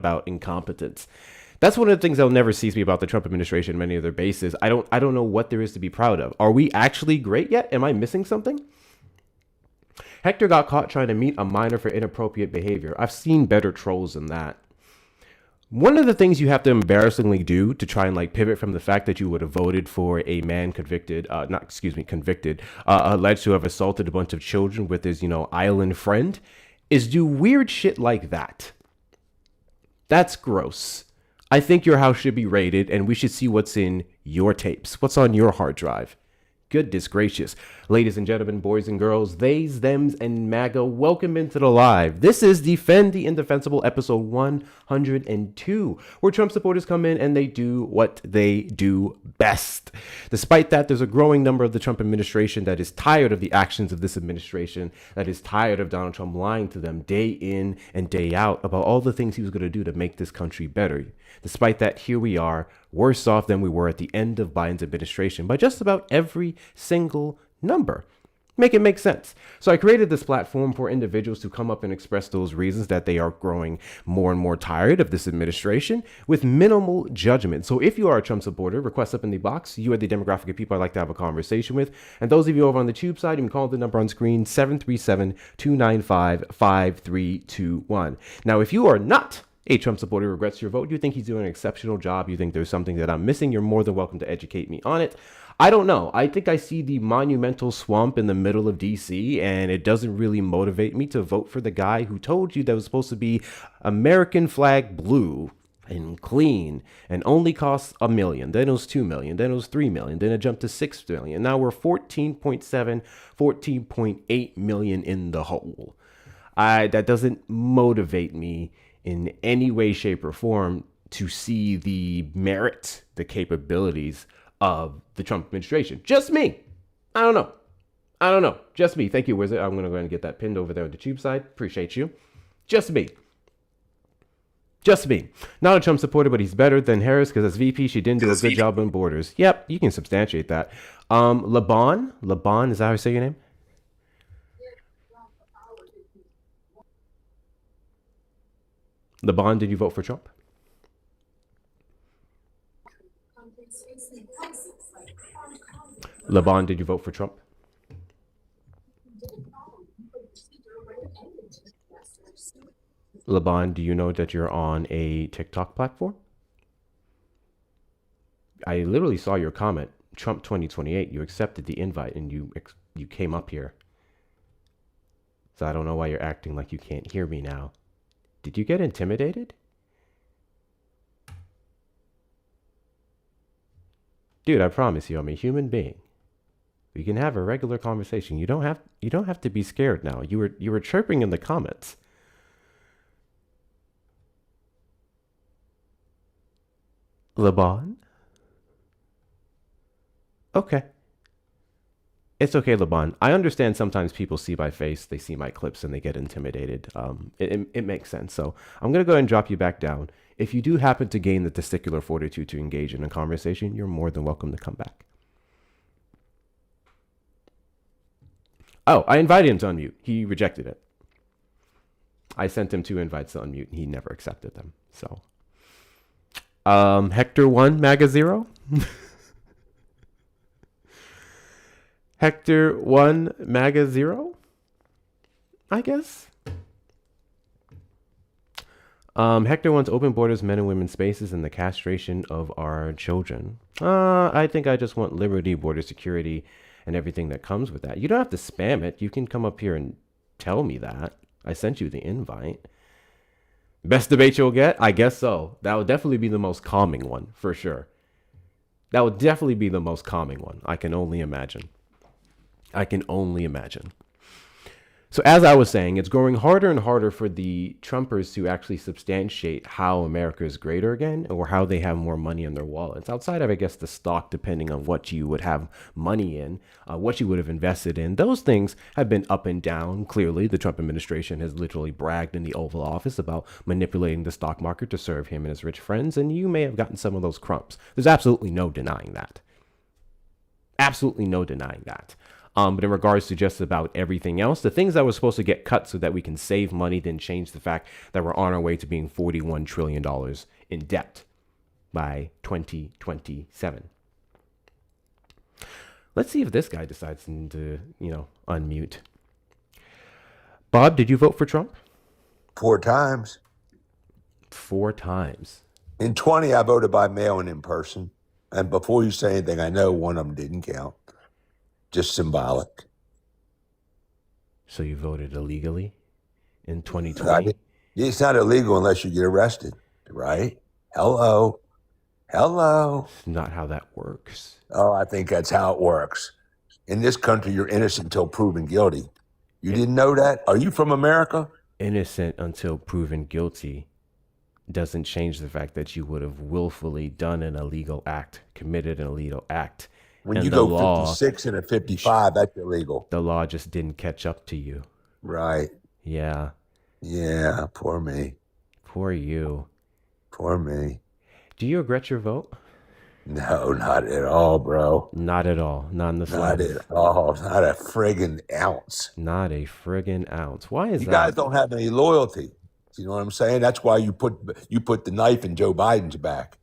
about incompetence. That's one of the things that'll never cease me about the Trump administration and many other bases. I don't know what there is to be proud of. Are we actually great yet? Am I missing something? Hector got caught trying to meet a minor for inappropriate behavior. I've seen better trolls than that. One of the things you have to embarrassingly do to try and like pivot from the fact that you would have voted for a man convicted, alleged to have assaulted a bunch of children with his, island friend, is do weird shit like that. That's gross. I think your house should be raided and we should see what's in your tapes. What's on your hard drive? Goodness gracious. Ladies and gentlemen, boys and girls, theys, thems, and MAGA, welcome into the live. This is Defend the Indefensible, episode 102, where Trump supporters come in and they do what they do best. Despite that, there's a growing number of the Trump administration that is tired of the actions of this administration, that is tired of Donald Trump lying to them day in and day out about all the things he was going to do to make this country better. Despite that, here we are, worse off than we were at the end of Biden's administration by just about every single number. Make it make sense. So I created this platform for individuals to come up and express those reasons that they are growing more and more tired of this administration with minimal judgment. So if you are a Trump supporter, request up in the box. You are the demographic of people I'd like to have a conversation with. And those of you over on the tube side, you can call the number on screen, 737-295-5321. Now, if you are not a Trump supporter who regrets your vote, you think he's doing an exceptional job, you think there's something that I'm missing, you're more than welcome to educate me on it. I don't know. I think I see the monumental swamp in the middle of DC, and it doesn't really motivate me to vote for the guy who told you that was supposed to be American flag blue and clean and only costs $1 million. Then it was $2 million. Then it was $3 million. Then it jumped to $6 million. Now we're 14.7, 14.8 million in the hole. That doesn't motivate me in any way, shape, or form to see the merit, the capabilities of the Trump administration. Just me. I don't know. Just me. Thank you, Wizard. I'm going to go ahead and get that pinned over there on the tube side. Appreciate you. Just me. Not a Trump supporter, but he's better than Harris because as VP, she didn't do a good job on borders. Yep, you can substantiate that. Laban, is that how you say your name? Laban, did you vote for Trump? Laban, did you vote for Trump? Laban, do you know that you're on a TikTok platform? I literally saw your comment, Trump 2028. You accepted the invite and you came up here. So I don't know why you're acting like you can't hear me now. Did you get intimidated? Dude, I promise you, I'm a human being. We can have a regular conversation. You don't have to be scared now. You were chirping in the comments. Laban? Okay. It's okay, Laban. I understand sometimes people see my face, they see my clips, and they get intimidated. It makes sense. So I'm going to go ahead and drop you back down. If you do happen to gain the testicular fortitude to engage in a conversation, you're more than welcome to come back. Oh, I invited him to unmute. He rejected it. I sent him 2 invites to unmute, and he never accepted them. So, Hector 1, MAGA 0. Hector 1, MAGA 0, I guess. Hector wants open borders, men and women's spaces, and the castration of our children. I think I just want liberty, border security, and everything that comes with that. You don't have to spam it. You can come up here and tell me that. I sent you the invite. Best debate you'll get? I guess so. That would definitely be the most calming one, for sure. That would definitely be the most calming one. I can only imagine. So as I was saying, it's growing harder and harder for the Trumpers to actually substantiate how America is greater again or how they have more money in their wallets. Outside of, I guess, the stock, depending on what you would have money in, what you would have invested in. Those things have been up and down. Clearly, the Trump administration has literally bragged in the Oval Office about manipulating the stock market to serve him and his rich friends. And you may have gotten some of those crumbs. There's absolutely no denying that. But in regards to just about everything else, the things that were supposed to get cut so that we can save money didn't change the fact that we're on our way to being $41 trillion in debt by 2027. Let's see if this guy decides to, unmute. Bob, did you vote for Trump? 4 times. 4 times. In 20, I voted by mail and in person. And before you say anything, I know one of them didn't count. Just symbolic. So you voted illegally in 2020? It's not illegal unless you get arrested, right? Hello. It's not how that works. Oh, I think that's how it works. In this country, you're innocent until proven guilty. You didn't know that? Are you from America? Innocent until proven guilty doesn't change the fact that you would have willfully done an illegal act, committed an illegal act. When and you the go law, 56 and a 55, that's illegal. The law just didn't catch up to you. Right. Yeah. Yeah, poor me. Poor you. Poor me. Do you regret your vote? No, not at all, bro. Not at all. Not in the slightest. Not at all. Not a friggin' ounce. Not a friggin' ounce. Why is that? You guys don't have any loyalty. You know what I'm saying? That's why you put the knife in Joe Biden's back.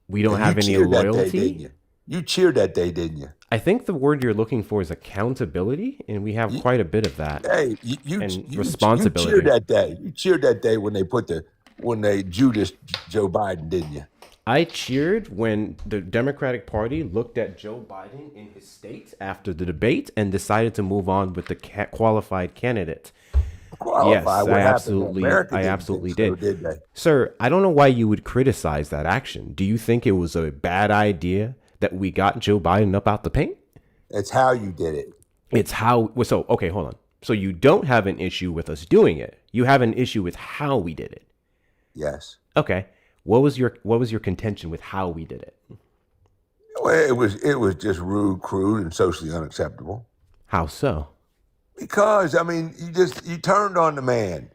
We don't have any loyalty? You cheered that day, didn't you? I think the word you're looking for is accountability, and we have quite a bit of that. Hey, responsibility. You cheered that day. You cheered that day when they Judas Joe Biden, didn't you? I cheered when the Democratic Party looked at Joe Biden in his state after the debate and decided to move on with the qualified candidate. Yes, I absolutely did. Sir, I don't know why you would criticize that action. Do you think it was a bad idea that we got Joe Biden up out the paint? It's how you did it. Okay, hold on. So you don't have an issue with us doing it. You have an issue with how we did it. Yes. Okay. What was your contention with how we did it? Well, it was just rude, crude, and socially unacceptable. How so? Because you turned on the man.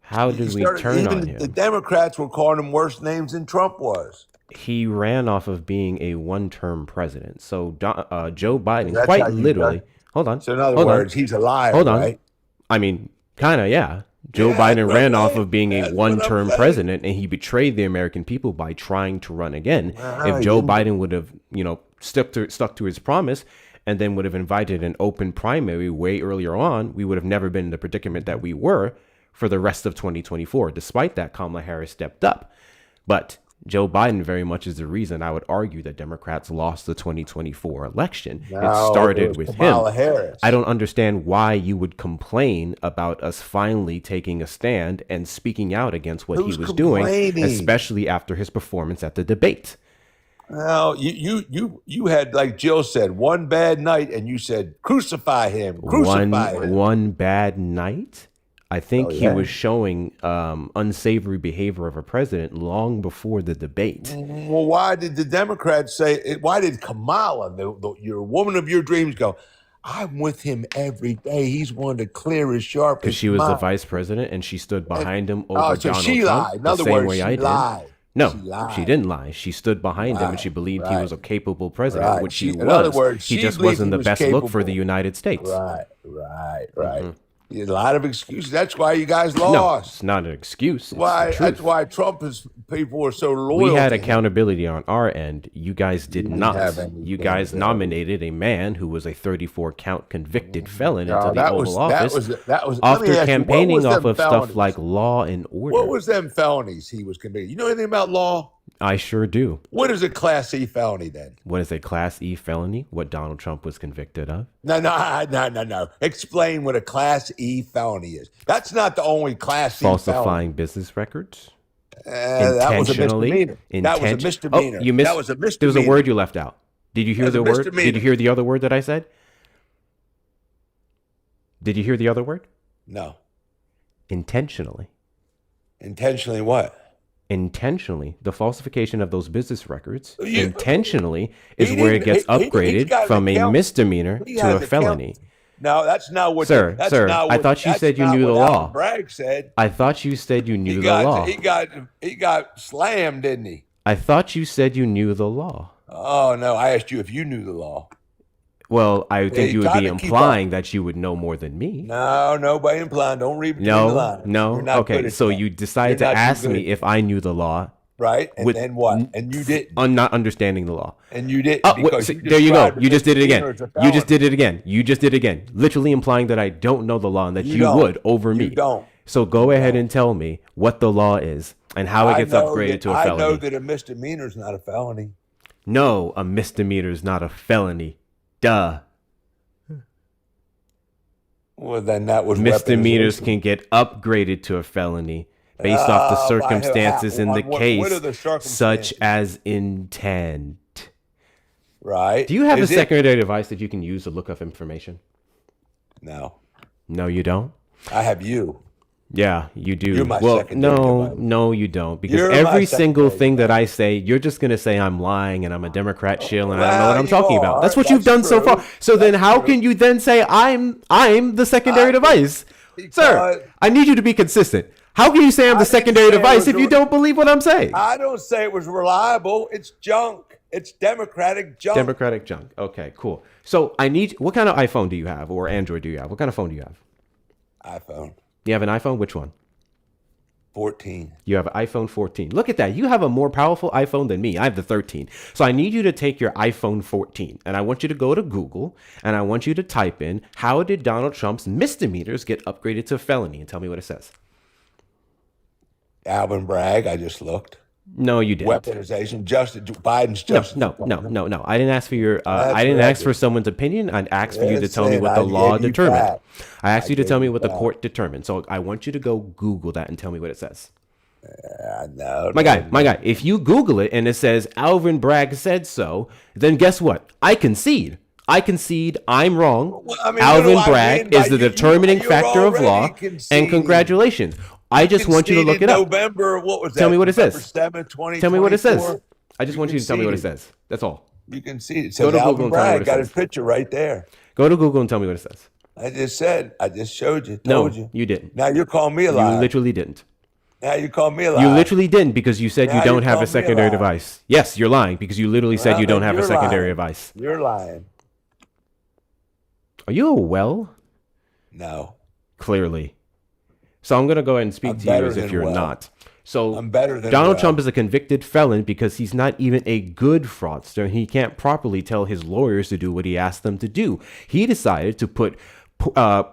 How did we turn on him? The Democrats were calling him worse names than Trump was. He ran off of being a one-term president. So Joe Biden, quite literally. Hold on. So in other words, he's a liar. Hold on. Right? I mean, kind of, yeah. Joe Biden ran off of being a one-term president, and he betrayed the American people by trying to run again. If Joe Biden would have, stuck to his promise, and then would have invited an open primary way earlier on, we would have never been in the predicament that we were for the rest of 2024. Despite that, Kamala Harris stepped up. But Joe Biden very much is the reason I would argue that Democrats lost the 2024 election. No, it started with Kamala him. Harris. I don't understand why you would complain about us finally taking a stand and speaking out against what he was doing, especially after his performance at the debate. Well, you had, like Jill said, one bad night, and you said, crucify him, crucify him. One bad night? I think he was showing unsavory behavior of a president long before the debate. Well, why did the Democrats why did Kamala, your woman of your dreams, go, I'm with him every day. He's one to clear his sharp. Because she was the vice president and she stood behind him over so Donald she Trump. lied. In other words, she lied. No, she didn't lie. She stood behind him and she believed he was a capable president, which he was. In other words, he just wasn't the best look for the United States. Right. Mm-hmm. A lot of excuses. That's why you guys lost. No, it's not an excuse. That's why people are so loyal. We had accountability on our end. You guys did not. You guys nominated a man who was a 34-count convicted felon into the Oval Office after campaigning off of stuff like law and order. What was them felonies he was convicted? You know anything about law? I sure do. What is a Class E felony then? What is a Class E felony? What Donald Trump was convicted of? No. Explain what a Class E felony is. That's not the only Class E felony. Falsifying business records? That was a misdemeanor. That was a misdemeanor. Oh, you missed. That was a misdemeanor. There was a word you left out. Did you hear the word? Did you hear the other word that I said? Did you hear the other word? No. Intentionally. Intentionally what? Intentionally, the falsification of those business records intentionally is where it gets upgraded from a misdemeanor to a felony. No, that's not what. Sir, I thought you said you knew the law. Bragg said. I thought you said you knew the law. He got slammed, didn't he? I thought you said you knew the law. Oh no, I asked you if you knew the law. Well, I think you you would try be to keep implying that you would know more than me. No, nobody implying. Don't read between the No, lines. You're no. not good Okay, at so that. you You're decided to not too ask good me at if I knew the law right? And with then what? And you didn't. not understanding the law. And you didn't Oh, because see, you there you go. described You a just did it misdemeanor again. as a You just felony. did it again. You just did it again. Literally implying that I don't know the law and that you don't. would over me. You don't. So go ahead and tell me what the law is and how it gets upgraded to a I know felony. that a misdemeanor is not a felony. No, a misdemeanor is not a felony. Duh. Well, then that was Misdemeanors weaponization. can get upgraded to a felony based off the By circumstances in the what case, are the such circumstances? as intent. Right? Do you have Is a it- secondary device that you can use to look up information? No, No, you don't. I have you. Yeah, you do. You're my Well, secondary no, device. no, you don't. Because You're my every single secondary thing that I say, you're just gonna say I'm lying and I'm a Democrat shill and I don't know Well, what I'm you talking about. are. That's what you've That's done so true. far. So then, That's how true. can you then say I'm the secondary device, sir? Because- I need you to be consistent. How can you say I'm the I didn't secondary say it device was if you a- don't believe what I'm saying? I don't say it was reliable. It's junk. It's Democratic junk. Democratic junk. Okay, cool. So I need. What kind of iPhone do you have, or Android do you have? What kind of phone do you have? iPhone You have an iPhone. Which one? 14. You have an iPhone 14. Look at that. You have a more powerful iPhone than me. I have the 13. So I need you to take your iPhone 14 and I want you to go to Google and I want you to type in, how did Donald Trump's misdemeanors get upgraded to felony? And tell me what it says. Alvin Bragg, I just looked. No, you didn't. Weaponization. Biden's No, justice. no. I didn't ask for your. That's I didn't what I ask for did. someone's opinion. I asked for you to Yes, tell me and what I the law gave you determined. back. I asked you to tell me gave what you the back. court determined. So I want you to go Google that and tell me what it says. No, My guy. If you Google it and it says Alvin Bragg said so, then guess what? I concede. I'm wrong. Well, I mean, what Alvin do I Bragg win by is the you- determining you're factor of already law. And conceding. congratulations. I just want you to look it up. November, what was that? Tell me what it says. November 7, Tell me what it says. 2024? I just want you to tell me what it says. That's all. You can see it. It Go says to Google Alvin and tell me what Bragg. it Got says. his picture right there. Go to Google and tell me what it says. I just showed you. No, Told you. you didn't. Now you're calling me a You liar. literally didn't. Now you call me a liar. You literally didn't because you said Now you don't you're have a calling me a secondary liar. device. Yes, you're lying because you literally said Well, you don't then have a you're secondary lying. device. You're lying. Are you a well? No. Clearly. So I'm going to go ahead and speak I'm to you better as if than you're well. not. So I'm better than Donald well. Trump is a convicted felon because he's not even a good fraudster. He can't properly tell his lawyers to do what he asked them to do. He decided to put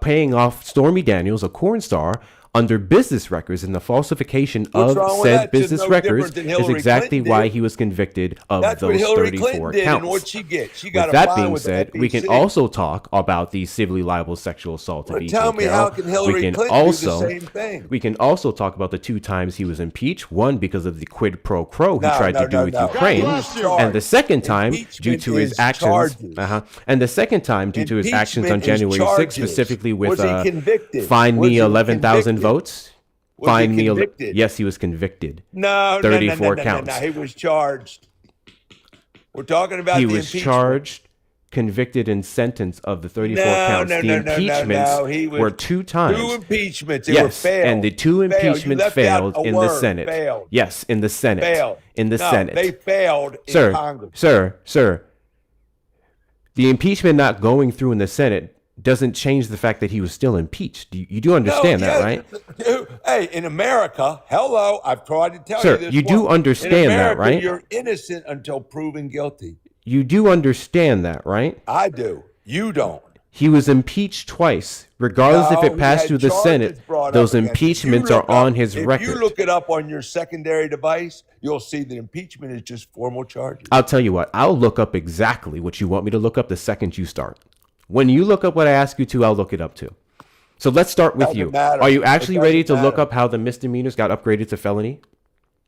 paying off Stormy Daniels, a corn star, under business records, and the falsification What's of wrong with said that? It's business no records different than is Hillary exactly Clinton why did. he was convicted of That's what those Hillary 34 Clinton did, counts. and what'd she get? She got With a that fine being with the said, we can FEC. also talk about the civilly liable sexual assault of But E.J. tell me, Carroll. how can Hillary we can Clinton also, do the same thing? We can also talk about the 2 times he was impeached. One, because of the quid pro quo he No, tried no, to do no, with no. Ukraine. He was charged. And the second time, due Impeachment to his is actions. charges. And the second time, due to his actions on Impeachment is January 6th, charges. specifically with Was he convicted? find Was me he 11,000 convicted? votes. Was he Find me. convicted? Yes, he was convicted. No, 34 no. counts. He was charged. We're talking about He the was impeachment. charged, convicted, and sentenced of the 34 No, counts. no, The no, no, impeachments no. He was were 2 times. 2 impeachments. They were Yes, failed. and the 2 Failed. You impeachments left out failed a in the word, Senate. failed. Yes, in the Senate. Failed. In the No, Senate. they failed in Sir, Congress. sir. The impeachment not going through in the Senate doesn't change the fact that he was still impeached. You do understand that, right? Hey, in America, hello, I've tried to tell Sir, you this. you do once. understand in that, America, right? You're innocent until proven guilty. You do understand that, right? I do. You don't. He was impeached twice. Regardless if No, it passed he through had the charges Senate, brought up those against him. impeachments You are look on up- his if record. you look it up on your secondary device, you'll see that impeachment is just formal charges. I'll tell you what, I'll look up exactly what you want me to look up the second you start. When you look up what I ask you to, I'll look it up too. So let's start with Doesn't you. matter. Are you It actually ready to doesn't look matter. up how the misdemeanors got upgraded to felony?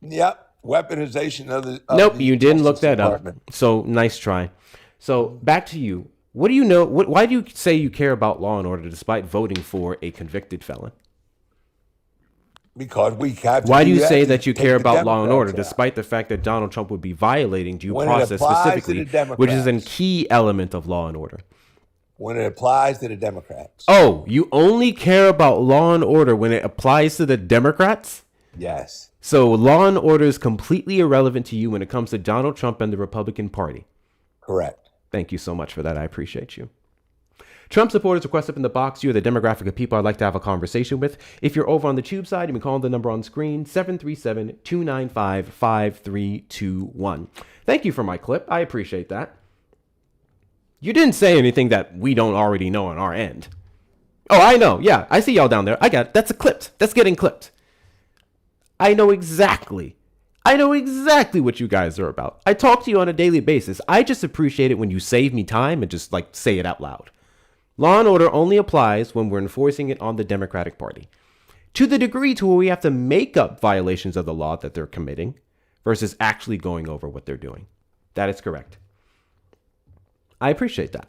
Yep. Weaponization of the. of Nope, the you didn't look Justice that Department. up. So nice try. So back to you. What do you know? Why do you say you care about law and order despite voting for a convicted felon? Because we have to Why do you that say to that you take care the about law and order Democrats out. despite the fact that Donald Trump would be violating due When it process applies to specifically, the which is a Democrats. key element of law and order? When it applies to the Democrats. Oh, you only care about law and order when it applies to the Democrats? Yes. So law and order is completely irrelevant to you when it comes to Donald Trump and the Republican Party. Correct. Thank you so much for that. I appreciate you. Trump supporters request up in the box. You're the demographic of people I'd like to have a conversation with. If you're over on the tube side, you can call the number on screen, 737-295-5321. Thank you for my clip. I appreciate that. You didn't say anything that we don't already know on our end. Oh, I know. Yeah, I see y'all down there. I got it. That's clipped. That's getting clipped. I know exactly what you guys are about. I talk to you on a daily basis. I just appreciate it when you save me time and just say it out loud. Law and order only applies when we're enforcing it on the Democratic Party. To the degree to where we have to make up violations of the law that they're committing versus actually going over what they're doing. That is correct. I appreciate that.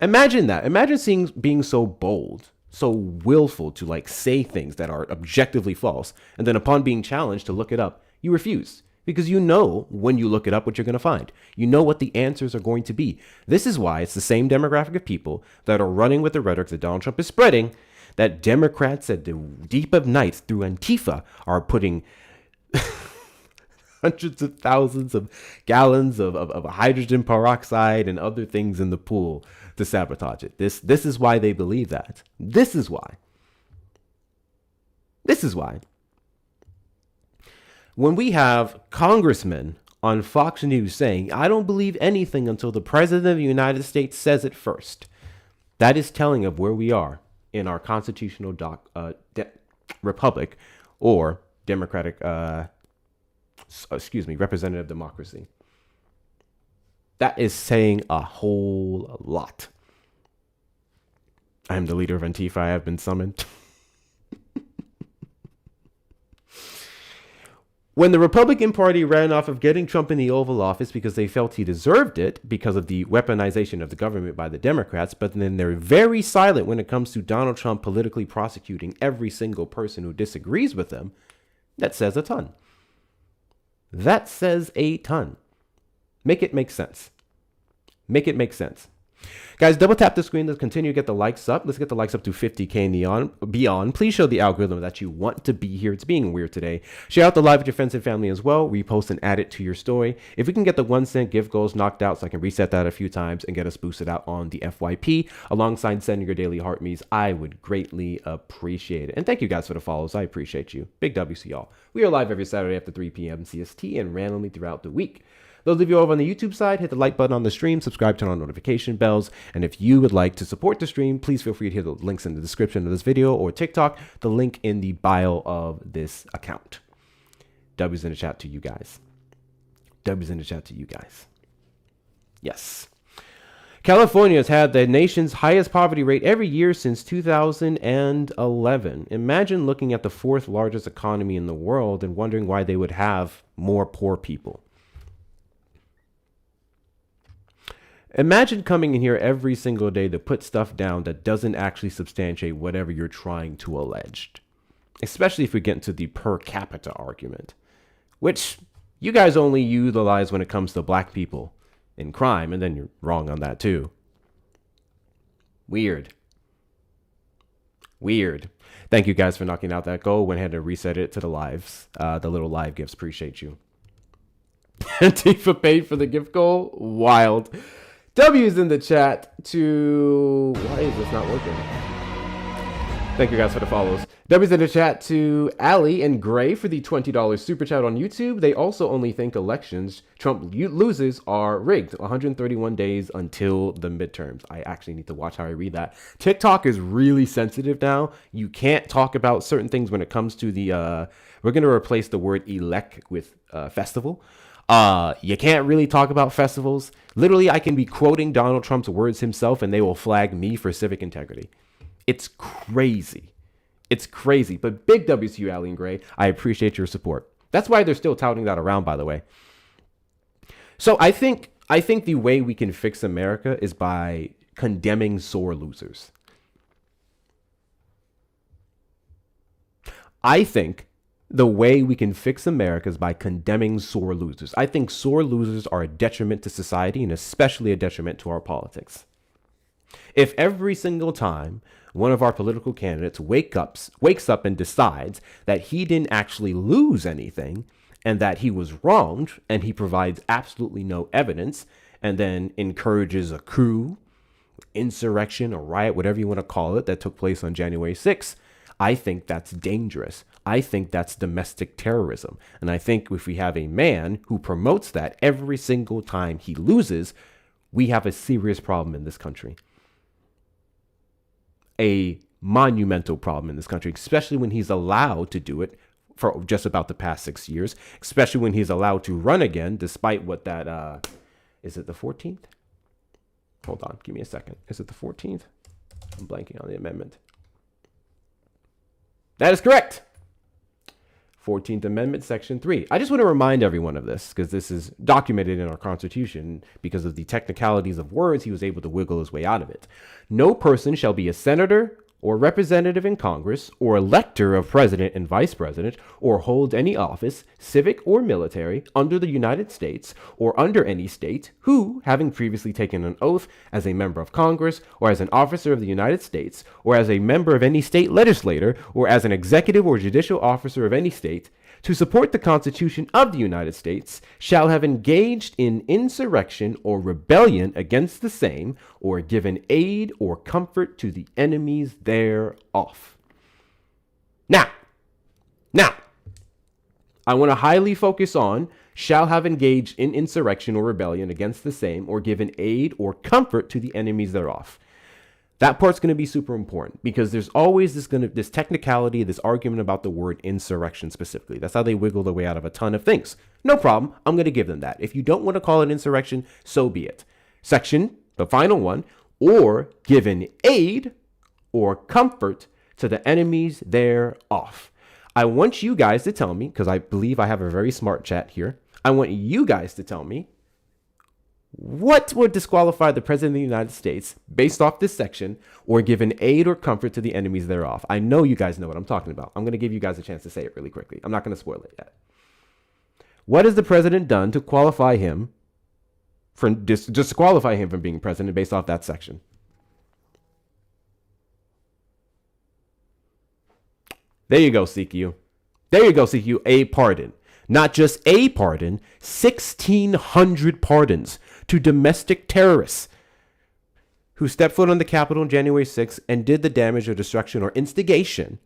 Imagine that. Imagine being so bold, so willful to say things that are objectively false, and then upon being challenged to look it up, you refuse. Because you know when you look it up what you're going to find. You know what the answers are going to be. This is why it's the same demographic of people that are running with the rhetoric that Donald Trump is spreading, that Democrats at the deep of night through Antifa are putting hundreds of thousands of gallons of hydrogen peroxide and other things in the pool to sabotage it. This is why they believe that. This is why. When we have congressmen on Fox News saying, I don't believe anything until the president of the United States says it first, that is telling of where we are in our constitutional republic or democratic, representative democracy. That is saying a whole lot. I am the leader of Antifa. I have been summoned. When the Republican Party ran off of getting Trump in the Oval Office because they felt he deserved it because of the weaponization of the government by the Democrats, but then they're very silent when it comes to Donald Trump politically prosecuting every single person who disagrees with them, that says a ton. That says a ton. Make it make sense. Make it make sense. Guys, double tap the screen. Let's continue to get the likes up. Let's get the likes up to 50K and beyond. Please show the algorithm that you want to be here. It's being weird today. Share out the live with your friends and family as well. Repost and add it to your story. If we can get the 1 cent gift goals knocked out so I can reset that a few times and get us boosted out on the FYP alongside sending your daily heart me's, I would greatly appreciate it. And thank you guys for the follows. I appreciate you. Big W's to y'all. We are live every Saturday after 3 p.m. CST and randomly throughout the week. Those of you over on the YouTube side, hit the like button on the stream, subscribe, turn on notification bells. And if you would like to support the stream, please feel free to hit the links in the description of this video or TikTok, the link in the bio of this account. W's in the chat to you guys. W's in the chat to you guys. Yes. California has had the nation's highest poverty rate every year since 2011. Imagine looking at the 4th largest economy in the world and wondering why they would have more poor people. Imagine coming in here every single day to put stuff down that doesn't actually substantiate whatever you're trying to allege. Especially if we get into the per capita argument, which you guys only utilize when it comes to black people in crime, and then you're wrong on that too. Weird. Thank you guys for knocking out that goal. Went ahead and reset it to the lives, the little live gifts. Appreciate you. Antifa paid for the gift goal. Wild. W's in the chat to... Why is this not working? Thank you guys for the follows. W's in the chat to Ali and Gray for the $20 super chat on YouTube. They also only think elections Trump loses are rigged. 131 days until the midterms. I actually need to watch how I read that. TikTok is really sensitive now. You can't talk about certain things when it comes to the... we're going to replace the word elect with festival. You can't really talk about festivals. Literally, I can be quoting Donald Trump's words himself and they will flag me for civic integrity. It's crazy. But big W's to you, Ali and Gray. I appreciate your support. That's why they're still touting that around, by the way. So I think the way we can fix America is by condemning sore losers. I think the way we can fix America is by condemning sore losers. I think sore losers are a detriment to society and especially a detriment to our politics. If every single time one of our political candidates wakes up and decides that he didn't actually lose anything and that he was wronged and he provides absolutely no evidence and then encourages a coup, insurrection, a riot, whatever you want to call it, that took place on January 6th, I think that's dangerous. I think that's domestic terrorism. And I think if we have a man who promotes that every single time he loses, we have a serious problem in this country. A monumental problem in this country, especially when he's allowed to do it for just about the past 6 years, especially when he's allowed to run again, despite what that, is it the 14th? Hold on, give me a second. Is it the 14th? I'm blanking on the amendment. That is correct. 14th Amendment, Section 3. I just want to remind everyone of this because this is documented in our Constitution. Because of the technicalities of words, he was able to wiggle his way out of it. No person shall be a senator or representative in Congress or elector of president and vice president or hold any office, civic or military, under the United States or under any state who, having previously taken an oath as a member of Congress or as an officer of the United States or as a member of any state legislature or as an executive or judicial officer of any state, to support the Constitution of the United States, shall have engaged in insurrection or rebellion against the same, or given aid or comfort to the enemies thereof. Now, I want to highly focus on shall have engaged in insurrection or rebellion against the same, or given aid or comfort to the enemies thereof. That part's going to be super important because there's always this technicality, this argument about the word insurrection specifically. That's how they wiggle their way out of a ton of things. No problem. I'm going to give them that. If you don't want to call it insurrection, so be it. Section, the final one, or given aid or comfort to the enemies thereof. I want you guys to tell me, because I believe I have a very smart chat here. I want you guys to tell me what would disqualify the President of the United States based off this section or give an aid or comfort to the enemies thereof? I know you guys know what I'm talking about. I'm going to give you guys a chance to say it really quickly. I'm not going to spoil it yet. What has the president done to qualify him from disqualify him from being president based off that section? There you go, CQ. There you go, CQ. A pardon. Not just a pardon, 1,600 pardons to domestic terrorists who stepped foot on the Capitol on January 6th and did the damage or destruction or instigation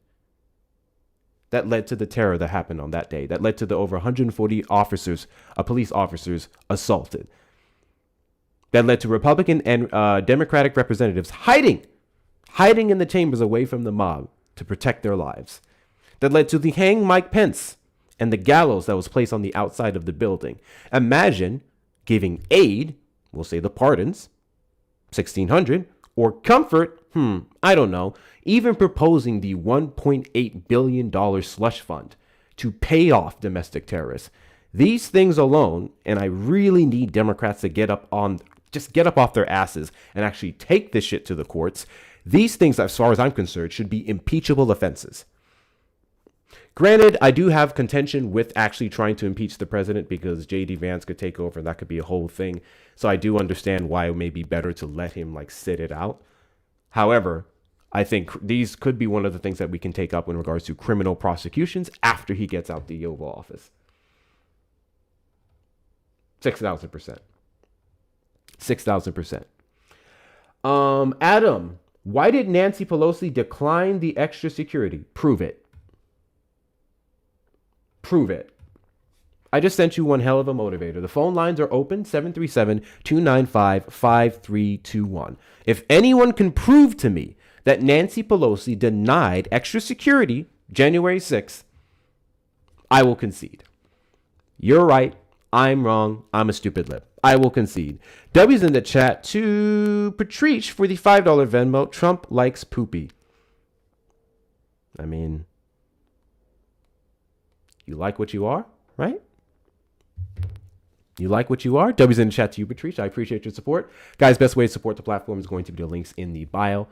that led to the terror that happened on that day, that led to the over 140 officers, police officers assaulted, that led to Republican and Democratic representatives hiding in the chambers away from the mob to protect their lives, that led to the hang Mike Pence and the gallows that was placed on the outside of the building. Imagine giving aid, we'll say the pardons, 1,600, or comfort, I don't know, even proposing the $1.8 billion slush fund to pay off domestic terrorists. These things alone, and I really need Democrats to get up off their asses and actually take this shit to the courts. These things, as far as I'm concerned, should be impeachable offenses. Granted, I do have contention with actually trying to impeach the president because J.D. Vance could take over and that could be a whole thing. So I do understand why it may be better to let him sit it out. However, I think these could be one of the things that we can take up in regards to criminal prosecutions after he gets out the Oval Office. 6,000%. 6,000%. Adam, why did Nancy Pelosi decline the extra security? Prove it. Prove it. I just sent you one hell of a motivator. The phone lines are open, 737-295-5321. If anyone can prove to me that Nancy Pelosi denied extra security January 6th, I will concede. You're right. I'm wrong. I'm a stupid lip. I will concede. W's in the chat to Patrice for the $5 Venmo. Trump likes poopy. I mean, you like what you are, right? You like what you are? W's in the chat to you, Patrice. I appreciate your support. Guys, best way to support the platform is going to be the links in the bio.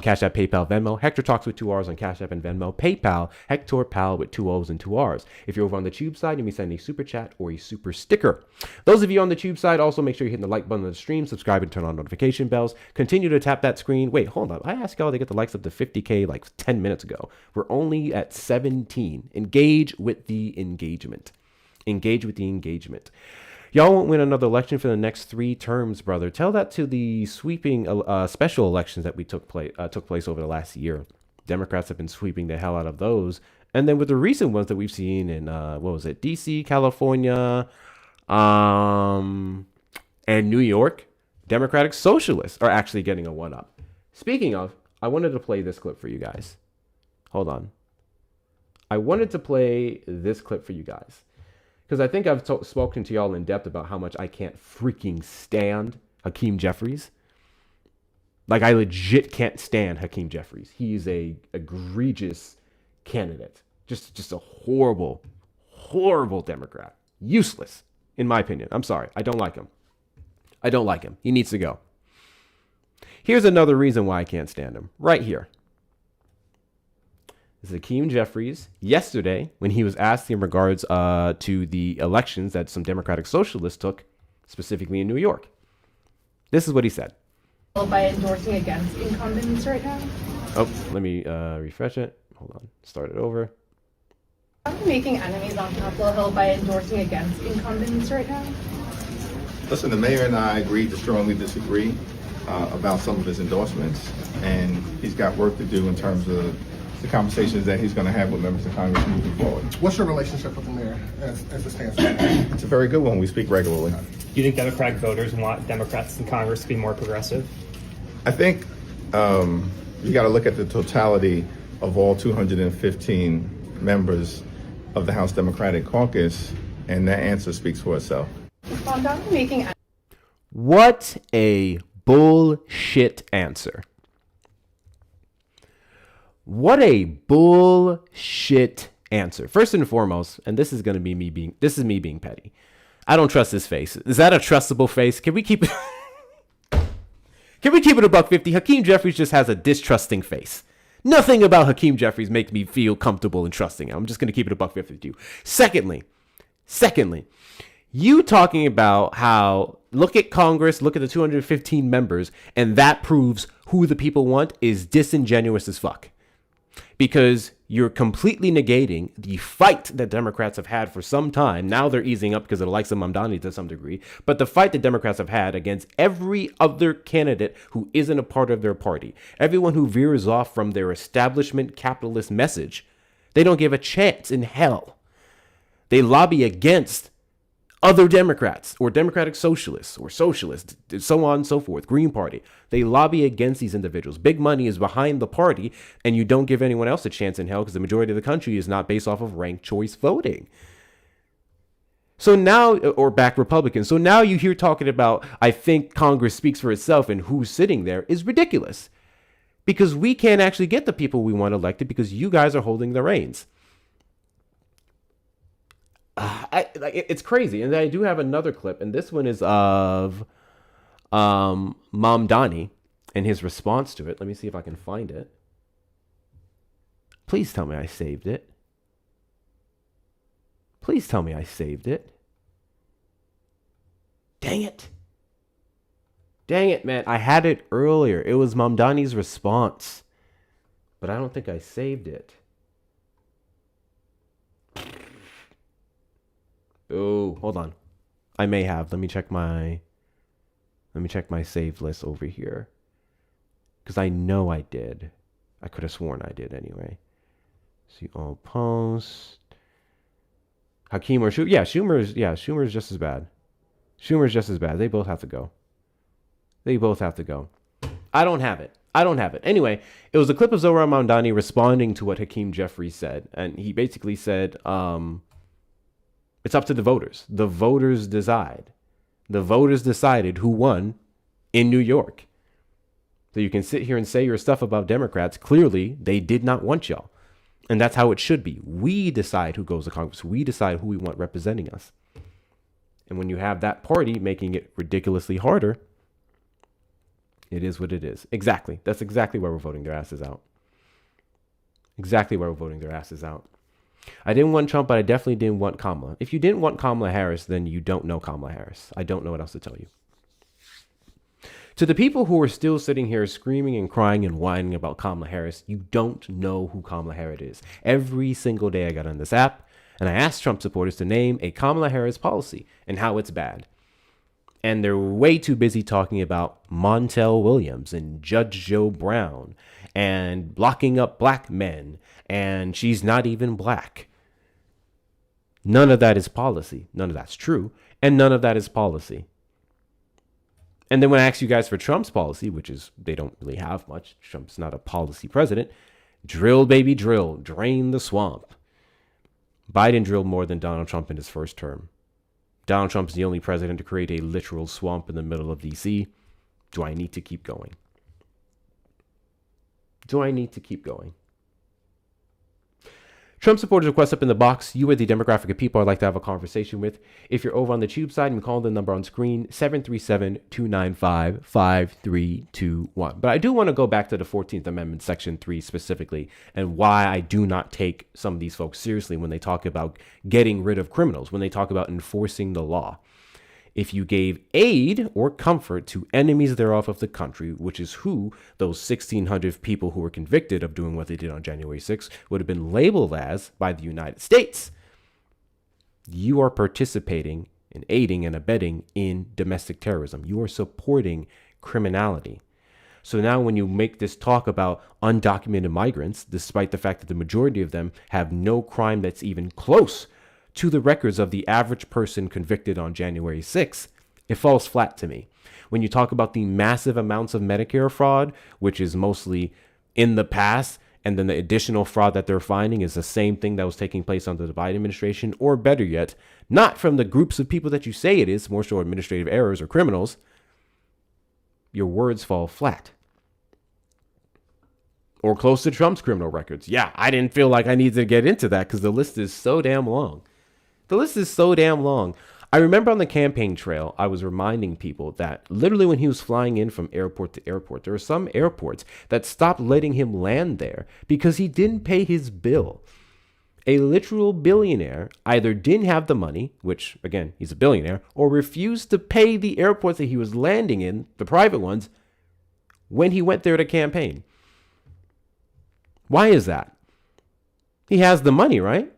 Cash App, PayPal, Venmo. Hector Talks with 2 R's on Cash App and Venmo. PayPal, Hector Pal with 2 O's and 2 R's. If you're over on the Tube side, you may send a super chat or a super sticker. Those of you on the Tube side, also make sure you're hitting the like button of the stream, subscribe and turn on notification bells. Continue to tap that screen. Wait, hold on. I asked y'all to get the likes up to 50K like 10 minutes ago. We're only at 17. Engage with the engagement. Engage with the engagement. Y'all won't win another election for the next 3 terms, brother. Tell that to the sweeping special elections that we took place over the last year. Democrats have been sweeping the hell out of those. And then with the recent ones that we've seen in, DC, California, and New York, Democratic Socialists are actually getting a one-up. Speaking of, I wanted to play this clip for you guys. Hold on. I wanted to play this clip for you guys because I think I've spoken to y'all in depth about how much I can't freaking stand Hakeem Jeffries. Like, I legit can't stand Hakeem Jeffries. He's a egregious candidate. Just a horrible, horrible Democrat. Useless, in my opinion. I'm sorry. I don't like him. I don't like him. He needs to go. Here's another reason why I can't stand him. Right here. This is Hakeem Jeffries yesterday when he was asked in regards to the elections that some Democratic Socialists took, specifically in New York. This is what he said. By endorsing against incumbents right now? Oh, let me refresh it. Hold on. Start it over. Are we making enemies on Capitol Hill by endorsing against incumbents right now? Listen, the mayor and I agreed to strongly disagree about some of his endorsements, and he's got work to do in terms of the conversations that he's going to have with members of Congress moving forward. What's your relationship with the mayor as it stands right now? It's a very good one. We speak regularly. Do you think Democratic voters want Democrats in Congress to be more progressive? I think you got to look at the totality of all 215 members of the House Democratic Caucus, and that answer speaks for itself. What a bullshit answer. What a bullshit answer. First and foremost, and this is me being petty. I don't trust his face. Is that a trustable face? Can we keep it Can we keep it $1.50? Hakeem Jeffries just has a distrusting face. Nothing about Hakeem Jeffries makes me feel comfortable and trusting him. I'm just going to keep it $1.50 to you. Secondly, you talking about how look at Congress, look at the 215 members, and that proves who the people want is disingenuous as fuck. Because you're completely negating the fight that Democrats have had for some time. Now they're easing up because of the likes of Mamdani to some degree. But the fight that Democrats have had against every other candidate who isn't a part of their party, everyone who veers off from their establishment capitalist message, they don't give a chance in hell. They lobby against other Democrats or Democratic Socialists or Socialists, so on and so forth, Green Party. They lobby against these individuals. Big money is behind the party, and you don't give anyone else a chance in hell because the majority of the country is not based off of ranked choice voting. So now, or back Republicans. So now you hear talking about, I think Congress speaks for itself and who's sitting there is ridiculous. Because we can't actually get the people we want elected because you guys are holding the reins. It's crazy. And I do have another clip, and this one is of Mamdani and his response to it. Let me see if I can find it. Please tell me I saved it. Please tell me I saved it. Dang it. Dang it, man. I had it earlier. It was Mamdani's response. But I don't think I saved it. Oh, hold on. I may have. Let me check my saved list over here. Because I know I did. I could have sworn I did anyway. See all posts. Hakeem or Schumer. Yeah, Schumer's just as bad. Schumer's just as bad. They both have to go. I don't have it. Anyway, it was a clip of Zohran Mamdani responding to what Hakeem Jeffries said. And he basically said, it's up to the voters. The voters decide. The voters decided who won in New York. So you can sit here and say your stuff about Democrats. Clearly, they did not want y'all. And that's how it should be. We decide who goes to Congress. We decide who we want representing us. And when you have that party making it ridiculously harder, it is what it is. Exactly. That's exactly why we're voting their asses out. I didn't want Trump, but I definitely didn't want Kamala. If you didn't want Kamala Harris, then you don't know Kamala Harris. I don't know what else to tell you. To the people who are still sitting here screaming and crying and whining about Kamala Harris, you don't know who Kamala Harris is. Every single day I got on this app And I asked Trump supporters to name a Kamala Harris policy and how it's bad. And they're way too busy talking about Montel Williams and Judge Joe Brown and blocking up black men, and she's not even black. None of that is policy. None of that's true. And none of that is policy. And then when I ask you guys for Trump's policy, which is they don't really have much, Trump's not a policy president, drill, baby, drill, drain the swamp. Biden drilled more than Donald Trump in his first term. Donald Trump's the only president to create a literal swamp in the middle of D.C. Do I need to keep going? Do I need to keep going? Trump supporters request up in the box. You are the demographic of people I'd like to have a conversation with. If you're over on the tube side, you can call the number on screen, 737-295-5321. But I do want to go back to the 14th Amendment, Section 3 specifically, and why I do not take some of these folks seriously when they talk about getting rid of criminals, when they talk about enforcing the law. If you gave aid or comfort to enemies thereof of the country, which is who those 1,600 people who were convicted of doing what they did on January 6th would have been labeled as by the United States, you are participating in aiding and abetting in domestic terrorism. You are supporting criminality. So now when you make this talk about undocumented migrants, despite the fact that the majority of them have no crime that's even close to the records of the average person convicted on January 6th, it falls flat to me. When you talk about the massive amounts of Medicare fraud, which is mostly in the past, and then the additional fraud that they're finding is the same thing that was taking place under the Biden administration, or better yet, not from the groups of people that you say it is, more so administrative errors or criminals, your words fall flat. Or close to Trump's criminal records. Yeah, I didn't feel like I needed to get into that because the list is so damn long. The list is so damn long. I remember on the campaign trail, I was reminding people that literally when he was flying in from airport to airport, there were some airports that stopped letting him land there because he didn't pay his bill. A literal billionaire either didn't have the money, which again, he's a billionaire, or refused to pay the airports that he was landing in, the private ones, when he went there to campaign. Why is that? He has the money, right?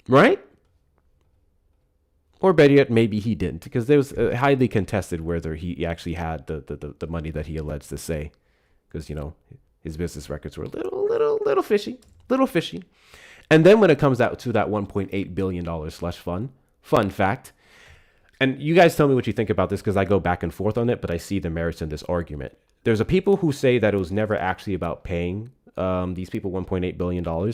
Right? Or better yet, maybe he didn't, because there was highly contested whether he actually had the money that he alleged to say, because, you know, his business records were a little fishy. And then when it comes out to that $1.8 billion slush fund, fun fact, and you guys tell me what you think about this, because I go back and forth on it, but I see the merits in this argument. There's a people who say that it was never actually about paying these people $1.8 billion.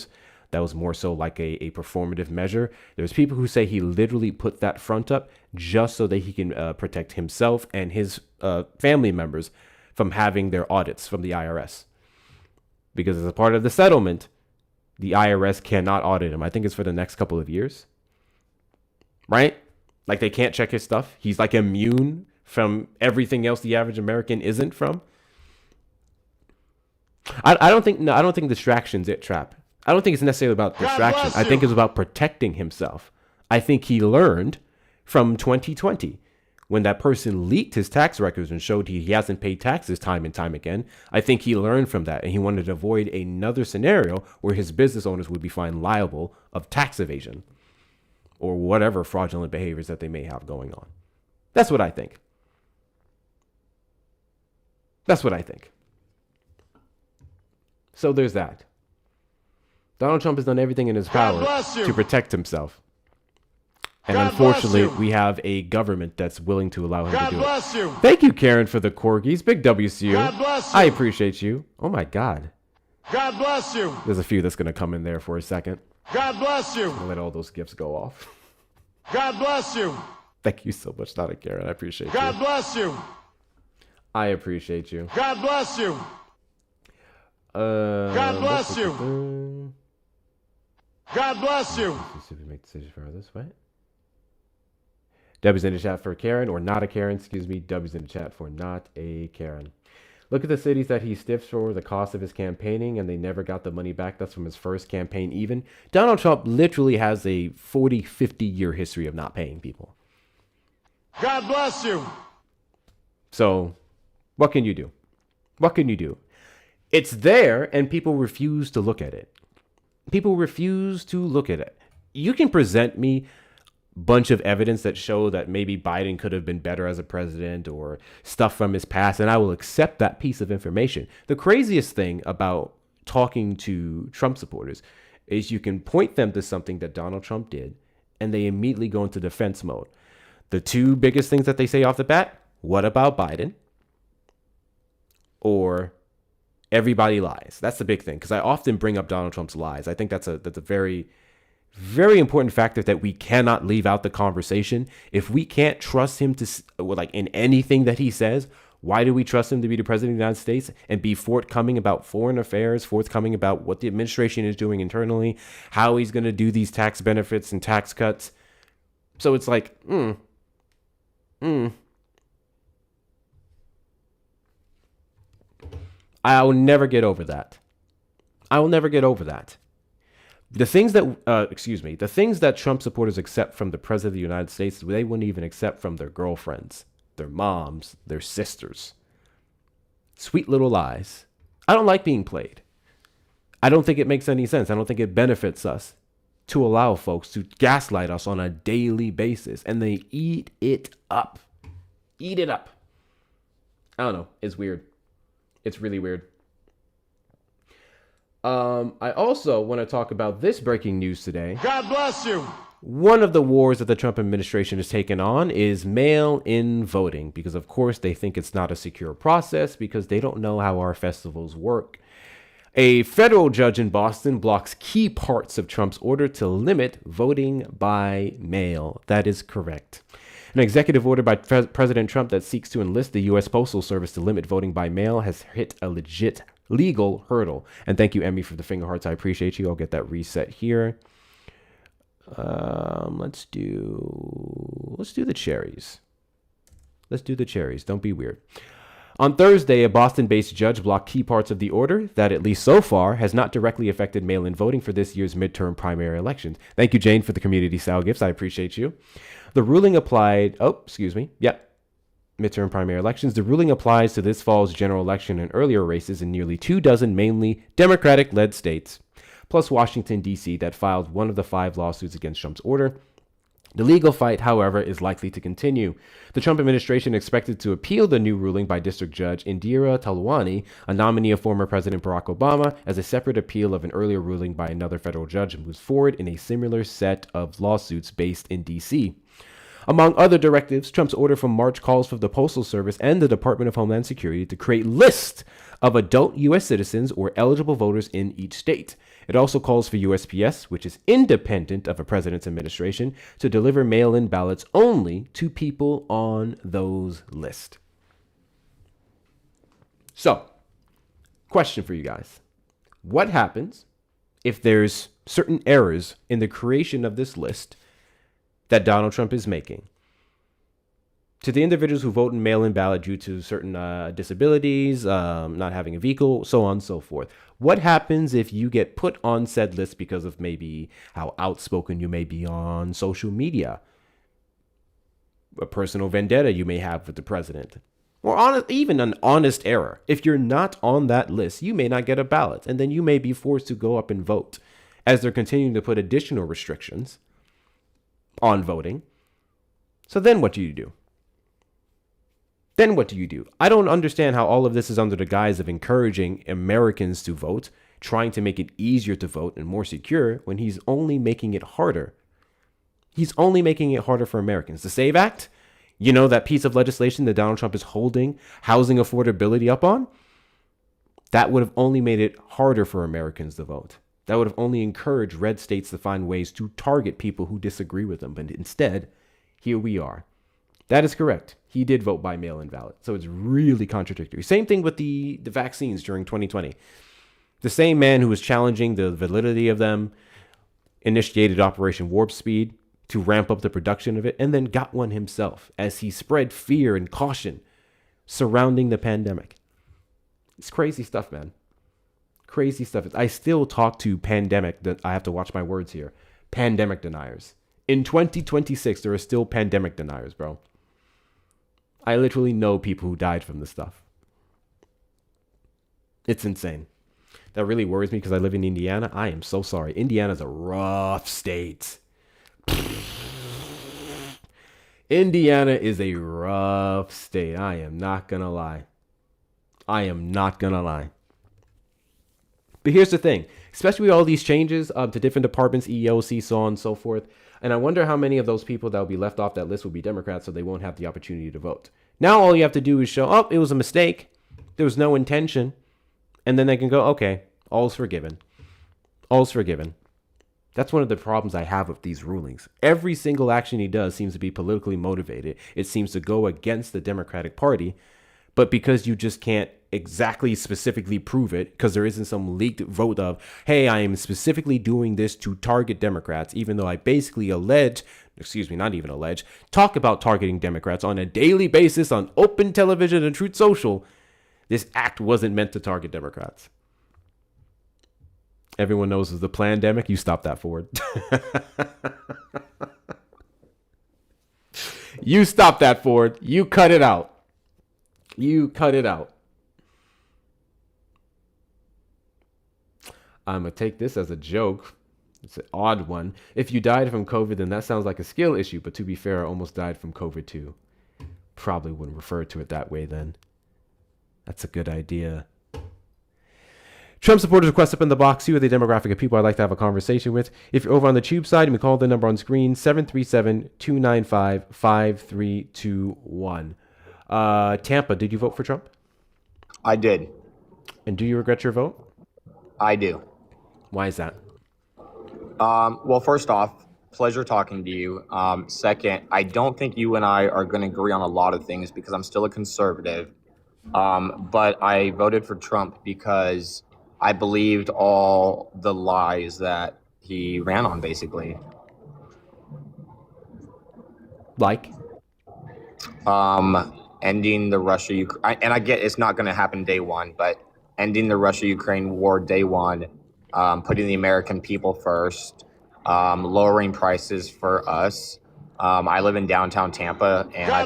That was more so like a performative measure. There's people who say he literally put that front up just so that he can protect himself and his family members from having their audits from the IRS. Because as a part of the settlement, the IRS cannot audit him. I think it's for the next couple of years. Right? Like they can't check his stuff. He's like immune from everything else the average American isn't from. I don't think distraction's it, Trap. I don't think it's necessarily about distraction. I think it's about protecting himself. I think he learned from 2020 when that person leaked his tax records and showed he hasn't paid taxes time and time again. I think he learned from that and he wanted to avoid another scenario where his business owners would be found liable of tax evasion or whatever fraudulent behaviors that they may have going on. That's what I think. So there's that. Donald Trump has done everything in his power to protect himself. And unfortunately, we have a government that's willing to allow him to do it. Thank you, Karen, for the corgis. Big W's to you. I appreciate you. Oh, my God. God bless you. There's a few that's going to come in there for a second. God bless you. I'll let all those gifts go off. God bless you. Thank you so much, Donna Karen. I appreciate you. God bless you. I appreciate you. God bless you. God bless you. God bless you. Make decisions for this way. W's in the chat for Karen, or not a Karen, excuse me. W's in the chat for not a Karen. Look at the cities that he stiffed for the cost of his campaigning, and they never got the money back. That's from his first campaign even. Donald Trump literally has a 40, 50-year history of not paying people. God bless you. So, what can you do? What can you do? It's there, and people refuse to look at it. People refuse to look at it. you can present me bunch of evidence that show that maybe Biden could have been better as a president or stuff from his past, and I will accept that piece of information. The craziest thing about talking to Trump supporters is you can point them to something that Donald Trump did, and they immediately go into defense mode. The two biggest things that they say off the bat: what about Biden? Or everybody lies. That's the big thing, because I often bring up Donald Trump's lies. I think that's a very, very important factor that we cannot leave out the conversation. If we can't trust him to, like, in anything that he says, why do we trust him to be the president of the United States and be forthcoming about foreign affairs, forthcoming about what the administration is doing internally, how he's going to do these tax benefits and tax cuts? So it's like, I'll never get over that. I will never get over that. The things that Trump supporters accept from the president of the United States, they wouldn't even accept from their girlfriends, their moms, their sisters. Sweet little lies. I don't like being played. I don't think it makes any sense. I don't think it benefits us to allow folks to gaslight us on a daily basis, and they eat it up. Eat it up. I don't know. It's weird. It's really weird. I also want to talk about this breaking news today. God bless you. One of the wars that the Trump administration has taken on is mail-in voting, because of course they think it's not a secure process because they don't know how our festivals work. A federal judge in Boston blocks key parts of Trump's order to limit voting by mail. That is correct. An executive order by President Trump that seeks to enlist the U.S. Postal Service to limit voting by mail has hit a legit legal hurdle. And thank you, Emmy, for the finger hearts. I appreciate you. I'll get that reset here. Let's do the cherries. Let's do the cherries. Don't be weird. On Thursday, a Boston-based judge blocked key parts of the order that, at least so far, has not directly affected mail-in voting for this year's midterm primary elections. Thank you, Jane, for the community-style gifts. I appreciate you. The ruling applied... midterm primary elections. The ruling applies to this fall's general election and earlier races in nearly 24 mainly Democratic-led states, plus Washington, D.C., that filed one of the 5 lawsuits against Trump's order. The legal fight, however, is likely to continue. The Trump administration expected to appeal the new ruling by District Judge Indira Talwani, a nominee of former President Barack Obama, as a separate appeal of an earlier ruling by another federal judge, and moves forward in a similar set of lawsuits based in D.C. Among other directives, Trump's order from March calls for the Postal Service and the Department of Homeland Security to create lists of adult U.S. citizens or eligible voters in each state. It also calls for USPS, which is independent of a president's administration, to deliver mail-in ballots only to people on those lists. So, question for you guys. What happens if there's certain errors in the creation of this list that Donald Trump is making? To the individuals who vote in mail-in ballot due to certain disabilities, not having a vehicle, so on and so forth. What happens if you get put on said list because of maybe how outspoken you may be on social media? A personal vendetta you may have with the president. Or even an honest error. If you're not on that list, you may not get a ballot, and then you may be forced to go up and vote, as they're continuing to put additional restrictions on voting. So then what do you do? Then what do you do? I don't understand how all of this is under the guise of encouraging Americans to vote, trying to make it easier to vote and more secure, when he's only making it harder. He's only making it harder for Americans. The SAVE Act, you know, that piece of legislation that Donald Trump is holding housing affordability up on, that would have only made it harder for Americans to vote. That would have only encouraged red states to find ways to target people who disagree with them. But instead, here we are. That is correct. He did vote by mail-in ballot. So it's really contradictory. Same thing with the vaccines during 2020. The same man who was challenging the validity of them initiated Operation Warp Speed to ramp up the production of it, and then got one himself as he spread fear and caution surrounding the pandemic. It's crazy stuff, man. Crazy stuff. I still talk to I have to watch my words here. Pandemic deniers. In 2026, there are still pandemic deniers, bro. I literally know people who died from this stuff. It's insane. That really worries me because I live in Indiana. I am so sorry. Indiana's a rough state. Indiana is a rough state. I am not going to lie. But here's the thing, especially with all these changes to different departments, EEOC, so on and so forth. And I wonder how many of those people that will be left off that list will be Democrats, so they won't have the opportunity to vote. Now all you have to do is show, oh, it was a mistake. There was no intention. And then they can go, okay, all's forgiven. All's forgiven. That's one of the problems I have with these rulings. Every single action he does seems to be politically motivated. It seems to go against the Democratic Party. But because you just can't exactly specifically prove it, because there isn't some leaked vote of, hey, I am specifically doing this to target Democrats, even though I basically talk about targeting Democrats on a daily basis on open television and Truth Social. This act wasn't meant to target Democrats. Everyone knows it's the pandemic. You stop that, Ford. You stop that, Ford. You cut it out. You cut it out. I'm going to take this as a joke. It's an odd one. If you died from COVID, then that sounds like a skill issue. But to be fair, I almost died from COVID too. Probably wouldn't refer to it that way then. That's a good idea. Trump supporters request up in the box. You are the demographic of people I'd like to have a conversation with. If you're over on the tube side, you can call the number on screen, 737-295-5321. Tampa, did you vote for Trump? I did. And do you regret your vote? I do. Why is that? Well, first off, pleasure talking to you. Second, I don't think you and I are going to agree on a lot of things because I'm still a conservative. But I voted for Trump because I believed all the lies that he ran on, basically. Like? Ending the Russia-Ukraine, and I get it's not going to happen day one, but ending the Russia-Ukraine war day one, putting the American people first, lowering prices for us. I live in downtown Tampa, and I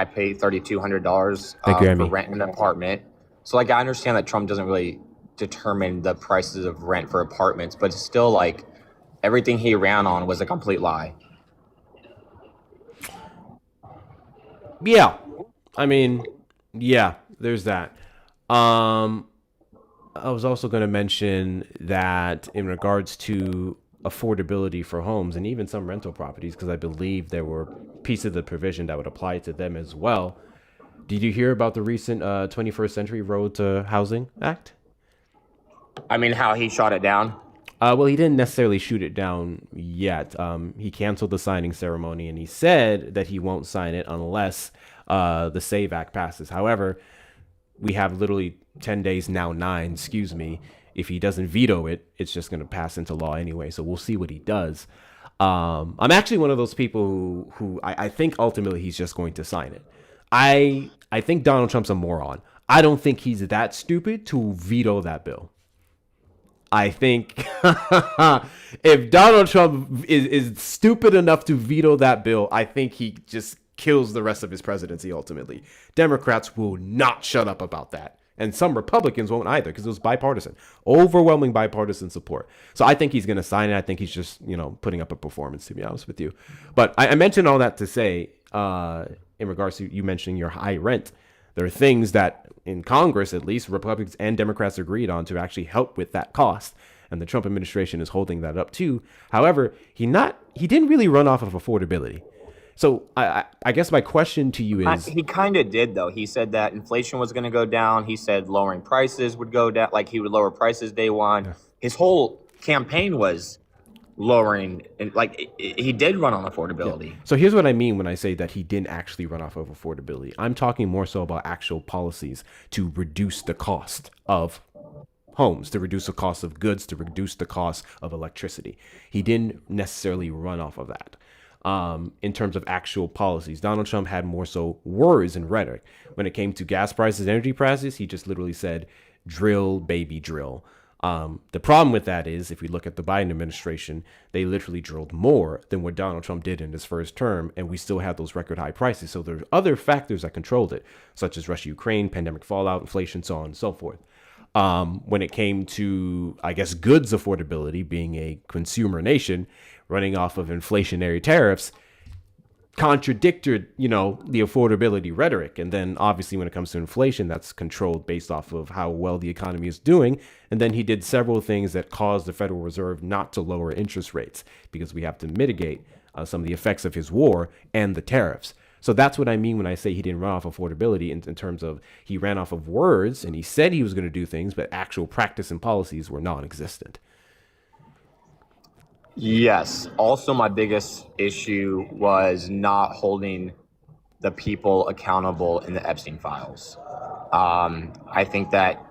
pay $3,200 for rent in an apartment. So, like, I understand that Trump doesn't really determine the prices of rent for apartments, but it's still like everything he ran on was a complete lie. Yeah. I mean, yeah, there's that. I was also going to mention that in regards to affordability for homes and even some rental properties, because I believe there were pieces of the provision that would apply to them as well. Did you hear about the recent 21st Century Road to Housing Act? I mean, how he shot it down? Well, he didn't necessarily shoot it down yet. He canceled the signing ceremony, and he said that he won't sign it unless the SAVE Act passes. However, we have literally 10 days, now 9, excuse me. If he doesn't veto it, it's just going to pass into law anyway. So we'll see what he does. I'm actually one of those people who I think ultimately he's just going to sign it. I think Donald Trump's a moron. I don't think he's that stupid to veto that bill. I think if Donald Trump is stupid enough to veto that bill, I think he just kills the rest of his presidency ultimately. Democrats will not shut up about that. And some Republicans won't either because it was bipartisan, overwhelming bipartisan support. So I think he's going to sign it. I think he's just, putting up a performance, to be honest with you. But I mentioned all that to say, in regards to you mentioning your high rent, there are things that in Congress, at least, Republicans and Democrats agreed on to actually help with that cost. And the Trump administration is holding that up too. However, he didn't really run off of affordability. So I guess my question to you is... He kind of did, though. He said that inflation was going to go down. He said lowering prices would go down, like he would lower prices day one. Yeah. His whole campaign was lowering, and like he did run on affordability. Yeah. So here's what I mean when I say that he didn't actually run off of affordability. I'm talking more so about actual policies to reduce the cost of homes, to reduce the cost of goods, to reduce the cost of electricity. He didn't necessarily run off of that. In terms of actual policies, Donald Trump had more so words and rhetoric. When it came to gas prices, energy prices, he just literally said, drill, baby, drill. The problem with that is, if we look at the Biden administration, they literally drilled more than what Donald Trump did in his first term, and we still have those record high prices. So there's other factors that controlled it, such as Russia, Ukraine, pandemic fallout, inflation, so on and so forth. When it came to, I guess, goods affordability, being a consumer nation, running off of inflationary tariffs contradicted, the affordability rhetoric. And then obviously when it comes to inflation, that's controlled based off of how well the economy is doing. And then he did several things that caused the Federal Reserve not to lower interest rates because we have to mitigate some of the effects of his war and the tariffs. So that's what I mean when I say he didn't run off affordability in terms of he ran off of words and he said he was going to do things, but actual practice and policies were non-existent. Yes. Also, my biggest issue was not holding the people accountable in the Epstein files. I think that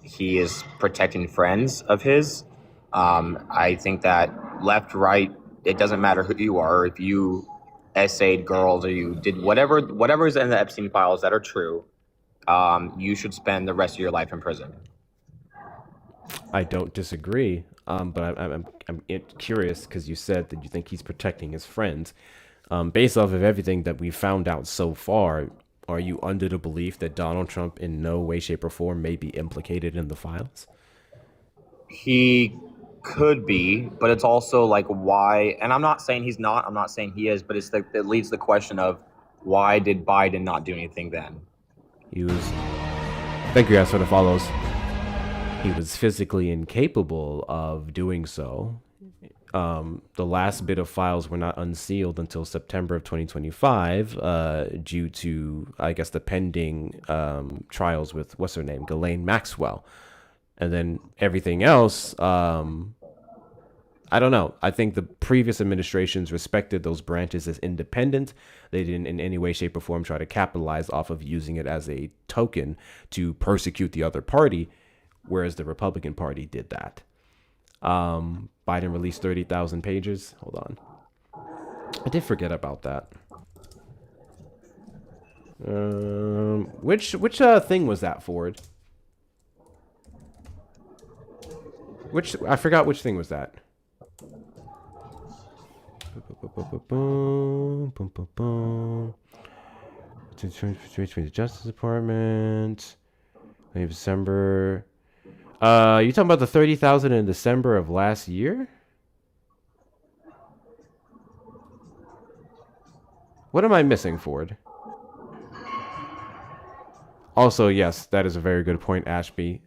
he is protecting friends of his. I think that left, right, it doesn't matter who you are. If you essayed girls or you did whatever is in the Epstein files that are true, you should spend the rest of your life in prison. I don't disagree, but I'm curious because you said that you think he's protecting his friends. Based off of everything that we found out so far, are you under the belief that Donald Trump in no way, shape, or form may be implicated in the files? He could be, but it's also like why, and I'm not saying he's not, I'm not saying he is, but it leads the question of why did Biden not do anything then? Thank you guys for the follows. He was physically incapable of doing so. The last bit of files were not unsealed until September of 2025 due to, I guess, the pending trials with, what's her name, Ghislaine Maxwell. And then everything else, I don't know. I think the previous administrations respected those branches as independent. They didn't in any way, shape, or form try to capitalize off of using it as a token to persecute the other party, whereas the Republican Party did that. Biden released 30,000 pages. Hold on. I did forget about that. Which thing was that, Ford? I forgot which thing was that. Between the Justice Department. Maybe December. You talking about the 30,000 in December of last year? What am I missing, Ford? Also, yes, that is a very good point, Ashby.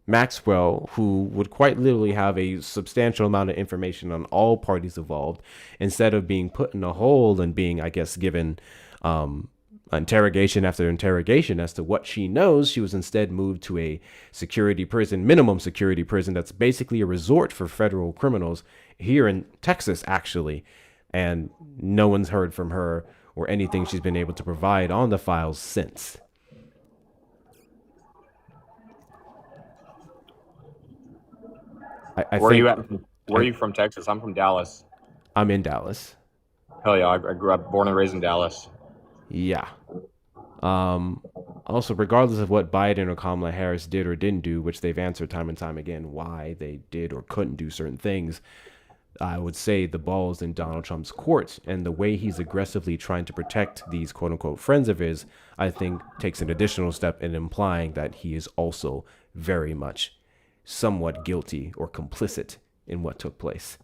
Maxwell, who would quite literally have a substantial amount of information on all parties involved, instead of being put in a hold and being, I guess, given interrogation after interrogation as to what she knows, she was instead moved to a security prison, minimum security prison, that's basically a resort for federal criminals here in Texas, actually. And no one's heard from her or anything she's been able to provide on the files since. Where are you at? Where are you from, Texas? I'm from Dallas. I'm in Dallas. Hell yeah, I grew up, born and raised in Dallas. Yeah. Also, regardless of what Biden or Kamala Harris did or didn't do, which they've answered time and time again why they did or couldn't do certain things, I would say the ball is in Donald Trump's court, and the way he's aggressively trying to protect these quote unquote friends of his, I think takes an additional step in implying that he is also very much somewhat guilty or complicit in what took place.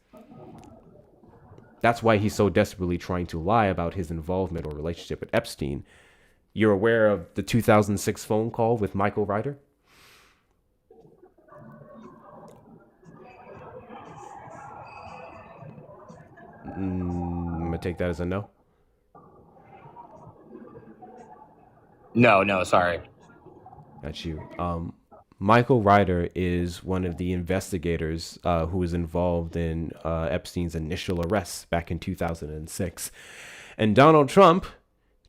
That's why he's so desperately trying to lie about his involvement or relationship with Epstein. You're aware of the 2006 phone call with Michael Ryder? I'm going to take that as a no. No, sorry. That's you. Michael Ryder is one of the investigators who was involved in Epstein's initial arrests back in 2006. And Donald Trump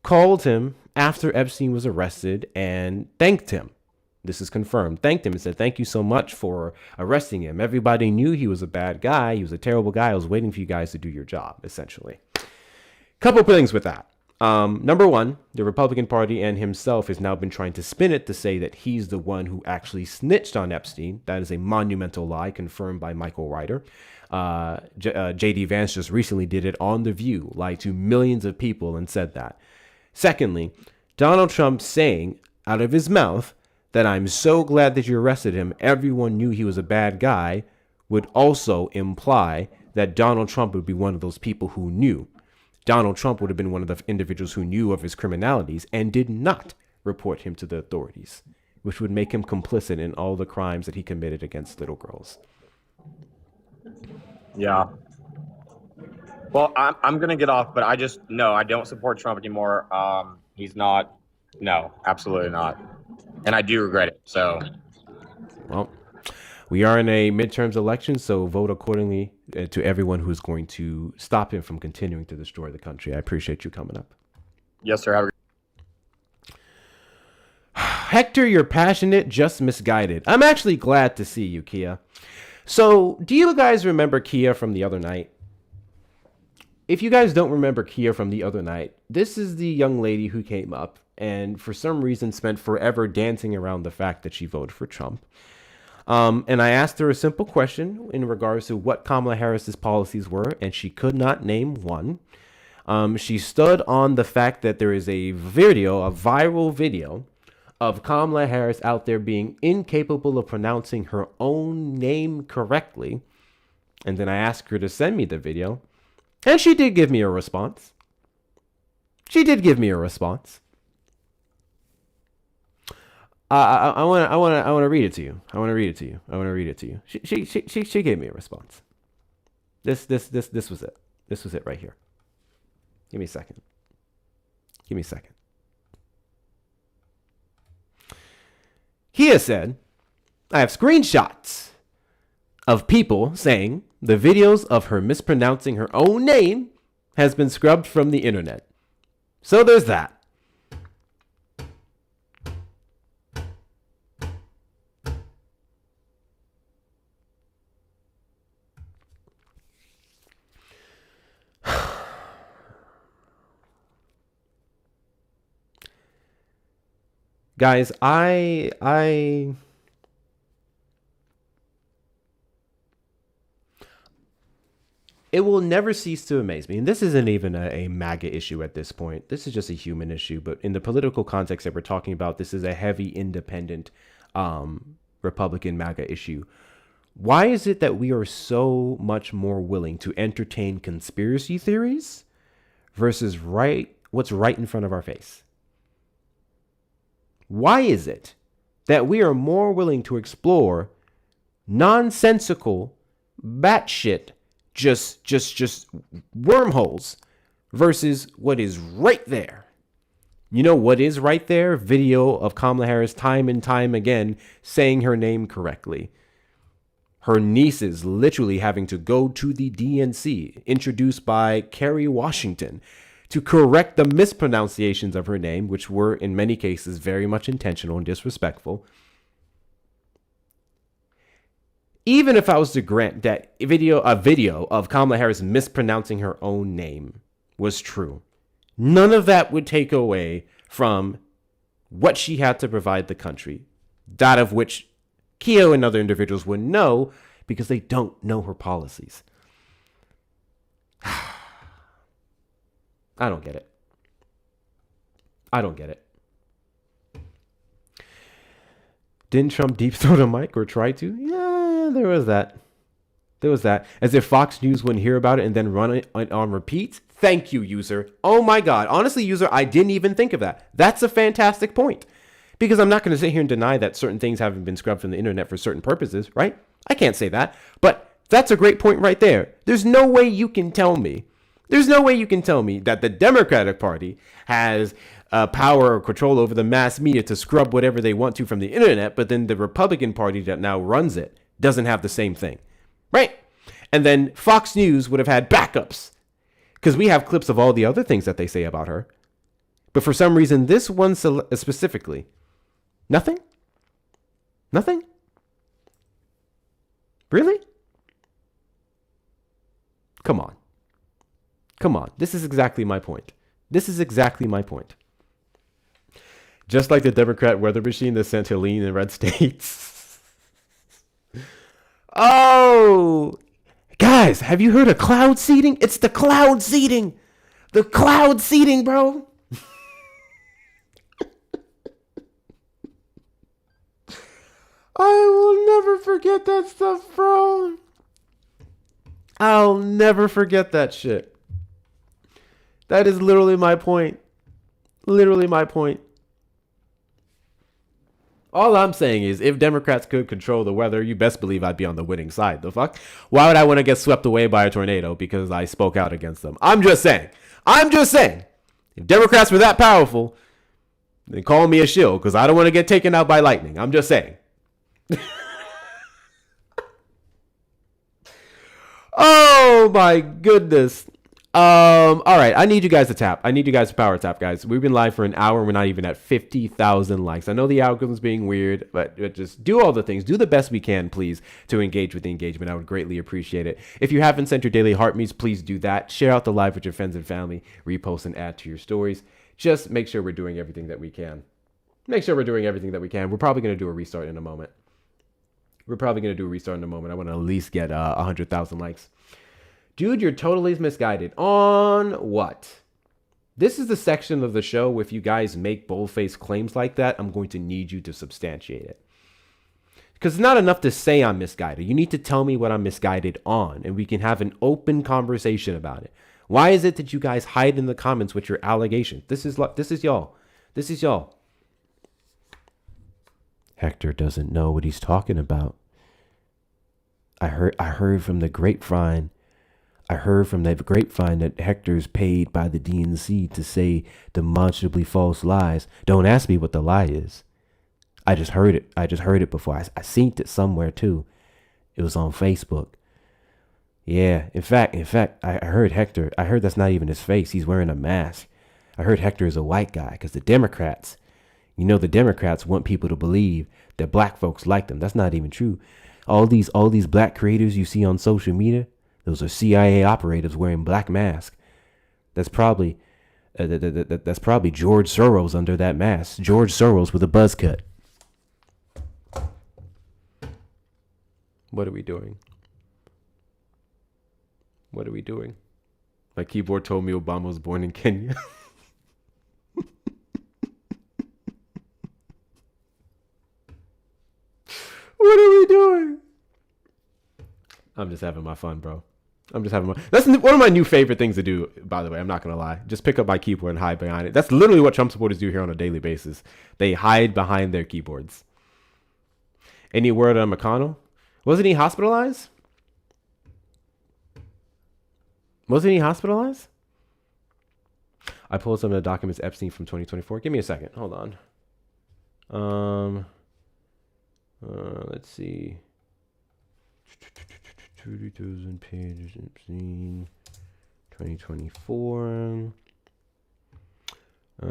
called him after Epstein was arrested and thanked him. This is confirmed. Thanked him and said, "Thank you so much for arresting him. Everybody knew he was a bad guy. He was a terrible guy. I was waiting for you guys to do your job," essentially. Couple things with that. Number one, the Republican Party and himself has now been trying to spin it to say that he's the one who actually snitched on Epstein. That is a monumental lie confirmed by Michael Ryder. J.D. Vance just recently did it on The View, lied to millions of people and said that. Secondly, Donald Trump saying out of his mouth that "I'm so glad that you arrested him. Everyone knew he was a bad guy," would also imply that Donald Trump would be one of those people who knew. Donald Trump would have been one of the individuals who knew of his criminalities and did not report him to the authorities, which would make him complicit in all the crimes that he committed against little girls. Yeah. Well, I'm gonna get off, but I don't support Trump anymore. He's not. No, absolutely not. And I do regret it. So. Well, we are in a midterms election, so vote accordingly to everyone who's going to stop him from continuing to destroy the country. I appreciate you coming up. Yes, sir. Have a Hector, you're passionate, just misguided. I'm actually glad to see you, Kia. So, do you guys remember Kia from the other night? If you guys don't remember Kia from the other night, this is the young lady who came up and for some reason spent forever dancing around the fact that she voted for Trump. And I asked her a simple question in regards to what Kamala Harris's policies were, and she could not name one. She stood on the fact that there is a viral video of Kamala Harris out there being incapable of pronouncing her own name correctly. And then I asked her to send me the video, and she did give me a response. I want to read it to you. I want to read it to you. She gave me a response. This was it. This was it right here. Give me a second. Kia said, I have screenshots of people saying the videos of her mispronouncing her own name has been scrubbed from the internet. So there's that. Guys, it will never cease to amaze me. And this isn't even a MAGA issue at this point. This is just a human issue. But in the political context that we're talking about, this is a heavy independent Republican MAGA issue. Why is it that we are so much more willing to entertain conspiracy theories versus what's right in front of our face? Why is it that we are more willing to explore nonsensical, batshit, just wormholes versus what is right there? You know what is right there? Video of Kamala Harris time and time again saying her name correctly. Her nieces literally having to go to the DNC, introduced by Kerry Washington, to correct the mispronunciations of her name, which were in many cases very much intentional and disrespectful. Even if I was to grant that a video of Kamala Harris mispronouncing her own name was true, none of that would take away from what she had to provide the country, that of which Keo and other individuals would know because they don't know her policies. I don't get it. Didn't Trump deep throat a mic or try to? Yeah, there was that. As if Fox News wouldn't hear about it and then run it on repeat. Thank you, user. Oh my God. Honestly, user, I didn't even think of that. That's a fantastic point. Because I'm not going to sit here and deny that certain things haven't been scrubbed from the internet for certain purposes, right? I can't say that. But that's a great point right there. There's no way you can tell me that the Democratic Party has power or control over the mass media to scrub whatever they want to from the internet, but then the Republican Party that now runs it doesn't have the same thing, right? And then Fox News would have had backups because we have clips of all the other things that they say about her. But for some reason, this one specifically, nothing? Really? Come on. This is exactly my point. Just like the Democrat weather machine that sent Helene in red states. Oh, guys, have you heard of cloud seeding? It's the cloud seeding. The cloud seeding, bro. I will never forget that stuff, bro. I'll never forget that shit. That is literally my point. Literally my point. All I'm saying is, if Democrats could control the weather, you best believe I'd be on the winning side. The fuck? Why would I want to get swept away by a tornado because I spoke out against them? I'm just saying. If Democrats were that powerful, then call me a shill because I don't want to get taken out by lightning. I'm just saying. Oh my goodness. All right. I need you guys to tap. I need you guys to power tap, guys. We've been live for an hour. We're not even at 50,000 likes. I know the algorithm's being weird, but just do all the things. Do the best we can, please, to engage with the engagement. I would greatly appreciate it. If you haven't sent your daily heart meets, please do that. Share out the live with your friends and family. Repost and add to your stories. Just make sure we're doing everything that we can. We're probably going to do a restart in a moment. I want to at least get 100,000 likes. Dude, you're totally misguided. On what? This is the section of the show where if you guys make bold-faced claims like that, I'm going to need you to substantiate it. Because it's not enough to say I'm misguided. You need to tell me what I'm misguided on, and we can have an open conversation about it. Why is it that you guys hide in the comments with your allegations? This is y'all. Hector doesn't know what he's talking about. I heard from the grapevine. That Hector's paid by the DNC to say demonstrably false lies. Don't ask me what the lie is. I just heard it before. I seen it somewhere too. It was on Facebook. Yeah, in fact, I heard Hector. I heard that's not even his face. He's wearing a mask. I heard Hector is a white guy because the Democrats want people to believe that black folks like them. That's not even true. All these black creators you see on social media, those are CIA operatives wearing black masks. That's probably George Soros under that mask. George Soros with a buzz cut. What are we doing? My keyboard told me Obama was born in Kenya. What are we doing? I'm just having my fun, bro. That's one of my new favorite things to do, by the way. I'm not going to lie. Just pick up my keyboard and hide behind it. That's literally what Trump supporters do here on a daily basis. They hide behind their keyboards. Any word on McConnell? Wasn't he hospitalized? I pulled some of the documents Epstein from 2024. Give me a second. Hold on. Let's see. 30,000 pages Epstein 2024. I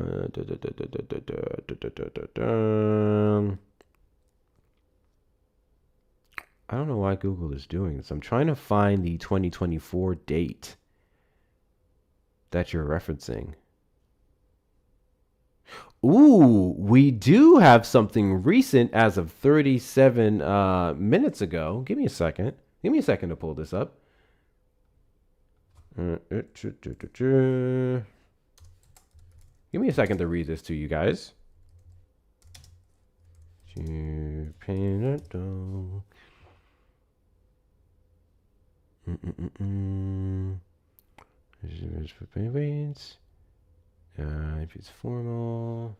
don't know why Google is doing this. I'm trying to find the 2024 date that you're referencing. Ooh, we do have something recent as of 37 minutes ago. Give me a second to pull this up. Give me a second to read this to you guys. If it's formal.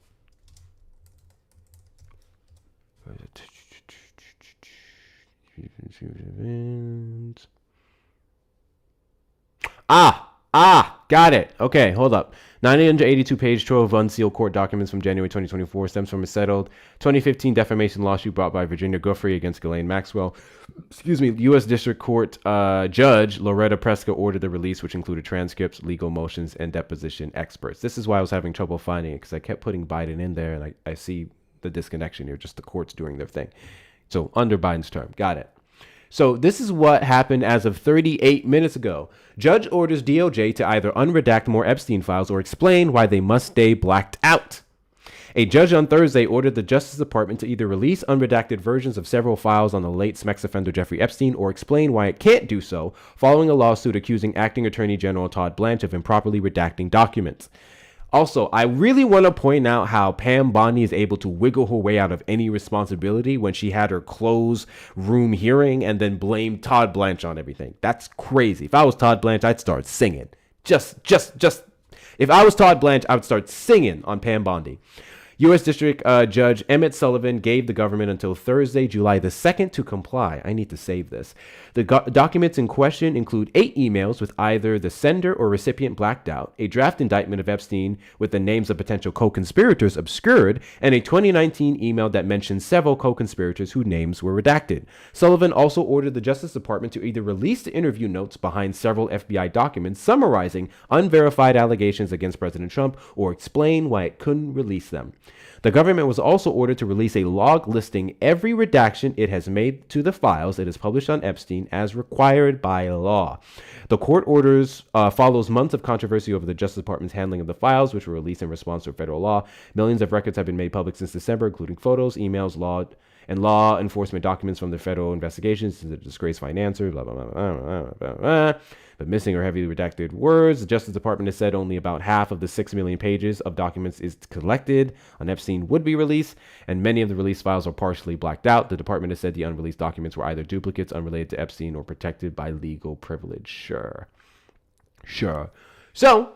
Got it. Okay, hold up. 982-page trove of unsealed court documents from January 2024 stems from a settled 2015 defamation lawsuit brought by Virginia Guthrie against Ghislaine Maxwell. U.S. District Court Judge Loretta Preska ordered the release, which included transcripts, legal motions, and deposition experts. This is why I was having trouble finding it, because I kept putting Biden in there, and I see the disconnection here, just the courts doing their thing. So under Biden's term. Got it. So this is what happened as of 38 minutes ago. Judge orders DOJ to either unredact more Epstein files or explain why they must stay blacked out. A judge on Thursday ordered the Justice Department to either release unredacted versions of several files on the late sex offender Jeffrey Epstein or explain why it can't do so, following a lawsuit accusing Acting Attorney General Todd Blanche of improperly redacting documents. Also, I really want to point out how Pam Bondi is able to wiggle her way out of any responsibility when she had her closed room hearing and then blamed Todd Blanche on everything. That's crazy. If I was Todd Blanche, I'd start singing. Just. If I was Todd Blanche, I would start singing on Pam Bondi. U.S. District Judge Emmett Sullivan gave the government until Thursday, July the 2nd to comply. I need to save this. The documents in question include 8 emails with either the sender or recipient blacked out, a draft indictment of Epstein with the names of potential co-conspirators obscured, and a 2019 email that mentions several co-conspirators whose names were redacted. Sullivan also ordered the Justice Department to either release the interview notes behind several FBI documents summarizing unverified allegations against President Trump or explain why it couldn't release them. The government was also ordered to release a log listing every redaction it has made to the files it has published on Epstein as required by law. The court orders follows months of controversy over the Justice Department's handling of the files, which were released in response to federal law. Millions of records have been made public since December, including photos, emails, law enforcement documents from the federal investigations into the disgraced financier, blah, blah, blah, blah, blah, blah. But missing or heavily redacted words. The Justice Department has said only about half of the 6 million pages of documents is collected on Epstein would be released, and many of the released files are partially blacked out. The department has said the unreleased documents were either duplicates unrelated to Epstein or protected by legal privilege. Sure. So,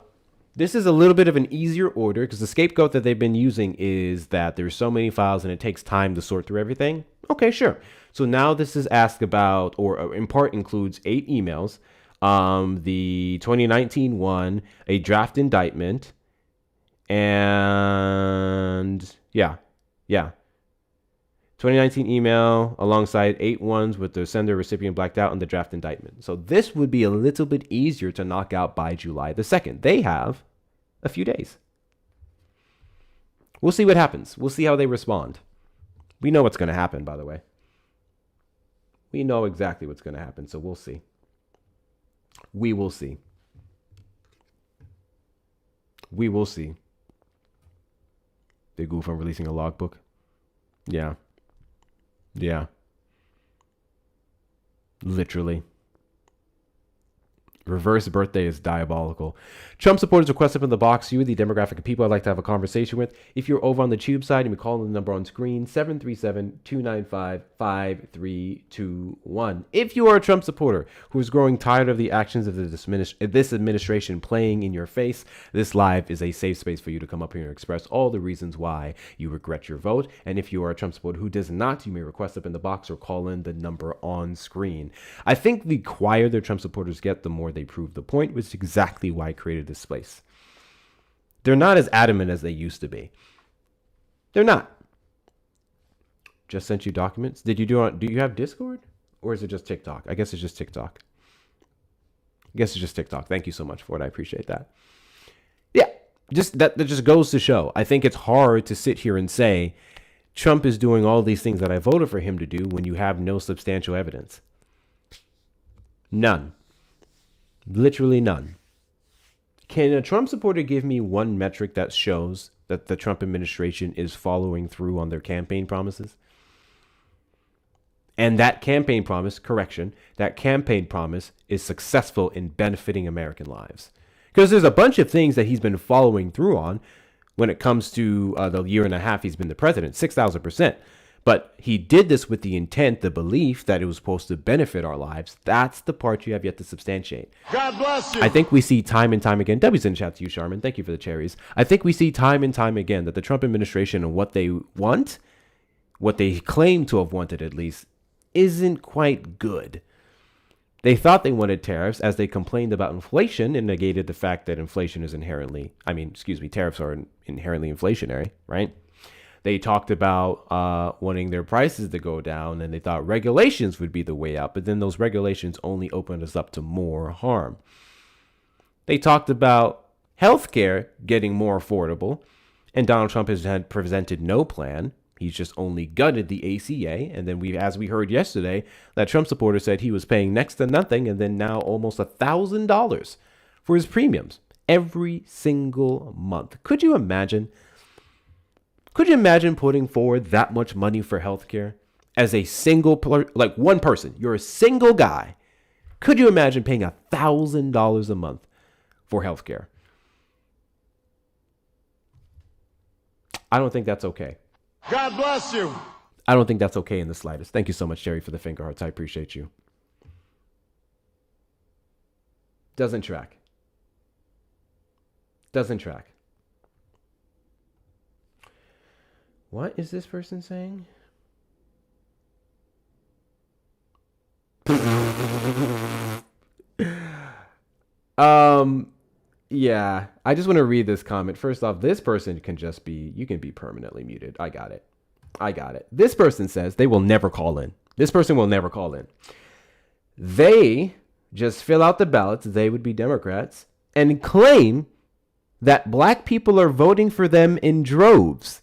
this is a little bit of an easier order because the scapegoat that they've been using is that there's so many files and it takes time to sort through everything. Okay, sure. So now this is asked about, or in part includes 8 emails. The 2019 one, a draft indictment, and 2019 email alongside 8 ones with the sender recipient blacked out and the draft indictment. So this would be a little bit easier to knock out by July the 2nd. They have a few days. We'll see what happens. We'll see how they respond. We know what's going to happen, by the way. We know exactly what's going to happen, so we'll see. We will see. We will see. They goof on releasing a logbook. Yeah. Literally. Reverse birthday is diabolical. Trump supporters requested from the box, you, the demographic of people I'd like to have a conversation with. If you're over on the tube side, you can call the number on screen, 737-295-5321. If you are a Trump supporter who is growing tired of the actions of this administration playing in your face, this live is a safe space for you to come up here and express all the reasons why you regret your vote. And if you are a Trump supporter who does not, you may request up in the box or call in the number on screen. I think the quieter Trump supporters get, the more they prove the point, which is exactly why I created this space. They're not as adamant as they used to be. They're not. Just sent you documents. Do you have Discord? Or is it just TikTok? I guess it's just TikTok. Thank you so much for it. I appreciate that. Yeah, that just goes to show. I think it's hard to sit here and say Trump is doing all these things that I voted for him to do when you have no substantial evidence. None. Literally none. Can a Trump supporter give me one metric that shows that the Trump administration is following through on their campaign promises? And that campaign promise is successful in benefiting American lives. Because there's a bunch of things that he's been following through on when it comes to the year and a half he's been the president, 6,000%. But he did this with the intent, the belief that it was supposed to benefit our lives. That's the part you have yet to substantiate. God bless you. I think we see time and time again. W's in chat to you, Charmin. Thank you for the cherries. I think we see time and time again that the Trump administration and what they want, what they claim to have wanted at least, isn't quite good. They thought they wanted tariffs as they complained about inflation and negated the fact that tariffs are inherently inflationary, right? They talked about wanting their prices to go down, and they thought regulations would be the way out. But then those regulations only opened us up to more harm. They talked about healthcare getting more affordable, and Donald Trump has presented no plan. He's just only gutted the ACA. And then as we heard yesterday, that Trump supporter said he was paying next to nothing and then now almost $1,000 for his premiums every single month. Could you imagine? Could you imagine putting forward that much money for healthcare as a single, one person? You're a single guy. Could you imagine paying $1,000 a month for healthcare? I don't think that's okay. God bless you. I don't think that's okay in the slightest. Thank you so much, Jerry, for the finger hearts. I appreciate you. Doesn't track. Doesn't track. What is this person saying? Yeah, I just want to read this comment. First off, this person can just be, you can be permanently muted. I got it. This person says they will never call in. This person will never call in. They just fill out the ballots. They would be Democrats and claim that black people are voting for them in droves.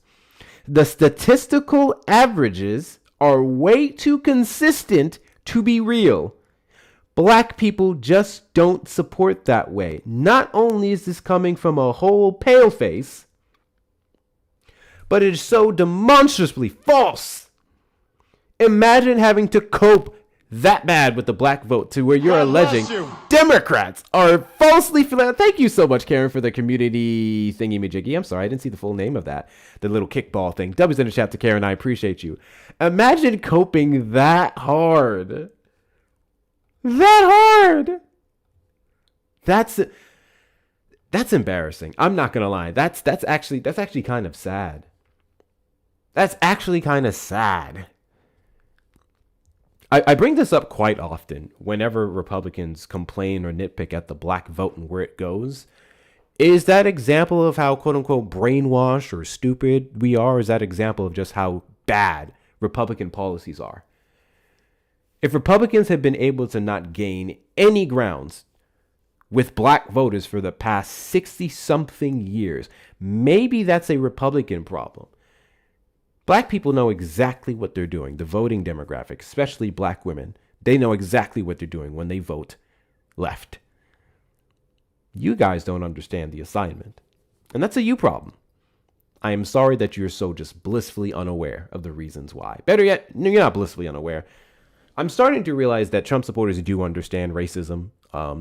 The statistical averages are way too consistent to be real. Black people just don't support that way. Not only is this coming from a whole paleface, but it is so demonstrably false. Imagine having to cope that bad with the black vote to where you're alleging Democrats are falsely filling. Thank you so much, Karen, for the community thingy-majiggy. I'm sorry, I didn't see the full name of that. The little kickball thing. W's in the chat to Karen. I appreciate you. Imagine coping that hard. That's embarrassing. I'm not gonna lie. That's actually kind of sad. That's actually kind of sad. I bring this up quite often whenever Republicans complain or nitpick at the black vote and where it goes. Is that example of how quote unquote brainwashed or stupid we are? Or is that example of just how bad Republican policies are? If Republicans had been able to not gain any grounds with black voters for the past 60-something years, maybe that's a Republican problem. Black people know exactly what they're doing. The voting demographic, especially black women, they know exactly what they're doing when they vote left. You guys don't understand the assignment. And that's a you problem. I am sorry that you're so just blissfully unaware of the reasons why. Better yet, you're not blissfully unaware. I'm starting to realize that Trump supporters do understand racism.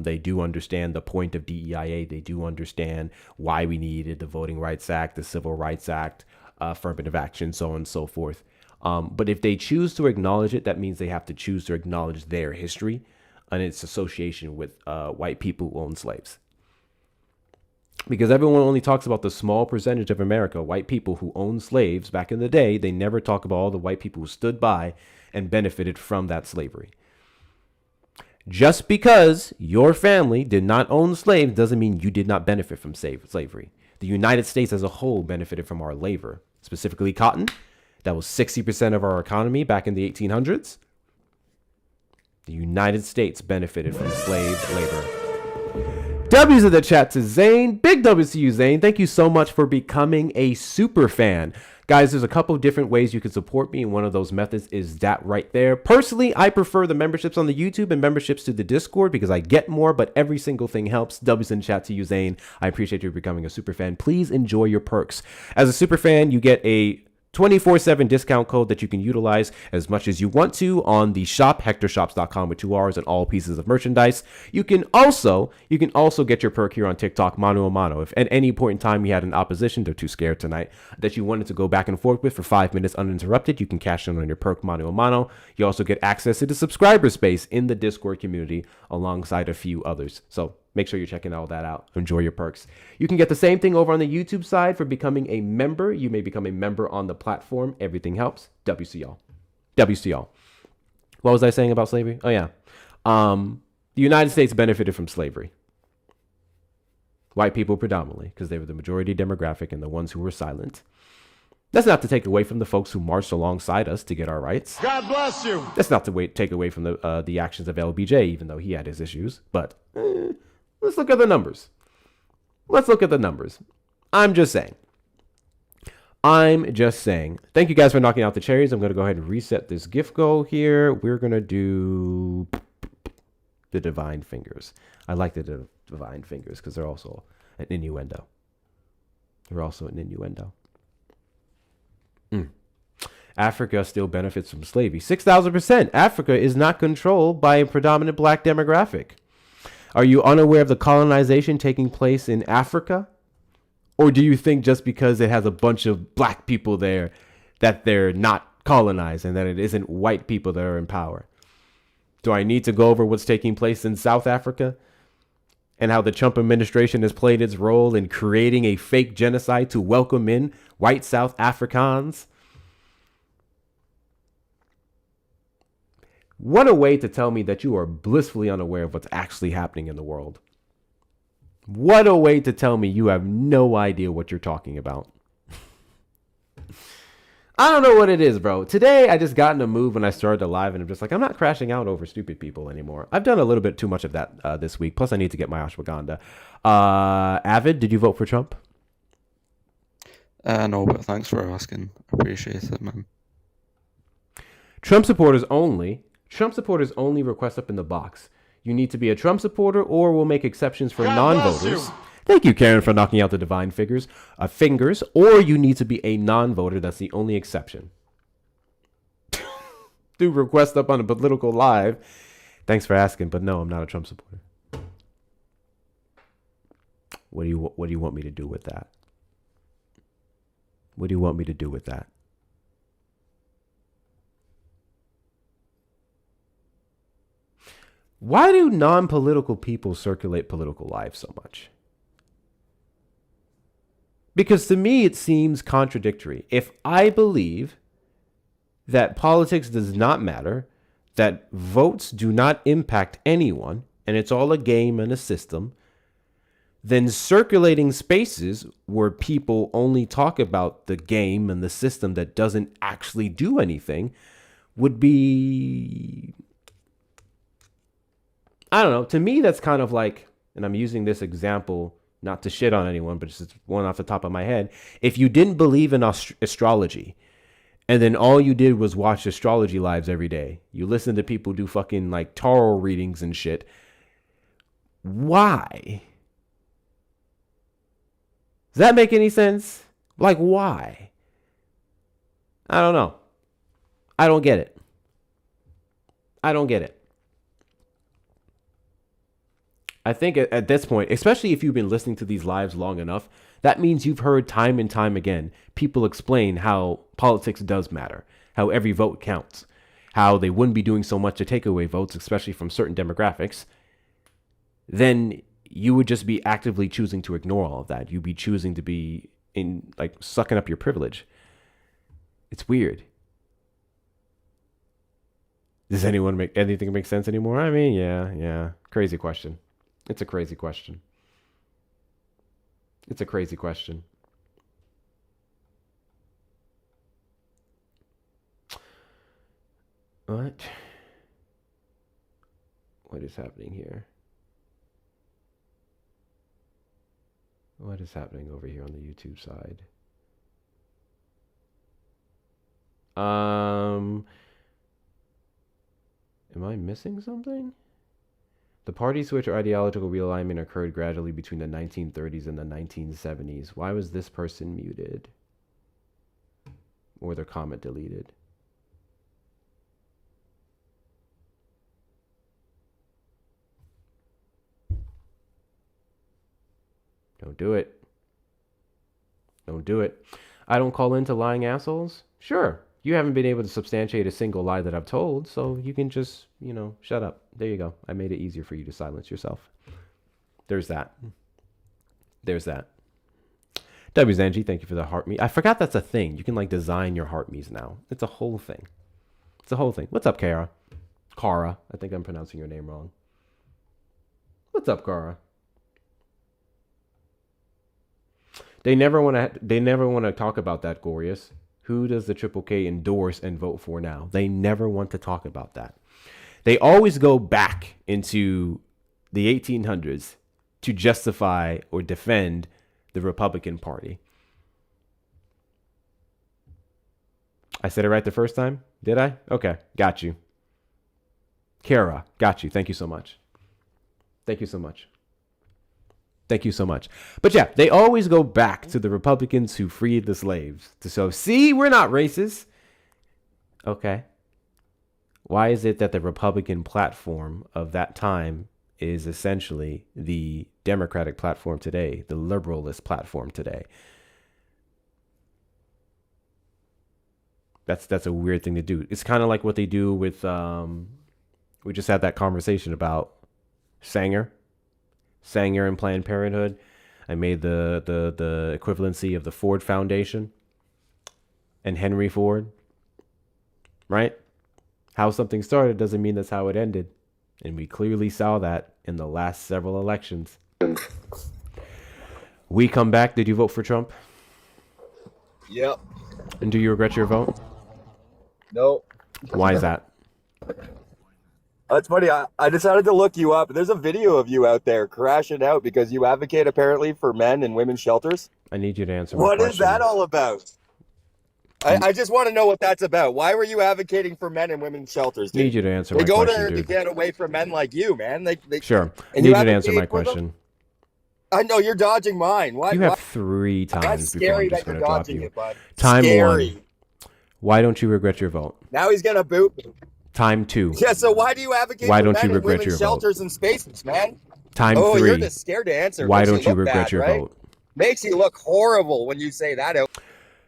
They do understand the point of DEIA. They do understand why we needed the Voting Rights Act, the Civil Rights Act, affirmative action, so on and so forth. But if they choose to acknowledge it, that means they have to choose to acknowledge their history and its association with white people who owned slaves. Because everyone only talks about the small percentage of America, white people who owned slaves back in the day. They never talk about all the white people who stood by and benefited from that slavery. Just because your family did not own slaves doesn't mean you did not benefit from slavery. The United States as a whole benefited from our labor, specifically cotton. That was 60% of our economy back in the 1800s. The United States benefited from slave labor. W's in the chat to Zane. Big W's to you, Zane. Thank you so much for becoming a super fan. Guys, there's a couple of different ways you can support me, and one of those methods is that right there. Personally, I prefer the memberships on the YouTube and memberships to the Discord because I get more, but every single thing helps. W's in chat to you, Zane. I appreciate you becoming a super fan. Please enjoy your perks. As a super fan, you get a 24/7 discount code that you can utilize as much as you want to on the shop, hectorshops.com with 2 R's and all pieces of merchandise. You can also get your perk here on TikTok, mano a mano. If at any point in time you had an opposition, they're too scared tonight, that you wanted to go back and forth with for 5 minutes uninterrupted, you can cash in on your perk, mano a mano. You also get access to the subscriber space in the Discord community alongside a few others. So make sure you're checking all that out. Enjoy your perks. You can get the same thing over on the YouTube side for becoming a member. You may become a member on the platform. Everything helps. WCL. WCL. What was I saying about slavery? Oh, yeah. The United States benefited from slavery. White people predominantly, because they were the majority demographic and the ones who were silent. That's not to take away from the folks who marched alongside us to get our rights. God bless you. That's not to take away from the actions of LBJ, even though he had his issues. But let's look at the numbers. I'm just saying. Thank you guys for knocking out the cherries. I'm going to go ahead and reset this gift goal here. We're going to do the divine fingers. I like the divine fingers because they're also an innuendo. Africa still benefits from slavery. 6,000%. Africa is not controlled by a predominant black demographic. Are you unaware of the colonization taking place in Africa? Or do you think just because it has a bunch of black people there that they're not colonized and that it isn't white people that are in power? Do I need to go over what's taking place in South Africa and how the Trump administration has played its role in creating a fake genocide to welcome in white South Africans? What a way to tell me that you are blissfully unaware of what's actually happening in the world. What a way to tell me you have no idea what you're talking about. I don't know what it is, bro. Today, I just got in a mood when I started the live, and I'm just like, I'm not crashing out over stupid people anymore. I've done a little bit too much of that this week. Plus, I need to get my ashwagandha. Avid, did you vote for Trump? No, but thanks for asking. Appreciate it, man. Trump supporters only. Trump supporters only request up in the box. You need to be a Trump supporter, or we'll make exceptions for non-voters. Thank you, Karen, for knocking out the divine fingers. Or you need to be a non-voter. That's the only exception. Do request up on a political live. Thanks for asking, but no, I'm not a Trump supporter. What do you want me to do with that? What do you want me to do with that? Why do non-political people circulate political lives so much? Because to me, it seems contradictory. If I believe that politics does not matter, that votes do not impact anyone, and it's all a game and a system, then circulating spaces where people only talk about the game and the system that doesn't actually do anything would be... I don't know. To me, that's kind of like, and I'm using this example not to shit on anyone, but just one off the top of my head. If you didn't believe in astrology, and then all you did was watch astrology lives every day, you listen to people do fucking like tarot readings and shit, why? Does that make any sense? Like, why? I don't know. I don't get it. I don't get it. I think at this point, especially if you've been listening to these lives long enough, that means you've heard time and time again people explain how politics does matter, how every vote counts, how they wouldn't be doing so much to take away votes, especially from certain demographics. Then you would just be actively choosing to ignore all of that. You'd be choosing to be in like sucking up your privilege. It's weird. Does anyone make anything make sense anymore? I mean, yeah. Crazy question. It's a crazy question. It's a crazy question. What? What is happening here? What is happening over here on the YouTube side? Am I missing something? The party switch or ideological realignment occurred gradually between the 1930s and the 1970s. Why was this person muted? Or their comment deleted? Don't do it. Don't do it. I don't call into lying assholes? Sure. You haven't been able to substantiate a single lie that I've told, so you can just, shut up. There you go. I made it easier for you to silence yourself. There's that. There's that. WZanG, thank you for the heart me. I forgot that's a thing. You can design your heart me's now. It's a whole thing. It's a whole thing. What's up, Kara? Kara. I think I'm pronouncing your name wrong. What's up, Kara? They never want to talk about that, Glorious. Who does the Triple K endorse and vote for now? They never want to talk about that. They always go back into the 1800s to justify or defend the Republican Party. I said it right the first time? Did I? Okay, got you. Kara, got you. Thank you so much. Thank you so much. Thank you so much. But yeah, they always go back to the Republicans who freed the slaves. So, see, we're not racist. Okay. Why is it that the Republican platform of that time is essentially the Democratic platform today, the liberalist platform today. That's a weird thing to do. It's kind of like what they do with we just had that conversation about Sanger and Planned Parenthood. I made the equivalency of the Ford Foundation and Henry Ford, right? How something started doesn't mean that's how it ended. And we clearly saw that in the last several elections. We come back. Did you vote for Trump? Yep. And do you regret your vote? No. Why is that? That's funny. I decided to look you up. There's a video of you out there crashing out because you advocate apparently for men and women's shelters. I need you to answer my What question. is that all about? I just want to know what that's about. Why were you advocating for men and women's shelters, dude? Need you to answer They my go question, there to dude. get away from men like you, man. They Sure. and Need you to advocate answer my for them? question. I know you're dodging mine. Why? You have 3 That's times before scary I'm just that going you're to drop dodging you. it, bud. Time Scary. 1. Why don't you regret your vote? Now he's gonna boot me. Time 2. Yeah. So why do you advocate Why for don't men you and regret women's your vote? shelters and spaces, man? Time Oh, 3. you're just scared to answer. Why Makes don't you look regret bad, your right? vote? Makes you look horrible when you say that out.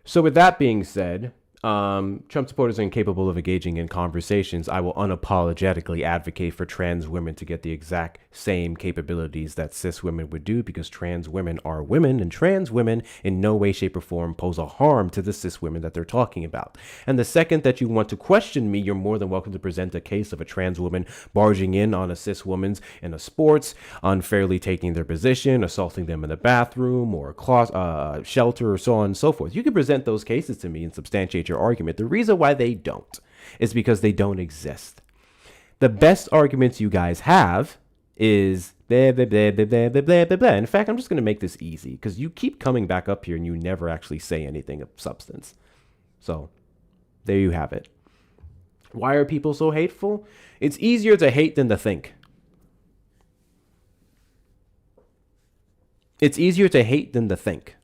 So with that being said, Trump supporters are incapable of engaging in conversations. I will unapologetically advocate for trans women to get the exact same capabilities that cis women would do, because trans women are women, and trans women in no way, shape, or form pose a harm to the cis women that they're talking about. And the second that you want to question me, you're more than welcome to present a case of a trans woman barging in on a cis woman's in a sports, unfairly taking their position, assaulting them in the bathroom or a shelter, or so on and so forth. You can present those cases to me and substantiate your argument. The reason why they don't is because they don't exist. The best arguments you guys have is blah, blah, blah, blah, blah, blah, blah, blah, blah. In fact, I'm just going to make this easy because you keep coming back up here and you never actually say anything of substance. So there you have it. Why are people so hateful? It's easier to hate than to think. It's easier to hate than to think.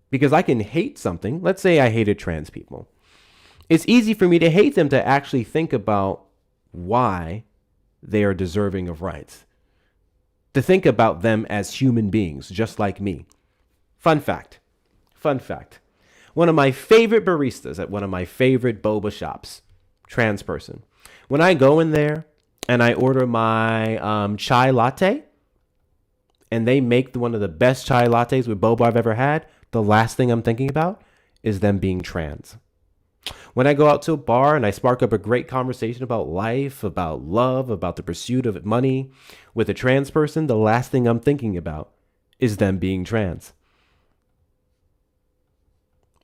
Because I can hate something. Let's say I hated trans people. It's easy for me to hate them to actually think about why they are deserving of rights. To think about them as human beings, just like me. Fun fact. One of my favorite baristas at one of my favorite boba shops, trans person. When I go in there and I order my chai latte, and they make one of the best chai lattes with boba I've ever had, the last thing I'm thinking about is them being trans. When I go out to a bar and I spark up a great conversation about life, about love, about the pursuit of money with a trans person, the last thing I'm thinking about is them being trans.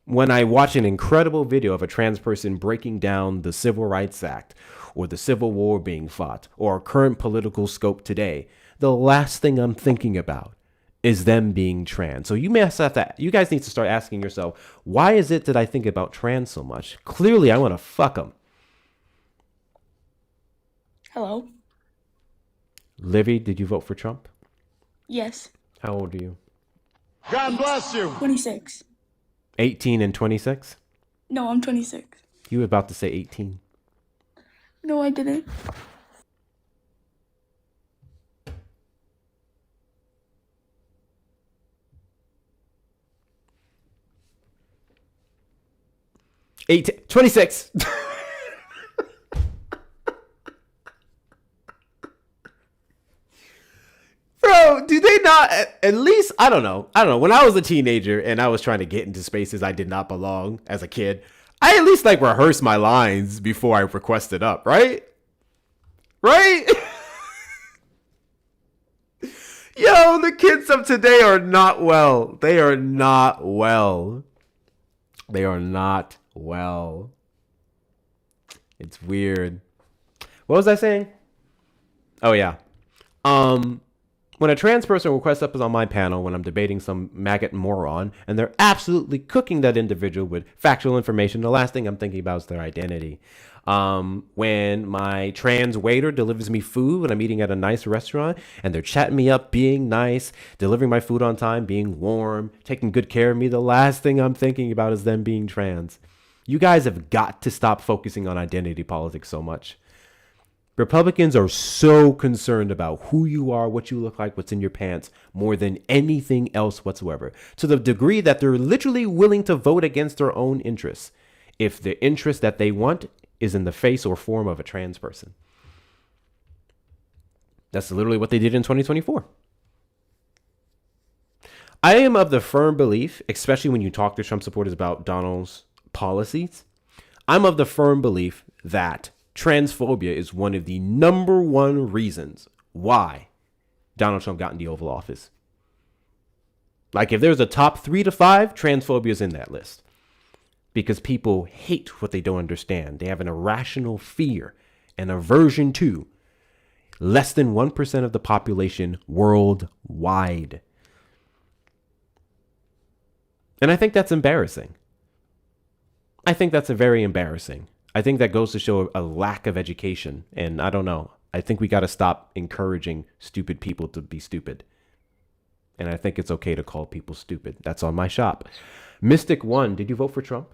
When I watch an incredible video of a trans person breaking down the Civil Rights Act or the Civil War being fought or our current political scope today, the last thing I'm thinking about is them being trans. So you guys need to start asking yourself, why is it that I think about trans so much? Clearly, I want to fuck them. Hello. Livy, did you vote for Trump? Yes. How old are you? God bless you. 26. 18 and 26? No, I'm 26. You were about to say 18. No, I didn't. Eight, 26. Bro, do they not at least, I don't know. When I was a teenager and I was trying to get into spaces I did not belong as a kid, I at least rehearsed my lines before I requested up, right? Right? Yo, the kids of today are not well. They are not well. They are not well. It's weird. What was I saying? Oh yeah. When a trans person requests up on my panel when I'm debating some maggot moron and they're absolutely cooking that individual with factual information, the last thing I'm thinking about is their identity. When my trans waiter delivers me food when I'm eating at a nice restaurant and they're chatting me up, being nice, delivering my food on time, being warm, taking good care of me, the last thing I'm thinking about is them being trans. You guys have got to stop focusing on identity politics so much. Republicans are so concerned about who you are, what you look like, what's in your pants, more than anything else whatsoever, to the degree that they're literally willing to vote against their own interests if the interest that they want is in the face or form of a trans person. That's literally what they did in 2024. I am of the firm belief, especially when you talk to Trump supporters about Donald's policies, I'm of the firm belief that transphobia is one of the number one reasons why Donald Trump got in the Oval Office. Like, if there's a top 3 to 5, transphobia is in that list. Because people hate what they don't understand. They have an irrational fear and aversion to less than 1% of the population worldwide. And I think that's embarrassing. I think that's very embarrassing. I think that goes to show a lack of education. And I don't know. I think we got to stop encouraging stupid people to be stupid. And I think it's okay to call people stupid. That's on my shop. Mystic One, did you vote for Trump?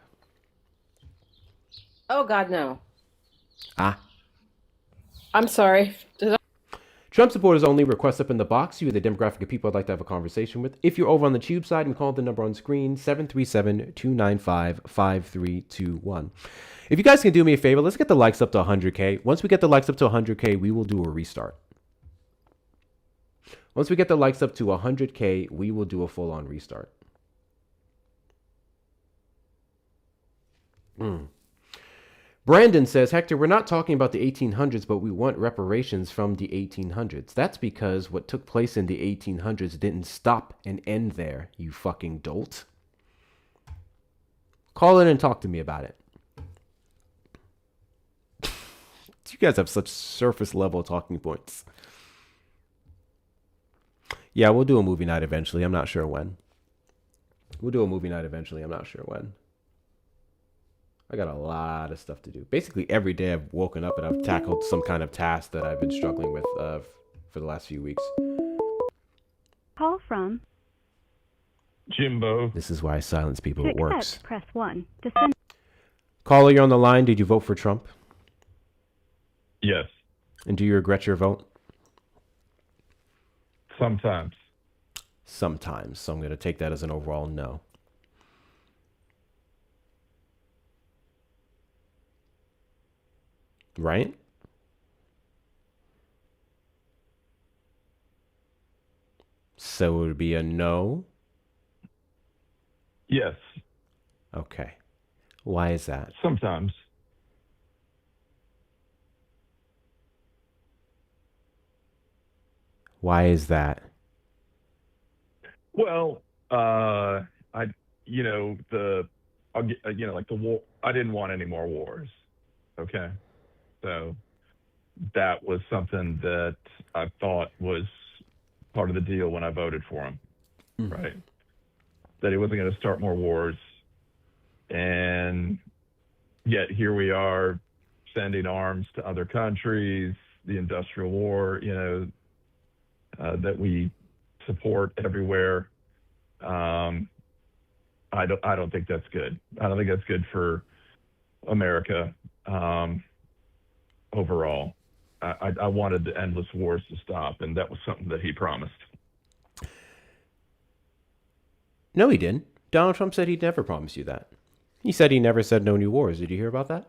Oh, God, no. Ah. I'm sorry. Trump supporters only. Request up in the box. You are the demographic of people I'd like to have a conversation with. If you're over on the tube side, and call the number on screen, 737-295-5321. If you guys can do me a favor, let's get the likes up to 100K. Once we get the likes up to 100K, we will do a restart. Once we get the likes up to 100K, we will do a full-on restart. Brandon says, Hector, we're not talking about the 1800s, but we want reparations from the 1800s. That's because what took place in the 1800s didn't stop and end there, you fucking dolt. Call in and talk to me about it. You guys have such surface level talking points. Yeah, we'll do a movie night eventually. I'm not sure when. I got a lot of stuff to do. Basically, every day I've woken up and I've tackled some kind of task that I've been struggling with for the last few weeks. Call from Jimbo. This is why I silence people. It works. Press 1. To send. Caller, you're on the line. Did you vote for Trump? Yes. And do you regret your vote? Sometimes. Sometimes. So I'm going to take that as an overall no. Right? So it would be a no? Yes. Okay. Why is that? Sometimes. Why is that? Well, the war. I didn't want any more wars. Okay. So that was something that I thought was part of the deal when I voted for him, right? That he wasn't going to start more wars. And yet here we are sending arms to other countries, the industrial war, that we support everywhere. I don't think that's good. I don't think that's good for America. Overall, I wanted the endless wars to stop, and that was something that he promised. No, he didn't. Donald Trump said he'd never promise you that. He said he never said no new wars. Did you hear about that?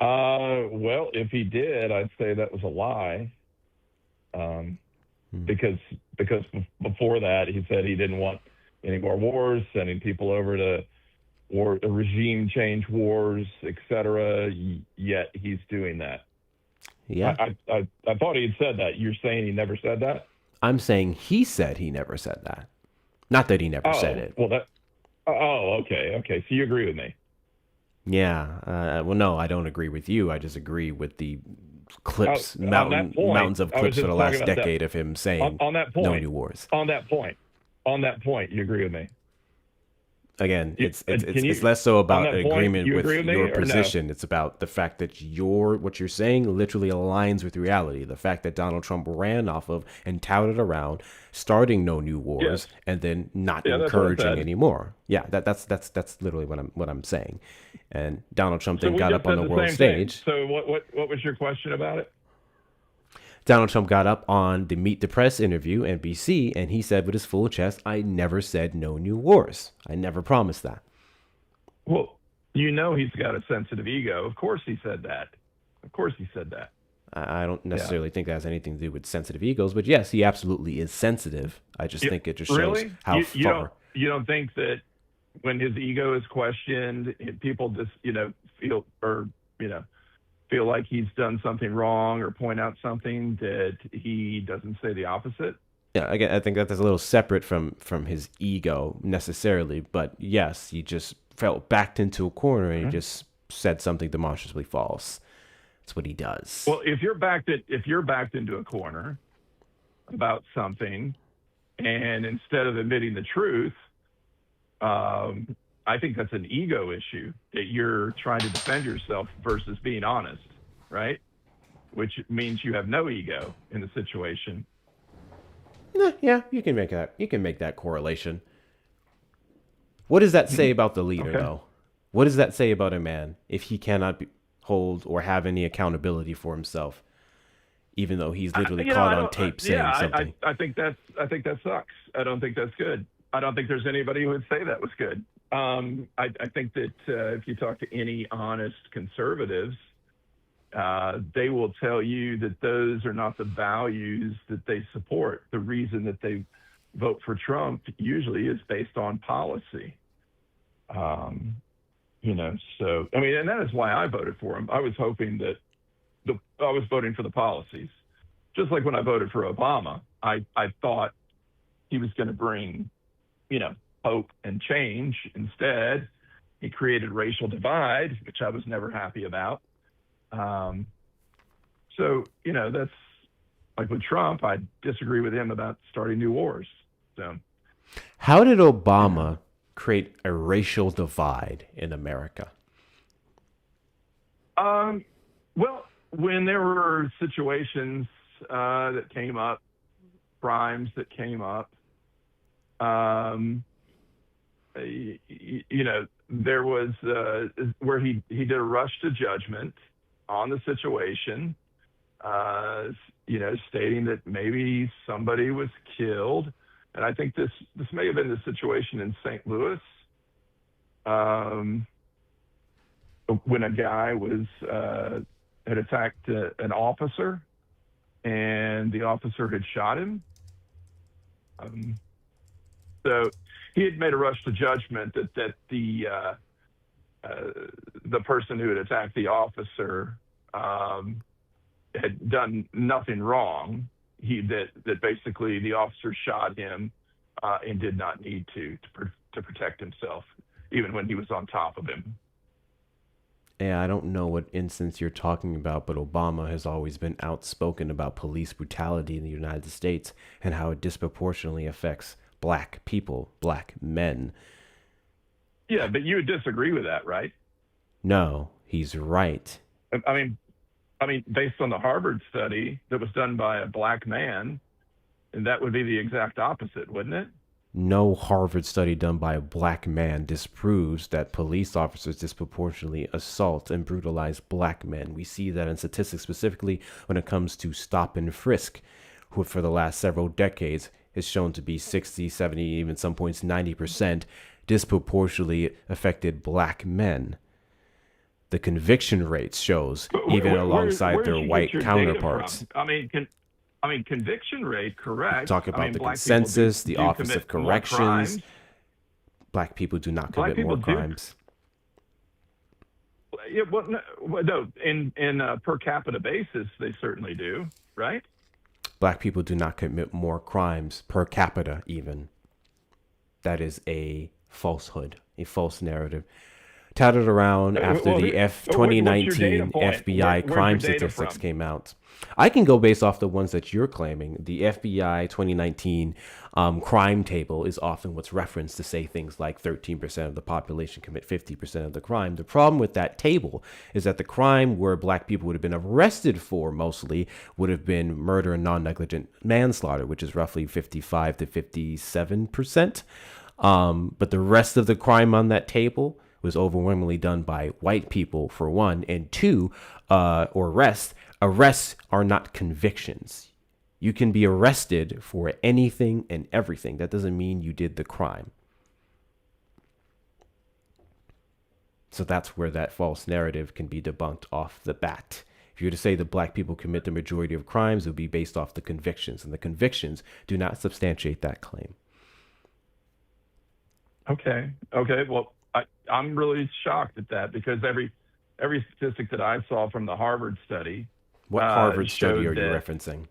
Well, if he did, I'd say that was a lie. Because before that, he said he didn't want any more wars, sending people over to regime change wars, etc. Yet he's doing that. Yeah. I thought he had said that. You're saying he never said that? I'm saying he said he never said that. Not that he never said it. Well, okay. So you agree with me? Yeah. Well, no, I don't agree with you. I just agree with the clips, mountains of clips for the last decade of him saying on that point, no new wars. On that point, you agree with me? Again, it's can you, less so on about that point, agreement you with agree with me your or no? position. It's about the fact that what you're saying literally aligns with reality. The fact that Donald Trump ran off of and touted around starting no new wars and then not Yeah, that's what I encouraging said. anymore. Yeah, that's literally what I'm saying. And Donald Trump So then we got just up on said the the world same thing. stage. So what was your question about it? Donald Trump got up on the Meet the Press interview, NBC, and he said with his full chest, I never said no new wars. I never promised that. Well, he's got a sensitive ego. Of course he said that. Of course he said that. I don't necessarily think that has anything to do with sensitive egos, but yes, he absolutely is sensitive. I just think it just shows really? how far. You don't think that when his ego is questioned, people just feel like he's done something wrong or point out something that he doesn't say the opposite? Yeah, again, I think that's a little separate from his ego necessarily, but yes, he just felt backed into a corner and he just said something demonstrably false. That's what he does. Well, if you're backed into a corner about something, and instead of admitting the truth, I think that's an ego issue, that you're trying to defend yourself versus being honest, right? Which means you have no ego in the situation. Yeah, you can make that. You can make that correlation. What does that say about the leader, though? What does that say about a man if he cannot hold or have any accountability for himself, even though he's literally caught on tape saying something? I think that sucks. I don't think that's good. I don't think there's anybody who would say that was good. I think that if you talk to any honest conservatives, they will tell you that those are not the values that they support. The reason that they vote for Trump usually is based on policy. So, and that is why I voted for him. I was hoping that I was voting for the policies. Just like when I voted for Obama, I thought he was going to bring, hope and change. Instead, he created racial divide, which I was never happy about. So, that's like with Trump, I disagree with him about starting new wars. So, how did Obama create a racial divide in America? Well, when there were situations that came up, crimes that came up, there was where he did a rush to judgment on the situation, stating that maybe somebody was killed. And I think this may have been the situation in St. Louis, when a guy had attacked an officer, and the officer had shot him. So he had made a rush to judgment that the person who had attacked the officer had done nothing wrong. That basically the officer shot him and did not need to protect himself, even when he was on top of him. Yeah, I don't know what instance you're talking about, but Obama has always been outspoken about police brutality in the United States and how it disproportionately affects black people, black men. Yeah, but you would disagree with that, right? No, he's right. I mean, based on the Harvard study that was done by a black man, and that would be the exact opposite, wouldn't it? No Harvard study done by a black man disproves that police officers disproportionately assault and brutalize black men. We see that in statistics, specifically when it comes to stop and frisk, who for the last several decades is shown to be 60, 70, even some points 90% disproportionately affected black men. The conviction rates shows, even alongside their white counterparts. Conviction rate, correct. Talk about the consensus, the Office of Corrections. Black people do not commit more crimes. Yeah, no, in per capita basis, they certainly do, right? Black people do not commit more crimes per capita, even. That is a falsehood, a false narrative. touted around after well, the what's your data 2019 point? FBI Where's crime your data statistics from? came out. I can go based off the ones that you're claiming. The FBI 2019 crime table is often what's referenced to say things like 13% of the population commit 50% of the crime. The problem with that table is that the crime where black people would have been arrested for mostly would have been murder and non-negligent manslaughter, which is roughly 55 to 57%. But the rest of the crime on that table was overwhelmingly done by white people, for one, and two, arrests are not convictions. You can be arrested for anything and everything. That doesn't mean you did the crime. So that's where that false narrative can be debunked off the bat. If you were to say that black people commit the majority of crimes, it would be based off the convictions, and the convictions do not substantiate that claim. Okay. Well, I'm really shocked at that because every statistic that I saw from the Harvard study. What Harvard study are you that, referencing?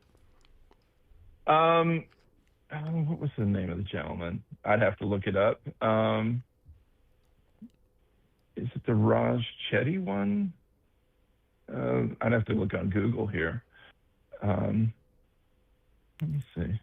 What was the name of the gentleman? I'd have to look it up. Is it the Raj Chetty one? I'd have to look on Google here. Let me see.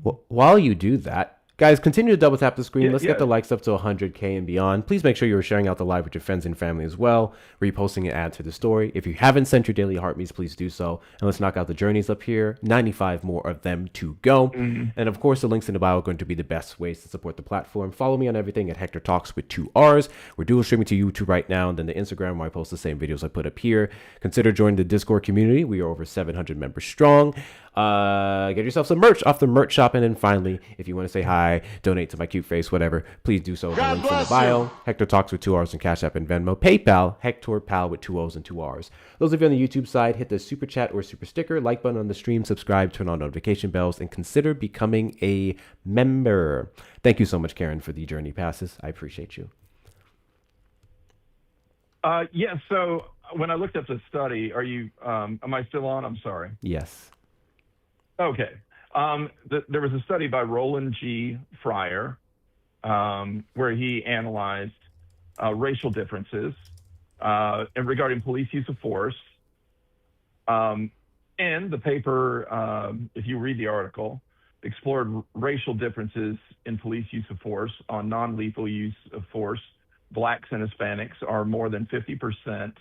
Well, while you do that, guys, continue to double tap the screen. Let's get the likes up to 100K and beyond. Please make sure you're sharing out the live with your friends and family as well, reposting and add to the story. If you haven't sent your daily heartbeats, please do so. And let's knock out the journeys up here. 95 more of them to go. And of course, the links in the bio are going to be the best ways to support the platform. Follow me on everything at Hector Talks with 2 R's. We're dual streaming to YouTube right now, and then the Instagram where I post the same videos I put up here. Consider joining the Discord community. We are over 700 members strong. Get yourself some merch off the merch shop. And then finally, if you want to say hi, donate to my cute face, whatever, please do so. The links in the bio. Hector Talks with 2 R's and Cash App and Venmo. PayPal, Hector Pal with 2 O's and 2 R's. Those of you on the YouTube side, hit the super chat or super sticker, like button on the stream, subscribe, turn on notification bells, and consider becoming a member. Thank you so much, Karen, for the journey passes. I appreciate you. Yeah. So when I looked up the study, am I still on? I'm sorry. Yes. Okay. There was a study by Roland G. Fryer where he analyzed racial differences and regarding police use of force. And the paper, if you read the article, explored racial differences in police use of force on non-lethal use of force. Blacks and Hispanics are more than 50%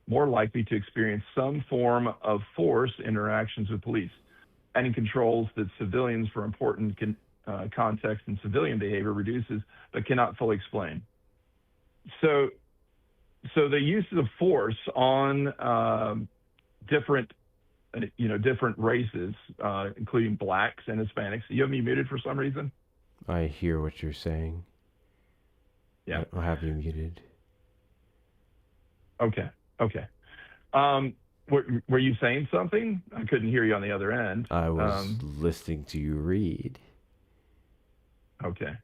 more likely to experience some form of force interactions with police. Any controls that civilians for important context and civilian behavior reduces, but cannot fully explain. So the use of force on different races, including blacks and Hispanics. You have me muted for some reason? I hear what you're saying. Yeah. I'll have you muted. Okay. Were you saying something? I couldn't hear you on the other end. I was listening to you read. Okay.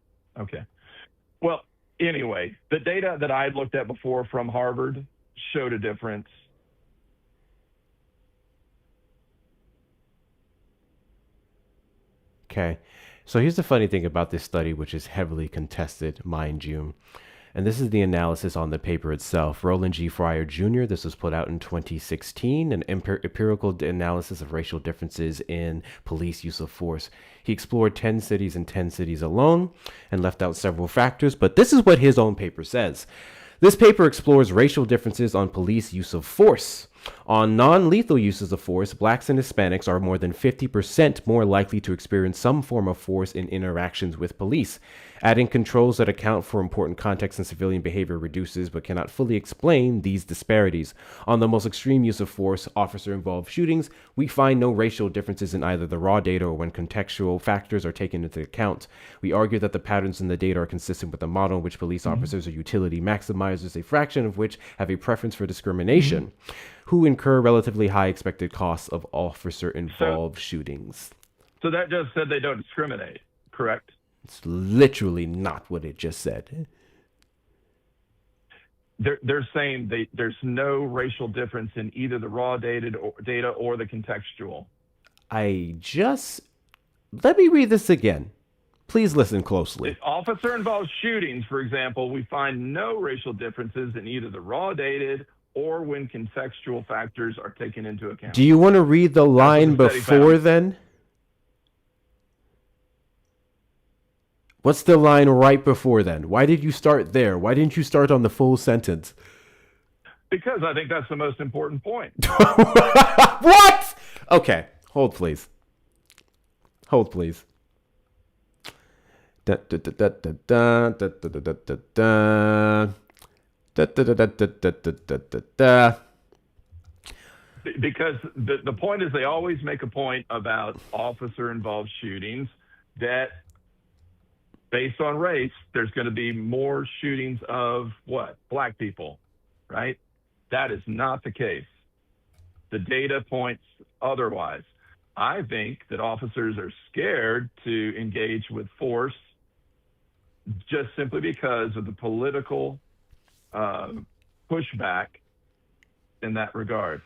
Well, anyway, the data that I had looked at before from Harvard showed a difference. Okay. So here's the funny thing about this study, which is heavily contested, mind you. And this is the analysis on the paper itself. Roland G. Fryer Jr., this was put out in 2016, an empirical analysis of racial differences in police use of force. He explored 10 cities and 10 cities alone and left out several factors, but this is what his own paper says. This paper explores racial differences on police use of force. On non-lethal uses of force, blacks and Hispanics are more than 50% more likely to experience some form of force in interactions with police. Adding controls that account for important context and civilian behavior reduces but cannot fully explain these disparities. On the most extreme use of force, officer-involved shootings, we find no racial differences in either the raw data or when contextual factors are taken into account. We argue that the patterns in the data are consistent with the model in which police officers are utility maximizers, a fraction of which have a preference for discrimination, who incur relatively high expected costs of officer-involved shootings. So that just said they don't discriminate, correct? It's literally not what it just said. They're saying there's no racial difference in either the raw data or the contextual. Let me read this again. Please listen closely. If officer-involved shootings, for example, we find no racial differences in either the raw data or when contextual factors are taken into account. Do you want to read the line before then? What's the line right before then? Why did you start there? Why didn't you start on the full sentence? Because I think that's the most important point. What? Okay, hold please. Hold please. Because the point is they always make a point about officer-involved shootings that based on race, there's going to be more shootings of what? Black people, right? That is not the case. The data points otherwise. I think that officers are scared to engage with force just simply because of the political pushback in that regard.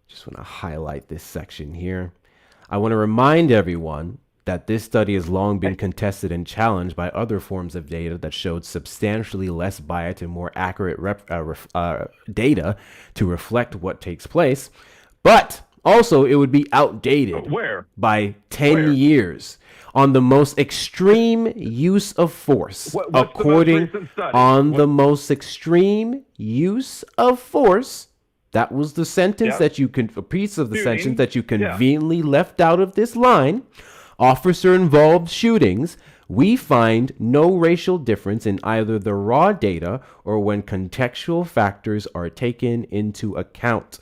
Just want to highlight this section here. I want to remind everyone that this study has long been contested and challenged by other forms of data that showed substantially less biased and more accurate data to reflect what takes place. But also, it would be outdated by 10 years on the most extreme use of force. The most extreme use of force, that was the sentence that you can, a piece of the sentence that you conveniently left out of this line. Officer-involved shootings, we find no racial difference in either the raw data or when contextual factors are taken into account.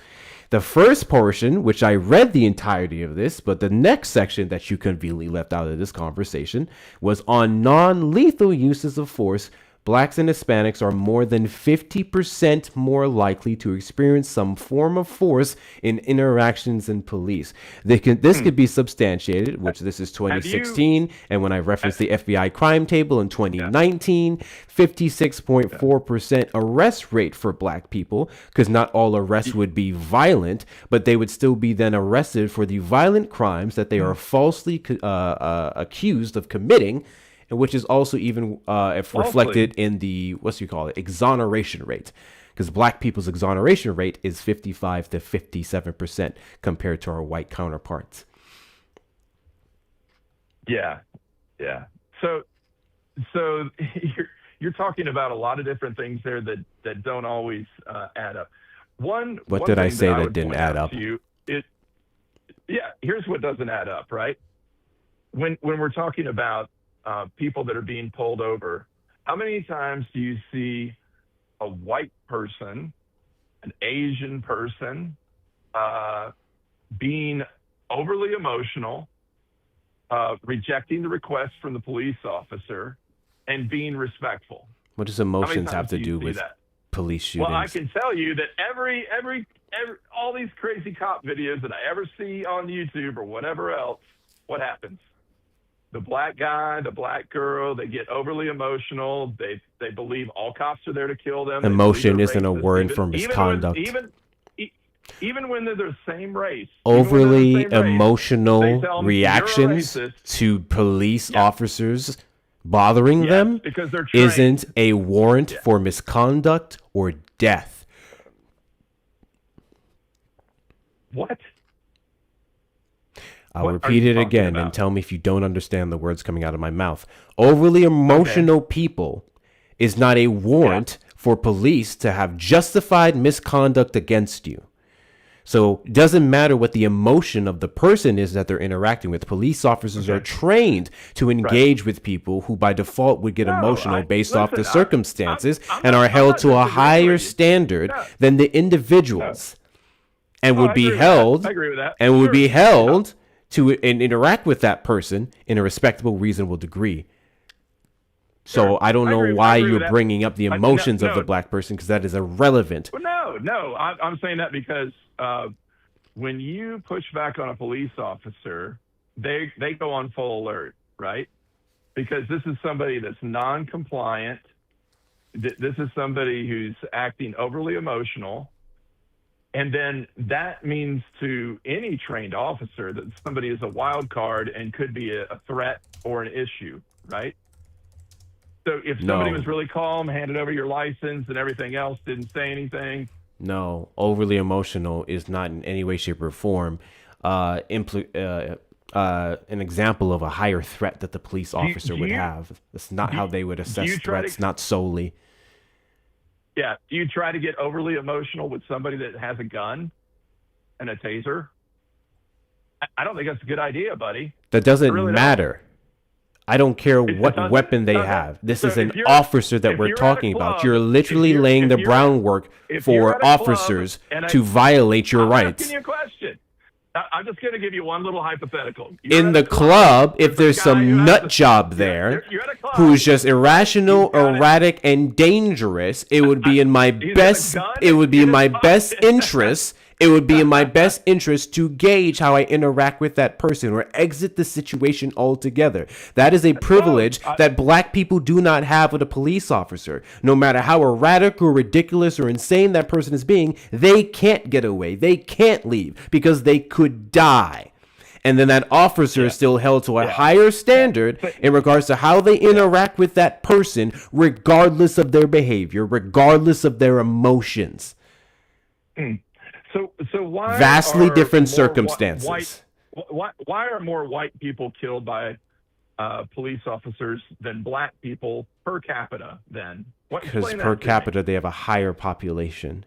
The first portion, which I read the entirety of this, but the next section that you conveniently left out of this conversation was on non-lethal uses of force. Blacks and Hispanics are more than 50% more likely to experience some form of force in interactions in police. This could be substantiated, which this is 2016, and when I referenced the FBI crime table in 2019, 56.4% arrest rate for black people, because not all arrests would be violent, but they would still be then arrested for the violent crimes that they are falsely accused of committing, and which is also even if reflected in the, exoneration rate. Because black people's exoneration rate is 55 to 57% compared to our white counterparts. Yeah. So you're talking about a lot of different things there that don't always add up. What did I say that didn't add up? Here's what doesn't add up, right? When we're talking about people that are being pulled over, how many times do you see a white person, an Asian person, being overly emotional, rejecting the request from the police officer, and being respectful? What does emotions have to do with police shootings? Well, I can tell you that every all these crazy cop videos that I ever see on YouTube or whatever else, what happens? The black guy, the black girl, they get overly emotional. They believe all cops are there to kill them. Emotion isn't a word for misconduct. Even when they're the same race. Overly emotional reactions to police officers bothering them isn't a warrant for misconduct or death. What? I'll repeat it again and tell me if you don't understand the words coming out of my mouth. Overly emotional people is not a warrant for police to have justified misconduct against you. So it doesn't matter what the emotion of the person is that they're interacting with. Police officers are trained to engage with people who by default would get emotional based off the circumstances and are held to a higher standard than the individuals and would be held and would be held to interact with that person in a respectable, reasonable degree. So I don't know why you're bringing up the emotions of the black person, because that is irrelevant. Well, no. I'm saying that because when you push back on a police officer, they go on full alert, right? Because this is somebody that's non-compliant. This is somebody who's acting overly emotional. And then that means to any trained officer that somebody is a wild card and could be a threat or an issue, right? So if somebody was really calm, handed over your license and everything else, didn't say anything. No, overly emotional is not in any way, shape, or form an example of a higher threat that the police officer would have. That's not how they would assess threats, not solely. Yeah. Do you try to get overly emotional with somebody that has a gun and a taser? I don't think that's a good idea, buddy. That doesn't matter. I don't care what weapon they have. This is an officer that we're talking about. You're literally laying the groundwork for officers to violate your rights. I'm asking you a question. I'm just going to give you one little hypothetical. In the club, if there's some nut job there who's just irrational, erratic, and dangerous, it would be in my best. It would be in my best interest. It would be in my best interest to gauge how I interact with that person or exit the situation altogether. That is a privilege that black people do not have with a police officer. No matter how erratic or ridiculous or insane that person is being, they can't get away. They can't leave because they could die. And then that officer is still held to a higher standard in regards to how they interact with that person, regardless of their behavior, regardless of their emotions. So why vastly are different more circumstances? Why are more white people killed by police officers than black people per capita? Then because per capita they have a higher population.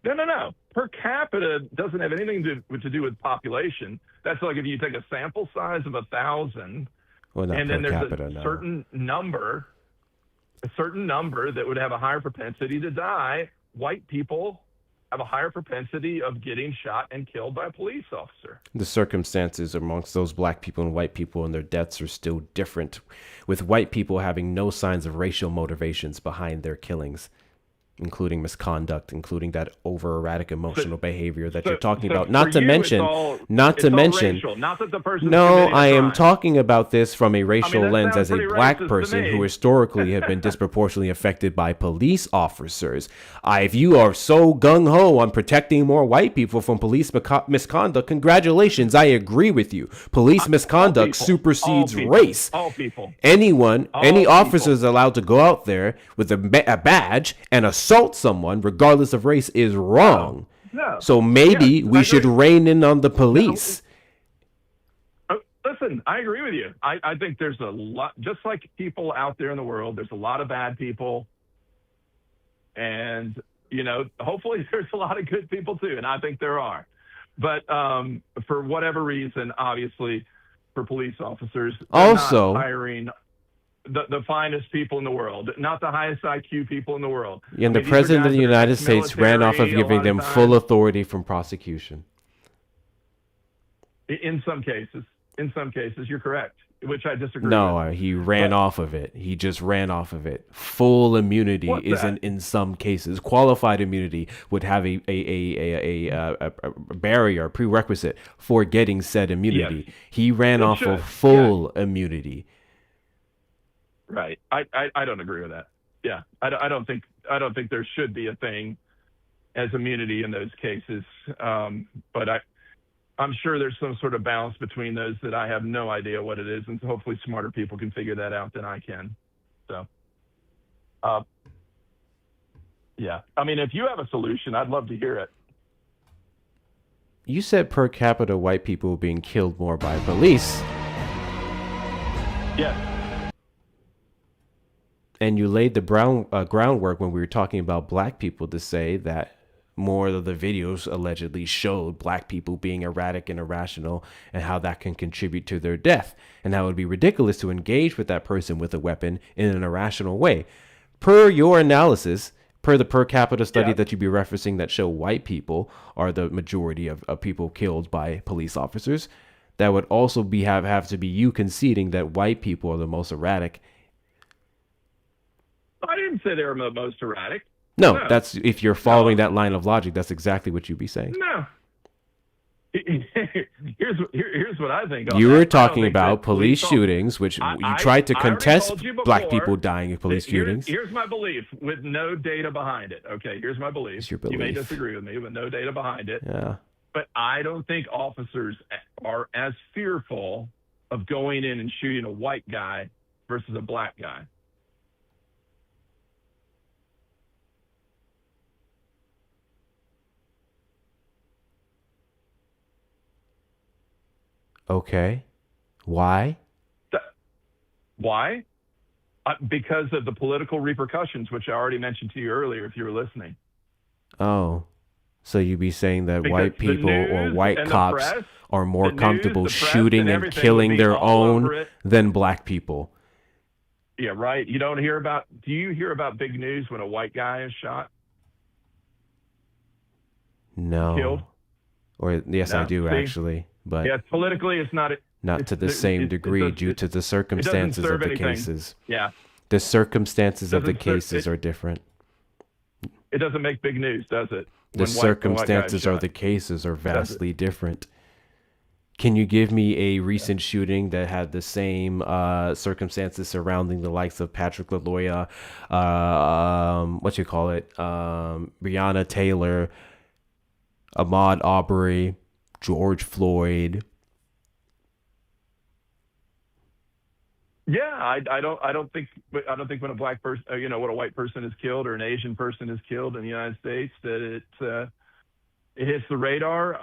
No. Per capita doesn't have anything to do with population. That's like if you take a sample size of 1,000, and then there's a certain number that would have a higher propensity to die. White people have a higher propensity of getting shot and killed by a police officer. The circumstances amongst those black people and white people and their deaths are still different, with white people having no signs of racial motivations behind their killings, including misconduct, including that over erratic emotional behavior that you're talking about. Not to mention, racial. Not that the person I am talking about this from a racial lens as a black person who historically have been disproportionately affected by police officers. If you are so gung-ho on protecting more white people from police misconduct, congratulations, I agree with you. Police misconduct supersedes race. All people. Any officer is allowed to go out there with a badge and assault someone, regardless of race, is wrong. No. So maybe we should rein in on the police. Listen, I agree with you. I think there's a lot, just like people out there in the world, there's a lot of bad people. And, hopefully there's a lot of good people too. And I think there are. But for whatever reason, obviously, for police officers, they're not hiring the finest people in the world, not the highest IQ people in the world. And the president of the United States ran off of giving them full authority from prosecution. In some cases, you're correct, which I disagree with. No, he ran off of it. He just ran off of it. Full immunity isn't in some cases. Qualified immunity would have a barrier, prerequisite for getting said immunity. Yes. He ran off of full immunity. Right. I don't agree with that. Yeah. I don't think there should be a thing as immunity in those cases. But I'm sure there's some sort of balance between those that I have no idea what it is. And hopefully smarter people can figure that out than I can. So, yeah. I mean, if you have a solution, I'd love to hear it. You said per capita white people being killed more by police. Yes. And you laid the groundwork when we were talking about black people to say that more of the videos allegedly showed black people being erratic and irrational and how that can contribute to their death. And that would be ridiculous to engage with that person with a weapon in an irrational way. Per your analysis, per the per capita study that you'd be referencing that show white people are the majority of people killed by police officers, that would also have to be you conceding that white people are the most erratic. I didn't say they were the most erratic. No, that's if you're following that line of logic, that's exactly what you'd be saying. here's what I think. On You that. were I don't talking think about that police don't- shootings, which you tried to I already contest told you black before people dying in police shootings. Here's my belief with no data behind it. Okay, here's my belief. It's your You may belief. disagree with me, but no data behind it. Yeah. But I don't think officers are as fearful of going in and shooting a white guy versus a black guy. Okay. Why? Why? Because of the political repercussions, which I already mentioned to you earlier, if you were listening. Oh. So you'd be saying that Because white the people or news white and the cops press- are more the news, comfortable the press, shooting and and everything killing would be their all own over it. than black people. Yeah, right. You don't hear about, do you hear about big news when a white guy is shot? No. Killed? Or yes, I No. do See? actually, but Yeah, politically, it's not. not to the same degree due to the circumstances of serve the anything. cases. Yeah. The circumstances of the Doesn't serve- cases are different. It doesn't make big news, does it? The When white guys circumstances of shot. the cases are vastly different. Can you give me a recent shooting that had the same circumstances surrounding the likes of Patrick LaLoya, Breonna Taylor, Ahmaud Arbery, George Floyd? Yeah, I don't think when a black person, when a white person is killed or an Asian person is killed in the United States that it hits the radar.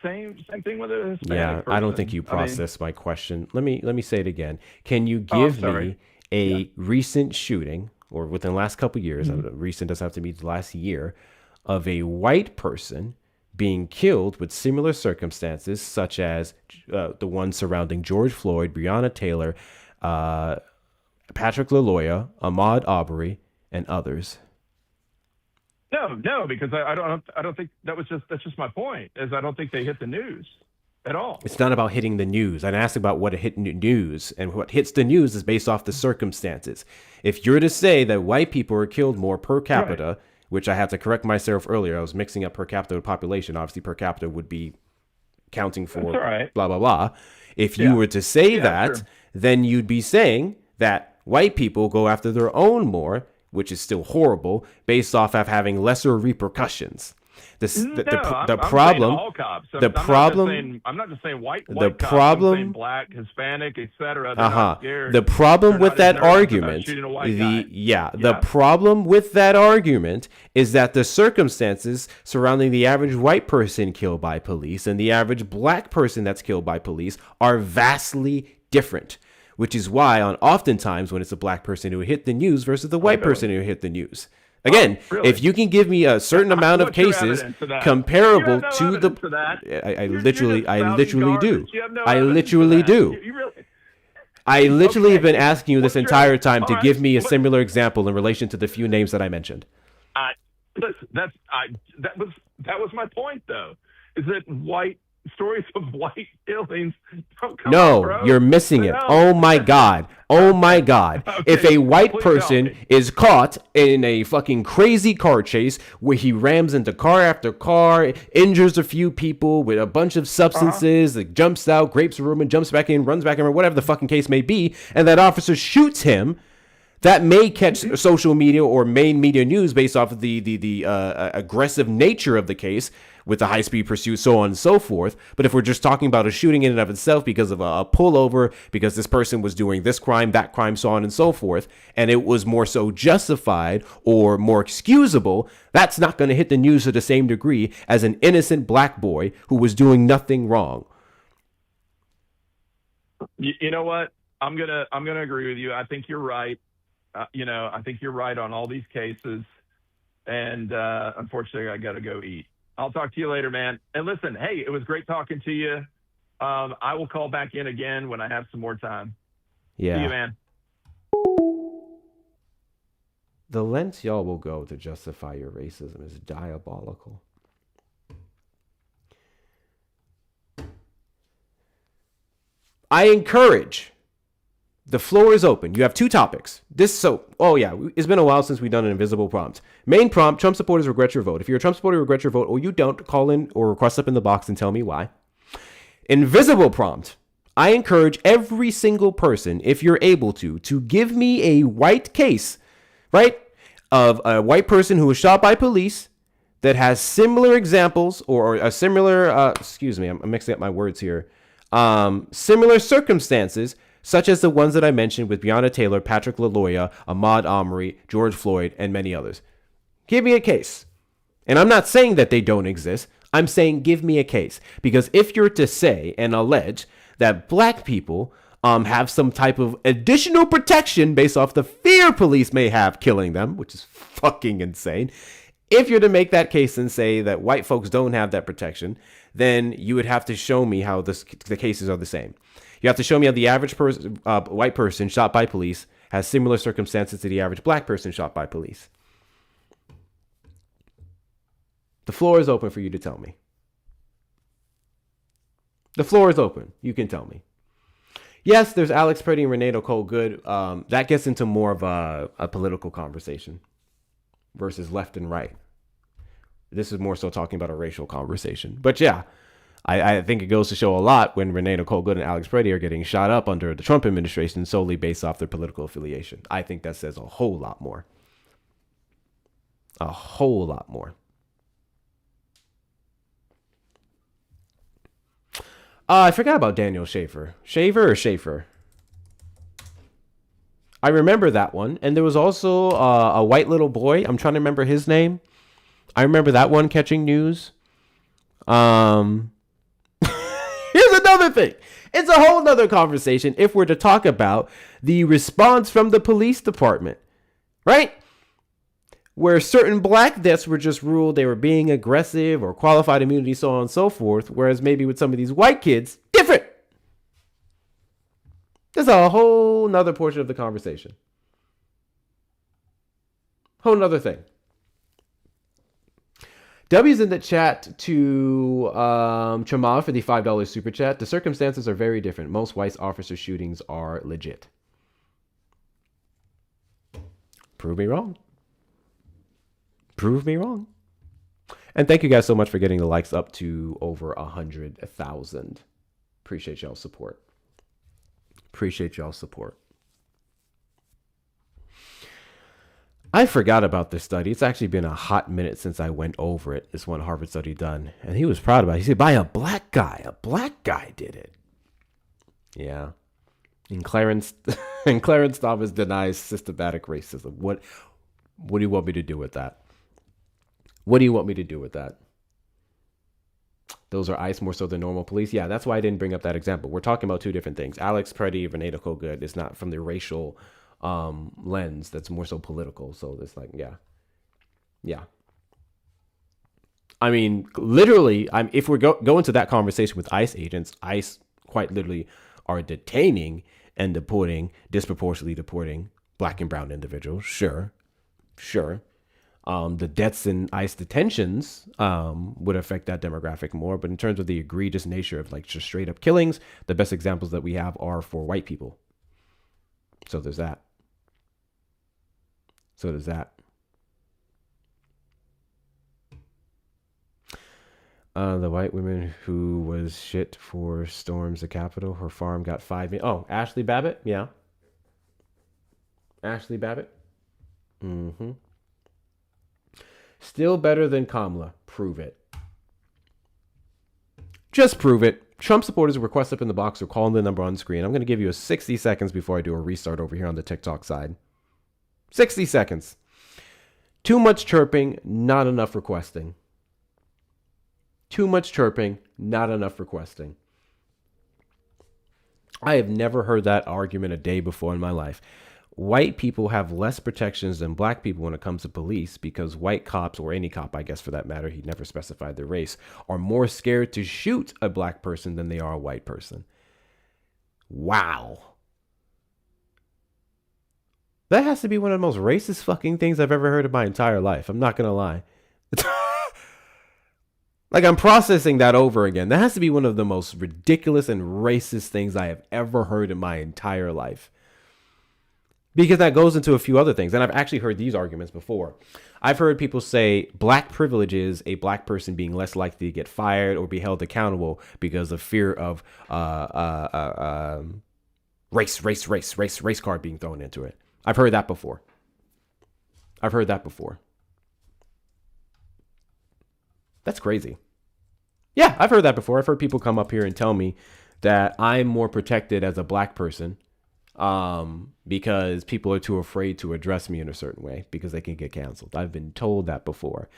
Same thing with a Hispanic Yeah, person. I don't think you processed my question. Let me say it again. Can you give me a recent shooting, or within the last couple of years, recent doesn't have to be the last year, of a white person being killed with similar circumstances, such as the one surrounding George Floyd, Breonna Taylor, Patrick LaLoya, Ahmaud Arbery, and others? No, because I don't think that's just my point. Is I don't think they hit the news at all. It's not about hitting the news. I asked about what hit news, and what hits the news is based off the circumstances. If you're to say that white people are killed more per capita, which I had to correct myself earlier, I was mixing up per capita with population. Obviously, per capita would be counting for blah, blah, blah. If you were to say that, then you'd be saying that white people go after their own more, which is still horrible, based off of having lesser repercussions. I'm saying all cops. I'm not just saying white cops. I'm saying black, Hispanic, etc. They're not scared. The problem They're with not that as nervous about argument, shooting a white guy. the problem with that argument is that the circumstances surrounding the average white person killed by police and the average black person that's killed by police are vastly different. Which is why oftentimes when it's a black person who hit the news versus the white person who hit the news. Again, if you can give me a certain amount of cases comparable to I literally do. I literally do. I literally have been asking you this entire time to give me a similar example in relation to the few names that I mentioned. Listen, that was my point though. Is that stories of white killings don't come up, bro. You're missing it. Oh my God. Oh my God. If a white person is caught in a fucking crazy car chase where he rams into car after car, injures a few people with a bunch of substances, like jumps out, grapes a room and jumps back in, runs back in, or whatever the fucking case may be, and that officer shoots him, that may catch social media or main media news based off of the aggressive nature of the case with the high-speed pursuit, so on and so forth. But if we're just talking about a shooting in and of itself because of a pullover, because this person was doing this crime, that crime, so on and so forth, and it was more so justified or more excusable, that's not going to hit the news to the same degree as an innocent black boy who was doing nothing wrong. You know what? I'm gonna agree with you. I think you're right. I think you're right on all these cases. And unfortunately, I got to go eat. I'll talk to you later, man. And listen, hey, it was great talking to you. I will call back in again when I have some more time. Yeah. See you, man. The lengths y'all will go to justify your racism is diabolical. I encourage The floor is open. You have two topics. It's been a while since we've done an invisible prompt. Main prompt, Trump supporters regret your vote. If you're a Trump supporter, regret your vote, or you don't, call in or request up in the box and tell me why. Invisible prompt. I encourage every single person, if you're able to give me a white case, right, of a white person who was shot by police that has similar examples or a similar, I'm mixing up my words here, similar circumstances, such as the ones that I mentioned with Breonna Taylor, Patrick LaLoya, Ahmaud Arbery, George Floyd, and many others. Give me a case. And I'm not saying that they don't exist. I'm saying give me a case. Because if you're to say and allege that black people have some type of additional protection based off the fear police may have killing them, which is fucking insane. If you're to make that case and say that white folks don't have that protection, then you would have to show me how the cases are the same. You have to show me how the average white person shot by police has similar circumstances to the average black person shot by police. The floor is open for you to tell me. The floor is open. You can tell me. Yes, there's Alex Purdy and Renato Cole-Good. That gets into more of a political conversation versus left and right. This is more so talking about a racial conversation. But yeah, I think it goes to show a lot when Renato Cole-Good and Alex Purdy are getting shot up under the Trump administration solely based off their political affiliation. I think that says a whole lot more. A whole lot more. I forgot about Daniel Schaefer. Shaver or Schaefer? I remember that one. And there was also a white little boy. I'm trying to remember his name. I remember that one catching news. Here's another thing. It's a whole nother conversation if we're to talk about the response from the police department, right? Where certain black deaths were just ruled they were being aggressive or qualified immunity, so on and so forth. Whereas maybe with some of these white kids, different. There's a whole nother portion of the conversation. Whole nother thing. W's in the chat to Chamal for the $5 super chat. The circumstances are very different. Most white officer shootings are legit. Prove me wrong. Prove me wrong. And thank you guys so much for getting the likes up to over 100,000. Appreciate y'all's support. Appreciate y'all's support. I forgot about this study. It's actually been a hot minute since I went over it. This one Harvard study done. And he was proud about it. He said, by a black guy. A black guy did it. Yeah. And Clarence Thomas denies systematic racism. What do you want me to do with that? What do you want me to do with that? Those are ICE more so than normal police. Yeah, that's why I didn't bring up that example. We're talking about two different things. Alex Purdy, Renato Cole-Good. It's not from the racial lens. That's more so political. So it's like, yeah. I mean, literally, if we're going to that conversation with ICE agents, ICE quite literally are detaining and disproportionately deporting black and brown individuals. Sure. The deaths in ICE detentions would affect that demographic more. But in terms of the egregious nature of like just straight up killings, the best examples that we have are for white people. So there's that. The white woman who was shit for storms the Capitol, her farm got 5 million. Oh, Ashley Babbitt? Yeah. Ashley Babbitt? Mm-hmm. Still better than Kamala. Prove it. Just prove it. Trump supporters request up in the box or call the number on screen. I'm going to give you a 60 seconds before I do a restart over here on the TikTok side. 60 seconds. Too much chirping, not enough requesting. Too much chirping, not enough requesting. I have never heard that argument a day before in my life. White people have less protections than black people when it comes to police because white cops, or any cop, I guess for that matter, he never specified their race, are more scared to shoot a black person than they are a white person. Wow. That has to be one of the most racist fucking things I've ever heard in my entire life. I'm not going to lie. Like, I'm processing that over again. That has to be one of the most ridiculous and racist things I have ever heard in my entire life. Because that goes into a few other things. And I've actually heard these arguments before. I've heard people say black privilege is a black person being less likely to get fired or be held accountable because of fear of race card being thrown into it. I've heard that before. That's crazy. Yeah, I've heard that before. I've heard people come up here and tell me that I'm more protected as a black person because people are too afraid to address me in a certain way because they can get canceled. I've been told that before.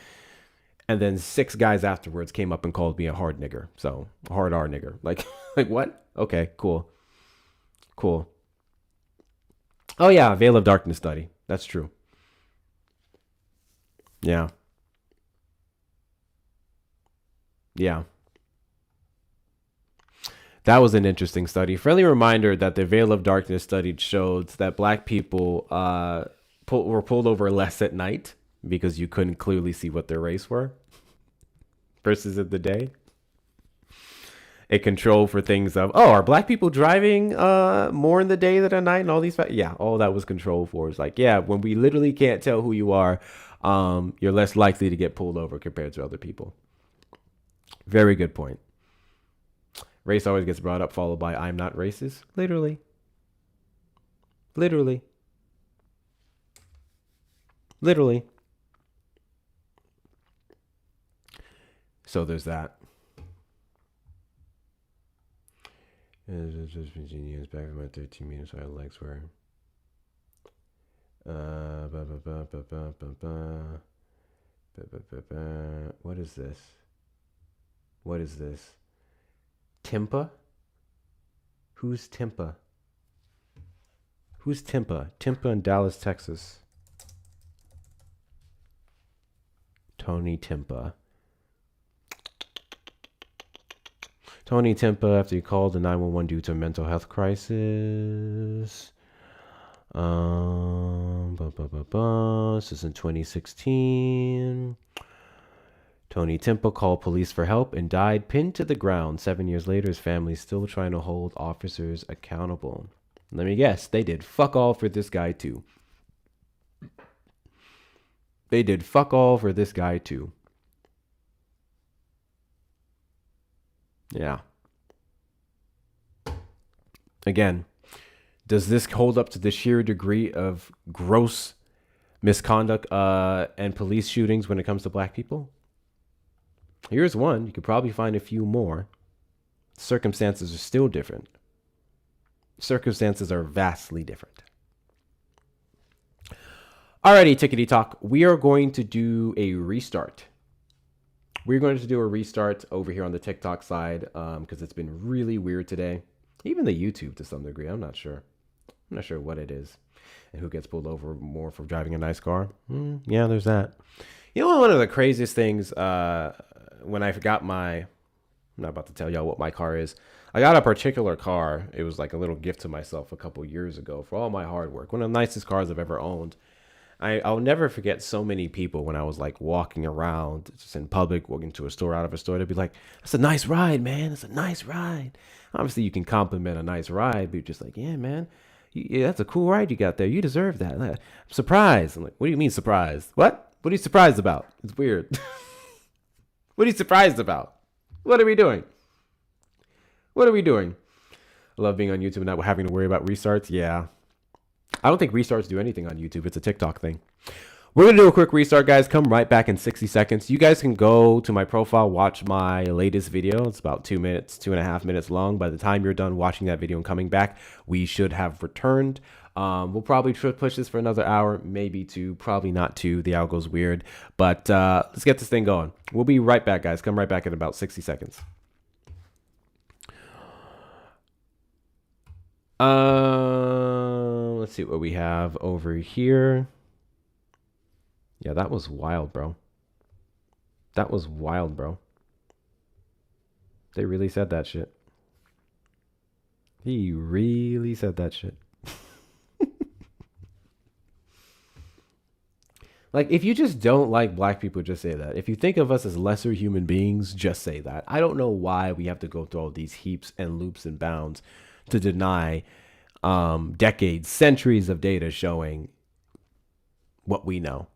And then 6 guys afterwards came up and called me a hard nigger. So, a hard R nigger. Like what? Okay, cool. Oh yeah, Veil of Darkness study. That's true. Yeah. That was an interesting study. Friendly reminder that the Veil of Darkness study showed that black people were pulled over less at night because you couldn't clearly see what their race were versus in the day. A control for things of, are black people driving more in the day than at night and all these all that was controlled for. It's like, when we literally can't tell who you are, you're less likely to get pulled over compared to other people. Very good point. Race always gets brought up, followed by I'm not racist. Literally. So there's that. Just Virginia's back from my 13 minutes. So our legs were. What is this? Timpa? Who's Timpa? Timpa in Dallas, Texas. Tony Timpa, after he called the 911 due to a mental health crisis. This is in 2016. Tony Timpa called police for help and died pinned to the ground. 7 years later, his family is still trying to hold officers accountable. Let me guess, they did fuck all for this guy too. Yeah. Again, does this hold up to the sheer degree of gross misconduct and police shootings when it comes to black people? Here's one. You could probably find a few more. Circumstances are still different. Circumstances are vastly different. Alrighty, Tickety Talk. We are going to do a restart. We're going to do a restart over here on the TikTok side because it's been really weird today. Even the YouTube to some degree. I'm not sure what it is. And who gets pulled over more for driving a nice car. Yeah, there's that. You know, one of the craziest things when I got I'm not about to tell y'all what my car is. I got a particular car. It was like a little gift to myself a couple years ago for all my hard work. One of the nicest cars I've ever owned. I'll never forget so many people when I was like walking around just in public, walking to a store, out of a store, they'd be like, "That's a nice ride, man. It's a nice ride." Obviously, you can compliment a nice ride, but you're just like, "Yeah, man. Yeah, that's a cool ride you got there. You deserve that. I'm surprised." I'm like, "What do you mean surprised? What? What are you surprised about? It's weird." What are you surprised about? What are we doing? I love being on YouTube and not having to worry about restarts. Yeah. I don't think restarts do anything on YouTube. It's a TikTok thing. We're going to do a quick restart, guys. Come right back in 60 seconds. You guys can go to my profile, watch my latest video. It's about 2.5 minutes long. By the time you're done watching that video and coming back, we should have returned. We'll probably push this for another hour, maybe 2, probably not 2. The hour goes weird. But let's get this thing going. We'll be right back, guys. Come right back in about 60 seconds. Let's see what we have over here. Yeah, that was wild, bro. They really said that shit. He really said that shit. Like, if you just don't like black people, just say that. If you think of us as lesser human beings, just say that. I don't know why we have to go through all these heaps and loops and bounds to deny decades, centuries of data showing what we know.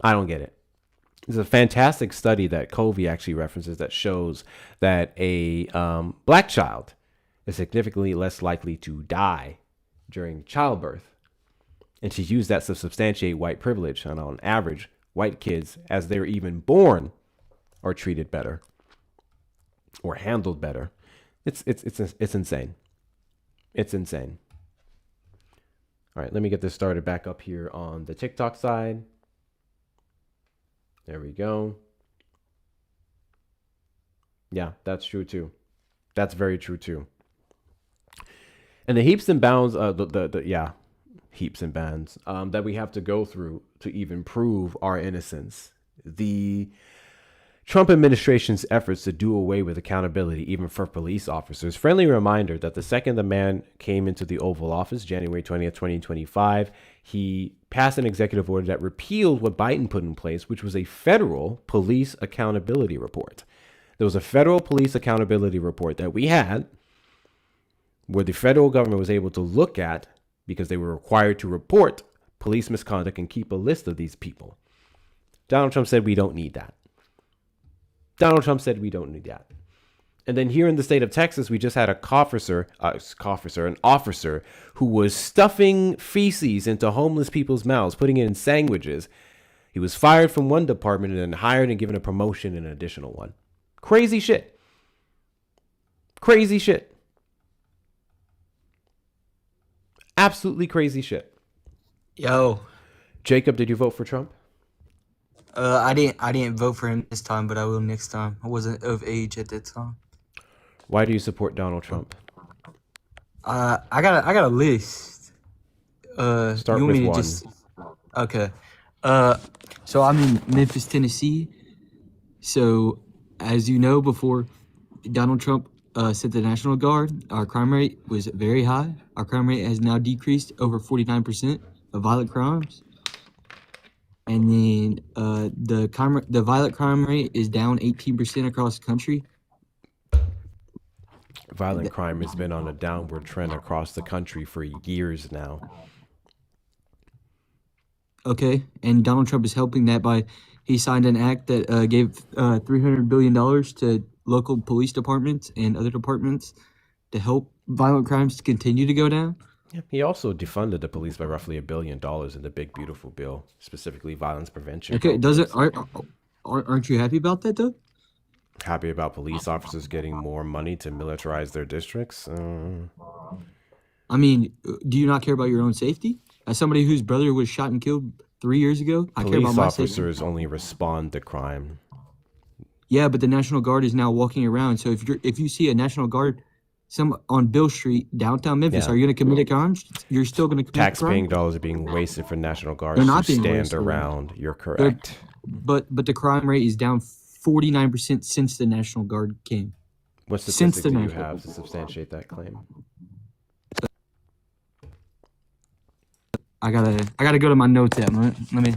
I don't get it. There's a fantastic study that Covey actually references that shows that a black child is significantly less likely to die during childbirth. And she used that to substantiate white privilege. And on average, white kids, as they're even born, are treated better or handled better. It's insane. It's insane. All right, let me get this started back up here on the TikTok side. There we go. Yeah, that's true too. That's very true too. And the heaps and bounds, heaps and bounds that we have to go through to even prove our innocence. The Trump administration's efforts to do away with accountability, even for police officers. Friendly reminder that the second the man came into the Oval Office, January 20th, 2025, he passed an executive order that repealed what Biden put in place, which was a federal police accountability report. There was a federal police accountability report that we had where the federal government was able to look at, because they were required to report police misconduct and keep a list of these people. Donald Trump said we don't need that. Donald Trump said we don't need that. And then here in the state of Texas, we just had an officer who was stuffing feces into homeless people's mouths, putting it in sandwiches. He was fired from one department and then hired and given a promotion in an additional one. Crazy shit. Crazy shit. Absolutely crazy shit. Yo, Jacob, did you vote for Trump? I didn't vote for him this time, but I will next time. I wasn't of age at that time. Why do you support Donald Trump? I got a list. Start you want with me to one. Okay. So I'm in Memphis, Tennessee. So as you know, before Donald Trump sent the National Guard, our crime rate was very high. Our crime rate has now decreased over 49% of violent crimes. And then the violent crime rate is down 18% across the country. Violent crime has been on a downward trend across the country for years now. Okay, and Donald Trump is helping that by he signed an act that gave $300 billion to local police departments and other departments to help violent crimes continue to go down. Yeah, he also defunded the police by roughly $1 billion in the Big Beautiful Bill, specifically violence prevention. Okay, aren't you happy about that though? Happy about police officers getting more money to militarize their districts? I mean, do you not care about your own safety? As somebody whose brother was shot and killed 3 years ago, I care about my safety. Police officers only respond to crime. Yeah, but the National Guard is now walking around. So if you see a National Guard on Bill Street, downtown Memphis, are you going to commit a crime? You're still going to commit a crime? Tax-paying dollars are being wasted for National Guards to stand around. You're correct. But the crime rate is down 49% since the National Guard came. What statistic do you have to substantiate that claim? I gotta go to my notes app. Let me.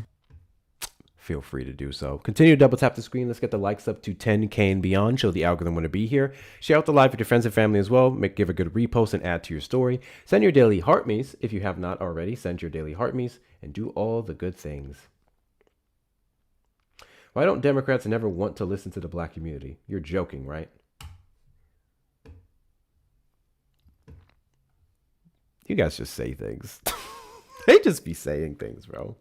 Feel free to do so. Continue to double tap the screen. Let's get the likes up to 10K and beyond. Show the algorithm want to be here. Share out the live with your friends and family as well. Give a good repost and add to your story. Send your daily heart me's if you have not already. Send your daily heart me's and do all the good things. Why don't Democrats never want to listen to the black community? You're joking, right? You guys just say things. They just be saying things, bro.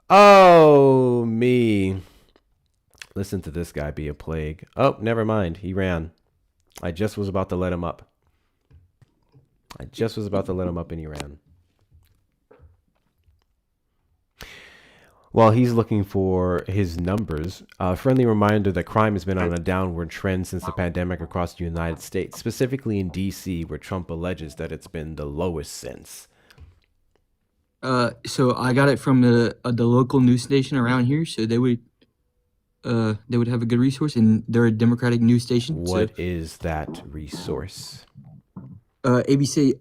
Oh, me. Listen to this guy be a plague. Oh, never mind. He ran. I just was about to let him up. And he ran. While he's looking for his numbers, a friendly reminder that crime has been on a downward trend since the pandemic across the United States, specifically in D.C., where Trump alleges that it's been the lowest since. So I got it from the local news station around here, so they would have a good resource, and they're a Democratic news station. What is that resource? ABC.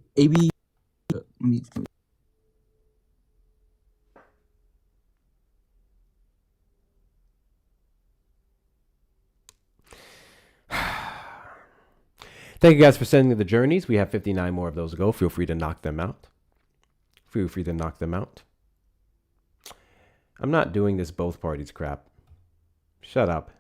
Thank you guys for sending the journeys. We have 59 more of those to go. Feel free to knock them out. Feel free to knock them out. I'm not doing this both parties crap. Shut up.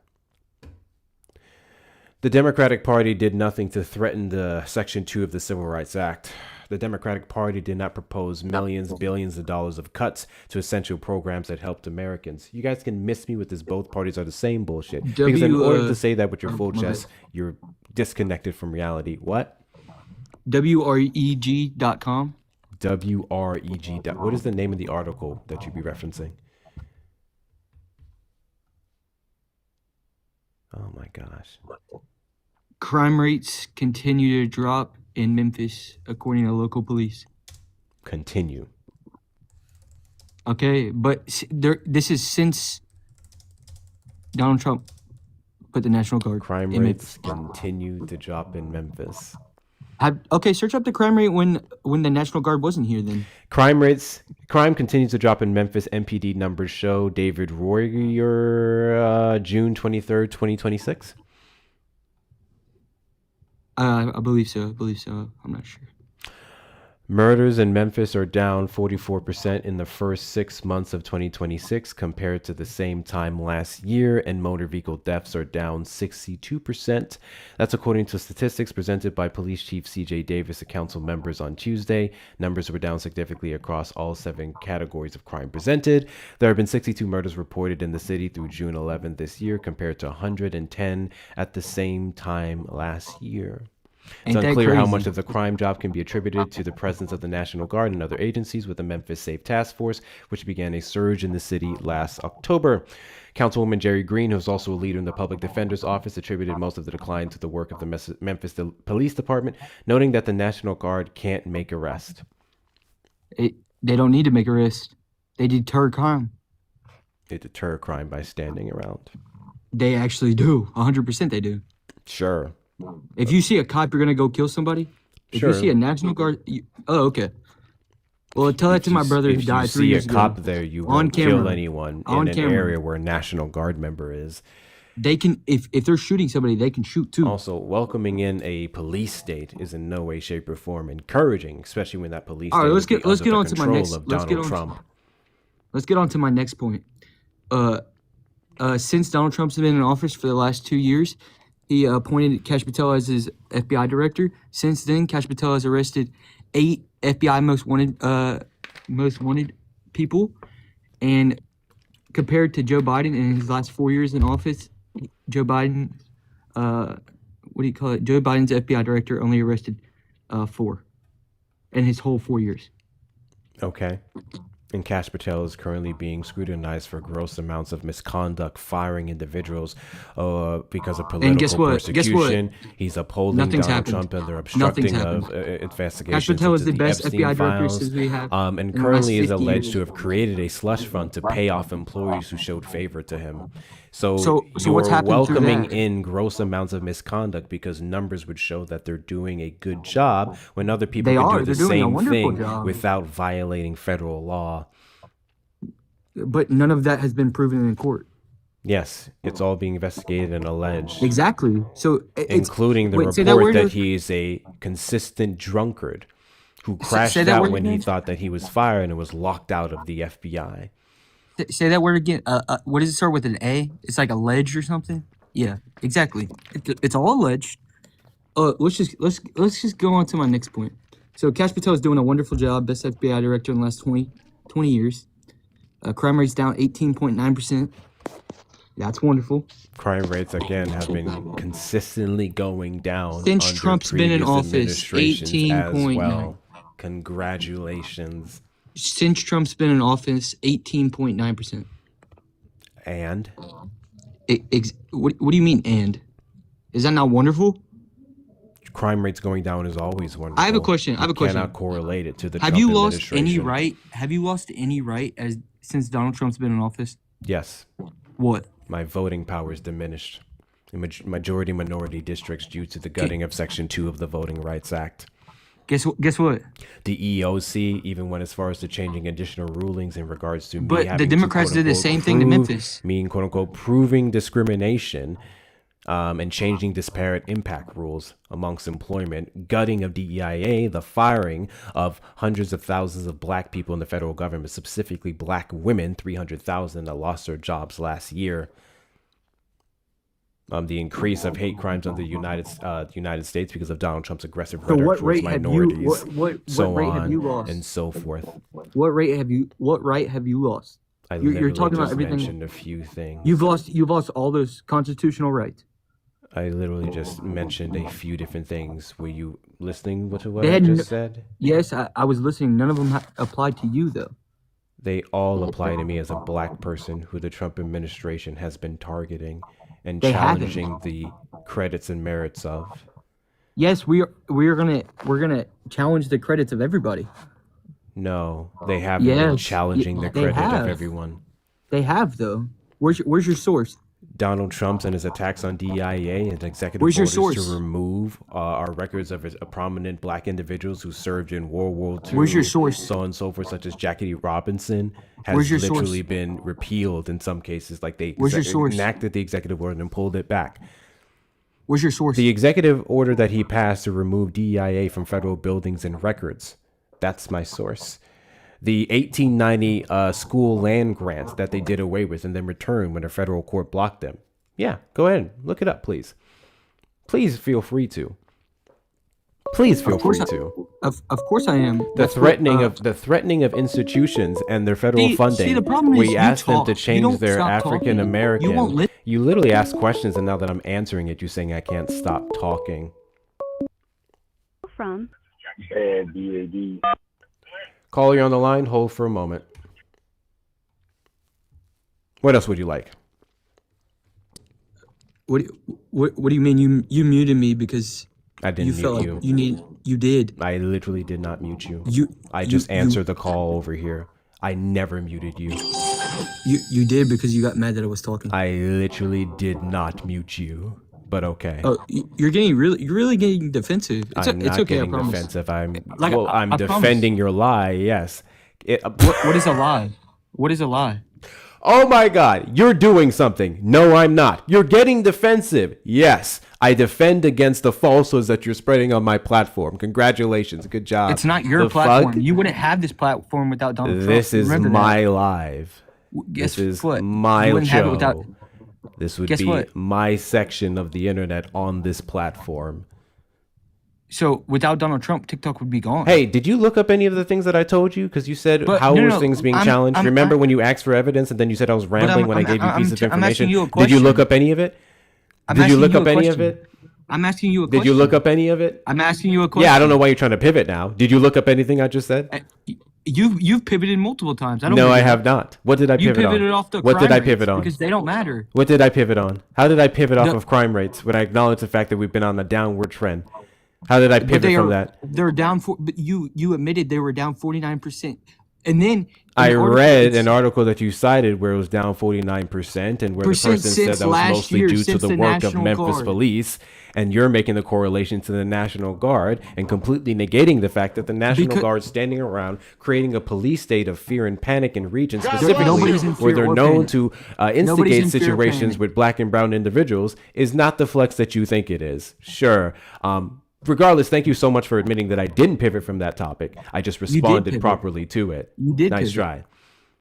The Democratic Party did nothing to threaten the Section 2 of the Civil Rights Act. The Democratic Party did not propose millions, billions of dollars of cuts to essential programs that helped Americans. You guys can miss me with this both parties are the same bullshit. Because in order to say that with your full chest, you're disconnected from reality. What? WREG.com. WREG. What is the name of the article that you'd be referencing? Oh my gosh. Crime rates continue to drop in Memphis, according to local police. Continue. Okay, but this is since Donald Trump put the National Guard. Crime in rates Memphis. continue to drop in Memphis. Okay, search up the crime rate when the National Guard wasn't here then. Crime continues to drop in Memphis. MPD numbers show. David Royer, June 23rd, 2026. I believe so. I'm not sure. Murders in Memphis are down 44% in the first 6 months of 2026 compared to the same time last year, and motor vehicle deaths are down 62%. That's according to statistics presented by Police Chief C.J. Davis to council members on Tuesday. Numbers were down significantly across all 7 categories of crime presented. There have been 62 murders reported in the city through June 11th this year compared to 110 at the same time last year. It's unclear how much of the crime drop can be attributed to the presence of the National Guard and other agencies with the Memphis Safe Task Force, which began a surge in the city last October. Councilwoman Jerry Green, who is also a leader in the Public Defender's Office, attributed most of the decline to the work of the Memphis Police Department, noting that the National Guard can't make arrests. They don't need to make arrests. They deter crime. They deter crime by standing around. They actually do. 100% they do. Sure. If you see a cop, you're going to go kill somebody? If Sure. you see a National Guard... oh, okay. Well, tell that to my brother who died 3 years ago. If you see a cop there, you won't kill anyone in an area where a National Guard member is. They can... If they're shooting somebody, they can shoot too. Also, welcoming in a police state is in no way, shape, or form encouraging, especially when that police All right, state let's is get under on the to my control next... of Donald Trump. Let's get on to my next point. Since Donald Trump's been in office for the last 2 years, he appointed Kash Patel as his FBI director. Since then, Kash Patel has arrested 8 FBI most wanted people. And compared to Joe Biden in his last 4 years in office, Joe Biden, Joe Biden's FBI director only arrested 4 in his whole 4 years. Okay. And Kash Patel is currently being scrutinized for gross amounts of misconduct, firing individuals because of political persecution. He's upholding Donald Trump and they're obstructing of investigations. Kash Patel is the into best Epstein FBI files, director we have. and currently is alleged to have created a slush fund to pay off employees who showed favor to him. So you're what's happening welcoming through that? in gross amounts of misconduct because numbers would show that they're doing a good job when other people can do the same thing without violating federal law. But none of that has been proven in court. Yes, it's all being investigated and alleged. Exactly. So including the report that he is a consistent drunkard who crashed out when he thought that he was fired and was locked out of the FBI. Say that word again. What does it start with, an A? It's like alleged or something. Yeah, exactly. It's all alleged. Let's just go on to my next point. So Kash Patel is doing a wonderful job, best FBI director in the last 20 years. Crime rate's down 18.9%. That's wonderful. Crime rates again have been consistently going down since under Trump's been in office. 18.9. Well. Congratulations. Since Trump's been in office, 18.9%. And? What do you mean, and? Is that not wonderful? Crime rates going down is always wonderful. I have a question. You cannot correlate it to the Have Trump you lost administration. any right? Have you lost any right since Donald Trump's been in office? Yes. What? My voting power is diminished in majority minority districts due to the gutting of Section 2 of the Voting Rights Act. Guess what? The EOC even went as far as to changing additional rulings in regards to But the Democrats did the same thing to Memphis. Quote unquote, proving discrimination and changing disparate impact rules amongst employment, gutting of DEIA, the firing of hundreds of thousands of black people in the federal government, specifically black women, 300,000 that lost their jobs last year. The increase of hate crimes in the United States because of Donald Trump's aggressive rhetoric towards minorities, so on and so forth. What right have you lost? You're talking about everything. Mentioned a few things. You've lost all those constitutional rights. I literally just mentioned a few different things. Were you listening to what I just said? Yes, I was listening. None of them applied to you, though. They all apply to me as a black person who the Trump administration has been targeting and challenging the credits and merits of. Yes, we're gonna challenge the credits of everybody. No, they haven't been challenging the credit of everyone. They have, though. Where's your source? Donald Trump's and his attacks on DEIA and executive Where's your orders source? to remove our records of prominent black individuals who served in World War II. Where's your source? So on and so forth, such as Jackie Robinson, has Where's your literally source? been repealed in some cases. Like they Where's your source? enacted the executive order and pulled it back. Where's your source? The executive order that he passed to remove DEIA from federal buildings and records. That's my source. The 1890 school land grants that they did away with and then returned when a federal court blocked them. Yeah, go ahead. Look it up, please. Please feel free to. Please feel free to. Of course I am. The threatening of institutions and their federal funding. the problem is we you ask them talk. to You change don't their stop African talking. American. You won't You literally ask questions, and now that I'm answering it, you're saying I can't stop talking. From Caller, you're on the line. Hold for a moment. What else would you like? What do you mean you muted me because I didn't you mute felt you. like you did. I literally did not mute you. I you- just you- answered the call over here. I never muted you. You did because you got mad that I was talking. I literally did not mute you. But okay. Oh, you're really getting defensive. It's I'm not okay. I getting promise. defensive. I'm Like, I'm I promise. defending your lie. Yes. What is a lie? What is a lie? Oh my God, you're doing something. No, I'm not. You're getting defensive. Yes, I defend against the falsehoods that you're spreading on my platform. Congratulations. Good job. It's not your The platform. fuck? You wouldn't have this platform without Donald Trump. This is Remember that. my live. Guess This is what? my You wouldn't have it show. without- This would Guess be what? my section of the internet on this platform. So without Donald Trump, TikTok would be gone. Hey, did you look up any of the things that I told you? Because you said, But how no, were no, things being I'm- challenged? I'm- Remember when you asked for evidence and then you said I was rambling when I gave you pieces of I'm asking information? you a Did you look question. up any of it? I'm Did you asking look you up a any of question. it? I'm asking you a question. Did you look up any of it? I'm asking you a question. Yeah, I don't know why you're trying to pivot now. Did you look up anything I just said? You've pivoted multiple times. I don't No, believe I that. have not. What did I You pivot on? pivoted off the What did crime I rates pivot on? because they don't matter. What did I pivot on? How did I pivot off The- of crime rates when I acknowledge the fact that we've been on a downward trend? How did I But pivot they from are, that? They're down for. But you admitted they were down 49%, and then I in order- read an article that you cited where it was down 49% and where the Percent person said since that was last mostly year, due to since the the work of National Memphis Guard. police. And you're making the correlation to the National Guard and completely negating the fact that the National Because- Guard is standing around creating a police state of fear and panic in regions Nobody's specifically in where fear they're or known panic. to Nobody's in instigate fear or situations panic. with black and brown individuals is not the flex that you think it is. Sure. Regardless, thank you so much for admitting that I didn't pivot from that topic. I just did responded pivot. properly to it. You did Nice pivot. try.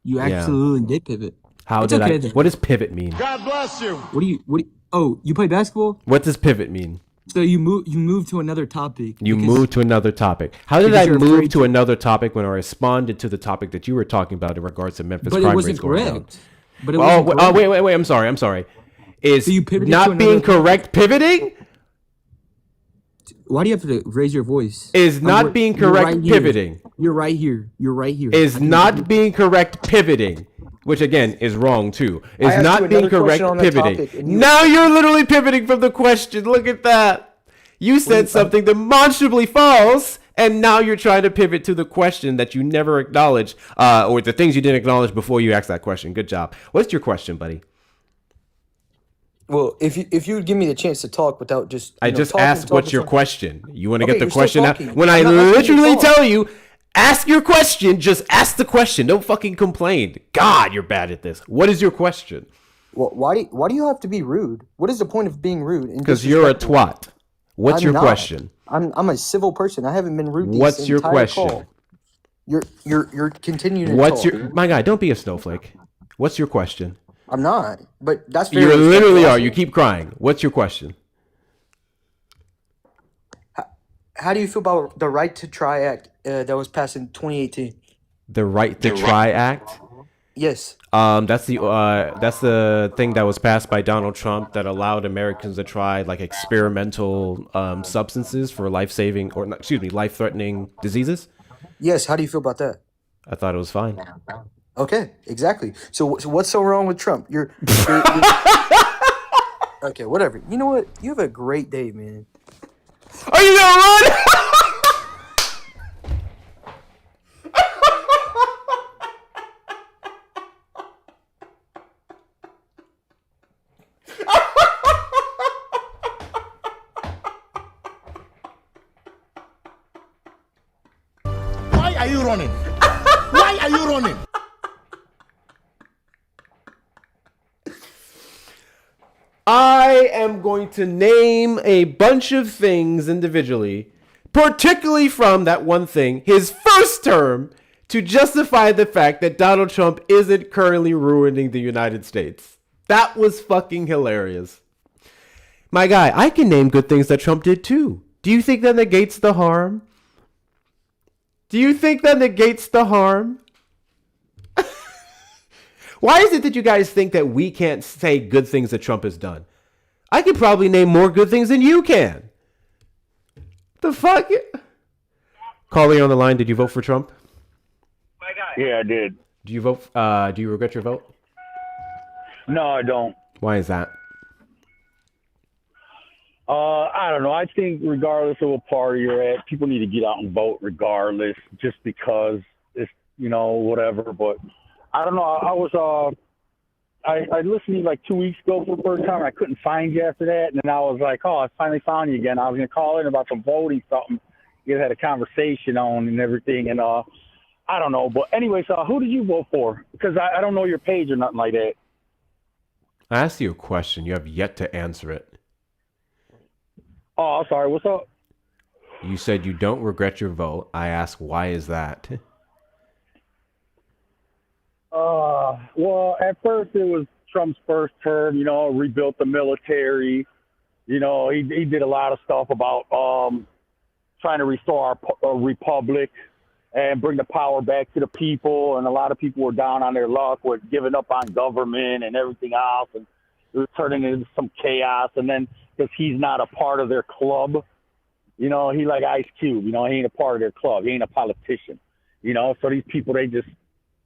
You Yeah. absolutely did pivot. How It's did okay I? then. What does pivot mean? God bless you. What do you? Oh, you play basketball? What does pivot mean? So you move to another topic. You because- moved to another topic. How did because I you're move afraid to another topic when I responded to the topic that you were talking about in regards to Memphis But it crime wasn't rates going down? correct. But it wasn't correct. Wait. I'm sorry. Is So you pivoted to not being another- correct pivoting? Why do you have to raise your voice? Is not You're being right correct here. pivoting? You're right here. You're right here. Is I can- not being correct pivoting? Which again is wrong too. I Is asked not you being another correct question on that pivoting. topic, and you- Now you're literally pivoting from the question. Look at that. You said something demonstrably false, and now you're trying to pivot to the question that you never acknowledged, or the things you didn't acknowledge before you asked that question. Good job. What's your question, buddy? Well, if you would give me the chance to talk without just I just asked what's your question. You want to Okay, get the you're still question out? talking. When I I'm not asking you to literally talk. tell you, ask your question, just ask the question. Don't fucking complain. God, you're bad at this. What is your question? Why do you have to be rude? What is the point of being rude? Because you're a twat. What's I'm your not. question? I'm a civil person. I haven't been rude What's this your entire question? call. You're continuing to What's talk. your my guy? Don't be a snowflake. What's your question? I'm not, but that's very You literally respectful. are. You keep crying. What's your question? How do you feel about the Right to Try Act that was passed in 2018? The Right to Try Act. Yes. That's the thing that was passed by Donald Trump that allowed Americans to try like experimental substances for life-saving or life-threatening diseases. Yes. How do you feel about that? I thought it was fine. Okay, exactly. So what's so wrong with Trump? You're okay. Whatever. You know what? You have a great day, man. Are you gonna run? Why are you running? Why are you running? I am going to name a bunch of things individually, particularly from that one thing, his first term, to justify the fact that Donald Trump isn't currently ruining the United States. That was fucking hilarious. My guy, I can name good things that Trump did too. Do you think that negates the harm? Do you think that negates the harm? Why is it that you guys think that we can't say good things that Trump has done? I could probably name more good things than you can. The fuck? Caller on the line, did you vote for Trump? Yeah, I did. Do you vote? Do you regret your vote? No, I don't. Why is that? I don't know. I think regardless of what party you're at, people need to get out and vote regardless, just because it's, whatever. But I don't know. I listened to you like 2 weeks ago for the first time. And I couldn't find you after that. And then I was like, oh, I finally found you again. I was going to call in about some voting something you had a conversation on and everything. And I don't know. But anyways, who did you vote for? Because I don't know your page or nothing like that. I asked you a question. You have yet to answer it. Oh, sorry. What's up? You said you don't regret your vote. I asked, why is that? Well, at first it was Trump's first term, rebuilt the military. He did a lot of stuff about trying to restore our republic and bring the power back to the people. And a lot of people were down on their luck with giving up on government and everything else. And it was turning into some chaos. And then because he's not a part of their club, he like Ice Cube, he ain't a part of their club. He ain't a politician, so these people, they just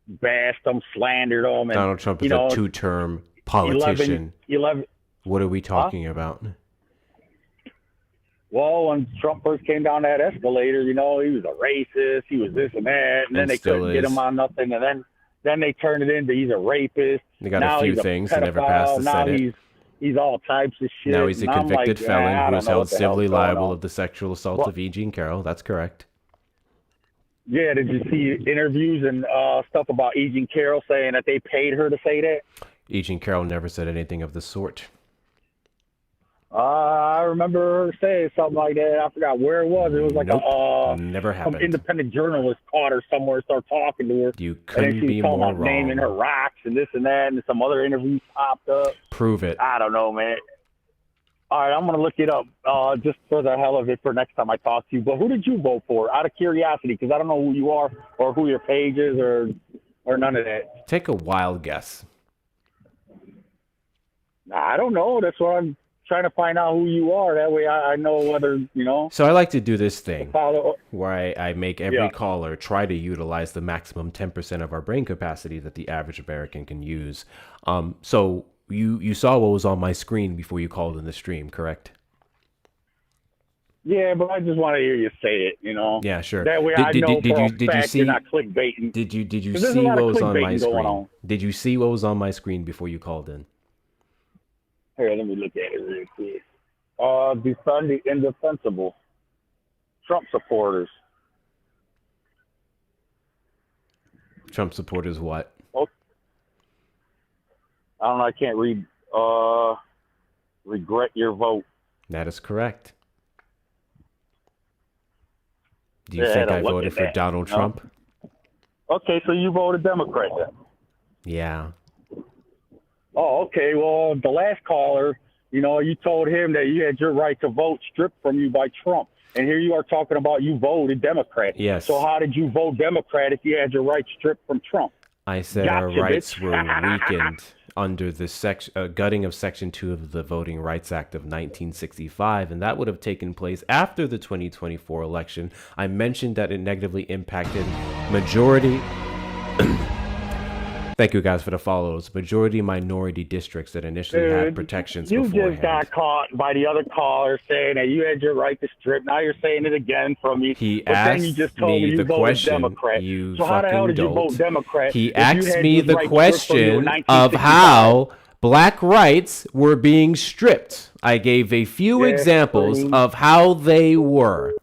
bashed him, slandered him. And, Donald Trump is a two-term politician. 11 What are we talking about? Well, when Trump first came down that escalator, he was a racist. He was this and that. And then they couldn't get him on nothing. And then they turned it into he's a rapist. They got now a few he's things a that never passed the now Senate. He's all types of shit. Now he's a And I'm convicted like, felon I who don't is know held what the hell's civilly going liable on. of the sexual assault of E. Jean Carroll. That's correct. Yeah, did you see interviews and stuff about E. Jean Carroll saying that they paid her to say that? E. Jean Carroll never said anything of the sort. I remember her saying something like that. I forgot where it was. It was like never some happened. independent journalist caught her somewhere, started talking to her. You and couldn't then she be was talking more about naming her wrong. rocks and this and that, and some other interviews popped up. Prove it. I don't know, man. All right, I'm going to look it up just for the hell of it for next time I talk to you. But who did you vote for? Out of curiosity, because I don't know who you are or who your page is or none of that. Take a wild guess. I don't know. That's what I'm trying to find out who you are. That way I know whether, So I like to do this thing follow. where I make every Yeah. caller try to utilize the maximum 10% of our brain capacity that the average American can use. So you saw what was on my screen before you called in the stream, correct? Yeah, but I just want to hear you say it, Yeah, sure. That way I know for a fact you're not clickbaiting. Did you 'Cause there's a see lot what of was on my clickbaiting going screen? on. Did you see what was on my screen before you called in? Here, let me look at it real quick. Defund the indefensible. Trump supporters. Trump supporters what? Oh. I don't know. I can't read. Regret your vote. That is correct. Do you Yeah, think to I look voted at for that, Donald you know? Trump? Okay, so you voted Democrat then. Yeah. Oh, okay. Well, the last caller, you told him that you had your right to vote stripped from you by Trump. And here you are talking about you voted Democrat. Yes. So how did you vote Democrat if you had your rights stripped from Trump? I said our Gotcha, rights bitch. were weakened under the gutting of Section 2 of the Voting Rights Act of 1965, and that would have taken place after the 2024 election. I mentioned that it negatively impacted majority... Thank you guys for the follows. Majority minority districts that initially had protections You beforehand. just got caught by the other caller saying that you had your right to strip. Now you're saying it again from me. He but then you asked just told me you the voted question. Democrat. You so how the hell fucking did you vote dolt. Democrat? He if you asked had me your the rights stripped from you in question of 1965? how black rights were being stripped. I gave a few examples of how they were.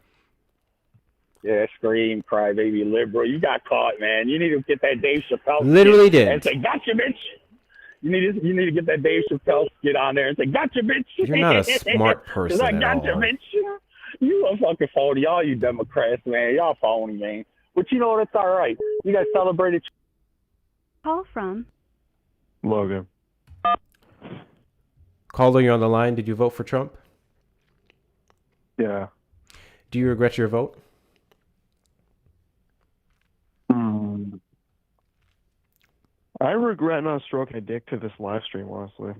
Yeah, scream, cry, baby, liberal. You got caught, man. You need to get that Dave Chappelle. Literally skit did. And say, gotcha, bitch. You need to get that Dave Chappelle skit on there and say, gotcha, bitch. You're not a smart 'Cause person I at gotcha, all. bitch. You a fucking phony. All you Democrats, man. Y'all phony, man. But you know what? It's all right. You guys celebrated. Call from Logan. Caller, you're on the line. Did you vote for Trump? Yeah. Do you regret your vote? I regret not stroking a dick to this live stream, honestly.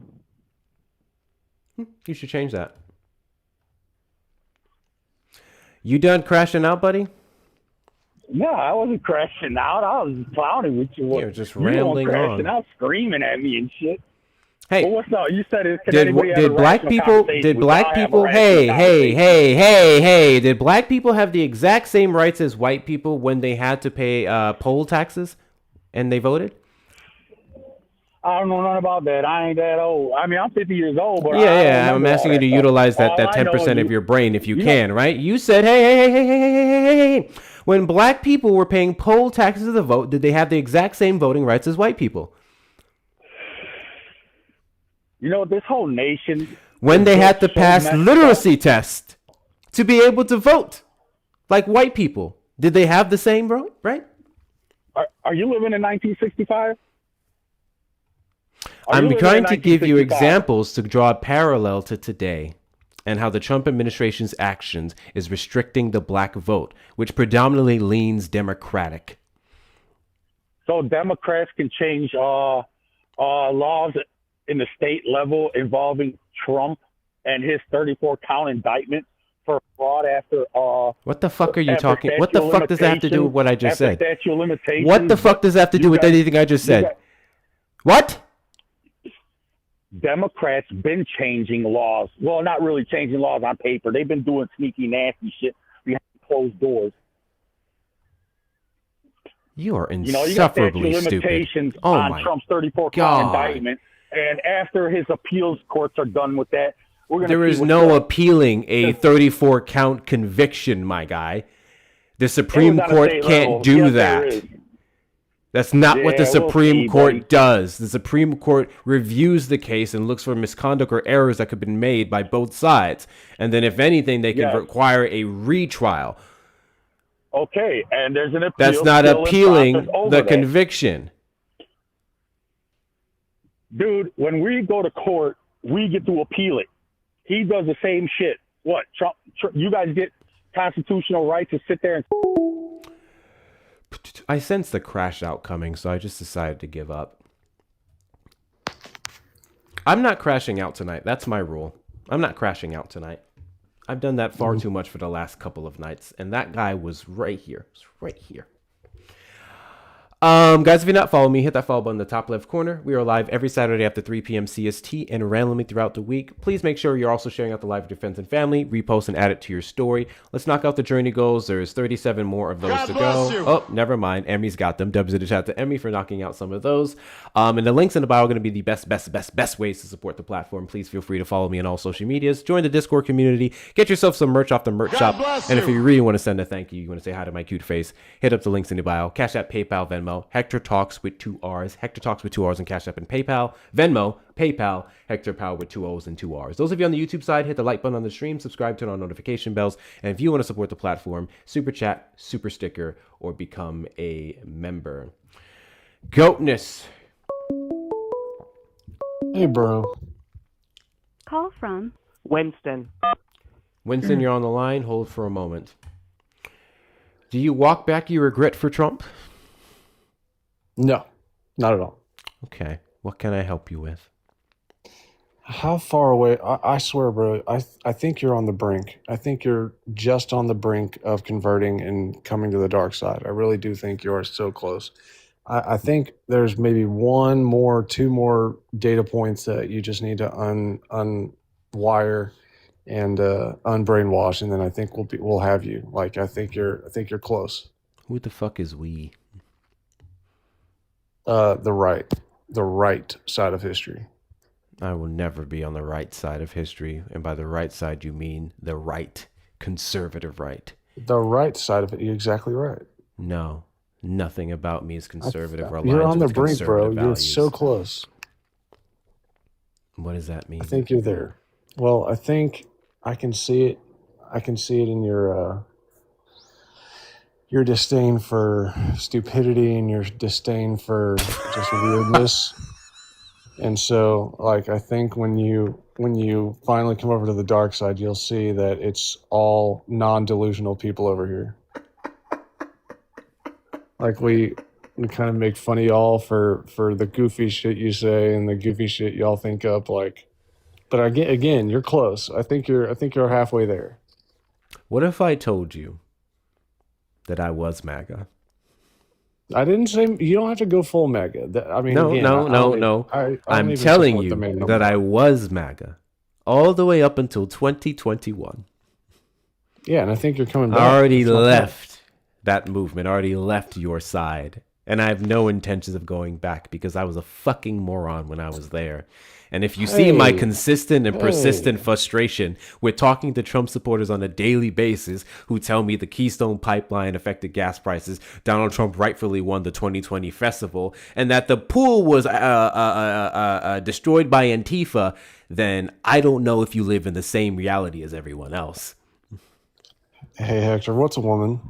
You should change that. You done crashing out, buddy? No, I wasn't crashing out. I was clowning with you. You're just You weren't rambling crashing on. out, screaming at me and shit. Hey, well, what's up? You said it. Can anybody have a did black rational people? conversation? Did We black gotta have a people? rational Hey, conversation. hey! Did black people have the exact same rights as white people when they had to pay poll taxes, and they voted? I don't know nothing about that. I ain't that old. I mean, I'm 50 years old, but Yeah. I'm asking you to utilize that All I know 10% is of your brain if you you can, right? You said, hey. When black people were paying poll taxes to the vote, did they have the exact same voting rights as white people? You know, this whole nation. When they had to so pass messed literacy tests to be able to vote, like white people, did they have the same right? Are you living in 1965? I'm trying to give you examples to draw a parallel to today and how the Trump administration's actions is restricting the black vote, which predominantly leans Democratic. So Democrats can change laws in the state level involving Trump and his 34 count indictment for fraud after what the fuck are you after talking? What the statute of fuck does that have to do with what I just after said? statute of limitations, What the fuck does that have to do with anything I just said? What? Democrats been changing laws. Well, not really changing laws on paper. They've been doing sneaky, nasty shit behind closed doors. You are You know, you got statute insufferably of stupid. limitations Oh on my Trump's 34 count God. indictment, and after his appeals courts are done with that, we're going to. There is no appealing a 34 count conviction, my guy. The Supreme on a Court state can't level. do Yes, there that. is. That's not what the Yeah, we'll Supreme see, Court buddy. does. The Supreme Court reviews the case and looks for misconduct or errors that could have been made by both sides. And then if anything, they can Yes. require a retrial. Okay, and there's an appeal. That's not still in appealing process over the that. conviction. Dude, when we go to court, we get to appeal it. He does the same shit. What? Trump you guys get constitutional right to sit there and. I sensed the crash out coming, so I just decided to give up. I'm not crashing out tonight. That's my rule. I'm not crashing out tonight. I've done that far too much for the last couple of nights, and that guy was right here. It was right here. Guys, if you're not following me, hit that follow button in the top left corner. We are live every Saturday after 3 p.m. CST and randomly throughout the week. Please make sure you're also sharing out the live with your friends and family. Repost and add it to your story. Let's knock out the journey goals. There's 37 more of those to go. Oh, never mind. Emmy's got them. Dubs in the chat to Emmy for knocking out some of those. And the links in the bio are going to be the best ways to support the platform. Please feel free to follow me on all social medias. Join the Discord community. Get yourself some merch off the merch shop. And if you really want to send a thank you, you want to say hi to my cute face, hit up the links in the bio. Cash App, PayPal, Venmo. email, Hector Talks with 2 R's, Hector Talks with 2 R's on Cash App and PayPal, Venmo, PayPal, Hector Power with 2 O's and 2 R's. Those of you on the YouTube side, hit the like button on the stream, subscribe, turn on notification bells, and if you want to support the platform, super chat, super sticker, or become a member. Goatness. Hey, bro. Call from Winston. Winston, you're on the line. Hold for a moment. Do you walk back your regret for Trump? No, not at all. Okay. What can I help you with? How far away? I swear, bro, I think you're on the brink. I think you're just on the brink of converting and coming to the dark side. I really do think you are so close. I think there's maybe two more data points that you just need to unwire and unbrainwash, and then I think we'll have you. Like I think you're close. Who the fuck is we? The right side of history. I will never be on the right side of history, and by the right side you mean the right, conservative right. The right side of it. You're exactly right. No, nothing about me is conservative or You're aligns on the with brink, bro. conservative You're values. so close. What does that mean? I think you're there. Well, I think I can see it. I can see it in your disdain for stupidity and your disdain for just weirdness. And so, like, I think when you finally come over to the dark side, you'll see that it's all non-delusional people over here. Like we kind of make fun of y'all for the goofy shit you say and the goofy shit y'all think up. Like, but again, you're close. I think you're halfway there. What if I told you that I was MAGA? I didn't say you don't have to go full MAGA. I mean, no. I'm telling you that I was MAGA all the way up until 2021. Yeah, and I think you're coming back. I already left that movement, already left your side. And I have no intentions of going back because I was a fucking moron when I was there. And if you see my consistent and persistent frustration with talking to Trump supporters on a daily basis who tell me the Keystone Pipeline affected gas prices, Donald Trump rightfully won the 2020 festival, and that the pool was destroyed by Antifa, then I don't know if you live in the same reality as everyone else. Hey, Hector, what's a woman?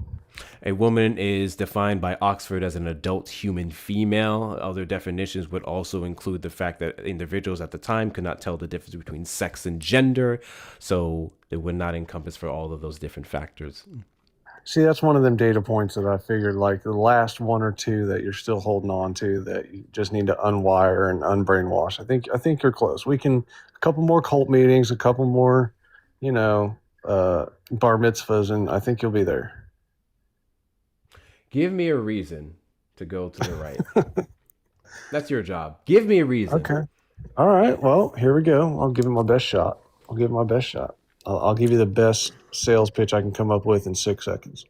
A woman is defined by Oxford as an adult human female. Other definitions would also include the fact that individuals at the time could not tell the difference between sex and gender. So it would not encompass for all of those different factors. See, that's one of them data points that I figured, like the last one or two that you're still holding on to that you just need to unwire and unbrainwash. I think you're close. We can, a couple more cult meetings, a couple more, bar mitzvahs, and I think you'll be there. Give me a reason to go to the right. That's your job. Give me a reason. Okay. All right. Well, here we go. I'll give it my best shot. I'll give you the best sales pitch I can come up with in 6 seconds.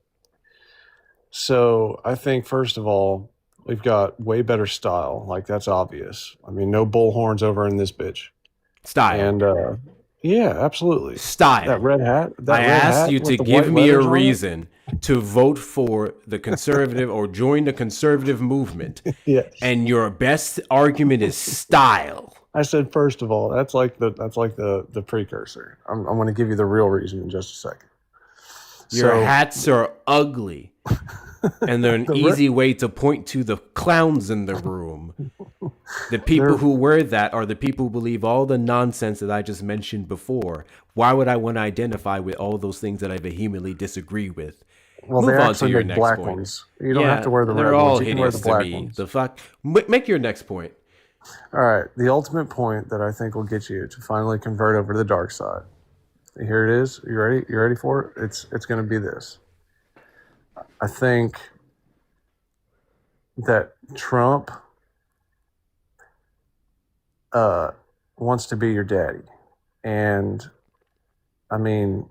So I think, first of all, we've got way better style. Like, that's obvious. I mean, no bullhorns over in this bitch. Style. And, yeah, absolutely. Style. That red hat. I asked you to give me a reason to vote for the conservative or join the conservative movement. Yes. And your best argument is style. I said, first of all, that's like the precursor. I'm going to give you the real reason in just a second. Your hats are ugly. And they're an easy way to point to the clowns in the room. The people who wear that are the people who believe all the nonsense that I just mentioned before. Why would I want to identify with all those things that I vehemently disagree with? Well, Move they on actually to your make next black point. ones. You don't have to wear the red they're all ones. You can wear the hideous to black me. ones. The fuck? Make your next point. All right. The ultimate point that I think will get you to finally convert over to the dark side. Here it is. You ready? You ready for it? It's going to be this. I think that Trump wants to be your daddy. And, I mean,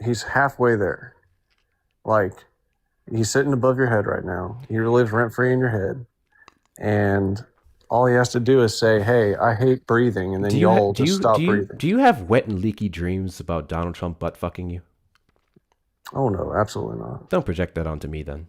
he's halfway there. Like, he's sitting above your head right now. He lives rent-free in your head. And all he has to do is say, hey, I hate breathing, and then y'all just stop breathing. Do you have wet and leaky dreams about Donald Trump butt fucking you? Oh, no, absolutely not. Don't project that onto me, then.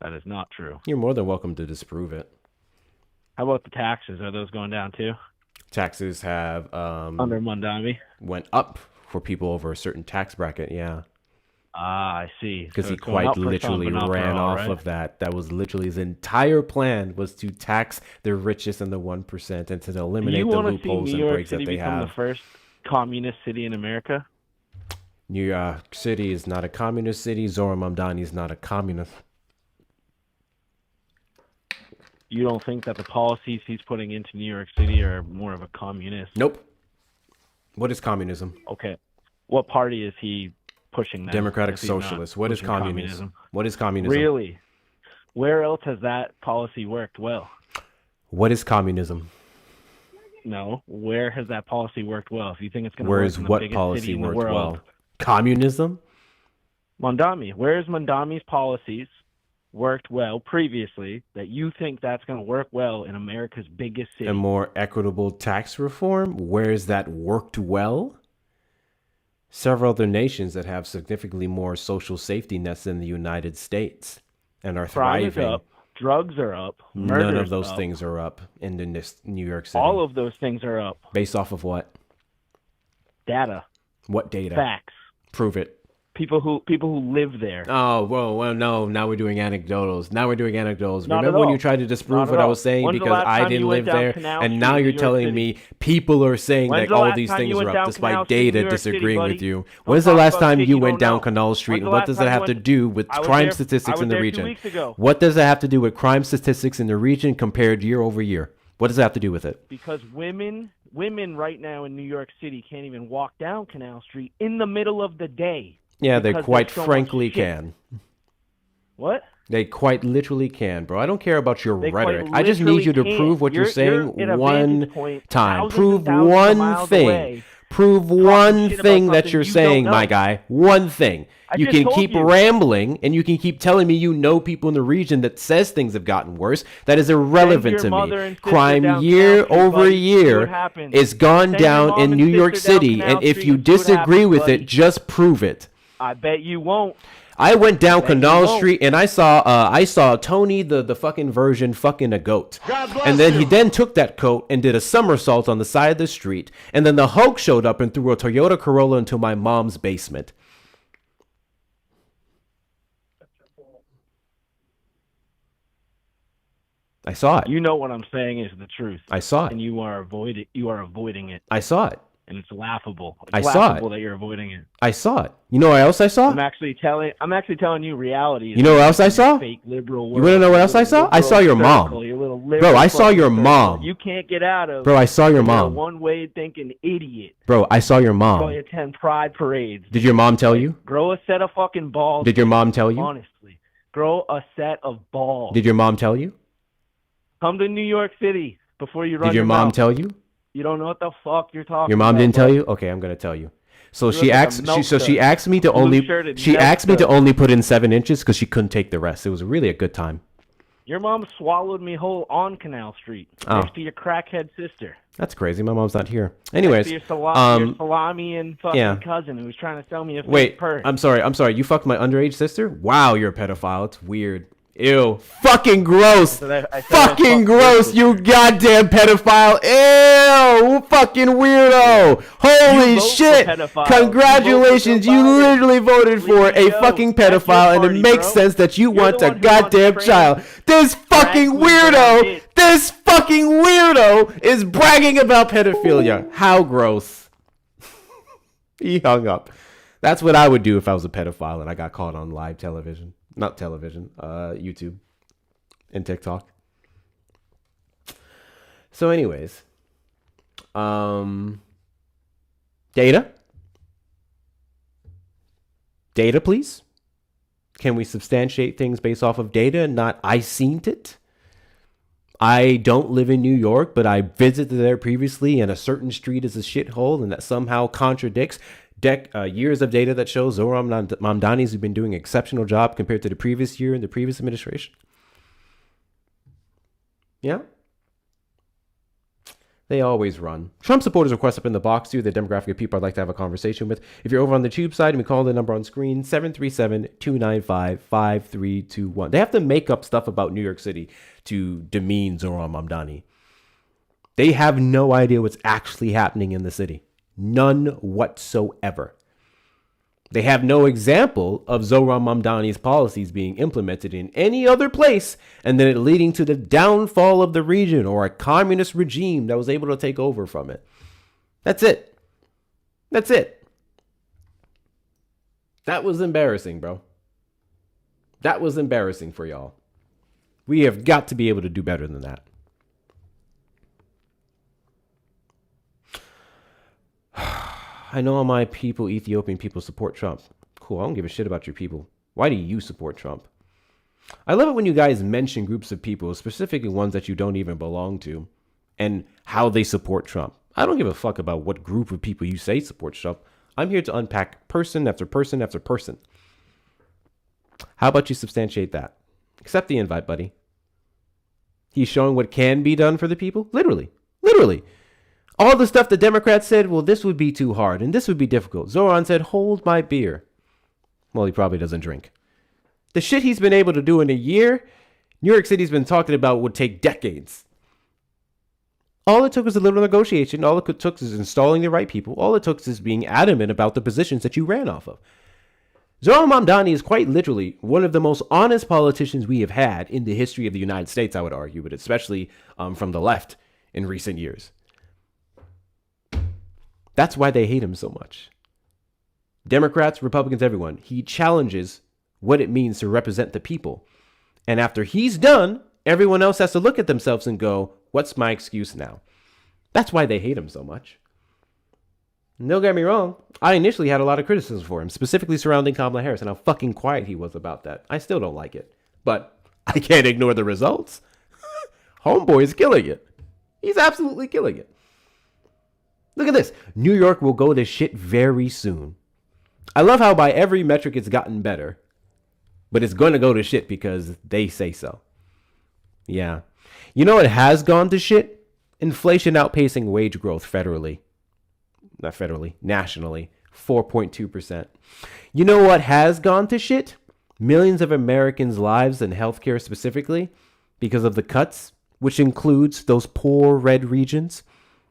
That is not true. You're more than welcome to disprove it. How about the taxes? Are those going down too? Taxes have Under Mondami? went up for people over a certain tax bracket. Yeah. Ah, I see. Because So he it's going up quite for some, literally but not for ran all, off right? of that. That was literally his entire plan, was to tax the richest and the 1% and to Do eliminate you the want to see loopholes New and York breaks that City they become the have. first communist city in America? New York City is not a communist city. Zoran Mamdani is not a communist. You don't think that the policies he's putting into New York City are more of a communist? Nope. What is communism? Okay. What party is he pushing then? Democratic if he's not Socialist. What is pushing communism? What is communism? Really? Where else has that policy worked well? What is communism? No. Where has that policy worked well? If you think it's going to Where work is in the what biggest policy city in the worked world, well? Communism? Mondami. Where is Mondami's policies worked well previously that you think that's going to work well in America's biggest city? A more equitable tax reform? Where is that worked well? Several other nations that have significantly more social safety nets than the United States and are Crime is thriving. up. Drugs are up. None Murder's of those up. things are up in New York City. All of those things are up. Based off of what? Data. What data? Facts. Prove it. People who live there. Oh, well, no. Now we're doing anecdotals. Not Remember at when all. you tried to disprove Not what at I all. was saying When's the because last I time didn't you went live down there, Canal and Street now in you're New York telling City? me people are saying When's that the all last these time things you are went up, down Canal despite Street in New data York City, disagreeing buddy? with you. Don't When's the talk last about time shit you you went don't down know. Canal Street, When's and the what last does time that you have to went- do with I was crime there- statistics I was in the there 2 region? weeks ago. What does that have to do with crime statistics in the region compared year over year? What does that have to do with it? Because women right now in New York City can't even walk down Canal Street in the middle of the day. Yeah, they because quite there's so much frankly shit. can. What? They quite literally can, bro. I don't care about your They quite rhetoric. I just need you to literally prove what can't. you're saying You're at a one vantage point time. thousands Prove and thousands of one miles thing. away, Prove one shit about thing that something you're you don't saying, know. my guy. One thing. I You just can told keep you. rambling and you can keep telling me you know people in the region that says things have gotten worse. That is irrelevant your to mother me. and sister Crime down year Canal Street, over buddy. See year what happens. is gone Send your down mom in and New York sister down City. Canal And if Street you and see what disagree happens, with buddy. it, just prove it. I bet you won't. I went down Bet you Canal won't. Street and I saw Tony the fucking version fucking a goat. And then he then took that coat and did a somersault on the side of the street. And then the Hulk showed up and threw a Toyota Corolla into my mom's basement. I saw it. You know what I'm saying is the truth. I saw it. And you are avoiding it. I saw it. And it's laughable. It's I saw laughable it. that you're avoiding it. I saw it. You know what else I saw? I'm actually telling you reality. You know what else I saw? Fake liberal You world. want to know what else I Your saw? I liberal saw your mom. circle, your little Bro, liberal I saw fucking your circle. mom. You can't get out of. Bro, I saw your You're a mom. one-way thinking idiot. Bro, I saw your Go mom. attend pride parades. Did your mom tell you? Grow a set of fucking balls. Did your mom tell you? Honestly, grow a set of balls. Did your mom tell you? Come to New York City before you run. Did your mom mouth. tell you? You don't know what the fuck you're talking. Your mom about, didn't tell bud. you? Okay, I'm gonna tell you. So You she look like a asked. milk She dud. asked me to Blue only. shirted She milk asked me to dud. only put in 7 inches because she couldn't take the rest. It was really a good time. Your mom swallowed me whole on Canal Street Oh. next to your crackhead sister. That's crazy. My mom's not here. Anyways, Next to your salami and fucking yeah. cousin who was trying to sell me a fake Wait, purse. I'm sorry. You fucked my underage sister? Wow, you're a pedophile. It's weird. Ew. Fucking gross. I said I Fucking fucked gross, your you goddamn pedophile. Ew. Fucking weirdo. Holy You vote for shit. pedophiles. Congratulations. You You vote for literally voted for a Leo, fucking that's your pedophile, and party, it makes bro. sense that you You're want the a one who wants goddamn trans- child. This fucking weirdo. This fucking weirdo is bragging about pedophilia. How gross. He hung up. That's what I would do if I was a pedophile and I got caught on live television. Not television, YouTube and TikTok. So anyways, data, please. Can we substantiate things based off of data and not I seen it? I don't live in New York, but I visited there previously, and a certain street is a shithole, and that somehow contradicts years of data that shows Zoran Mamdani's have been doing an exceptional job compared to the previous year and the previous administration. Yeah. They always run. Trump supporters request up in the box too, the demographic of people I'd like to have a conversation with. If you're over on the tube side, and we call the number on screen, 737-295-5321. They have to make up stuff about New York City to demean Zohran Mamdani. They have no idea what's actually happening in the city. None whatsoever. They have no example of Zohran Mamdani's policies being implemented in any other place and then it leading to the downfall of the region or a communist regime that was able to take over from it. That's it. That's it. That was embarrassing, bro. That was embarrassing for y'all. We have got to be able to do better than that. I know all my people, Ethiopian people, support Trump. Cool, I don't give a shit about your people. Why do you support Trump? I love it when you guys mention groups of people, specifically ones that you don't even belong to, and how they support Trump. I don't give a fuck about what group of people you say support Trump. I'm here to unpack person after person after person. How about you substantiate that? Accept the invite, buddy. He's showing what can be done for the people. Literally. Literally. All the stuff the Democrats said, well, this would be too hard and this would be difficult. Zohran said, hold my beer. Well, he probably doesn't drink. The shit he's been able to do in a year, New York City's been talking about would take decades. All it took was a little negotiation. All it took is installing the right people. All it took is being adamant about the positions that you ran off of. Zohran Mamdani is quite literally one of the most honest politicians we have had in the history of the United States, I would argue, but especially from the left in recent years. That's why they hate him so much. Democrats, Republicans, everyone. He challenges what it means to represent the people. And after he's done, everyone else has to look at themselves and go, what's my excuse now? That's why they hate him so much. And don't get me wrong. I initially had a lot of criticism for him, specifically surrounding Kamala Harris and how fucking quiet he was about that. I still don't like it. But I can't ignore the results. Homeboy is killing it. He's absolutely killing it. Look at this. New York will go to shit very soon. I love how by every metric it's gotten better. But it's going to go to shit because they say so. Yeah. You know what has gone to shit? Inflation outpacing wage growth federally. Not federally, nationally. 4.2%. You know what has gone to shit? Millions of Americans' lives and healthcare specifically because of the cuts, which includes those poor red regions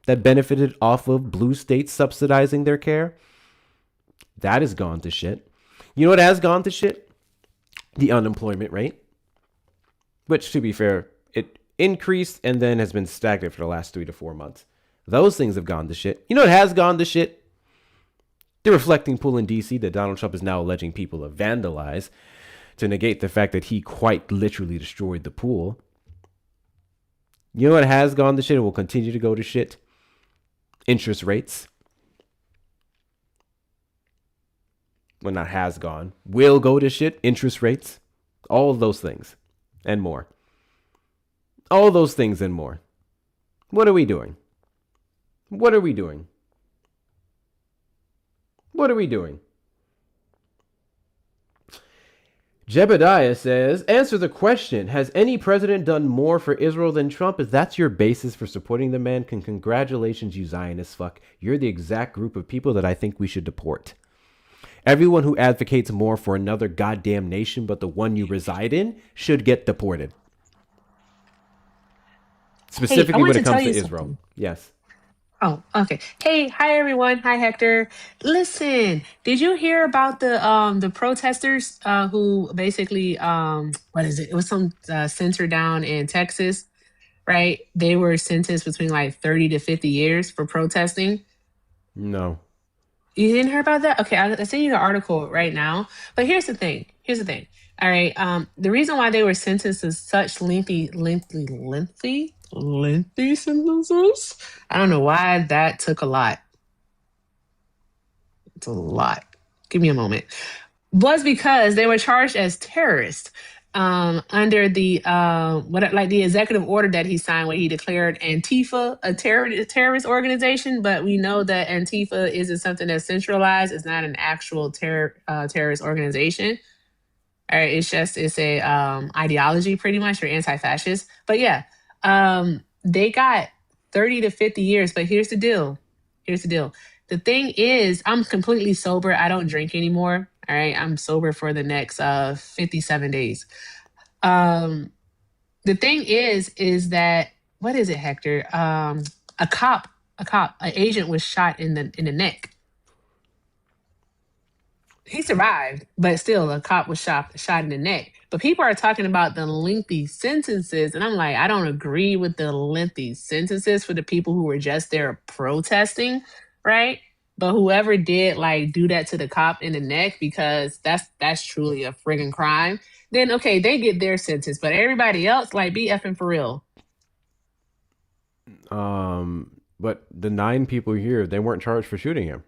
that benefited off of blue states subsidizing their care. That has gone to shit. You know what has gone to shit? The unemployment rate. Which, to be fair, it increased and then has been stagnant for the last 3 to 4 months. Those things have gone to shit. You know what has gone to shit? The reflecting pool in D.C. that Donald Trump is now alleging people to vandalize to negate the fact that he quite literally destroyed the pool. You know what has gone to shit and will continue to go to shit? Interest rates. Well, not has gone. Will go to shit. Interest rates. All of those things. And more. All those things and more. What are we doing? What are we doing? What are we doing? Jebediah says, answer the question. Has any president done more for Israel than Trump? If that's your basis for supporting the man, congratulations, you Zionist fuck. You're the exact group of people that I think we should deport. Everyone who advocates more for another goddamn nation but the one you reside in should get deported. Specifically when it comes to Israel. Something. Yes. Oh, okay. Hey, hi everyone. Hi Hector. Listen, did you hear about the protesters who basically what is it? It was some center down in Texas, right? They were sentenced between like 30 to 50 years for protesting. No. You didn't hear about that? Okay, I'll send you the article right now. But here's the thing. All right. The reason why they were sentenced to such lengthy sentences. I don't know why that took a lot. It's a lot. Give me a moment. Was because they were charged as terrorists under the the executive order that he signed when he declared Antifa a terrorist organization. But we know that Antifa isn't something that's centralized. It's not an actual terrorist organization. All right, it's a ideology pretty much, or anti-fascist. But yeah, they got 30 to 50 years. But here's the deal. Here's the deal. The thing is, I'm completely sober. I don't drink anymore. All right. I'm sober for the next 57 days. The thing is that, what is it, Hector? An agent was shot in the neck. He survived, but still, a cop was shot in the neck. But people are talking about the lengthy sentences, and I'm like, I don't agree with the lengthy sentences for the people who were just there protesting, right? But whoever did like do that to the cop in the neck, because that's truly a friggin' crime, then okay, they get their sentence. But everybody else, like, be effing for real. But the 9 people here, they weren't charged for shooting him.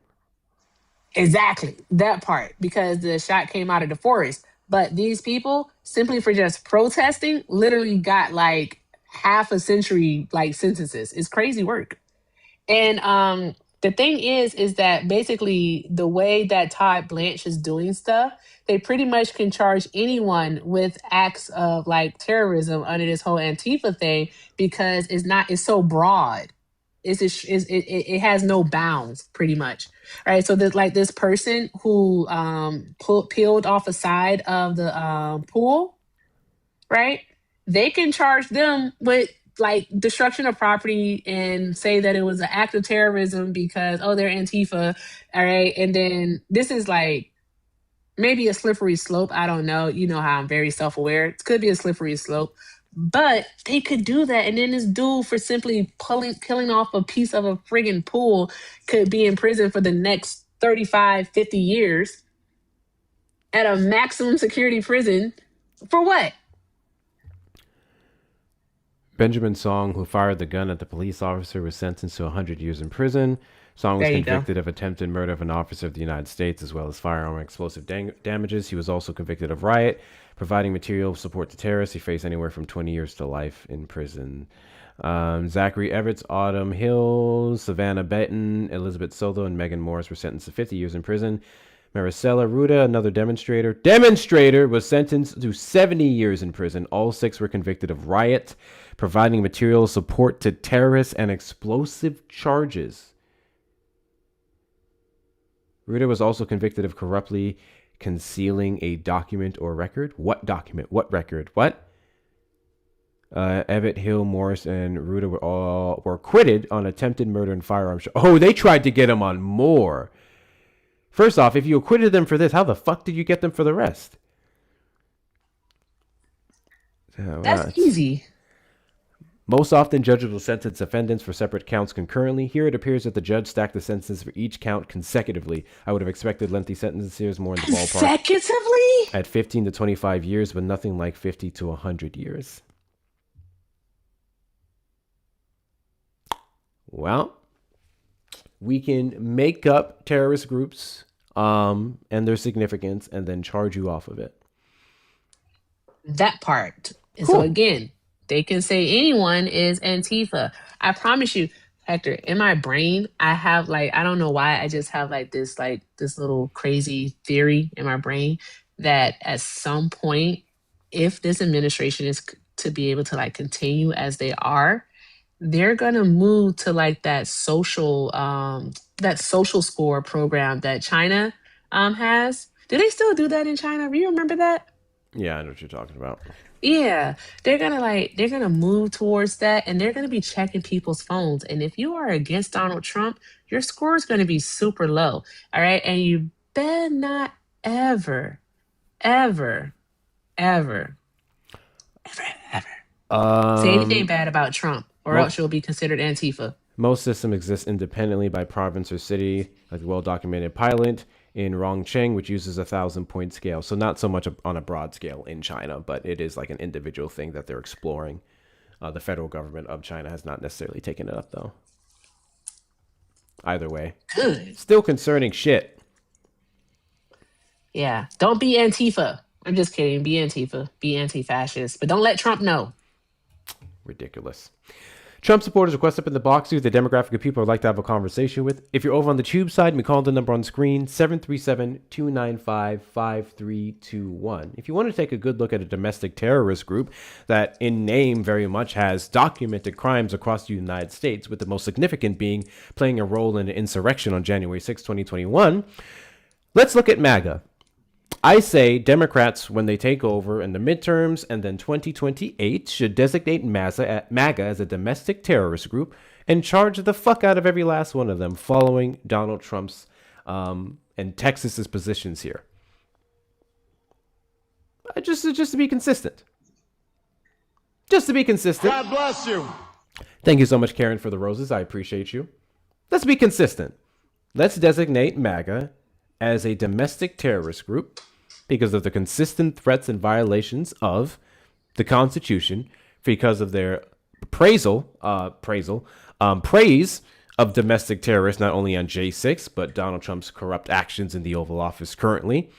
Exactly, that part, because the shot came out of the forest. But these people, simply for just protesting, literally got like half a century like sentences. It's crazy work. And the thing is that basically the way that Todd Blanche is doing stuff, they pretty much can charge anyone with acts of like terrorism under this whole Antifa thing, because it's so broad. It has no bounds, pretty much. Right. So there's like this person who peeled off a side of the pool, right? They can charge them with like destruction of property and say that it was an act of terrorism because, oh, they're Antifa. All right. And then this is like maybe a slippery slope. I don't know. You know how I'm very self-aware. It could be a slippery slope. But they could do that. And then this dude, for simply peeling off a piece of a friggin' pool, could be in prison for the next 35, 50 years at a maximum security prison. For what? Benjamin Song, who fired the gun at the police officer, was sentenced to 100 years in prison. Song was convicted of attempted murder of an officer of the United States, as well as firearm and explosive damages. He was also convicted of riot, providing material support to terrorists. He faced anywhere from 20 years to life in prison. Zachary Everett, Autumn Hills, Savannah Benton, Elizabeth Soto, and Megan Morris were sentenced to 50 years in prison. Maricela Ruda, another demonstrator, was sentenced to 70 years in prison. All 6 were convicted of riot, providing material support to terrorists, and explosive charges. Ruda was also convicted of corruptly concealing a document or record. What document? What record? What? Everett, Hill, Morris, and Ruda were acquitted on attempted murder and firearms. Oh, they tried to get him on more. First off, if you acquitted them for this, how the fuck did you get them for the rest? That's easy. Most often, judges will sentence defendants for separate counts concurrently. Here, it appears that the judge stacked the sentences for each count consecutively. I would have expected lengthy sentences more in the ballpark. Consecutively? At 15 to 25 years, but nothing like 50 to 100 years. Well, we can make up terrorist groups and their significance and then charge you off of it. That part. And so again, they can say anyone is Antifa. I promise you, Hector, in my brain, I have like, I don't know why, I just have like this little crazy theory in my brain that at some point, if this administration is to be able to like continue as they are, they're gonna move to like that social score program that China has. Do they still do that in China? Do you remember that? Yeah, I know what you're talking about. Yeah, they're gonna move towards that, and they're gonna be checking people's phones. And if you are against Donald Trump, your score is gonna be super low. All right, and you better not ever, ever, ever, say anything bad about Trump, or else you'll be considered Antifa. Most systems exist independently by province or city, like the well-documented pilot in Rongcheng, which uses 1,000-point scale. So not so much on a broad scale in China, but it is like an individual thing that they're exploring. The federal government of China has not necessarily taken it up, though. Either way. Good. Still concerning shit. Yeah, don't be Antifa. I'm just kidding. Be Antifa. Be anti-fascist. But don't let Trump know. Ridiculous. Trump supporters request up in the box you the demographic of people I'd like to have a conversation with. If you're over on the tube side, we call the number on screen, 737-295-5321. If you want to take a good look at a domestic terrorist group that in name very much has documented crimes across the United States, with the most significant being playing a role in an insurrection on January 6, 2021, let's look at MAGA. I say Democrats, when they take over in the midterms and then 2028, should designate MAGA as a domestic terrorist group and charge the fuck out of every last one of them following Donald Trump's and Texas's positions here. Just to be consistent. Just to be consistent. God bless you. Thank you so much, Karen, for the roses. I appreciate you. Let's be consistent. Let's designate MAGA as a domestic terrorist group because of the consistent threats and violations of the Constitution, because of their praise of domestic terrorists, not only on J6, but Donald Trump's corrupt actions in the Oval Office currently.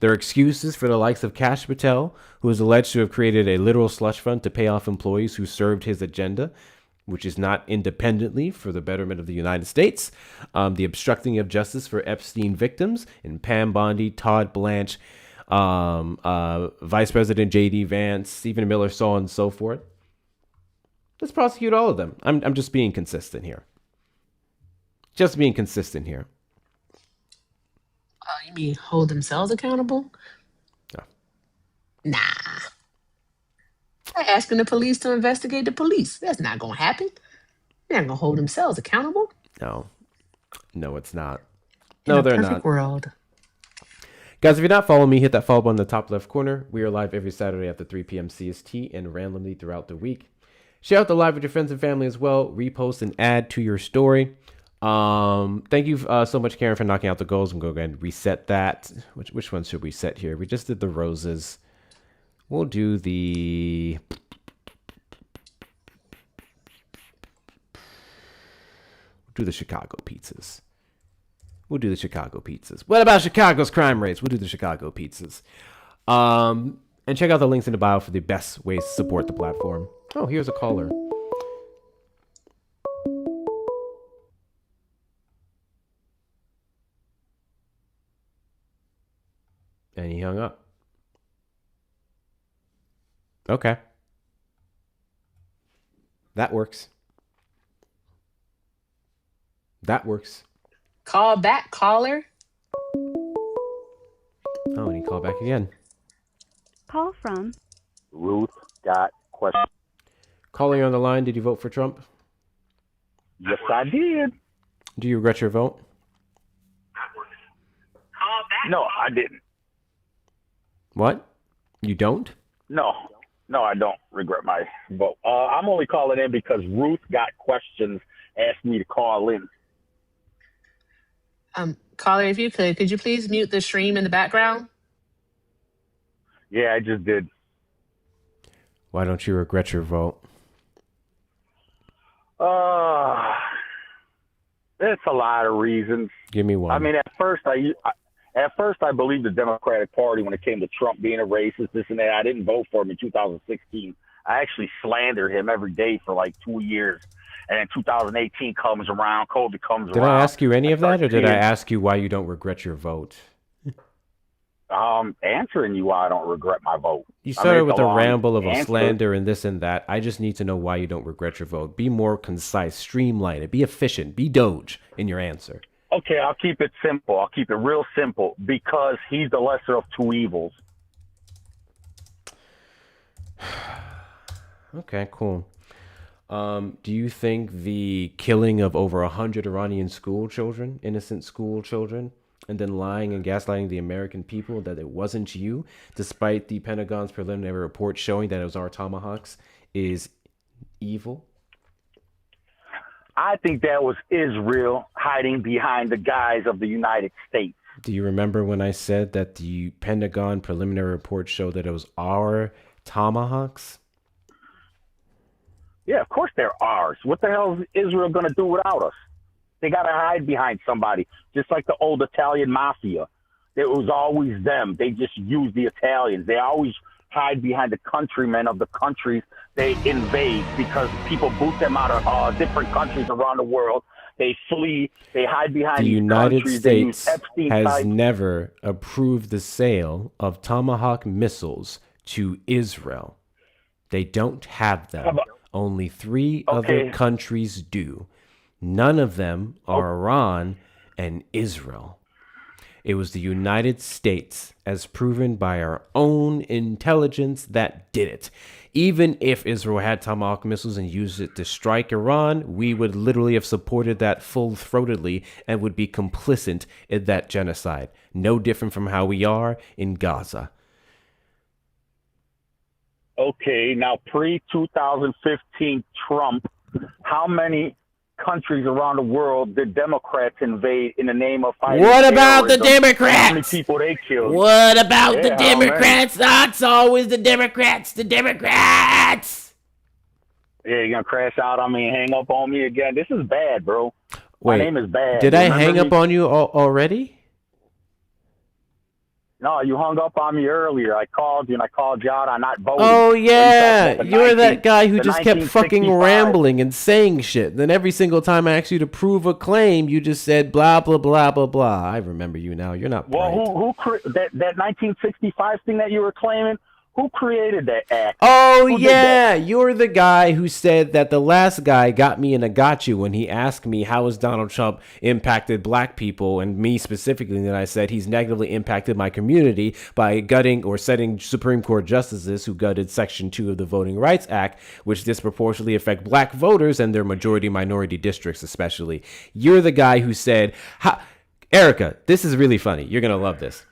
Their excuses for the likes of Kash Patel, who is alleged to have created a literal slush fund to pay off employees who served his agenda, which is not independently for the betterment of the United States. The obstructing of justice for Epstein victims in Pam Bondi, Todd Blanche, Vice President J.D. Vance, Stephen Miller, so on and so forth. Let's prosecute all of them. I'm just being consistent here. Just being consistent here. You mean hold themselves accountable? No. Nah. They're asking the police to investigate the police. That's not going to happen. They're not going to hold themselves accountable. No, it's not. In No, a they're perfect not. world. Guys, if you're not following me, hit that follow button in the top left corner. We are live every Saturday after 3 p.m. CST and randomly throughout the week. Share out the live with your friends and family as well. Repost and add to your story. Thank you so much, Karen, for knocking out the goals. I'm going to go ahead and reset that. Which one should we set here? We just did the roses. We'll do the... Chicago pizzas. We'll do the Chicago pizzas. What about Chicago's crime rates? We'll do the Chicago pizzas. And check out the links in the bio for the best ways to support the platform. Oh, here's a caller. And he hung up. Okay. That works. That works. Call back, caller. Oh, and he called back again. Call from Ruth got questions. Caller, you on the line. Did you vote for Trump? Yes, I did. Do you regret your vote? No, I didn't. What? You don't? No, I don't regret my vote. I'm only calling in because Ruth got questions, asked me to call in. Caller, if you could you please mute the stream in the background? Yeah, I just did. Why don't you regret your vote? It's a lot of reasons. Give me one. I mean, at first I believed the Democratic Party when it came to Trump being a racist, this and that. I didn't vote for him in 2016. I actually slandered him every day for like 2 years. And then 2018 comes around, COVID comes around. Did I ask you any of that, or did I seeing- ask you why you don't regret your vote? Answering you why I don't regret my vote. You started with a long ramble of a answer. slander and this and that. I just need to know why you don't regret your vote. Be more concise, streamline it, be efficient, be Doge in your answer. Okay, I'll keep it simple. I'll keep it real simple because he's the lesser of two evils. Okay, cool. Do you think the killing of over 100 Iranian school children, innocent school children, and then lying and gaslighting the American people that it wasn't you, despite the Pentagon's preliminary report showing that it was our Tomahawks, is evil? I think that was Israel hiding behind the guise of the United States. Do you remember when I said that the Pentagon preliminary report showed that it was our Tomahawks? Yeah, of course they're ours. What the hell is Israel going to do without us? They got to hide behind somebody, just like the old Italian mafia. It was always them. They just used the Italians. They always hide behind the countrymen of the countries they invade because people boot them out of different countries around the world. They flee. They hide behind The these United countries. They use States Epstein has type. never approved the sale of Tomahawk missiles to Israel. They don't have them. Only 3 other countries do. None of them are Iran and Israel. It was the United States, as proven by our own intelligence, that did it. Even if Israel had Tomahawk missiles and used it to strike Iran, we would literally have supported that full-throatedly and would be complicit in that genocide. No different from how we are in Gaza. Okay, now pre-2015 Trump, how many countries around the world did Democrats invade in the name of fighting What about the terrorism? Democrats? How many people they killed? What about the Yeah, how many? Democrats? That's always the Democrats. The Democrats. Yeah, you're gonna crash out on me and hang up on me again. This is bad, bro. Wait, My name is bad. did I Remember hang me? up on you already? No, you hung up on me earlier. I called you and I called you out on not voting. Oh yeah, The you're that guy who the just kept fucking 1965. rambling and saying shit. Then every single time I asked you to prove a claim, you just said blah blah blah blah blah. I remember you now. You're not Well, bright. that 1965 thing that you were claiming? Who created that act? Oh Who did yeah, you're the guy who said that the last guy got me in a gotcha when he asked me how has Donald Trump impacted black people and me specifically. And then I said he's negatively impacted my community by gutting or setting Supreme Court justices who gutted Section 2 of the Voting Rights Act, which disproportionately affect black voters and their majority minority districts especially. You're the guy who said, Erica, this is really funny. You're going to love this.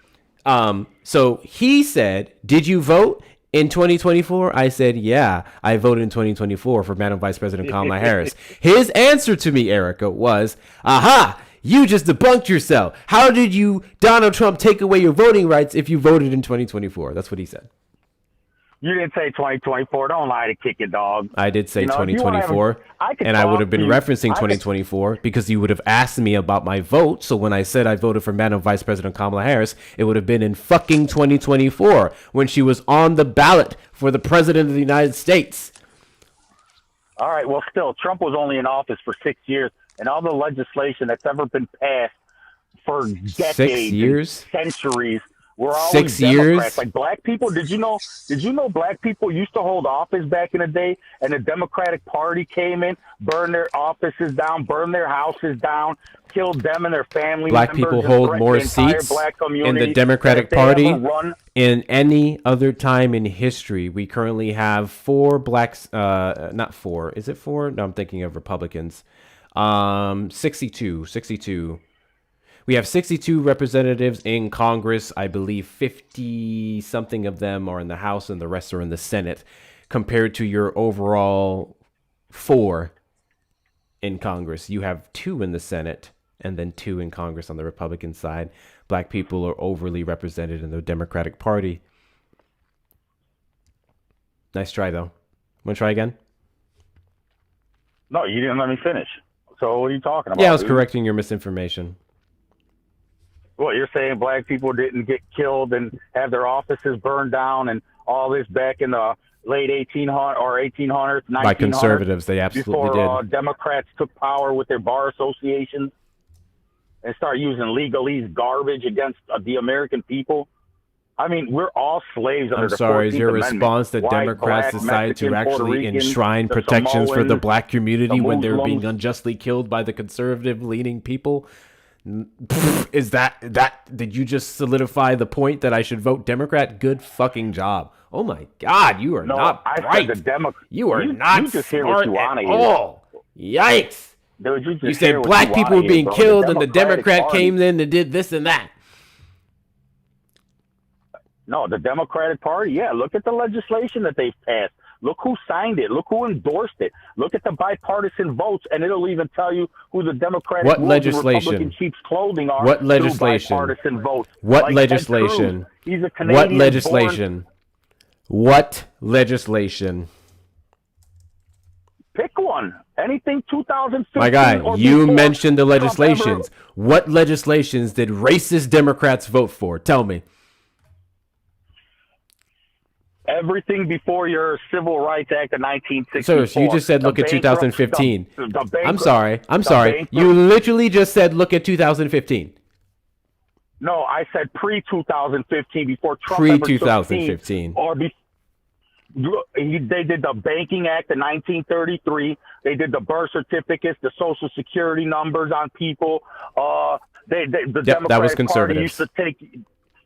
So he said, did you vote in 2024? I said, yeah, I voted in 2024 for Madam Vice President Kamala Harris. His answer to me, Erica, was, aha, you just debunked yourself. How did you, Donald Trump, take away your voting rights if you voted in 2024? That's what he said. You didn't say 2024. Don't lie to kick it, dog. I did say You know, if you wanna have 2024, and I would have been referencing 2024 because you would have asked me about my vote. So when I said I voted for Madam Vice President Kamala Harris, it would have been in fucking 2024 when she was on the ballot for the President of the United States. All right. Well, still, Trump was only in office for 6 years, and all the legislation that's ever been passed for decades, 6 years, centuries, were always 6 Democrats. years. Like black people, did you know black people used to hold office back in the day, and the Democratic Party came in, burned their offices down, burned their houses down, killed them and their family Black members, people and hold threatened more the entire seats black in community. the Democratic And if they Party ever run, in any other time in history. We currently have 4 blacks, not 4. Is it 4? No, I'm thinking of Republicans. 62. We have 62 representatives in Congress. I believe 50 something of them are in the House and the rest are in the Senate, compared to your overall 4 in Congress. You have 2 in the Senate and then 2 in Congress on the Republican side. Black people are overly represented in the Democratic Party. Nice try, though. Want to try again? no, you didn't let me finish. So what are you talking about? Yeah, I was dude? correcting your misinformation. Well, you're saying black people didn't get killed and have their offices burned down and all this back in the late 1800s or 1800s, 1900s. By conservatives, they absolutely before, did. Democrats took power with their bar associations and start using legalese garbage against the American people. I mean, we're all slaves under I'm the sorry, is 14th your Amendment. response that White, Democrats black, decided to Mexican, Puerto actually Rican, enshrine the protections for the Samoans, black community the when they were being Muslims? unjustly killed by the conservative-leaning people? Is that did you just solidify the point that I should vote Democrat? Good fucking job. Oh my God, you are No, not I bright. said the You are you not just hear what smart you at wanna hear. all. Yikes. Dude, you just You hear said what black you people wanna were being hear, bro. killed The and the Democratic Democrat Party- came in and did this and that. No, the Democratic Party, yeah. Look at the legislation that they've passed. Look who signed it. Look who endorsed it. Look at the bipartisan votes, and it'll even tell you who the Democratic What rules and legislation? Republican sheep's clothing are. What through legislation? bipartisan votes. What Like Ted legislation? Cruz. He's a What Canadian-born- legislation? What legislation? Pick one. Anything 2015 My guy, or you before mentioned the Trump legislations. What legislations did racist Democrats vote for? Tell me. Everything before your Civil Rights Act of 1964. So you just said look at 2015. I'm sorry. bankrupt- You literally just said look at 2015. No, I said pre-2015, before Trump Pre-2015. They did the Banking Act of 1933. They did the birth certificates, the Social Security numbers on people. The Democratic that was Party conservatives.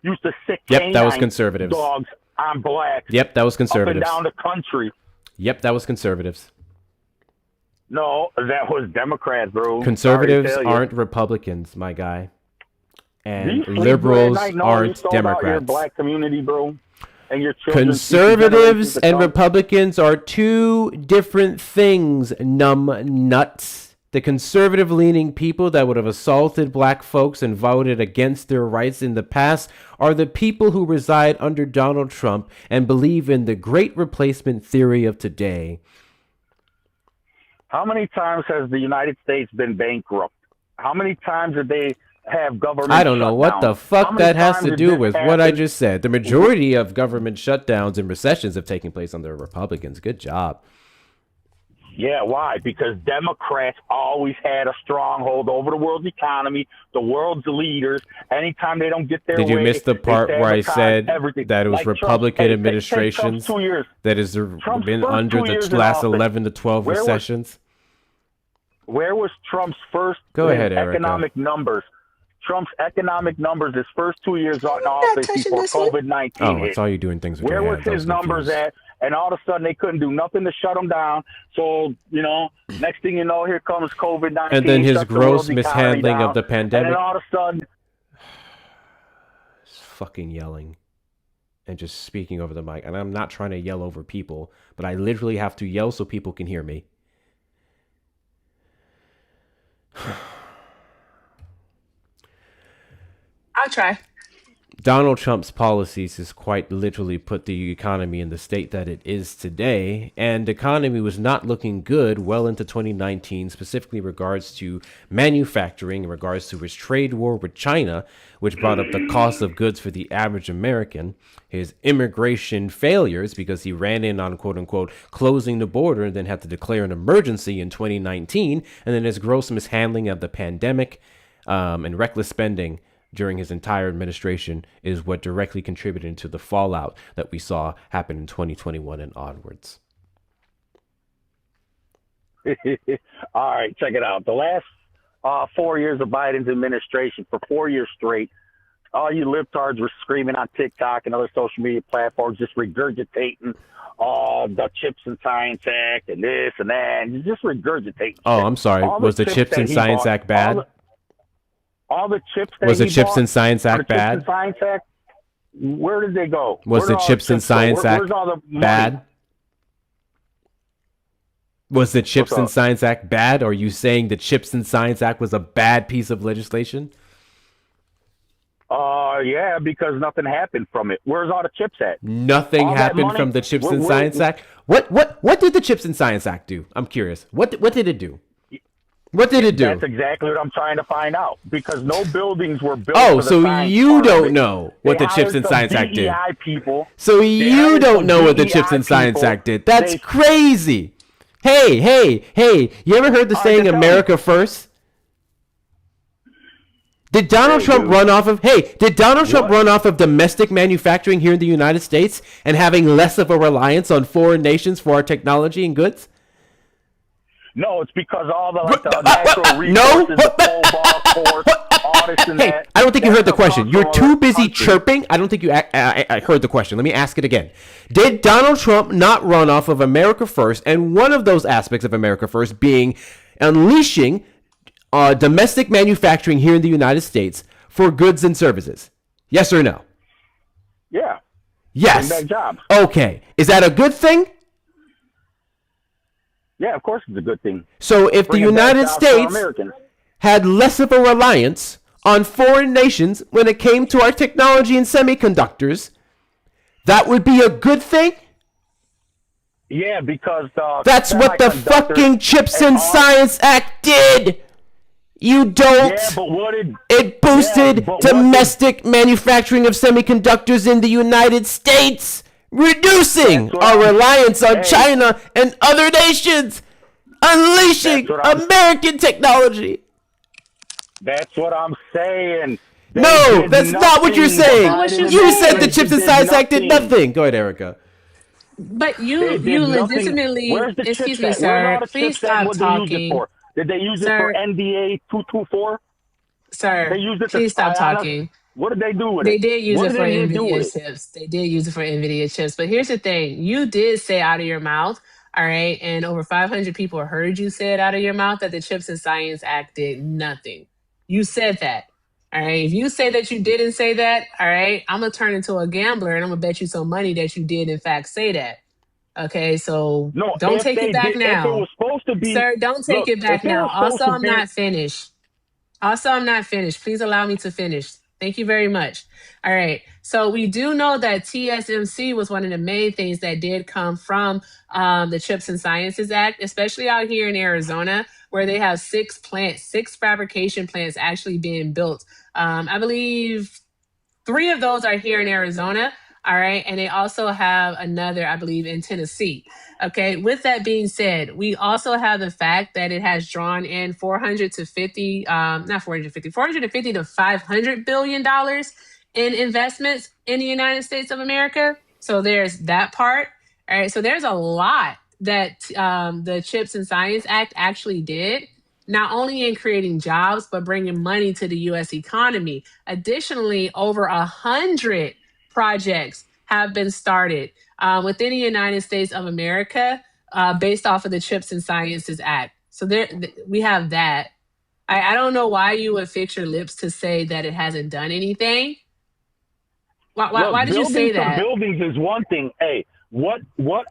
used to sick Yep, that was canine conservatives. dogs on blacks. Yep, that was conservatives. Up and down the country. Yep, that was conservatives. No, that was Democrats, bro. Conservatives Sorry to tell you. aren't Republicans, my guy. Do you And sleep liberals good at night knowing you aren't sold out your Democrats. black community, bro, and your children, Conservatives future generations to and come? Republicans are two different things, numb nuts. The conservative-leaning people that would have assaulted black folks and voted against their rights in the past are the people who reside under Donald Trump and believe in the great replacement theory of today. How many times has the United States been bankrupt? How many times did they have government I don't know what the shutdowns? How fuck many that has times to did do this with what I happen? just said. The majority of government shutdowns and recessions have taken place under Republicans. Good job. Yeah, why? Because Democrats always had a stronghold over the world's economy, the world's leaders. Anytime they don't get their way, Did you miss the they part where I sabotage said everything. that it was Like Trump- Republican hey, take administrations Trump's 2 years. that has Trump's been first under 2 years the in last office. 11 to 12 Where was- recessions? Where was Trump's first Go ahead, Erica. economic numbers? Trump's economic numbers his first 2 years in office before COVID-19 Oh, hit. it's all you doing things with Where your was hands. I his numbers confused. at? And all of a sudden they couldn't do nothing to shut him down. So, next thing you know, here comes COVID-19. And then his shuts the gross world's economy mishandling down. of the pandemic. And then all of a sudden, Just fucking yelling and just speaking over the mic. And I'm not trying to yell over people, but I literally have to yell so people can hear me. I'll try. Donald Trump's policies has quite literally put the economy in the state that it is today, and the economy was not looking good well into 2019, specifically in regards to manufacturing, in regards to his trade war with China, which brought up the cost of goods for the average American, his immigration failures because he ran in on quote-unquote closing the border and then had to declare an emergency in 2019, and then his gross mishandling of the pandemic and reckless spending during his entire administration is what directly contributed to the fallout that we saw happen in 2021 and onwards. all right, check it out. The last 4 years of Biden's administration, for 4 years straight, all you libtards were screaming on TikTok and other social media platforms, just regurgitating the Chips and Science Act and this and that, and just regurgitating. Oh, I'm sorry. All Was the Chips that and he Science bought, Act bad? All the chips that Was the he Chips bought, and Science Act the Chips bad? and Science Act, where did they go? Was Where the did all Chips and chips go? Science Act Where's all the money? bad? Was the Chips What's and up? Science Act bad? Or are you saying the Chips and Science Act was a bad piece of legislation? Yeah, because nothing happened from it. Where's all the chips at? Nothing All that happened money? from the Chips and Where- Science Act? What did the Chips and Science Act do? I'm curious. What did it do? What did it do? That's exactly what I'm trying to find out. Because no buildings were built. Oh, for the so science you part of don't it. know what They the Chips hired and some Science Act did. DEI people. So They you hired don't some know what the DEI Chips and Science people. Act did. That's They- crazy. Hey, you ever heard the saying America first? Did Donald Trump run off of run off of domestic manufacturing here in the United States and having less of a reliance on foreign nations for our technology and goods? No, it's because all the natural resources, the pole ball course, all this and that. I don't think you heard the That's question. what You're comes too from busy other countries. chirping. I don't think you I heard the question. Let me ask it again. Did Donald Trump not run off of America First, and one of those aspects of America First being unleashing domestic manufacturing here in the United States for goods and services? Yes or no? Yeah. Yes. Bring back jobs. Okay. Is that a good thing? Yeah, of course it's a good thing. So if the Bringing back United jobs for States Americans. had less of a reliance on foreign nations when it came to our technology and semiconductors, that would be a good thing? Yeah, because That's what the fucking Chips and Science Act did. You don't. Yeah, but what did It boosted Yeah, but what domestic manufacturing of semiconductors in the United States. reducing our reliance on China and other nations, unleashing American technology. That's what I'm saying. No, that's not what you're saying. You said the Chips and Science Act did nothing. Go ahead, Erica. But They you did nothing. legitimately, Where's the excuse chips me, at? Where's all sir, the please chips at? stop What did they use it talking. for? Did they use it for Sir, NDA 224? sir, They used it to please stop spy on us. talking. What did they do with They it? did use What it did for they do with NVIDIA it? chips. They did use it for NVIDIA chips. But here's the thing. You did say out of your mouth, all right, and over 500 people heard you say it out of your mouth that the Chips and Science Act did nothing. You said that. All right. If you say that you didn't say that, all right, I'm going to turn into a gambler and I'm going to bet you some money that you did, in fact, say that. Okay. So No, don't if take they it back did, if it now. was supposed to be, Sir, don't take look, it back if it now. was supposed Also, to I'm be, not finished. Please allow me to finish. Thank you very much. All right. So we do know that TSMC was one of the main things that did come from the Chips and Sciences Act, especially out here in Arizona, where they have 6 fabrication plants actually being built. I believe 3 of those are here in Arizona. All right. And they also have another, I believe, in Tennessee. Okay. With that being said, we also have the fact that it has drawn in 450 to $500 billion in investments in the United States of America. So there's that part. All right. So there's a lot that the Chips and Science Act actually did, not only in creating jobs, but bringing money to the U.S. economy. Additionally, over 100 projects have been started within the United States of America based off of the Chips and Sciences Act. So we have that. I don't know why you would fix your lips to say that it hasn't done anything. Why did you say building some that? buildings is one thing. Hey, what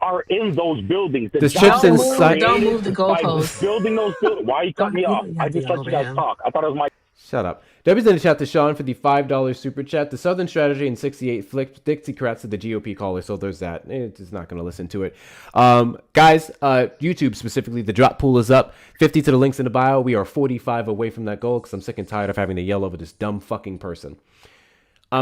are in those buildings? The Does jobs Chips and were Science... Don't created move the by goalposts. building those buildings. Why are you cutting me off? I just let you guys talk. I thought it was my... Shut up. W's in the chat to Sean for the $5 super chat. The Southern Strategy in 68 flicked Dixiecrats to the GOP caller, so there's that. It's not going to listen to it. Guys, YouTube specifically, the drop pool is up. 50 to the links in the bio. We are 45 away from that goal because I'm sick and tired of having to yell over this dumb fucking person.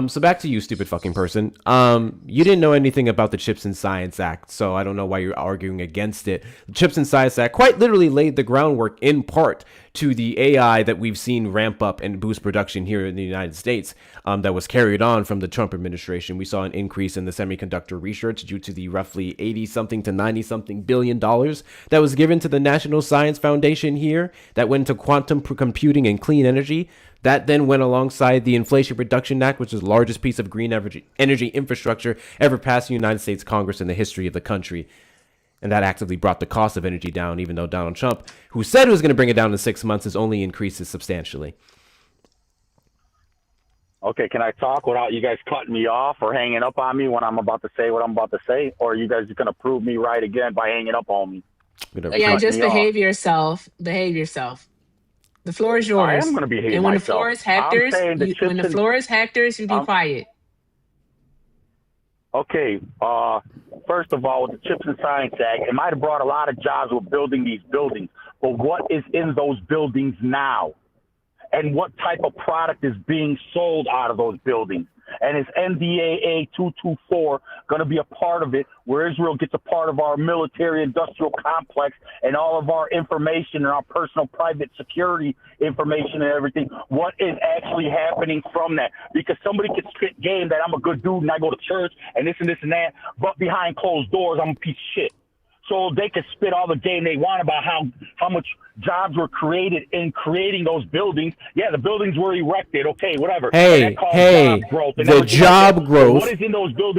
So back to you, stupid fucking person. You didn't know anything about the Chips and Science Act, so I don't know why you're arguing against it. The Chips and Science Act quite literally laid the groundwork in part to the AI that we've seen ramp up and boost production here in the United States that was carried on from the Trump administration. We saw an increase in the semiconductor research due to the roughly 80-something to 90-something billion dollars that was given to the National Science Foundation here that went to quantum computing and clean energy. That then went alongside the Inflation Reduction Act, which is the largest piece of green energy infrastructure ever passed in the United States Congress in the history of the country. And that actively brought the cost of energy down, even though Donald Trump, who said he was going to bring it down in 6 months, has only increased it substantially. Okay, can I talk without you guys cutting me off or hanging up on me when I'm about to say what I'm about to say? Or are you guys going to prove me right again by hanging up on me? Yeah, just behave yourself. Behave yourself. The floor is yours. I am going to behave and when myself. The floor is Hector's, when the floor is Hector's, you be quiet. Okay, first of all, with the Chips and Science Act, it might have brought a lot of jobs with building these buildings, but what is in those buildings now? And what type of product is being sold out of those buildings? And is NDAA 224 going to be a part of it, where Israel gets a part of our military-industrial complex and all of our information and our personal private security information and everything? What is actually happening from that? Because somebody could spit game that I'm a good dude and I go to church and this and that, but behind closed doors, I'm a piece of shit. So they could spit all the game they want about how much jobs were created in creating those buildings. Yeah, the buildings were erected. Okay, whatever. Hey, the job growth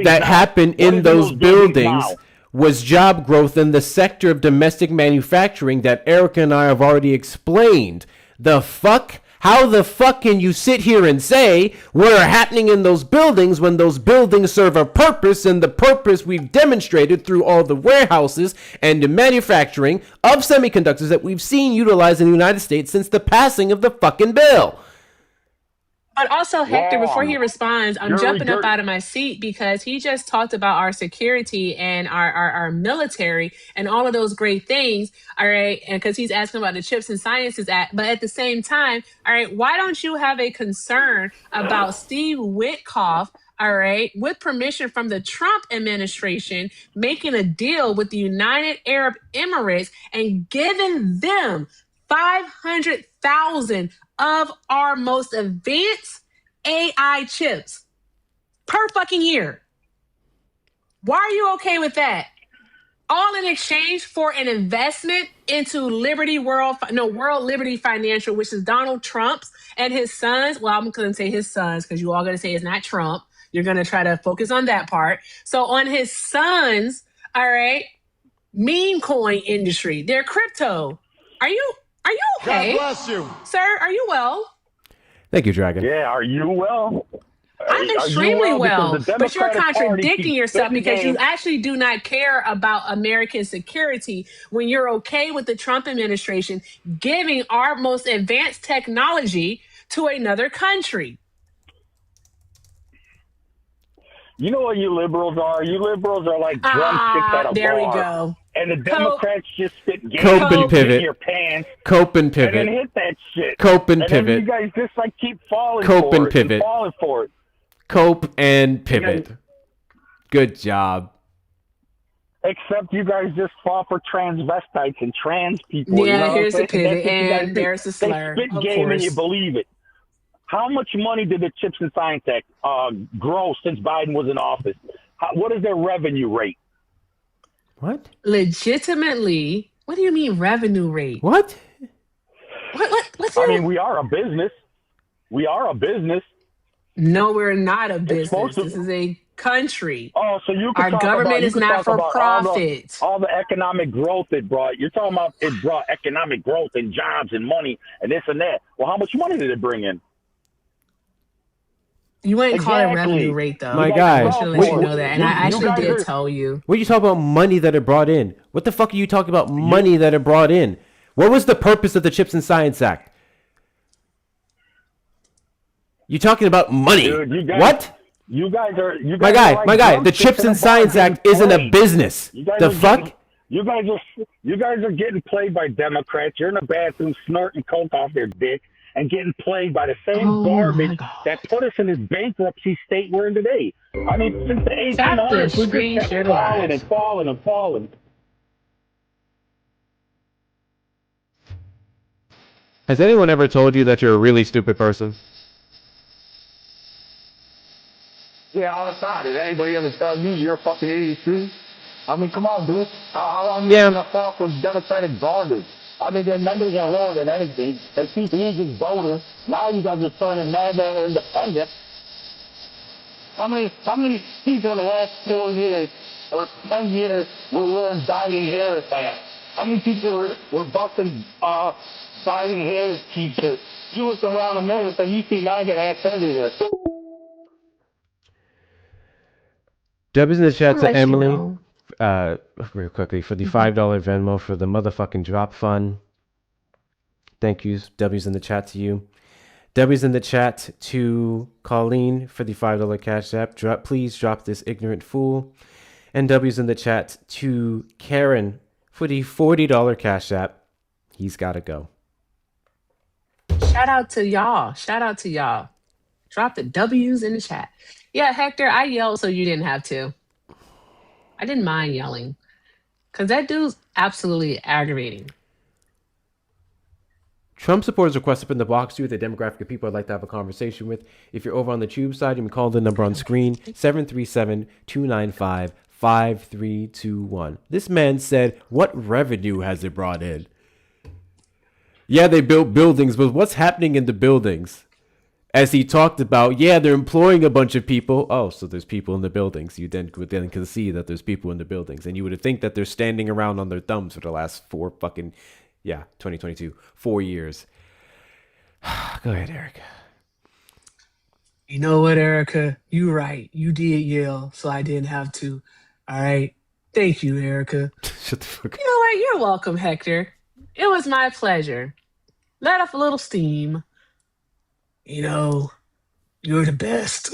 that happened in those buildings was job growth in the sector of domestic manufacturing that Erica and I have already explained. The fuck? How the fuck can you sit here and say what are happening in those buildings when those buildings serve a purpose, and the purpose we've demonstrated through all the warehouses and the manufacturing of semiconductors that we've seen utilized in the United States since the passing of the fucking bill? But also, Hector, before he responds, I'm jumping up out of my seat because he just talked about our security and our military and all of those great things. All right. And because he's asking about the Chips and Sciences Act. But at the same time, all right, why don't you have a concern about Steve Witkoff, all right, with permission from the Trump administration, making a deal with the United Arab Emirates and giving them 500,000 of our most advanced AI chips per fucking year. Why are you okay with that? All in exchange for an investment into World Liberty Financial, which is Donald Trump's and his sons. Well, I'm going to say his sons because you all going to say it's not Trump. You're going to try to focus on that part. So on his sons, all right, meme coin industry, their crypto. Are you okay? God bless you. Sir, are you well? Thank you, Dragon. Yeah, are you well? I'm Are you extremely well, Because the but you're Democratic Party contradicting keeps yourself spitting because you game. actually do not care about American security when you're okay with the Trump administration giving our most advanced technology to another country. You know what you liberals are? You liberals are like drumsticks at a There bar. we go. And the Democrats just spit game Cope and in pivot. your pants. Cope and And pivot. then hit that shit. Cope and then pivot. you guys just like keep falling Cope for and it. pivot. And falling for it. Cope and pivot. Good job. Except you guys just fall for transvestites and trans people. Yeah, you know here's the what I'm saying? pivot, That's what you guys and do. there's the slur, They spit of game and you course. believe it. How much money did the Chips and Science Act grow since Biden was in office? What is their revenue rate? What? Legitimately, what do you mean revenue rate? What? What's I mean, we are a business. We are a business. No, we're not a It's business. supposed to- This is a country. Oh, so you can Our talk government about, is not for profit. all the economic growth it brought. You're talking about it brought economic growth and jobs and money and this and that. Well, how much money did it bring in? You wouldn't call it Exactly. revenue rate, though. My I guy. should let you know that. And I actually did tell you. What are you talking about money that it brought in? What the fuck are you talking about money that it brought in? What was the purpose of the Chips and Science Act? You're talking about money. Dude, you guys, what? You guys are you guys My are guy, like my guy, the drumsticks Chips in a and bar Science getting Act isn't a played. business. You guys The are fuck? getting- you guys are getting played by Democrats. You're in the bathroom snorting coke off their dick and getting played by the same garbage that put us in this bankruptcy state we're in today. I mean, since the 1800s, we screen just share kept the falling live. and falling and falling. Has anyone ever told you that you're a really stupid person? Yeah, all the time. Did anybody ever tell you you're a fucking idiot too? I mean, come on, dude. How long you gonna fall from Democratic voters? I mean, their numbers are lower than anything. They keep losing voters. Now you guys are turning mad and independent. How many people in the last 4 years or 10 years were dying hair attacks? How many people were busting dying hair t-shirts? You look around America, you see I get asked everywhere. W's in the chat to I'll let you Emily. know. Real quickly, for the $5 Venmo for the motherfucking drop fund. Thank yous. W's in the chat to you. W's in the chat to Colleen for the $5 cash app. Please drop this ignorant fool. And W's in the chat to Karen for the $40 cash app. He's got to go. Shout out to y'all. Shout out to y'all. Drop the W's in the chat. Yeah, Hector, I yelled so you didn't have to. I didn't mind yelling. Because that dude's absolutely aggravating. Trump supporters request up in the box too. The demographic of people I'd like to have a conversation with. If you're over on the tube side, you can call the number on screen, 737-295-5321. This man said, what revenue has it brought in? Yeah, they built buildings, but what's happening in the buildings? As he talked about, yeah, they're employing a bunch of people. Oh, so there's people in the buildings. You then can see that there's people in the buildings. And you would think that they're standing around on their thumbs for the last 2022, 4 years. Go ahead, Erica. You know what, Erica? You right. You did yell, so I didn't have to. All right. Thank you, Erica. Shut the fuck up. You know what? You're welcome, Hector. It was my pleasure. Let off a little steam. You know, you're the best.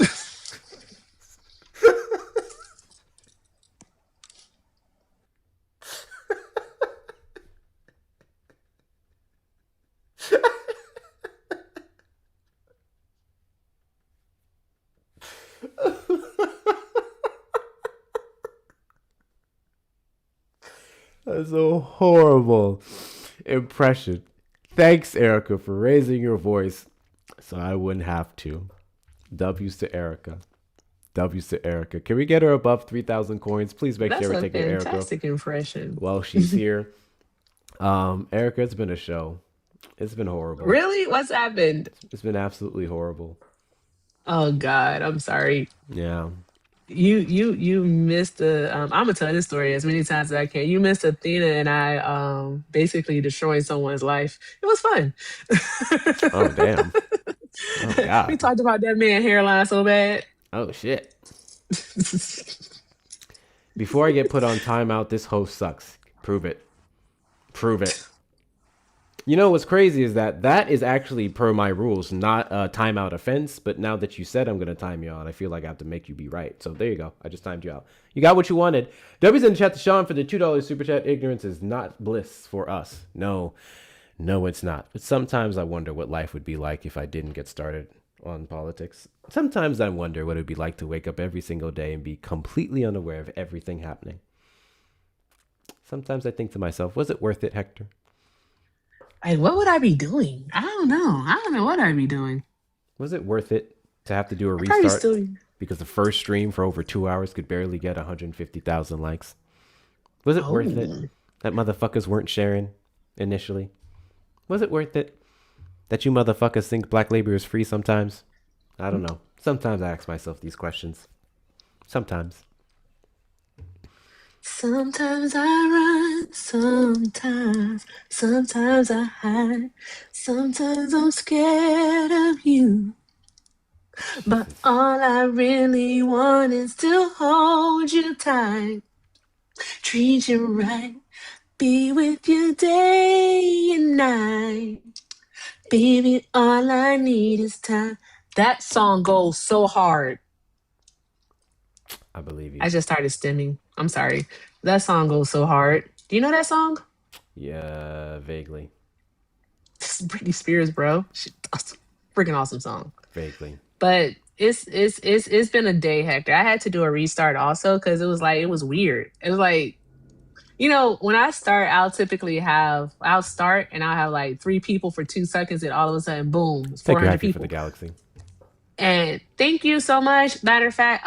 That's a horrible impression. Thanks, Erica, for raising your voice so I wouldn't have to. W's to Erica. W's to Erica. Can we get her above 3,000 coins? Please make That's sure we a take your Erica fantastic impression. while she's here. Erica, it's been a show. It's been horrible. Really? What's happened? It's been absolutely horrible. Oh God, I'm sorry. Yeah. You missed the I'm gonna tell this story as many times as I can. You missed Athena and I basically destroying someone's life. It was fun. Oh, damn. Oh, God. We talked about that man hairline so bad. Oh, shit. Before I get put on timeout, this host sucks. Prove it. Prove it. You know what's crazy is that is actually per my rules, not a timeout offense. But now that you said I'm going to time you out, I feel like I have to make you be right. So there you go. I just timed you out. You got what you wanted. W's in the chat to Sean for the $2 super chat. Ignorance is not bliss for us. No, it's not. But sometimes I wonder what life would be like if I didn't get started on politics. Sometimes I wonder what it would be like to wake up every single day and be completely unaware of everything happening. Sometimes I think to myself, was it worth it, Hector? Like, what would I be doing? I don't know what I'd be doing. Was it worth it to have to do a probably restart still- because the first stream for over 2 hours could barely get 150,000 likes? Was it worth it that motherfuckers weren't sharing initially? Was it worth it that you motherfuckers think black labor is free sometimes? I don't know. Sometimes I ask myself these questions. Sometimes. Sometimes I run, sometimes I hide, sometimes I'm scared of you. But all I really want is to hold you tight, treat you right, be with you day and night. Baby, all I need is time. That song goes so hard. I believe you. I just started stimming. I'm sorry. That song goes so hard. Do you know that song? Yeah, vaguely. This is Britney Spears, bro. Freaking awesome song. Vaguely. But it's been a day, Hector. I had to do a restart also because it was weird. It was like, when I start, I'll start and I'll have like 3 people for 2 seconds, and all of a sudden, boom, it's Thank you, 400 Happy, people. for the galaxy. And thank you so much. Matter of fact,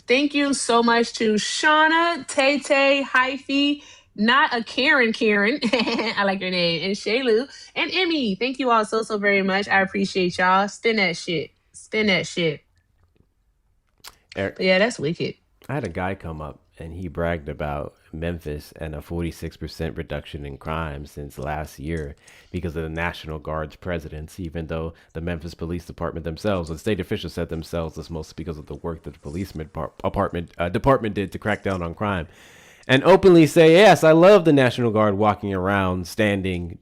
thank you so much to Shauna, Tay, Hyphy, not a Karen, I like your name, and Shaylu, and Emmy. Thank you all so very much. I appreciate y'all. Spin that shit. Eric, But yeah, that's wicked. I had a guy come up and he bragged about Memphis and a 46% reduction in crime since last year because of the National Guard's presence, even though the Memphis Police Department themselves, and state officials said themselves, it's mostly because of the work that the police department did to crack down on crime. And openly say, yes, I love the National Guard walking around, standing,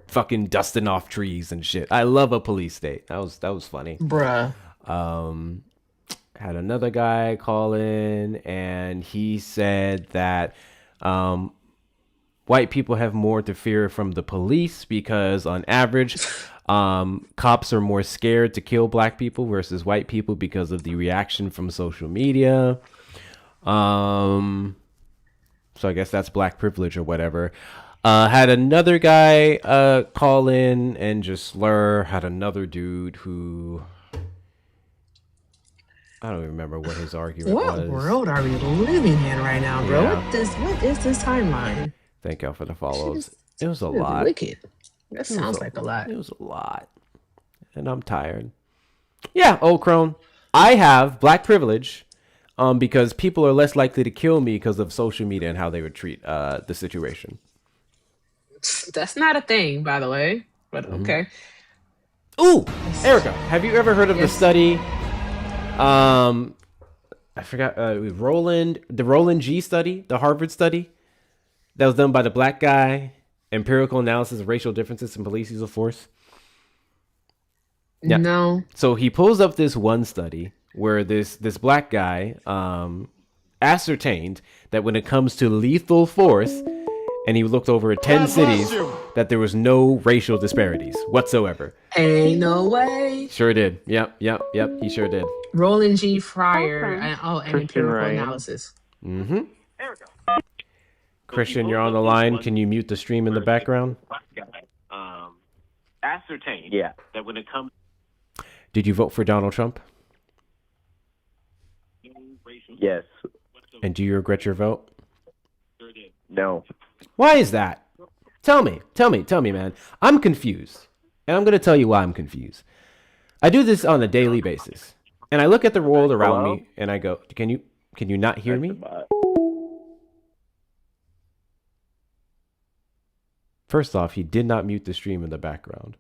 fucking dusting off trees and shit. I love a police state. That was funny. Bruh. Had another guy call in and he said that white people have more to fear from the police because on average cops are more scared to kill black people versus white people because of the reaction from social media. So I guess that's black privilege or whatever. Had another guy call in and just slur. Had another dude who, I don't even remember what his argument was. What world are we living in right now, bro? Yeah. What is this timeline? Thank y'all for the follows. It was a This is lot. wicked. That sounds like a lot. It was a lot. And I'm tired. Yeah, old crone. I have black privilege because people are less likely to kill me because of social media and how they would treat the situation. That's not a thing, by the way. But okay. Ooh, Erica, have you ever heard of the study? I forgot. The Roland G study, the Harvard study that was done by the black guy. Empirical analysis of racial differences in police use of force. Yeah. No. So he pulls up this one study where this black guy ascertained that when it comes to lethal force, and he looked over 10 cities, that there was no racial disparities whatsoever. Ain't no way. Sure did. Yep. He sure did. Roland G. Fryer and Christian empirical Ryan. analysis. Mm-hmm. Christian, you're on the line. Can you mute the stream in the background? Ascertain that when it comes. Did you vote for Donald Trump? Yes. And do you regret your vote? No. Why is that? Tell me, man. I'm confused. And I'm going to tell you why I'm confused. I do this on a daily basis. And I look at the world around me and I go, can you not hear me? First off, he did not mute the stream in the background.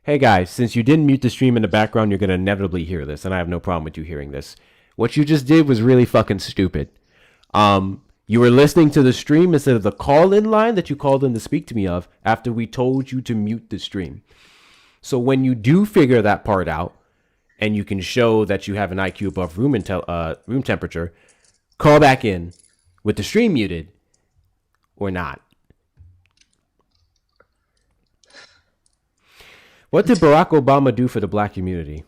Hey guys, since you didn't mute the stream in the background, you're going to inevitably hear this, and I have no problem with you hearing this. What you just did was really fucking stupid. You were listening to the stream instead of the call-in line that you called in to speak to me of after we told you to mute the stream. So when you do figure that part out, and you can show that you have an IQ above room temperature, call back in with the stream muted or not. What did Barack Obama do for the black community?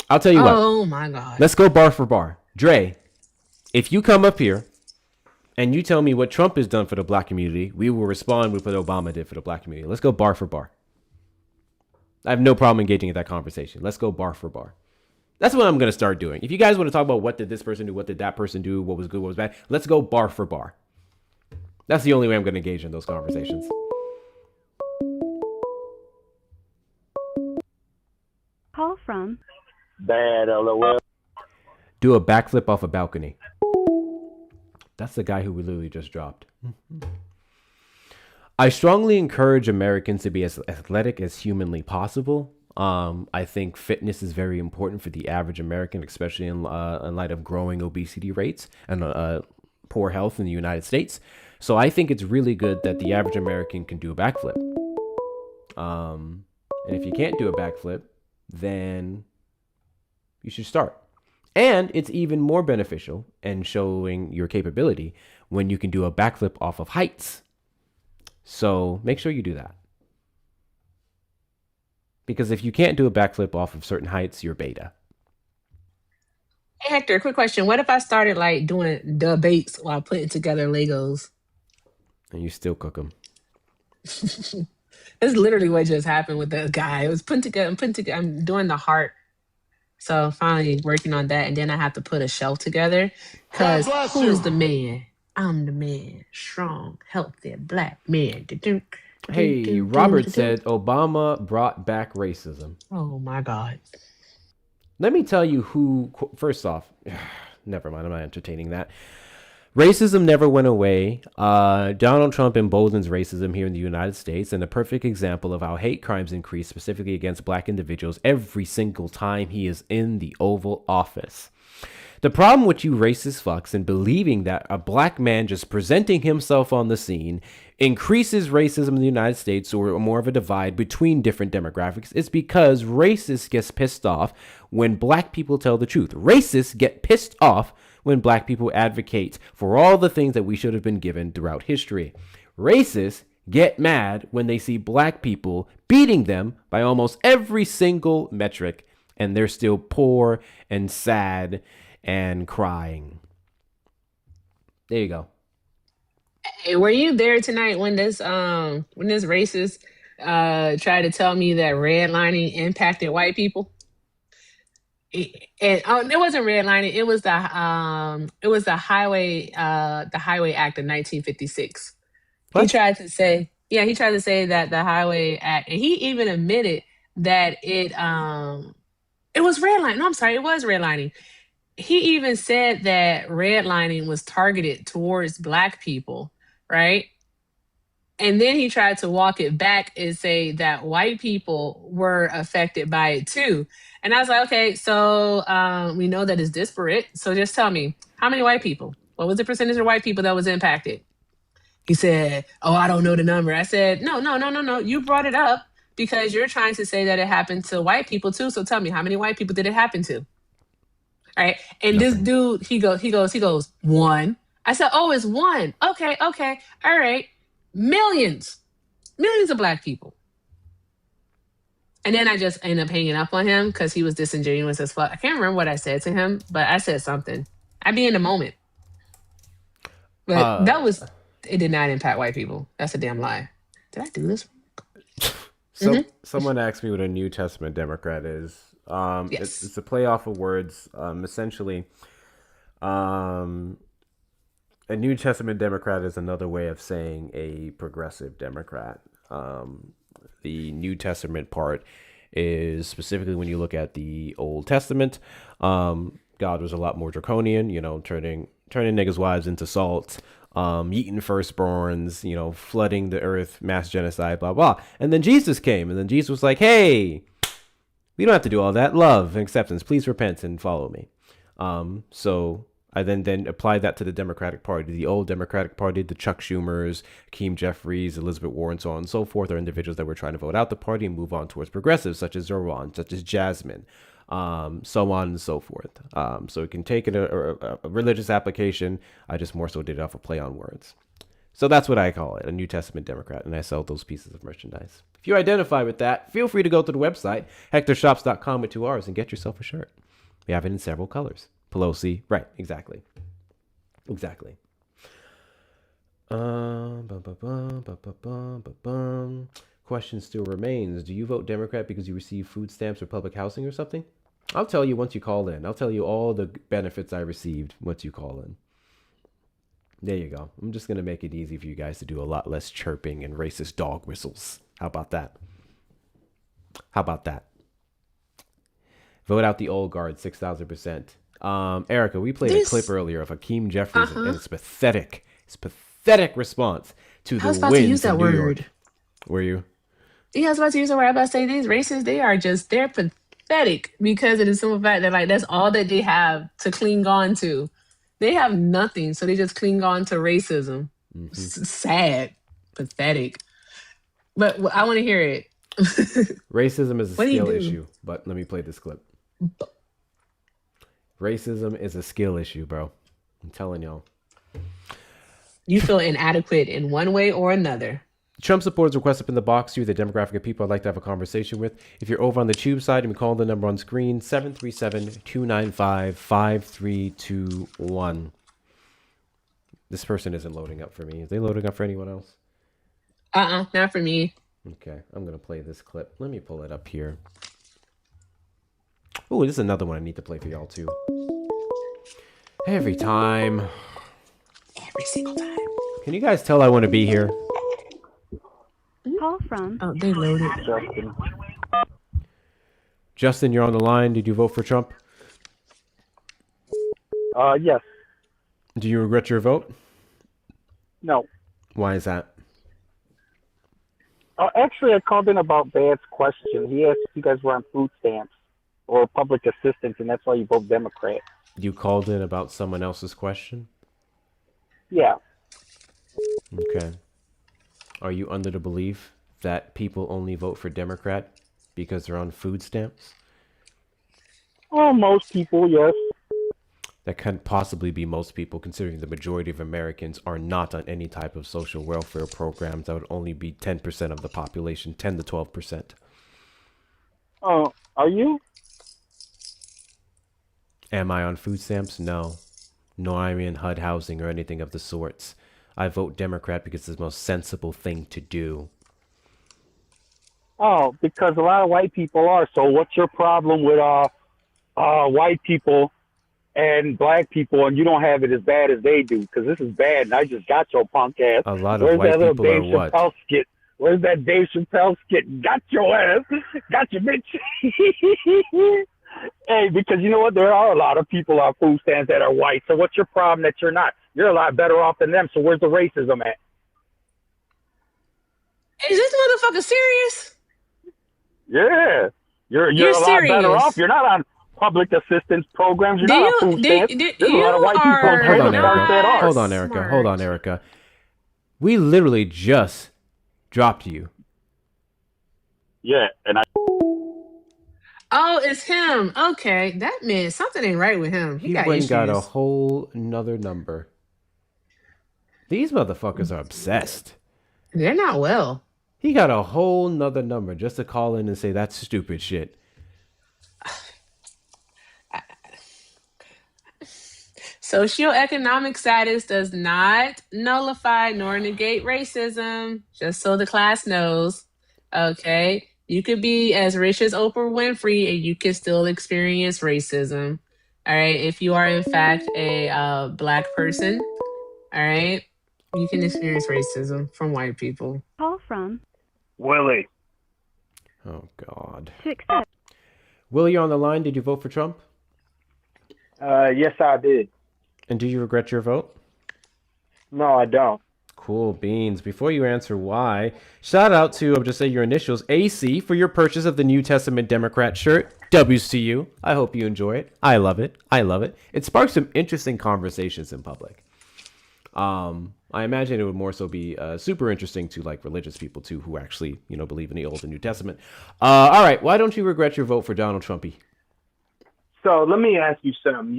I'll tell you what. Oh my God. Let's go bar for bar. Dre, if you come up here and you tell me what Trump has done for the black community, we will respond with what Obama did for the black community. Let's go bar for bar. I have no problem engaging in that conversation. Let's go bar for bar. That's what I'm going to start doing. If you guys want to talk about what did this person do, what did that person do, what was good, what was bad, let's go bar for bar. That's the only way I'm going to engage in those conversations. Call from Bad LOL. Do a backflip off a balcony. That's the guy who we literally just dropped. I strongly encourage Americans to be as athletic as humanly possible. I think fitness is very important for the average American, especially in light of growing obesity rates and poor health in the United States. So I think it's really good that the average American can do a backflip. And if you can't do a backflip, then you should start. And it's even more beneficial and showing your capability when you can do a backflip off of heights. So make sure you do that. Because if you can't do a backflip off of certain heights, you're beta. Hey Hector, quick question. What if I started like doing debates while putting together Legos? And you still cook them. That's literally what just happened with the guy. It was putting together. I'm doing the heart. So finally working on that. And then I have to put a shelf together. Because who's the man? I'm the man. Strong, healthy, black man. Hey, Robert said Obama brought back racism. Oh my God. Let me tell you who, first off, never mind, I'm not entertaining that. Racism never went away. Donald Trump emboldens racism here in the United States, and a perfect example of how hate crimes increase, specifically against black individuals, every single time he is in the Oval Office. The problem with you racist fucks and believing that a black man just presenting himself on the scene increases racism in the United States or more of a divide between different demographics is because racists get pissed off when black people tell the truth. Racists get pissed off when black people advocate for all the things that we should have been given throughout history. Racists get mad when they see black people beating them by almost every single metric, and they're still poor and sad and crying. There you go. Hey, were you there tonight when this racist tried to tell me that redlining impacted white people? It wasn't redlining. It was the Highway Act of 1956. What? He tried to say that the Highway Act, and he even admitted that it was redlining. No, I'm sorry, it was redlining. He even said that redlining was targeted towards black people, right? And then he tried to walk it back and say that white people were affected by it too. And I was like, okay, so we know that it's disparate. So just tell me, how many white people? What was the percentage of white people that was impacted? He said, oh, I don't know the number. I said, no. You brought it up because you're trying to say that it happened to white people too. So tell me, how many white people did it happen to? All right. And This dude, he goes, one. I said, oh, it's one. Okay. All right. Millions of black people. And then I just ended up hanging up on him because he was disingenuous as fuck. I can't remember what I said to him, but I said something. I be in the moment. But that was It did not impact white people. That's a damn lie. Did I do this? So someone asked me what a New Testament Democrat is. Yes. It's a play off of words. Essentially, a New Testament Democrat is another way of saying a progressive Democrat. The New Testament part is specifically when you look at the Old Testament. God was a lot more draconian, turning niggas' wives into salt, eating firstborns, flooding the earth, mass genocide, blah, blah. And then Jesus came, and then Jesus was like, hey, we don't have to do all that. Love and acceptance. Please repent and follow me. So I then applied that to the Democratic Party. The old Democratic Party, the Chuck Schumers, Hakeem Jeffries, Elizabeth Warren, so on and so forth, are individuals that were trying to vote out the party and move on towards progressives, such as Zoran, such as Jasmine, so on and so forth. So it can take a religious application. I just more so did it off a play on words. So that's what I call it, a New Testament Democrat, and I sell those pieces of merchandise. If you identify with that, feel free to go to the website, hectorshops.com with 2 R's, and get yourself a shirt. We have it in several colors. Pelosi, right, exactly. Question still remains. Do you vote Democrat because you receive food stamps or public housing or something? I'll tell you once you call in. I'll tell you all the benefits I received once you call in. There you go. I'm just going to make it easy for you guys to do a lot less chirping and racist dog whistles. How about that? Vote out the old guard, 6,000%. Erica, we played a clip earlier of Hakeem Jeffries, and it's pathetic. It's pathetic response to the I was about to wins use that in New word. York. Were you? Yeah, I was about to use the word. I was about to say these racists, they're pathetic because of the simple fact that that's all that they have to cling on to. They have nothing, so they just cling on to racism. Sad, pathetic. But I want to hear it. Racism is a What do you skill do? issue, but let me play this clip. Racism is a skill issue, bro. I'm telling y'all. You feel inadequate in one way or another. Trump supporters request up in the box. You're the demographic of people I'd like to have a conversation with. If you're over on the tube side, you can call the number on screen, 737-295-5321. This person isn't loading up for me. Is they loading up for anyone else? Not for me. Okay, I'm going to play this clip. Let me pull it up here. Oh, this is another one I need to play for y'all, too. Every time. Every single time. Can you guys tell I want to be here? Call from. Oh, they loaded. Justin, you're on the line. Did you vote for Trump? Yes. Do you regret your vote? No. Why is that? Actually, I called in about Bad's question. He asked if you guys were on food stamps or public assistance, and that's why you vote Democrat. You called in about someone else's question? Yeah. Okay. Are you under the belief that people only vote for Democrat because they're on food stamps? Well, most people, yes. That can't possibly be most people, considering the majority of Americans are not on any type of social welfare programs. That would only be 10% of the population, 10 to 12%. Oh, are you? Am I on food stamps? No. Nor am I in HUD housing or anything of the sorts. I vote Democrat because it's the most sensible thing to do. Oh, because a lot of white people are. So what's your problem with white people and black people, and you don't have it as bad as they do? Because this is bad, and I just got your punk ass. A lot of white people are what? Skit? Where's that Dave Chappelle skit? Got your ass. Got your bitch. Hey, because you know what? There are a lot of people on food stamps that are white. So what's your problem that you're not? You're a lot better off than them. So where's the racism at? Is this motherfucker serious? Yeah. You're a lot serious. better off. You're not on public assistance programs. You're not on food stamps. There's a lot of white people in Hold on, that Erica. are. Hold on, Erica. We literally just dropped you. Yeah, and I. Oh, it's him. Okay, that meant something ain't right with him. He got went issues. and got a whole nother number. These motherfuckers are obsessed. They're not well. He got a whole nother number just to call in and say that's stupid shit. Socioeconomic status does not nullify nor negate racism, just so the class knows. Okay? You could be as rich as Oprah Winfrey and you can still experience racism. All right? If you are, in fact, a Black person, all right, you can experience racism from white people. Call from Willie. Oh, God. to accept. Will, you're on the line. Did you vote for Trump? Yes, I did. And do you regret your vote? No, I don't. Cool beans. Before you answer why, shout out to, I'll just say your initials, AC, for your purchase of the New Testament Democrat shirt. WCU. I hope you enjoy it. I love it. I love it. It sparks some interesting conversations in public. I imagine it would more so be super interesting to like religious people too, who actually, believe in the Old and New Testament. All right. Why don't you regret your vote for Donald Trumpy? So let me ask you something.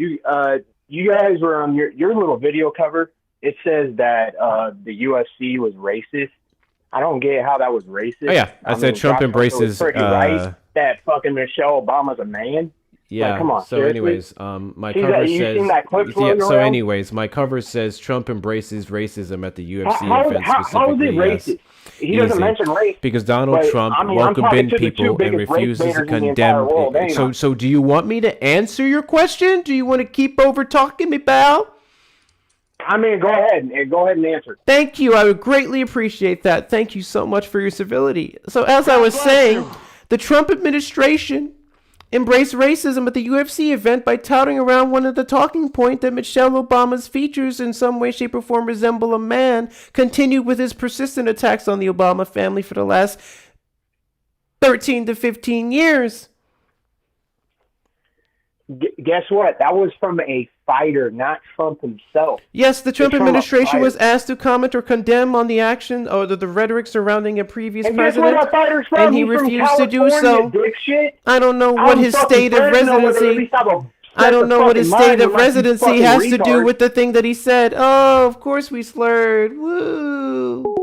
You guys were on your little video cover. It says that the UFC was racist. I don't get how that was racist. Oh, yeah. I said Trump Josh embraces. was pretty right that fucking Michelle Obama's a man. Yeah. Like, come on. So, seriously? anyways, my cover You says. seen that clip Yeah, floating so, around? anyways, my cover says Trump embraces racism at the UFC How event is specifically. it racist? He doesn't mention race. Because Donald but, Trump I mean, I'm welcomed talking in to the two people and biggest race refuses to baiters in the entire condemn. world, ain't I? So do you want me to answer your question? Do you want to keep over talking me, pal? I mean, go ahead and answer. Thank you. I would greatly appreciate that. Thank you so much for your civility. So as I was saying, the Trump administration embraced racism at the UFC event by touting around one of the talking point that Michelle Obama's features in some way, shape, or form resemble a man, continued with his persistent attacks on the Obama family for the last 13 to 15 years. Guess what? That was from a fighter, not Trump himself. Yes, the Trump It's from a administration was fighter. asked to comment or condemn on the action or the rhetoric surrounding a previous And guess where president, that fighter's from? and he He's from refused to do so. California, dipshit. I don't know I what was his fucking state of friends know whether at residency. least have a I don't know what his fucking state mind of unless you residency fucking has to do retard. with the thing that he said. Oh, of course we slurred. Woo.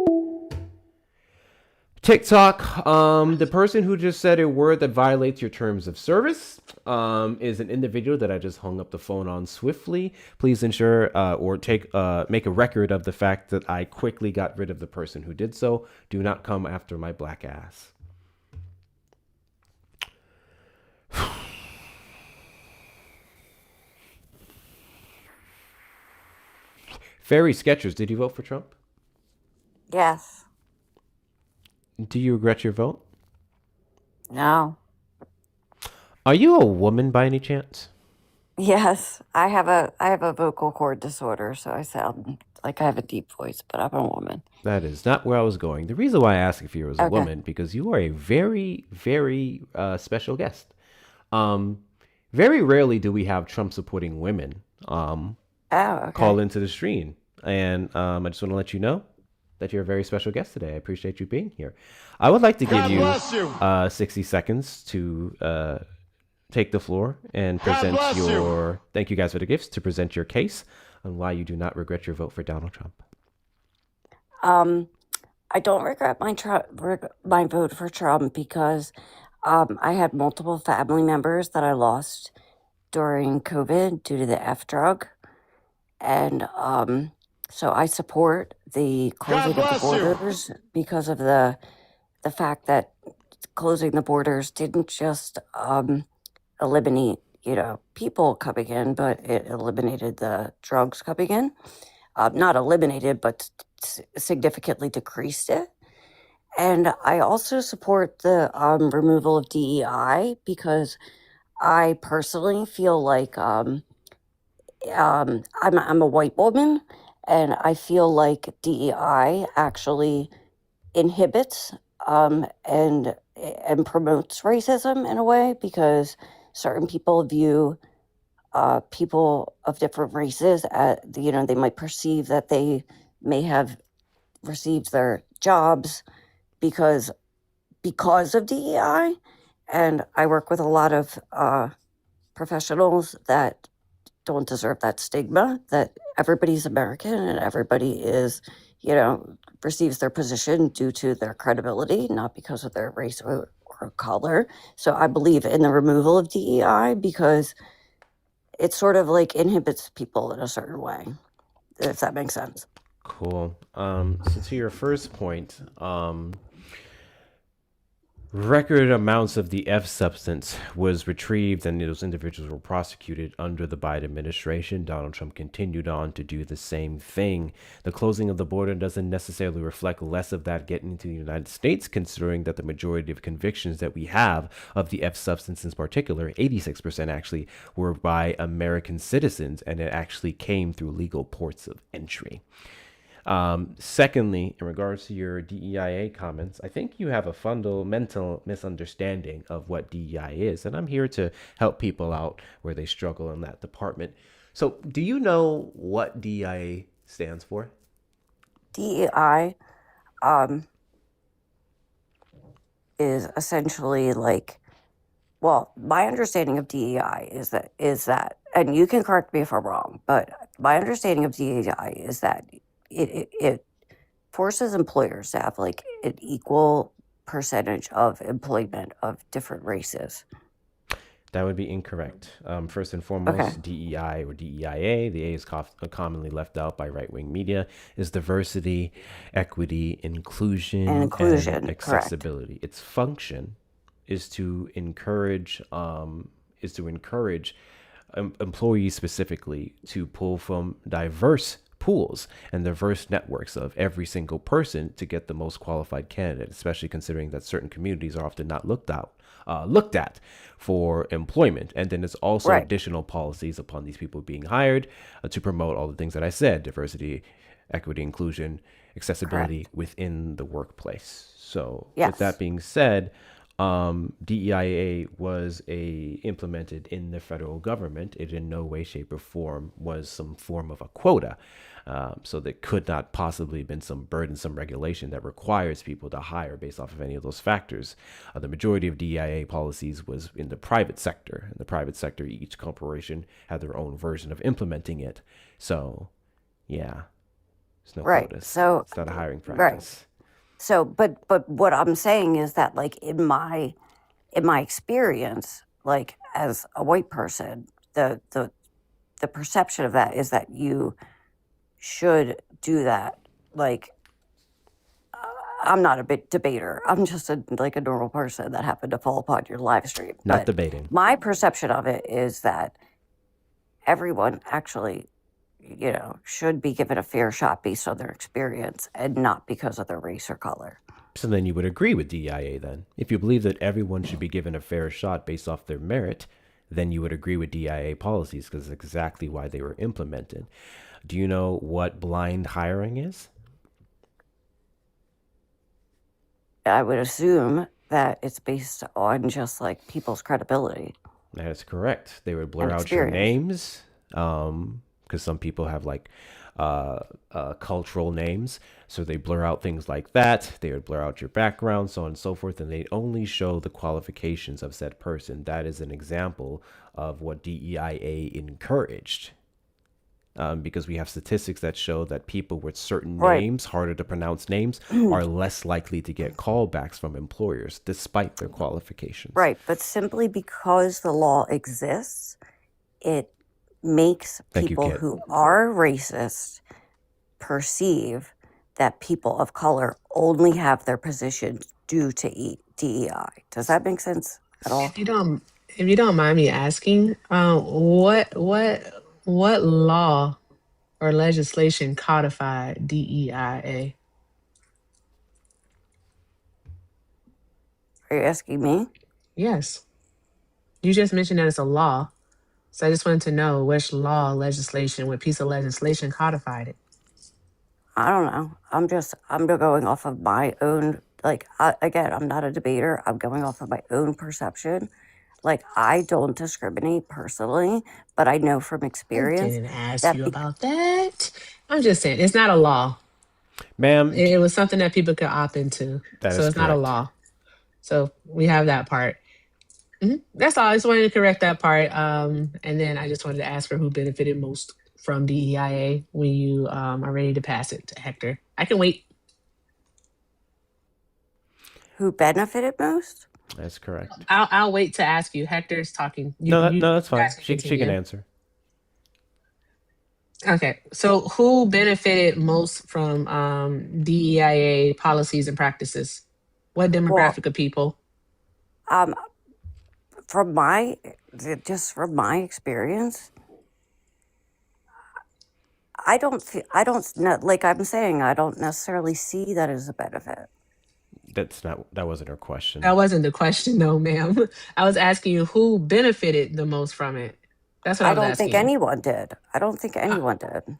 TikTok, the person who just said a word that violates your terms of service is an individual that I just hung up the phone on swiftly. Please ensure or make a record of the fact that I quickly got rid of the person who did so. Do not come after my black ass. Fairy Sketchers, did you vote for Trump? Yes. Do you regret your vote? No. Are you a woman by any chance? Yes. I have a vocal cord disorder, so I sound like I have a deep voice, but I'm a woman. That is not where I was going. The reason why I asked if you were a Okay. woman, because you are a very, very special guest. Very rarely do we have Trump supporting women Okay. call into the stream. And I just want to let you know that you're a very special guest today. I appreciate you being here. I would like to give God you bless you. 60 seconds to take the floor and God present bless you. your, thank you guys for the gifts, to present your case on why you do not regret your vote for Donald Trump. I don't regret my vote for Trump because I had multiple family members that I lost during COVID due to the F drug. And so I support the closing of the bless you. borders because of the fact that closing the borders didn't just eliminate, people coming in, but it eliminated the drugs coming in. Not eliminated, but significantly decreased it. And I also support the removal of DEI because I personally feel like I'm a white woman, and I feel like DEI actually inhibits and promotes racism in a way because certain people view people of different races they might perceive that they may have received their jobs because of DEI. And I work with a lot of professionals that don't deserve that stigma, that everybody's American and everybody is, receives their position due to their credibility, not because of their race or color. So I believe in the removal of DEI because it sort of like inhibits people in a certain way, if that makes sense. Cool. So to your first point, record amounts of the F substance was retrieved and those individuals were prosecuted under the Biden administration. Donald Trump continued on to do the same thing. The closing of the border doesn't necessarily reflect less of that getting into the United States, considering that the majority of convictions that we have of the F substance in particular, 86% actually, were by American citizens, and it actually came through legal ports of entry. Secondly, in regards to your DEIA comments, I think you have a fundamental misunderstanding of what DEI is, and I'm here to help people out where they struggle in that department. So, do you know what DEIA stands for? DEI is essentially like, well, my understanding of DEI is that, and you can correct me if I'm wrong, but my understanding of DEI is that it forces employers to have like an equal percentage of employment of different races. That would be incorrect. First and foremost, DEI or DEIA, the A is commonly left out by right-wing media, is diversity, equity, inclusion, and accessibility. Correct. Its function is to encourage employees specifically to pull from diverse pools and diverse networks of every single person to get the most qualified candidate, especially considering that certain communities are often not looked at for employment. And then there's also additional policies upon these people being hired to promote all the things that I said: diversity, equity, inclusion, accessibility within the workplace. So with that being said, DEIA was implemented in the federal government. It in no way, shape, or form was some form of a quota. So there could not possibly have been some burdensome regulation that requires people to hire based off of any of those factors. The majority of DEIA policies was in the private sector. In the private sector, each corporation had their own version of implementing it. So, yeah, there's no quotas. So it's not a hiring practice. Right. So, but what I'm saying is that, like, in my experience, like as a white person, the perception of that is that you should do that. Like, I'm not a debater. I'm just a normal person that happened to fall upon your live stream. Not debating. My perception of it is that everyone actually, should be given a fair shot based on their experience and not because of their race or color. So then you would agree with DEIA then. If you believe that everyone should be given a fair shot based off their merit, then you would agree with DEIA policies because it's exactly why they were implemented. Do you know what blind hiring is? I would assume that it's based on just like people's credibility. That is correct. They would blur out your names, because some people have cultural names, so they blur out things like that. They would blur out your background, so on and so forth, and they only show the qualifications of said person. That is an example of what DEIA encouraged. Because we have statistics that show that people with certain names, harder to pronounce names, are less likely to get callbacks from employers despite their qualifications. Right, but simply because the law exists, it makes people who are racist perceive that people of color only have their position due to DEI. Does that make sense at all? If you don't mind me asking, what law or legislation codified DEIA? Are you asking me? Yes. You just mentioned that it's a law. So I just wanted to know which law, legislation, what piece of legislation codified it. I don't know. I'm going off of my own, again, I'm not a debater. I'm going off of my own perception. Like, I don't discriminate personally, but I know from experience. I didn't ask you about that. I'm just saying, it's not a law. Ma'am. It was something that people could opt into. So it's not a law. So we have that part. That's all. I just wanted to correct that part. And then I just wanted to ask her who benefited most from DEIA when you are ready to pass it to Hector. I can wait. Who benefited most? That's correct. I'll wait to ask you. Hector's talking. No, that's fine. She can answer. Okay, so who benefited most from DEIA policies and practices? What Well, demographic of people? um, from my just from my experience, I don't know, like I'm saying, I don't necessarily see that as a benefit. That wasn't her question. That wasn't the question, though, ma'am. I was asking you who benefited the most from it. That's what I I was don't think asking you. anyone did. I don't think anyone did.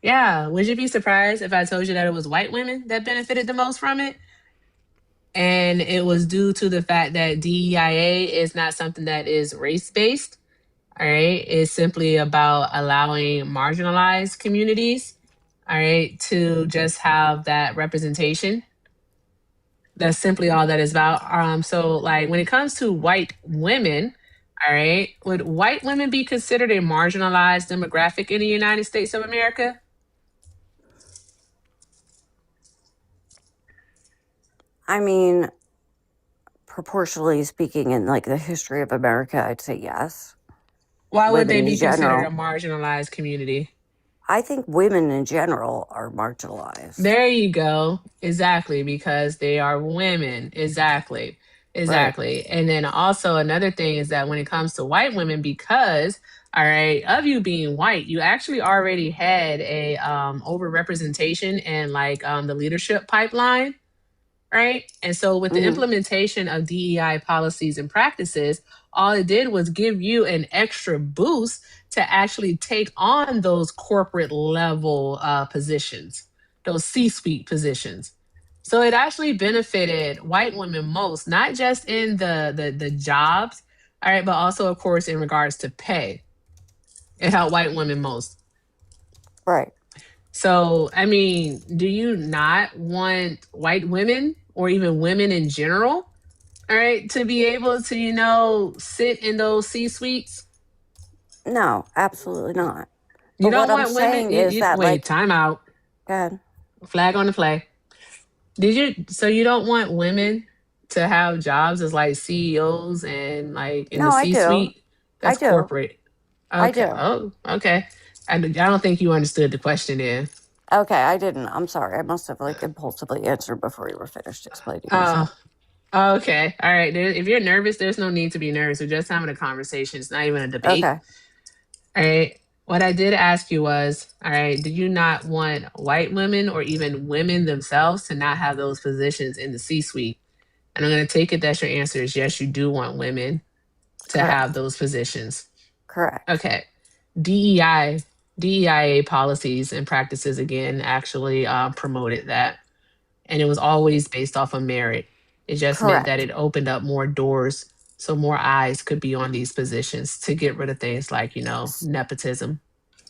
Yeah, would you be surprised if I told you that it was white women that benefited the most from it? And it was due to the fact that DEIA is not something that is race based. All right. It's simply about allowing marginalized communities, all right, to just have that representation. That's simply all that is about. So like when it comes to white women, all right, would white women be considered a marginalized demographic in the United States of America? I mean, proportionally speaking, in like the history of America, I'd say yes. Why would Women they in be considered a general, marginalized community? I think women in general are marginalized. There you go. Exactly, because they are women. Exactly. Right. Exactly. And then also another thing is that when it comes to white women, because all right, of you being white, you actually already had a overrepresentation in like the leadership pipeline, right? And so with the Hmm. implementation of DEI policies and practices, all it did was give you an extra boost to actually take on those corporate level positions, those C-suite positions. So it actually benefited white women most, not just in the jobs, all right, but also of course in regards to pay. It helped white women most. Right. So, I mean, do you not want white women or even women in general, all right, to be able to, sit in those C suites? No, absolutely not. You But don't what I'm want women, saying is that, wait, like, time out, God, flag on the play. So you don't want women to have jobs as like CEOs and like in the no, I C do. suite? I That's do. corporate. I Okay. do. Oh, okay. I don't think you understood the question then. Okay, I didn't. I'm sorry. I must have like impulsively answered before you were finished explaining Oh, yourself. okay. All right. If you're nervous, there's no need to be nervous. We're just having a conversation. It's not even a debate. Okay. All right. What I did ask you was, all right, do you not want white women or even women themselves to not have those positions in the C suite? And I'm going to take it that your answer is yes, you do want women to have Correct. those positions. Correct. Okay. DEI, DEIA policies and practices again actually promoted that. And it was always based off of merit. It just meant that Correct. it opened up more doors so more eyes could be on these positions to get rid of things like, nepotism.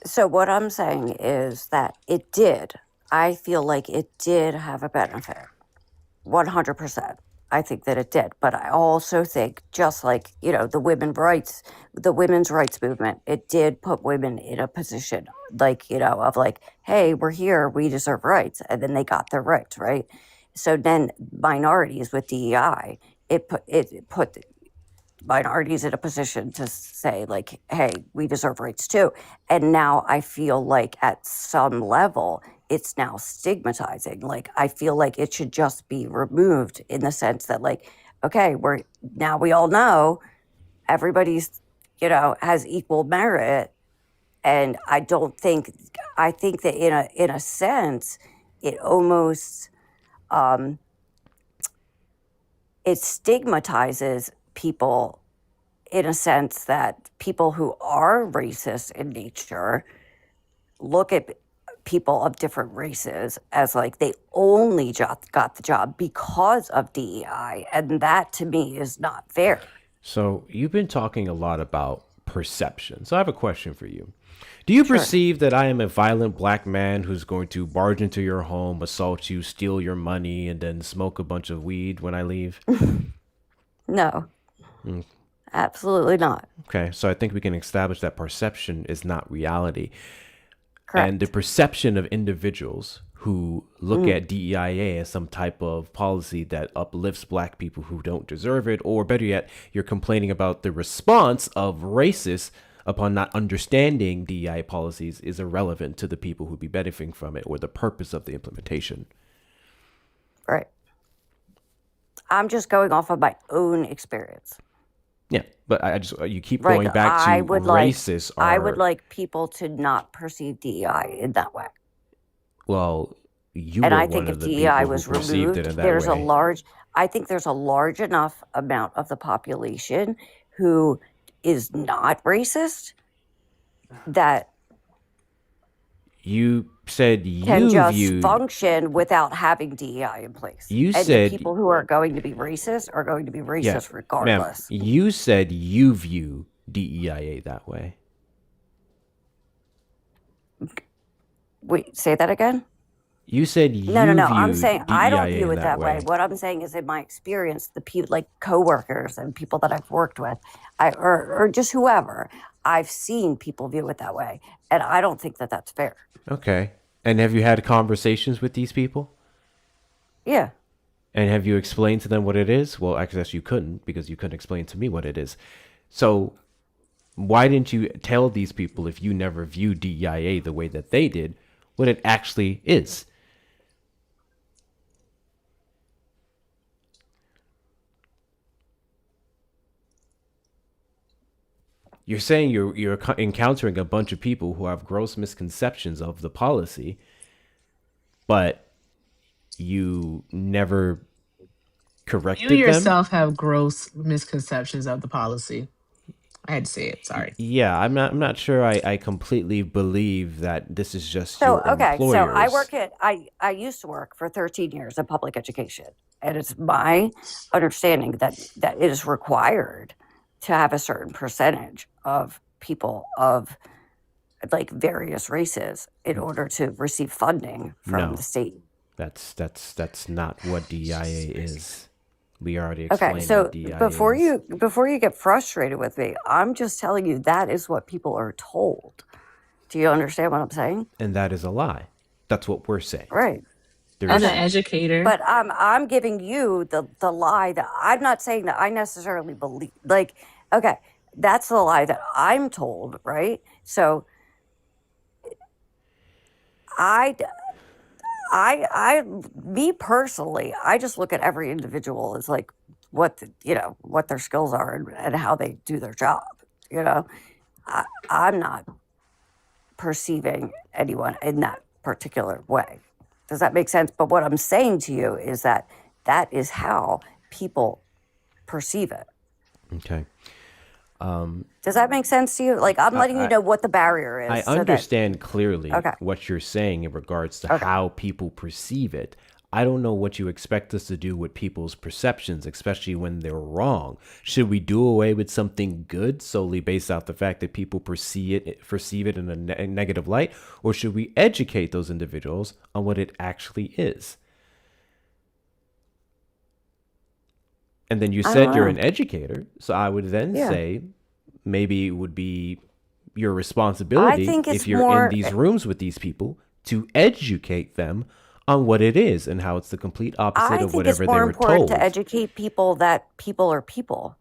So what I'm saying is that it did. I feel like it did have a benefit. 100%. I think that it did. But I also think, just like, the women's rights movement, it did put women in a position, like, of like, hey, we're here, we deserve rights. And then they got their rights, right? So then minorities with DEI, it put minorities in a position to say, like, hey, we deserve rights too. And now I feel like at some level, it's now stigmatizing. Like, I feel like it should just be removed in the sense that, like, okay, we all know everybody's, has equal merit. And I think that in a sense, it almost, it stigmatizes people in a sense that people who are racist in nature look at people of different races as like they only got the job because of DEI. And that to me is not fair. So you've been talking a lot about perception. So I have a question for you. Do you Sure. perceive that I am a violent black man who's going to barge into your home, assault you, steal your money, and then smoke a bunch of weed when I leave? No, Mm, absolutely not. Okay, so I think we can establish that perception is not reality. And the Correct. perception of individuals who look Mhm. at DEIA as some type of policy that uplifts black people who don't deserve it, or better yet, you're complaining about the response of racists upon not understanding DEI policies is irrelevant to the people who be benefiting from it or the purpose of the implementation. Right. I'm just going off of my own experience. Yeah, but I just you keep Right. going back to I would racists I would are like people to not perceive DEI in that way. well, you And were I one think of if the DEI people who was perceived it in removed, that way. I think there's a large enough amount of the population who is not racist that You said can you just viewed. function without having DEI in place. You And the said people who are going to be racist are going to be yeah, racist ma'am. regardless. You said you view DEIA that way. Wait, say that again? You said you No. I'm view saying I don't DEIA view in it that that way. way. What I'm saying is, in my experience, the people like coworkers and people that I've worked with, or just whoever, I've seen people view it that way, and I don't think that that's fair. Okay. And have you had conversations with these people? Yeah. And have you explained to them what it is? Well, I guess you couldn't because you couldn't explain to me what it is. So why didn't you tell these people, if you never viewed DEIA the way that they did, what it actually is? You're saying you're encountering a bunch of people who have gross misconceptions of the policy, but you never You corrected them? yourself have gross misconceptions of the policy. I had to say it. Sorry. Yeah, I'm not sure I completely believe that this is just So your okay, so I employers. work at I used to work for 13 years in public education, and it's my understanding that it is required to have a certain percentage of people of like various races in order to receive funding from No. the state. That's not what DIA is. We already Okay, explained so what DIA before is. you get frustrated with me, I'm just telling you that is what people are told. Do you understand what I'm saying? And that is a lie. That's what we're saying. Right. As an Okay. educator, But I'm giving you the lie that I'm not saying that I necessarily believe. Like, okay, that's the lie that I'm told, right? So me personally, I just look at every individual as like what what their skills are and how they do their job. You know, I'm not perceiving anyone in that particular way. Does that make sense? But what I'm saying to you is that is how people perceive it. Okay. Does that make sense to you? Like, I'm letting you know what the barrier is. I so that- understand clearly Okay. what you're saying in regards to how people perceive it. I don't know what you expect us to do with people's perceptions, especially when they're wrong. Should we do away with something good solely based off the fact that people perceive it in a negative light? Or should we educate those individuals on what it actually is? And then you I said don't you're know. an educator. So I would then Yeah. say maybe it would be your responsibility, think it's if you're more- in these rooms with these people, to educate them on what it is and how it's the complete opposite I of think it's whatever they more were important told. to educate people that people are people.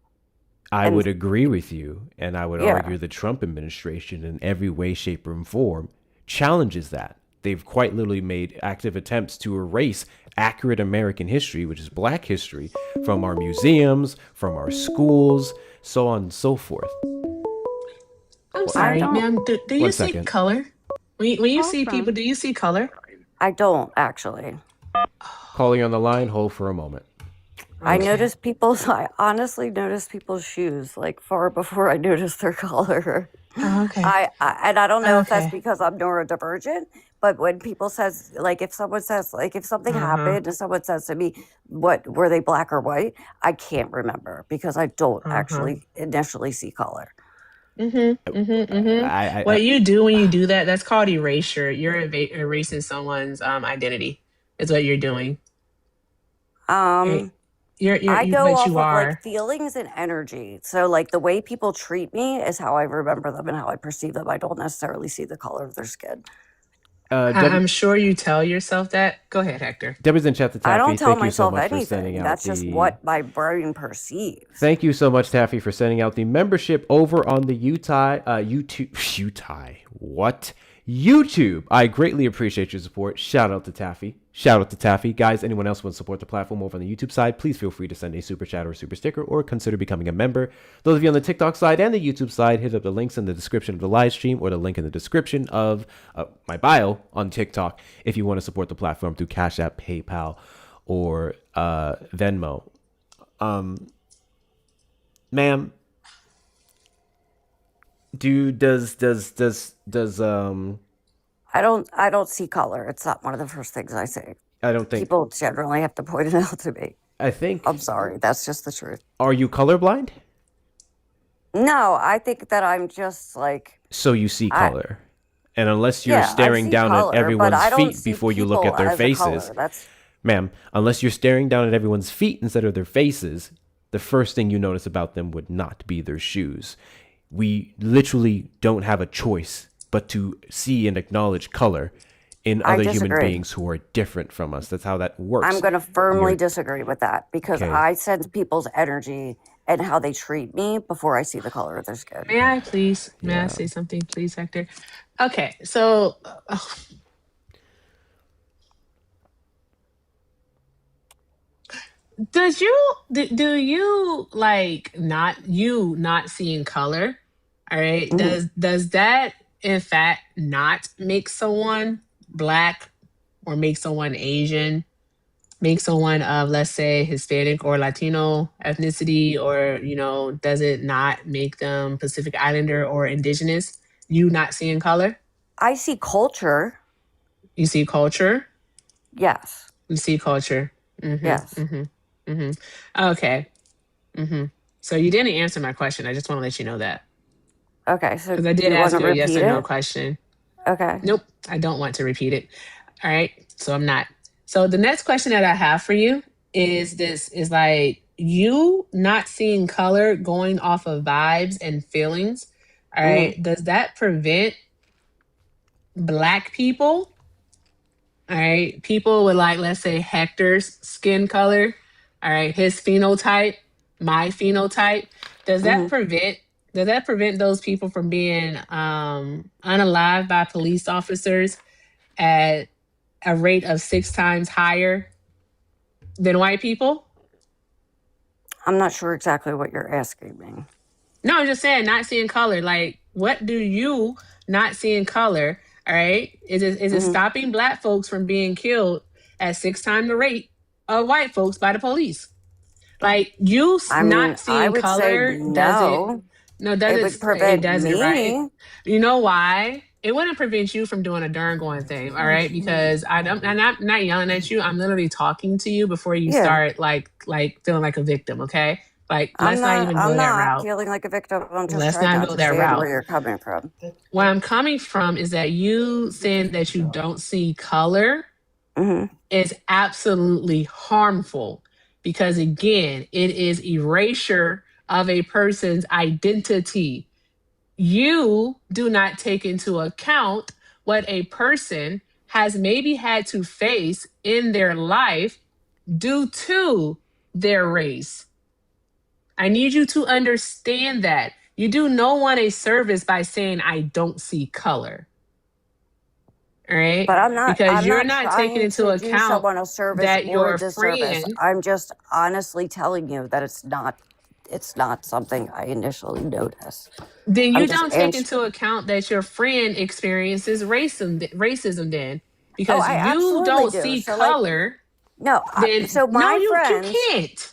I and- would agree with you, and I would Yeah. argue the Trump administration in every way, shape, or form challenges that. They've quite literally made active attempts to erase accurate American history, which is Black history, from our museums, from our schools, so on and so forth. I'm sorry, don't- ma'am. Do you One see second. color? When you Call see from- people, do you see color? I don't actually. Calling on the line, hold for a moment. I honestly noticed people's shoes like far before I noticed their color. Oh, okay. And I don't know if that's Okay. because I'm neurodivergent, but when people says like if someone says like if something happened and someone says to me, what were they, black or white? I can't remember because I don't actually initially see color. What you do when you do that, that's called erasure. You're erasing someone's identity. Is what you're doing. I You're go but off you of are. like feelings and energy. So like the way people treat me is how I remember them and how I perceive them. I don't necessarily see the color of their skin. I'm sure you tell yourself that. Go ahead, Hector. Deborah's in chat to I don't Taffy. tell Thank you so myself much for sending anything. out That's just the. what my brain perceives. Thank you so much, Taffy, for sending out the membership over on the YouTube. I greatly appreciate your support. Shout out to Taffy. Guys, anyone else want to support the platform over on the YouTube side, please feel free to send a super chat or a super sticker or consider becoming a member. Those of you on the TikTok side and the YouTube side, hit up the links in the description of the live stream or the link in the description of my bio on TikTok if you want to support the platform through Cash App, PayPal, or Venmo. Ma'am, I don't see color. It's not one of the first things I say. I don't think People generally have to point it out to me. I'm sorry. That's just the truth. Are you colorblind? No, I think that I'm just like. So you see color. And unless you're Yeah, I staring see down color, at but everyone's I don't feet see before you look at people their as a color. faces, That's ma'am, unless you're staring down at everyone's feet instead of their faces, the first thing you notice about them would not be their shoes. We literally don't have a choice but to see and acknowledge color in other human beings who are different from us. That's how that works. I'm going to firmly disagree with that because Okay. I sense people's energy and how they treat me before I see the color of their skin. May I please? May I say something, please, Hector? Okay, so do you like not seeing color? All right. Does that in fact not make someone black or make someone Asian, make someone of, let's say, Hispanic or Latino ethnicity, or does it not make them Pacific Islander or indigenous? You not seeing color? I see culture. You see culture? Yes. You see culture. Yes. Okay. So you didn't answer my question. I just want to let you know that. Okay. So Because I do did you ask want you to a yes repeat or no it? question. Okay. Nope, I don't want to repeat it. All right. So I'm not. So the next question that I have for you is like you not seeing color going off of vibes and feelings. All right. Does that prevent Black people? All right. People with, like, let's say Hector's skin color. All right. His phenotype, my phenotype. Does that prevent those people from being unalived by police officers at a rate of 6 times higher than white people? I'm not sure exactly what you're asking me. No, I'm just saying, not seeing color. Like, what do you not seeing color? All right. Is it stopping Black folks from being killed at 6 times the rate of white folks by the police? Like, you not seeing I would color say doesn't. No, It would prevent it doesn't, me. right? You know why? It wouldn't prevent you from doing a darn going thing, all right? Because I'm not yelling at you. I'm literally talking to you before you start like feeling like a victim, okay? Like, let's not even go I'm that not route. feeling like a victim. I'm just Let's trying to not go that understand where route. you're coming from. Where I'm coming from is that you saying that you don't see color is absolutely harmful, because again, it is erasure of a person's identity. You do not take into account what a person has maybe had to face in their life due to their race. I need you to understand that. You do no one a service by saying, I don't see color. All right? But I'm not. Because I'm you're not not taking trying into to do account someone a service that or your a disservice. friend. I'm just honestly telling you that it's not. It's not something I initially noticed. Then I'm you just don't take into account that your friend experiences racism then. Because I you absolutely don't do. see So, like, color. No. Then So no, my you friends, can't.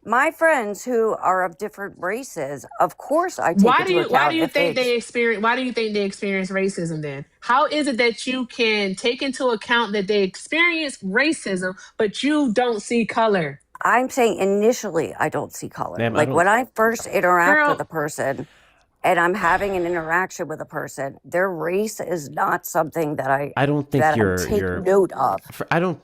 my friends who are of different races, of course, I take Why do into account you if think they. why do you think they experience racism then? How is it that you can take into account that they experience racism, but you don't see color? I'm saying initially I don't see color. Ma'am, Like when I first interact with Girl. a person and I'm having an interaction with a person, their race is not something that I don't think I take note of.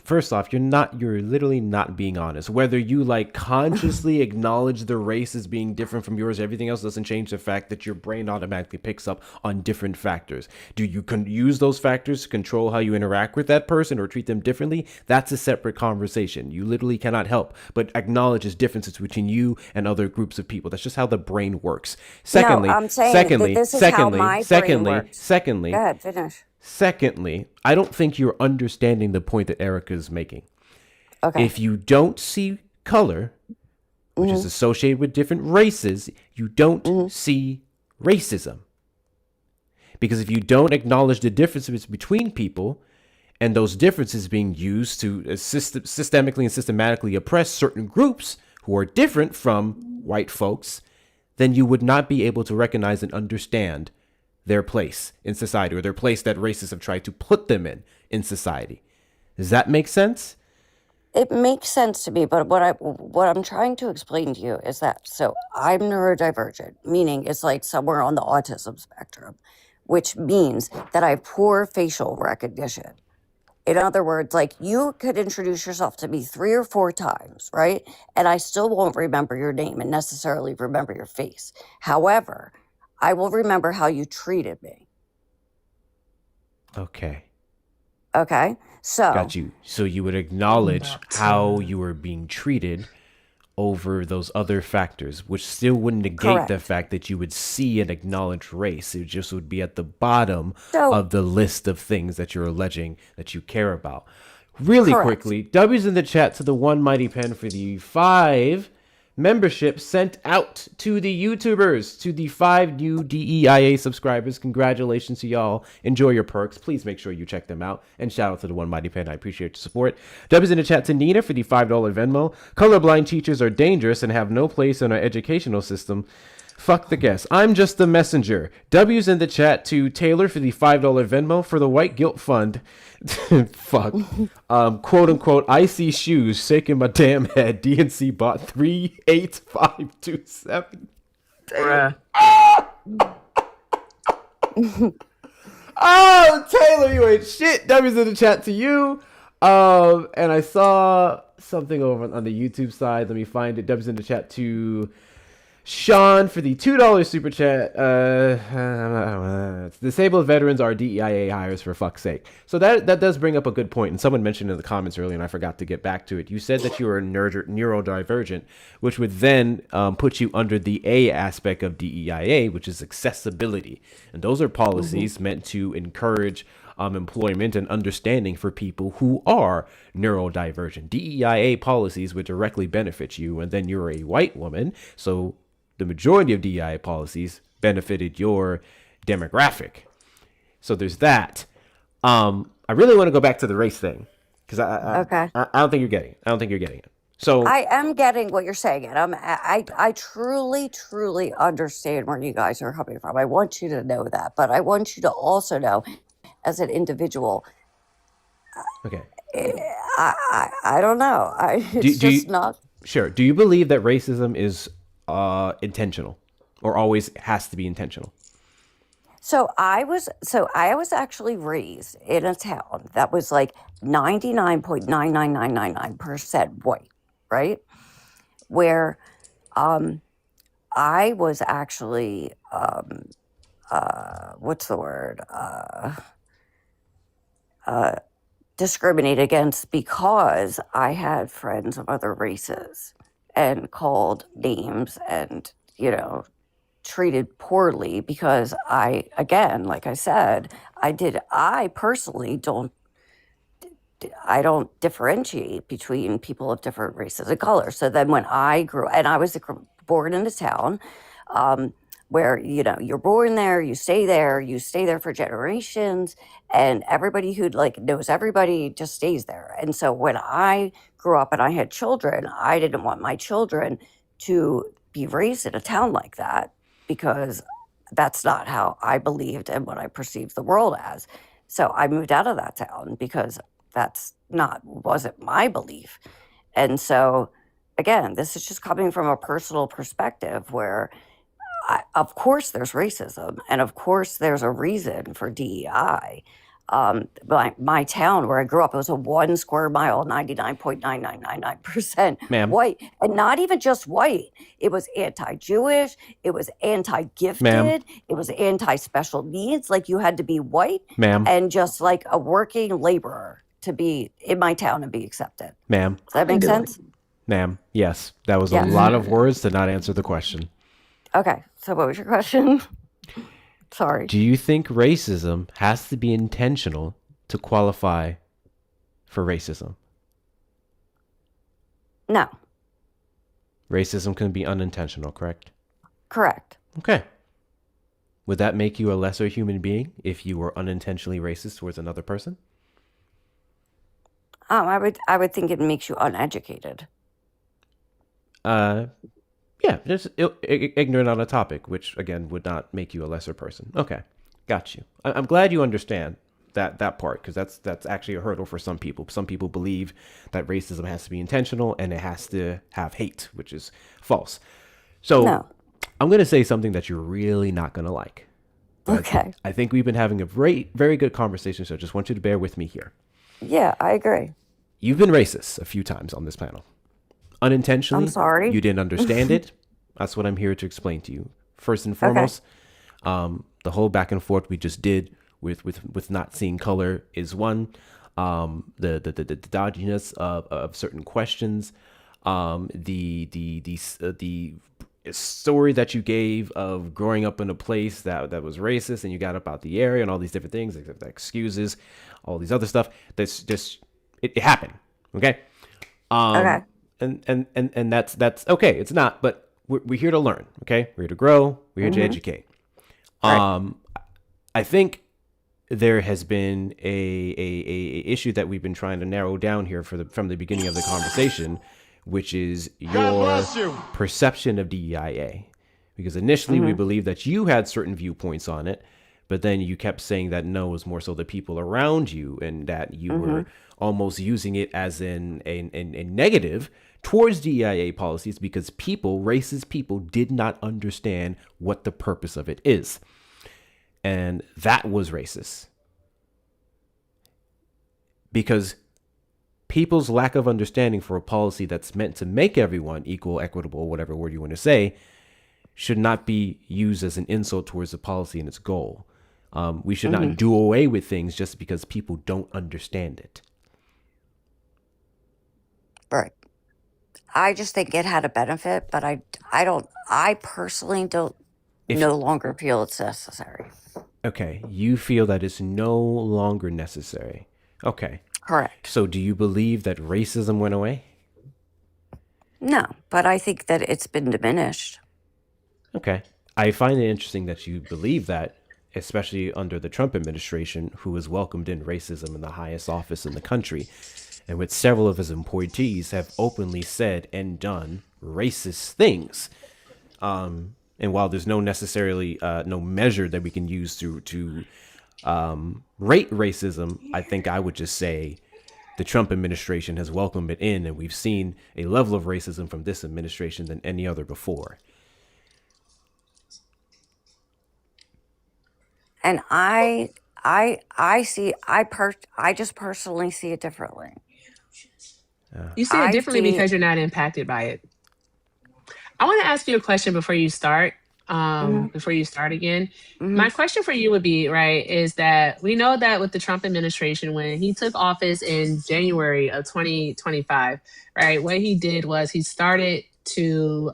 First off, you're literally not being honest. Whether you like consciously acknowledge the race as being different from yours, everything else doesn't change the fact that your brain automatically picks up on different factors. Do you use those factors to control how you interact with that person or treat them differently? That's a separate conversation. You literally cannot help but acknowledge there's differences between you and other groups of people. That's just how the brain works. Secondly, no, I'm saying that this is how my brain works. Secondly, go ahead, finish. Secondly, I don't think you're understanding the point that Erica's making. Okay. If you don't see color, which is associated with different races, you don't see racism. Because if you don't acknowledge the differences between people and those differences being used to systemically and systematically oppress certain groups who are different from white folks, then you would not be able to recognize and understand their place in society or their place that racists have tried to put them in society. Does that make sense? It makes sense to me, but what I'm trying to explain to you is that, so I'm neurodivergent, meaning it's like somewhere on the autism spectrum, which means that I have poor facial recognition. In other words, like you could introduce yourself to me 3 or 4 times, right? And I still won't remember your name and necessarily remember your face. However, I will remember how you treated me. Okay. Okay. So Got you. So you would acknowledge how you were being treated over those other factors, which still wouldn't negate the fact that you would see and acknowledge race. It just would be at the bottom of the list of things that you're alleging that you care about. Really quickly, W's in the chat to the one mighty pen for the 5 memberships sent out to the YouTubers, to the 5 new DEIA subscribers. Congratulations to y'all. Enjoy your perks. Please make sure you check them out. And shout out to the one mighty pen. I appreciate your support. W's in the chat to Nina for the $5 Venmo. Colorblind teachers are dangerous and have no place in our educational system. Fuck the guess. I'm just the messenger. W's in the chat to Taylor for the $5 Venmo for the White Guilt Fund. Fuck. Quote unquote, I see shoes shaking my damn head. DNC bought 38527. Bruh. Oh, Taylor, you ain't shit. W's in the chat to you. And I saw something over on the YouTube side. Let me find it. W's in the chat to Sean for the $2 super chat. Disabled veterans are DEIA hires, for fuck's sake. So that does bring up a good point. And someone mentioned in the comments earlier, and I forgot to get back to it. You said that you were neurodivergent, which would then put you under the A aspect of DEIA, which is accessibility. And those are policies meant to encourage employment and understanding for people who are neurodivergent. DEIA policies would directly benefit you, and then you're a white woman, so the majority of DEI policies benefited your demographic. So there's that. I really want to go back to the race thing because I don't think you're getting it. I don't think you're getting it. So I am getting what you're saying, and I truly understand where you guys are coming from. I want you to know that, but I want you to also know, as an individual, okay, I don't know. Not. Sure. Do you believe that racism is intentional, or always has to be intentional? So I was actually raised in a town that was like 99.99999% white, right? Where I was actually what's the word? Discriminated against because I had friends of other races and called names and, treated poorly because again, like I said, I personally don't differentiate between people of different races and colors. So then when I grew, and I was born in a town where, you're born there, you stay there for generations, and everybody who knows everybody just stays there. And so when I grew up and I had children, I didn't want my children to be raised in a town like that because that's not how I believed and what I perceived the world as. So I moved out of that town because wasn't my belief. And so again, this is just coming from a personal perspective where of course there's racism, and of course there's a reason for DEI. My town where I grew up, it was a 1 square mile, 99.9999% Ma'am. white, and not even just white. It was anti-Jewish. It was anti-gifted. It was anti-special needs. Like you had to be white Ma'am. and just like a working laborer to be in my town and be accepted. Ma'am. Does that make sense? Ma'am, yes. That was Yes. a lot of words to not answer the question. Okay, so what was your question? Sorry. Do you think racism has to be intentional to qualify for racism? No. Racism can be unintentional, correct? Correct. Okay. Would that make you a lesser human being if you were unintentionally racist towards another person? I would think it makes you uneducated. Yeah, just ignorant on a topic, which again would not make you a lesser person. Okay, got you. I'm glad you understand that part, because that's actually a hurdle for some people. Some people believe that racism has to be intentional and it has to have hate, which is false. So I'm going to say something that you're really not going to like. Okay. I think we've been having a very good conversation, so I just want you to bear with me here. Yeah, I agree. You've been racist a few times on this panel. Unintentionally. I'm sorry. You didn't understand it. That's what I'm here to explain to you. First and foremost, the whole back and forth we just did with not seeing color is one. The dodginess of certain questions. The story that you gave of growing up in a place that was racist and you got up out the area and all these different things, excuses, all these other stuff. That's just it happened. Okay. Okay. And that's okay. It's not, but we're here to learn. Okay. We're here to grow. We're here to educate. Right. I think there has been a issue that we've been trying to narrow down here from the beginning of the conversation, which is your perception of DEIA. Because initially we believed that you had certain viewpoints on it, but then you kept saying that no, it was more so the people around you, and that you were almost using it as a negative towards DEIA policies because racist people did not understand what the purpose of it is. And that was racist. Because people's lack of understanding for a policy that's meant to make everyone equal, equitable, whatever word you want to say, should not be used as an insult towards the policy and its goal. We should not do away with things just because people don't understand it. Right. I just think it had a benefit, but I personally don't no longer feel it's necessary. Okay. You feel that it's no longer necessary. Okay. Correct. So do you believe that racism went away? No, but I think that it's been diminished. Okay. I find it interesting that you believe that, especially under the Trump administration, who has welcomed in racism in the highest office in the country, and with several of his appointees have openly said and done racist things. And while there's no necessarily no measure that we can use to rate racism, I think I would just say the Trump administration has welcomed it in, and we've seen a level of racism from this administration than any other before. And I just personally see it differently. You see it differently because you're not impacted by it. I want to ask you a question before you start. Before you start again, my question for you would be, right, is that we know that with the Trump administration, when he took office in January of 2025, right, what he did was he started to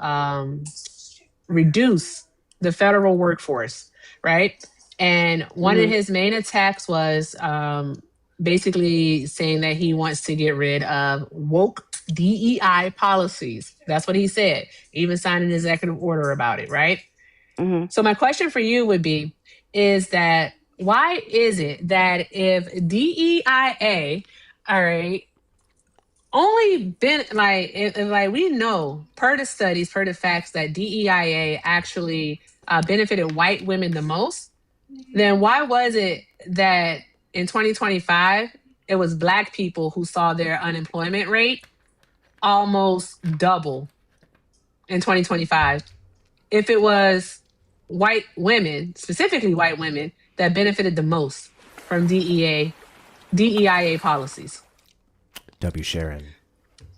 reduce the federal workforce, right? And one of his main attacks was basically saying that he wants to get rid of woke DEI policies. That's what he said. He even signed an executive order about it, right? So my question for you would be, is that why is it that if DEIA, all right, only been like we know per the studies, per the facts that DEIA actually benefited white women the most, then why was it that in 2025 it was Black people who saw their unemployment rate almost double in 2025? If it was white women, specifically white women, that benefited the most from DEIA policies? W. Sharon.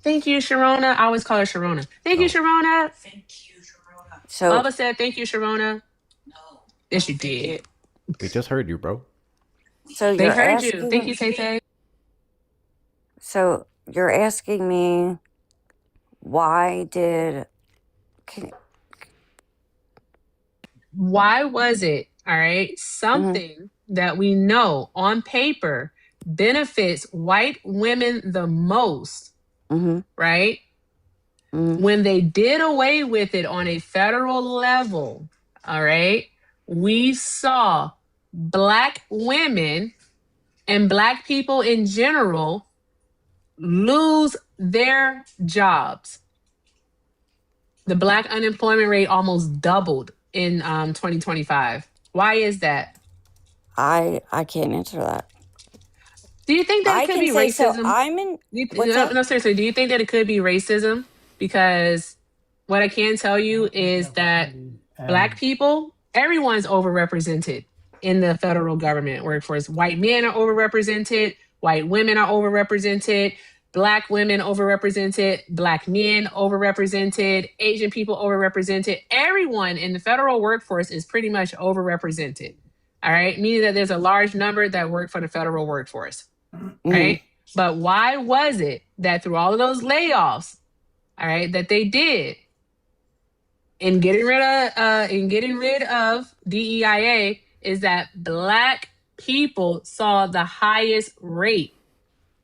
Thank you, Sharona. I always call her Sharona. Thank you, Sharona. So Bubba said, thank you, Sharona. Yes, you did. We just heard you, bro. so They you're heard you. Thank you, asking Tay Tay. so you're asking me why did can, Why was it, all right, something that we know on paper benefits white women the most, right? When they did away with it on a federal level, all right, we saw Black women and Black people in general lose their jobs. The Black unemployment rate almost doubled in 2025. Why is that? I can't answer that. Do you think that I it could can be say so. racism? I'm in. What's No, up? no, seriously. Do you think that it could be racism? Because what I can tell you is that Black people, everyone's overrepresented in the federal government workforce. White men are overrepresented. White women are overrepresented. Black women overrepresented. Black men overrepresented. Asian people overrepresented. Everyone in the federal workforce is pretty much overrepresented. All right, meaning that there's a large number that work for the federal workforce, right? But why was it that through all of those layoffs, all right, that they did in getting rid of DEIA is that Black people saw the highest rate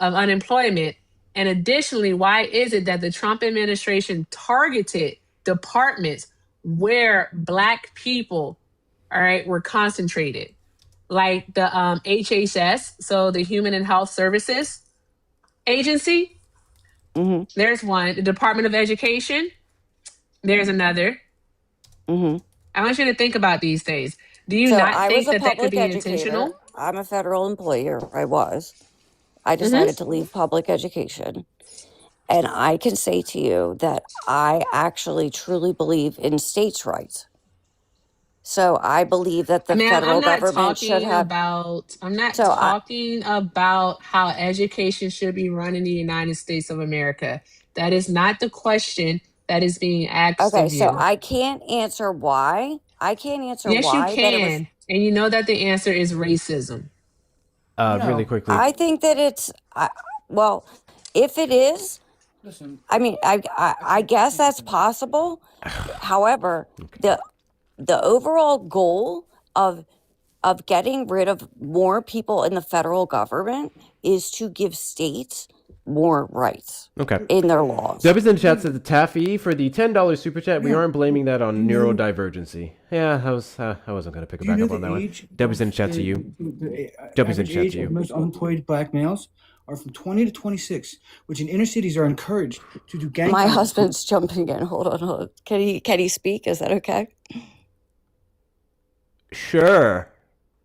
of unemployment? And additionally, why is it that the Trump administration targeted departments where Black people, all right, were concentrated? Like the HHS, so the Human and Health Services Agency. There's one. The Department of Education. There's another. I want you to think about these things. Do you So not I was think a that that could public be educator. intentional? I'm a federal employer. I was. I decided to leave public education. And I can say to you that I actually truly believe in states' rights. So I believe that the federal I'm not government should talking have. about. I'm not So I, talking about how education should be run in the United States of America. That is not the question that is being asked okay, of so you. I can't answer why. I can't answer Yes, you why that it was. can, and you know that the answer is racism. Really quickly. I think that it's well, if it is, Listen, I mean, I guess that's possible. However, the overall goal of getting rid of more people in the federal government is to give states more rights Okay. in their laws. Debbie's in the chat said the Taffy for the $10 super chat. We aren't blaming that on neurodivergency. Yeah, I wasn't going to pick it back up on that one. Debbie's in the chat to you. Debbie's in the chat to you. Most unemployed Black males are from 20 to 26, which in inner cities are encouraged to do gang. My husband's jumping in. Hold on. Can he speak? Is that okay? Sure.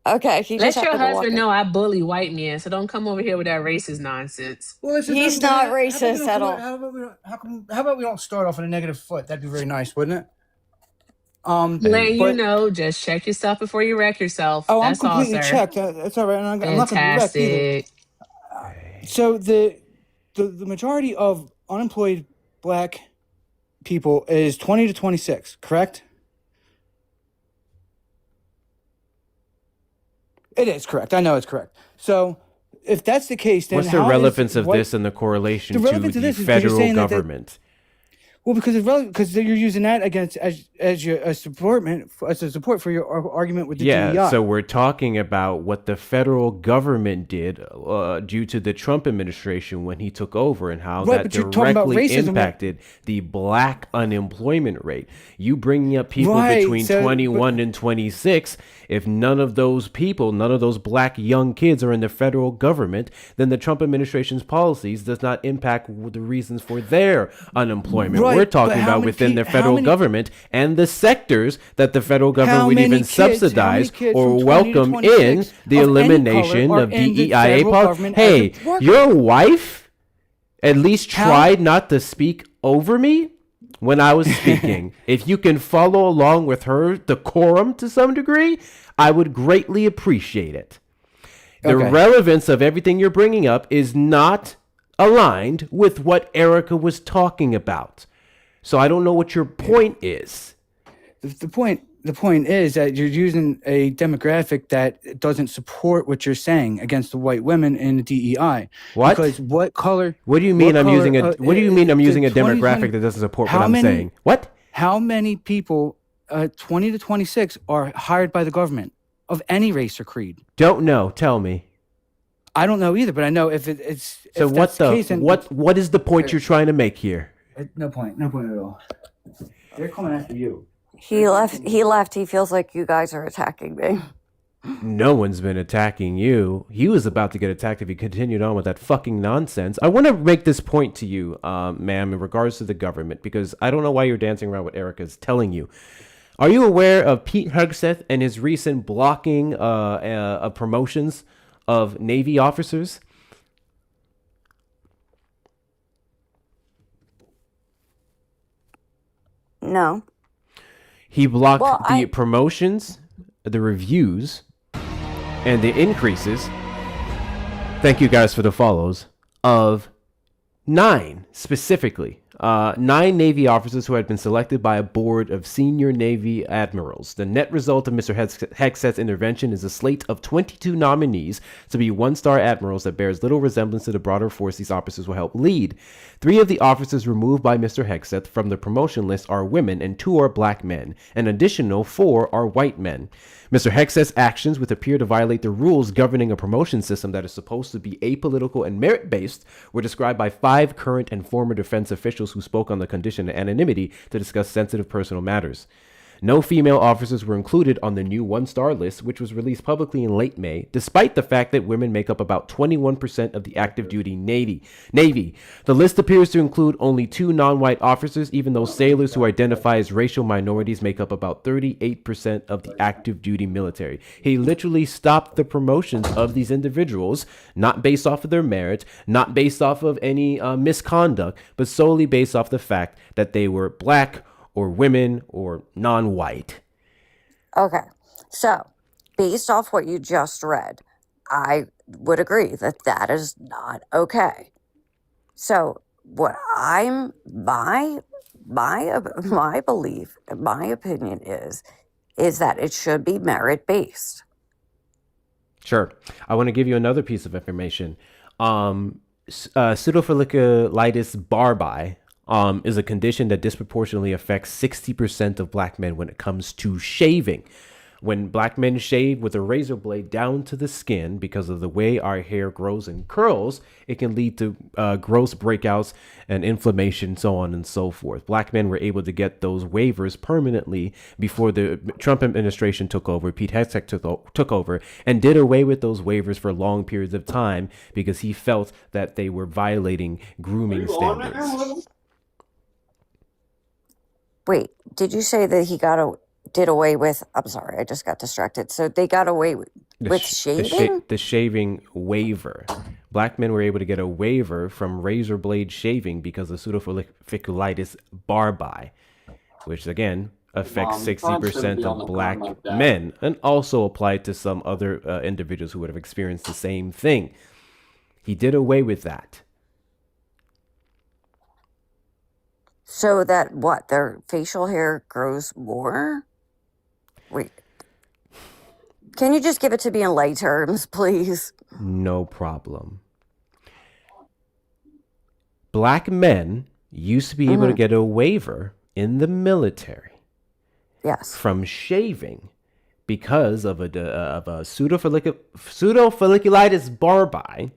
Okay, he just Let your happened to walk husband in. know I bully white men, so don't come over here with that racist nonsense. Well, listen, He's not racist at all. How about we don't start off on a negative foot? That'd be very nice, wouldn't it? Letting you know, just check yourself before you wreck yourself. Oh, That's I'm completely all, sir. checked. That's all right. And I'm not going to be wrecked either. So the majority of unemployed Black people is 20 to 26, correct? It is correct. I know it's correct. So if that's the case, then What's the relevance of this and the correlation to the federal government? Well, because you're using that against as a support for your argument with the DEI. So we're talking about what the federal government did due to the Trump administration when he took over, and how that directly impacted the Black unemployment rate. You bringing up people between 21 and 26. If none of those people, none of those Black young kids are in the federal government, then the Trump administration's policies does not impact the reasons for their unemployment. We're talking about within the federal government and the sectors that the federal government would even subsidize or welcome in the elimination of DEIA policy. Hey, your wife at least tried not to speak over me when I was speaking. If you can follow along with her decorum to some degree, I would greatly appreciate it. The relevance of everything you're bringing up is not aligned with what Erica was talking about. So I don't know what your point is. The point is that you're using a demographic that doesn't support what you're saying against the white women in the DEI. What? Because what color? What do you mean I'm using a the demographic that doesn't support what I'm saying? What? How many people 20 to 26 are hired by the government of any race or creed? Don't know. Tell me. I don't know either, but I know if it's so. What is the point you're trying to make here? No point at all. They're coming after you. He left. He feels like you guys are attacking me. No one's been attacking you. He was about to get attacked if he continued on with that fucking nonsense. I want to make this point to you, ma'am, in regards to the government, because I don't know why you're dancing around what Erica's telling you. Are you aware of Pete Hegseth and his recent blocking of promotions of Navy officers? No. He blocked the promotions, the reviews, and the increases. Thank you guys for the follows of 9 specifically. 9 Navy officers who had been selected by a board of senior Navy admirals. The net result of Mr. Hegseth's intervention is a slate of 22 nominees to be 1-star admirals that bears little resemblance to the broader force these officers will help lead. 3 of the officers removed by Mr. Hegseth from the promotion list are women and 2 are black men. An additional 4 are white men. Mr. Hegseth's actions, which appear to violate the rules governing a promotion system that is supposed to be apolitical and merit-based, were described by 5 current and former defense officials who spoke on the condition of anonymity to discuss sensitive personal matters. No female officers were included on the new 1-star list, which was released publicly in late May, despite the fact that women make up about 21% of the active duty Navy. The list appears to include only 2 non-white officers, even though sailors who identify as racial minorities make up about 38% of the active duty military. He literally stopped the promotions of these individuals, not based off of their merit, not based off of any misconduct, but solely based off the fact that they were black or women or non-white. Okay. So, based off what you just read, I would agree that that is not okay. So, what my belief, my opinion is that it should be merit-based. Sure. I want to give you another piece of information. Pseudofolliculitis barbae is a condition that disproportionately affects 60% of black men when it comes to shaving. When black men shave with a razor blade down to the skin because of the way our hair grows and curls, it can lead to gross breakouts and inflammation, so on and so forth. Black men were able to get those waivers permanently before the Trump administration took over. Pete Hegseth took over and did away with those waivers for long periods of time because he felt that they were violating grooming standards. Wait, did you say that he did away with? I'm sorry, I just got distracted. So they got away with shaving? The shaving waiver. Black men were able to get a waiver from razor blade shaving because of pseudofolliculitis barbae, which again affects 60% of black men and also applied to some other individuals who would have experienced the same thing. He did away with that. So that their facial hair grows more? Wait. Can you just give it to me in lay terms, please? No problem. Black men used to be able to get a waiver in the military. Yes. From shaving because of a pseudofolliculitis barbae,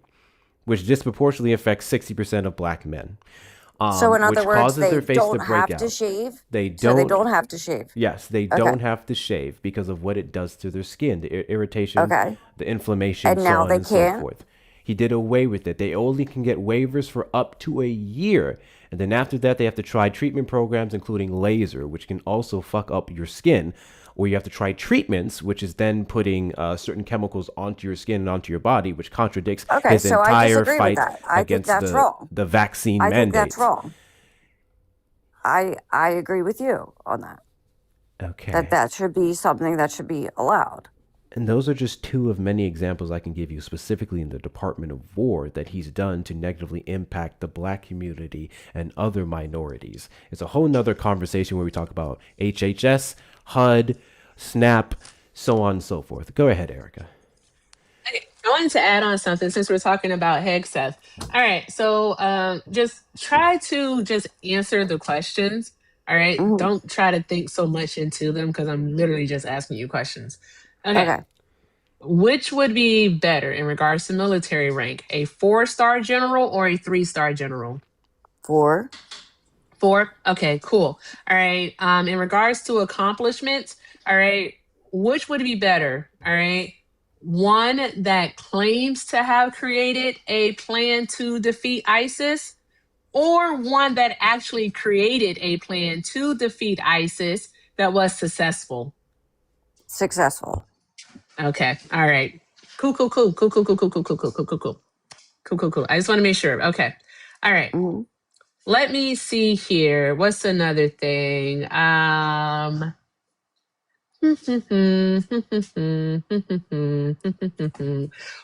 which disproportionately affects 60% of black men. So in other words, they don't have out. to shave? They don't. So they don't have to shave? Yes, they don't have to shave because of what it does to their skin, the irritation, the inflammation, and so now on they and can't? so forth. He did away with it. They only can get waivers for up to a year. And then after that, they have to try treatment programs, including laser, which can also fuck up your skin. Or you have to try treatments, which is then putting certain chemicals onto your skin and onto your body, which contradicts his entire fight against the vaccine mandate. I think that's wrong. I agree with you on that. Okay. That should be something that should be allowed. And those are just two of many examples I can give you specifically in the Department of War that he's done to negatively impact the black community and other minorities. It's a whole nother conversation where we talk about HHS, HUD, SNAP, so on and so forth. Go ahead, Erica. I wanted to add on something since we're talking about Hegseth. All right, so just try to just answer the questions. All right, don't try to think so much into them because I'm literally just asking you questions. Okay. Which would be better in regards to military rank, a 4-star general or a 3-star general? 4. 4? Okay, cool. All right. In regards to accomplishments, all right, which would be better? All right. One that claims to have created a plan to defeat ISIS, or one that actually created a plan to defeat ISIS that was successful? Successful. Okay. All right. Cool. I just want to make sure. Okay. All right. Let me see here. What's another thing?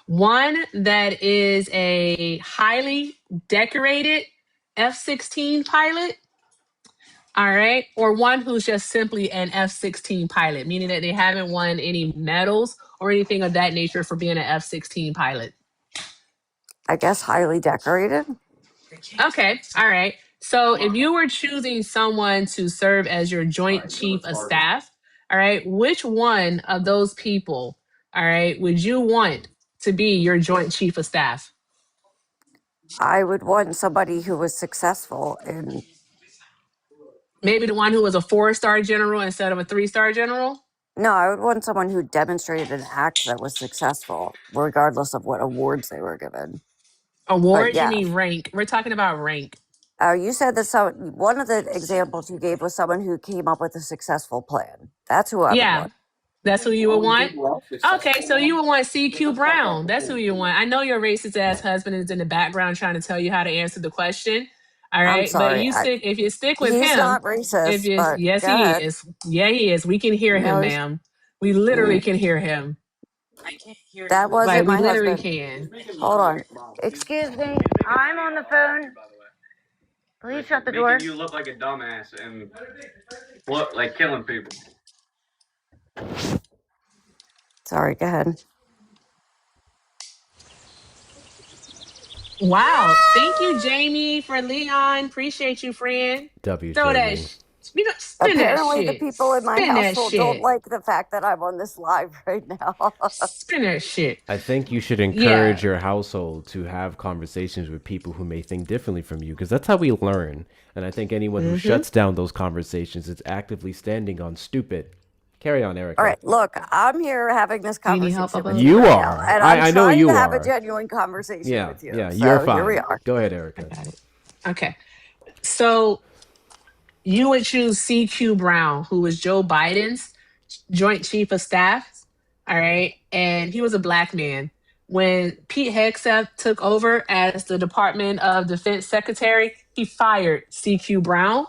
One that is a highly decorated F-16 pilot. All right. Or one who's just simply an F-16 pilot, meaning that they haven't won any medals or anything of that nature for being an F-16 pilot. I guess highly decorated. Okay. All right. So if you were choosing someone to serve as your joint chief of staff, all right, which one of those people, all right, would you want to be your joint chief of staff? I would want somebody who was successful in. Maybe the one who was a 4-star general instead of a 3-star general? No, I would want someone who demonstrated an act that was successful, regardless of what awards they were given. Awards? You mean rank? We're talking about rank. You said that one of the examples you gave was someone who came up with a successful plan. That's who I would want. That's who you would want? Okay, so you would want CQ Brown. That's who you want. I know your racist ass husband is in the background trying to tell you how to answer the question. All right. I'm sorry. But if you stick with he's him. not racist, but yes, go he ahead. is. Yeah, he is. We can hear him, ma'am. We literally can hear him. That wasn't we my literally husband. can. Hold on. Excuse me. I'm on the phone. Please shut the door. Making you look like a dumbass and look like killing people. Sorry, go ahead. Wow. Thank you, Jamie, for Leon. Appreciate you, friend. W, Throw Jamie. that. Spin Apparently, that the shit. people in my Spin that household shit. don't like the fact that I'm on this live right now. Spin that shit. I think you should encourage your household to have conversations with people who may think differently from you, because that's how we learn. And I think anyone who shuts down those conversations is actively standing on stupid. Carry on, Erica. All right, look, I'm here having this conversation with You right are. now, and I I'm know trying you to have are. a genuine conversation with you. Yeah, so you're fine. Here we are. Go ahead, Erica. Okay. So you would choose CQ Brown, who was Joe Biden's joint chief of staff. All right. And he was a black man. When Pete Hegseth took over as the Department of Defense Secretary, he fired CQ Brown.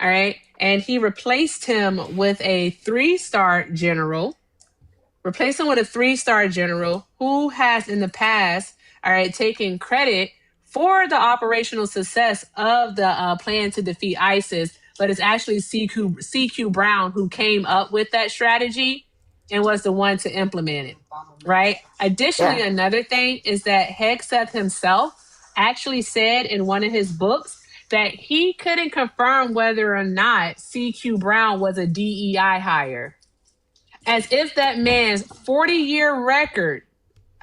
All right. And he replaced him with a 3-star general. Replace him with a 3-star general who has in the past, all right, taken credit for the operational success of the plan to defeat ISIS, but it's actually CQ Brown who came up with that strategy and was the one to implement it, right? Additionally, another thing is that Hegseth himself actually said in one of his books that he couldn't confirm whether or not CQ Brown was a DEI hire. As if that man's 40-year record,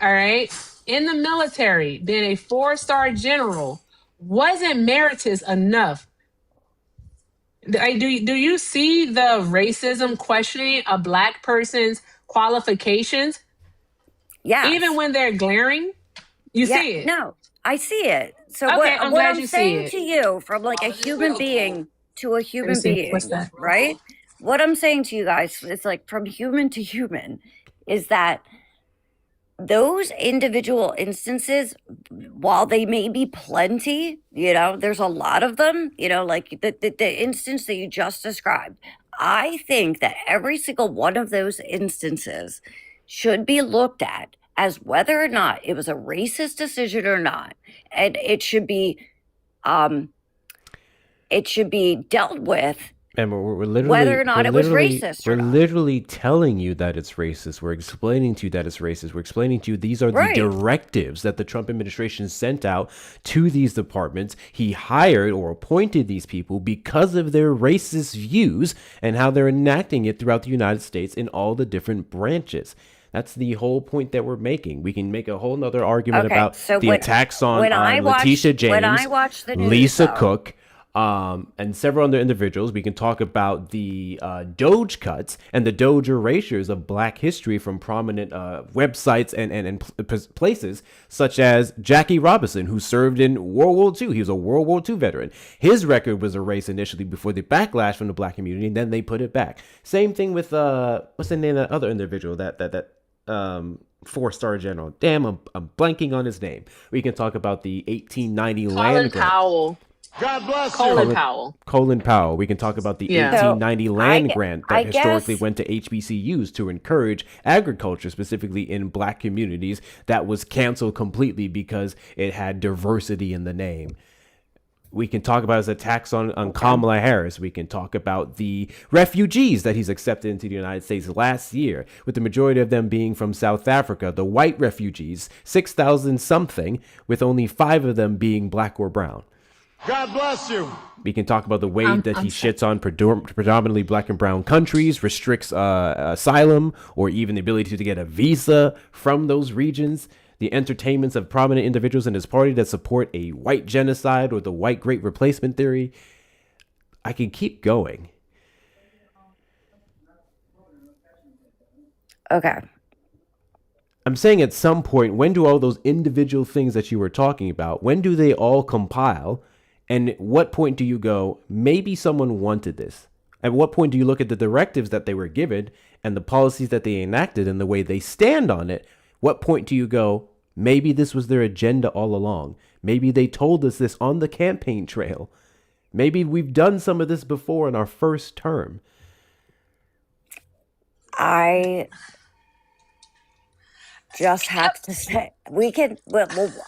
all right, in the military, being a 4-star general, wasn't meritorious enough. Do you see the racism questioning a black person's qualifications? Yes. Even when they're glaring? You see it? No, I see it. So Okay, I'm what glad I'm you see saying it. to you, from like a human being to a human see. being, What's that? right? What I'm saying to you guys, it's like from human to human, is that those individual instances, while they may be plenty, there's a lot of them, like the instance that you just described. I think that every single one of those instances should be looked at as whether or not it was a racist decision or not. And it should be dealt with And we're whether or not it was literally, racist we're or not. literally telling you that it's racist. We're explaining to you that it's racist. We're explaining to you these are Right. the directives that the Trump administration sent out to these departments. He hired or appointed these people because of their racist views and how they're enacting it throughout the United States in all the different branches. That's the whole point that we're making. We can make a whole nother argument Okay, about so the attacks on when I Letitia watch when I James, watch the news, Lisa though, Cook, and several other individuals. We can talk about the Doge cuts and the Doge erasures of Black history from prominent websites and places, such as Jackie Robinson, who served in World War II. He was a World War II veteran. His record was erased initially before the backlash from the Black community, and then they put it back. Same thing with what's the name of that other individual that 4-star general. Damn, I'm blanking on his name. We can talk about the 1890 Colin land grant. Powell. God bless Colin Powell. Colin Powell. We can talk about the Yeah. 1890 So, land I grant that historically guess- went to HBCUs to encourage agriculture, specifically in Black communities, that was canceled completely because it had diversity in the name. We can talk about his attacks on Kamala Harris. We can talk about the refugees that he's accepted into the United States last year, with the majority of them being from South Africa, the white refugees, 6,000 something, with only 5 of them being Black or brown. God bless you. We can talk about the way that he shits on predominantly Black and brown countries, restricts asylum or even the ability to get a visa from those regions. The entertainments of prominent individuals in his party that support a white genocide or the white great replacement theory. I can keep going. Okay. I'm saying at some point, when do all those individual things that you were talking about, when do they all compile? And at what point do you go, maybe someone wanted this? At what point do you look at the directives that they were given and the policies that they enacted and the way they stand on it? What point do you go, maybe this was their agenda all along? Maybe they told us this on the campaign trail. Maybe we've done some of this before in our first term. I just have to say,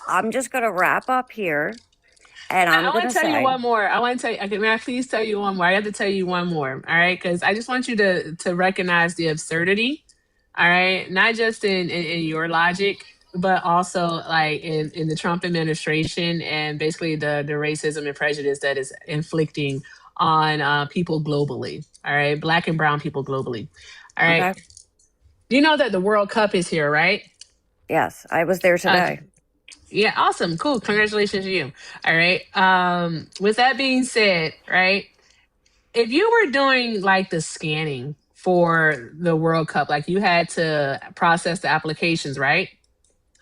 I'm just going to wrap up here. And I I'm want going to to tell say, you one more. I want to tell you. Okay, may I please tell you one more? I have to tell you one more. All right, because I just want you to recognize the absurdity. All right, not just in your logic, but also like in the Trump administration and basically the racism and prejudice that is inflicting on people globally. All right, Black and brown people globally. All right. Okay. You know that the World Cup is here, right? Yes, I was there today. Yeah, awesome. Cool. Congratulations to you. All right. With that being said, right, if you were doing like the scanning for the World Cup, like you had to process the applications, right?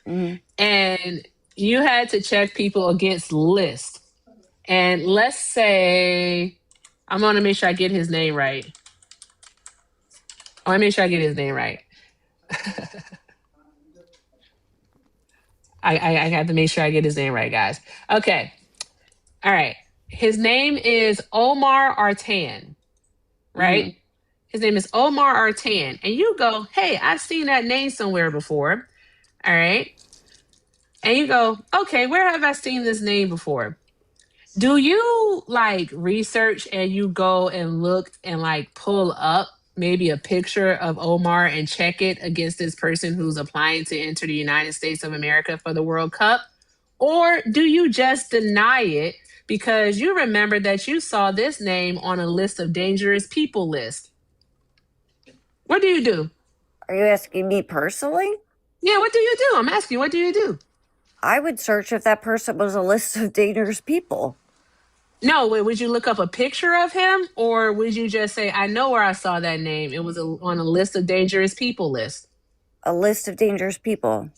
Mm-hmm. And you had to check people against list. And let's say, I'm going to make sure I get his name right. I want to make sure I get his name right. I have to make sure I get his name right, guys. Okay. All right. His name is Omar Artan, right? Mm-hmm. His name is Omar Artan. And you go, hey, I've seen that name somewhere before. All right. And you go, okay, where have I seen this name before? Do you like research and you go and look and like pull up maybe a picture of Omar and check it against this person who's applying to enter the United States of America for the World Cup? Or do you just deny it because you remember that you saw this name on a list of dangerous people list? What do you do? Are you asking me personally? Yeah, what do you do? I'm asking you, what do you do? I would search if that person was a list of dangerous people. No, wait, would you look up a picture of him or would you just say, I know where I saw that name. It was on a list of dangerous people list. A list of dangerous people.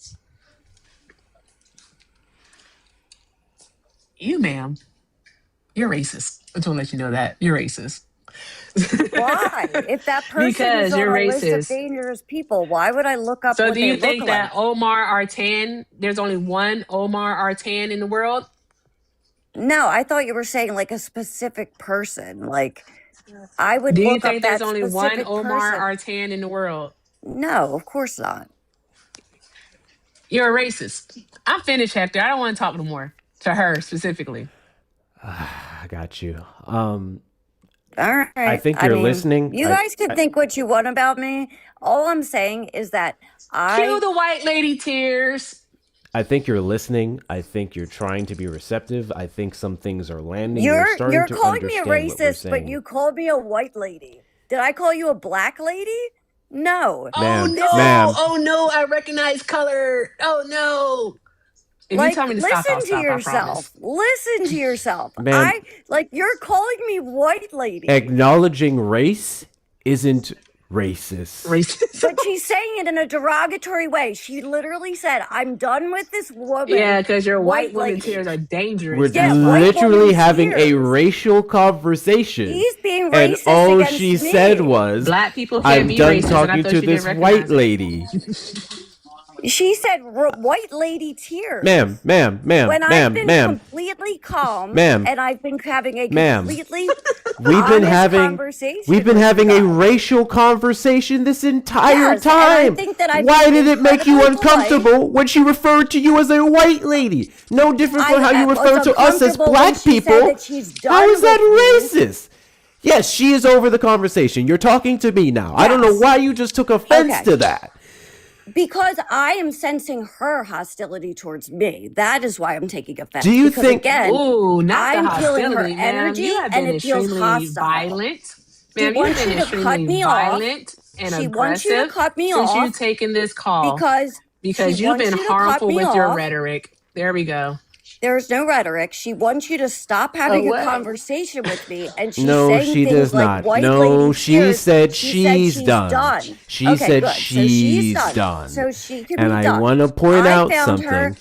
You, ma'am, you're racist. I just want to let you know that. You're racist. Why? If that person is Because on you're a list of racist. dangerous people, why would I look up So what do they you look think like? that Omar Artan, there's only one Omar Artan in the world? No, I thought you were saying like a specific person. Like I would Do you look up think there's that only one specific Omar person. Artan in the world? No, of course not. You're a racist. I'm finished, Hector. I don't want to talk no more to her specifically. I got you. All right. I think you're listening. You guys can think what you want about me. All I'm saying is that Cue the white lady tears. I think you're listening. I think you're trying to be receptive. I think some things are landing. You're starting to calling me a understand what we're racist, but saying. you called me a white lady. Did I call you a black lady? No. Oh no! Oh no! I recognize color. Oh no! If you tell me to stop, I'll stop. I promise. Listen to yourself. Ma'am. You're calling me white lady. Acknowledging race isn't racist. But she's saying it in a derogatory way. She literally said, I'm done with this woman. Yeah, because your white woman lady. tears are dangerous. We're literally having a racial conversation. He's being and racist all against she me. said was, Black people can't I'm be done racist, and I talking thought to she didn't this recognize white lady. She said white lady tears. Ma'am. When I've been completely calm, Ma'am. and I've been having a Ma'am. completely We've been having a racial conversation this entire Yes, and I time. think that I've Why been did it make you incredibly uncomfortable when she referred to you as a white lady? No different from how you refer to us as black people. How is that racist? Yes, she is over the conversation. You're talking to me now. I don't know why you just took offense to that. Because I am sensing her hostility towards me. That is why I'm taking offense. Do you because think- Again, Ooh, not I'm the feeling her hostility, ma'am. energy, You have and been it feels extremely hostile. violent. She Ma'am, you've wants been you to cut extremely me off. violent and She aggressive wants you to cut me since off you've taken this call. because she you've wants been you to cut harmful me with your off. rhetoric. There we go. There's no rhetoric. She wants you to stop having a what? conversation with me, and she's No, saying she things does like not. white No, lady she tears. said She said she's done. She Okay, said good. she's So done. So she can And be I done. want to point out found something.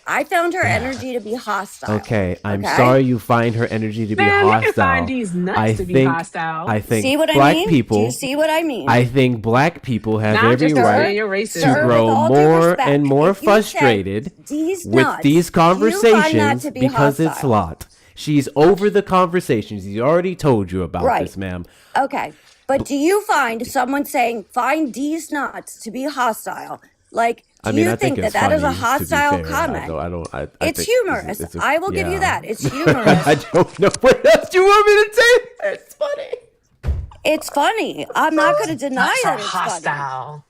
I found her energy to be hostile. Okay, I'm sorry you find her energy to be Ma'am, you hostile. can find these nuts to be hostile. I think See what I black mean? people. Do you see what I mean? I think black people have Nah, I'm every just right saying you're racist. to Sir, grow with all due more respect, and more if you said frustrated these with nuts, these do you find that conversations to be because it's hostile? lot. She's over the conversations. She's already told you about Right. this, ma'am. Okay, but do you find someone saying "find these nuts" to be hostile? Like, do you I think it's that is a funny, to be hostile fair. comment? I It's think humorous. it's I will give you yeah. that. It's humorous. I don't know what else you want me to say. It's funny. It's funny. I'm not going to deny Nuts that are it's funny. hostile.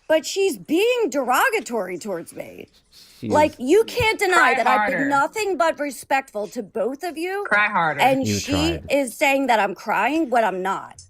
But she's being derogatory towards me. She's- Like, you can't deny Cry that I've harder. been nothing but respectful to both of you. Cry harder. And You she tried. is saying that I'm crying when I'm not.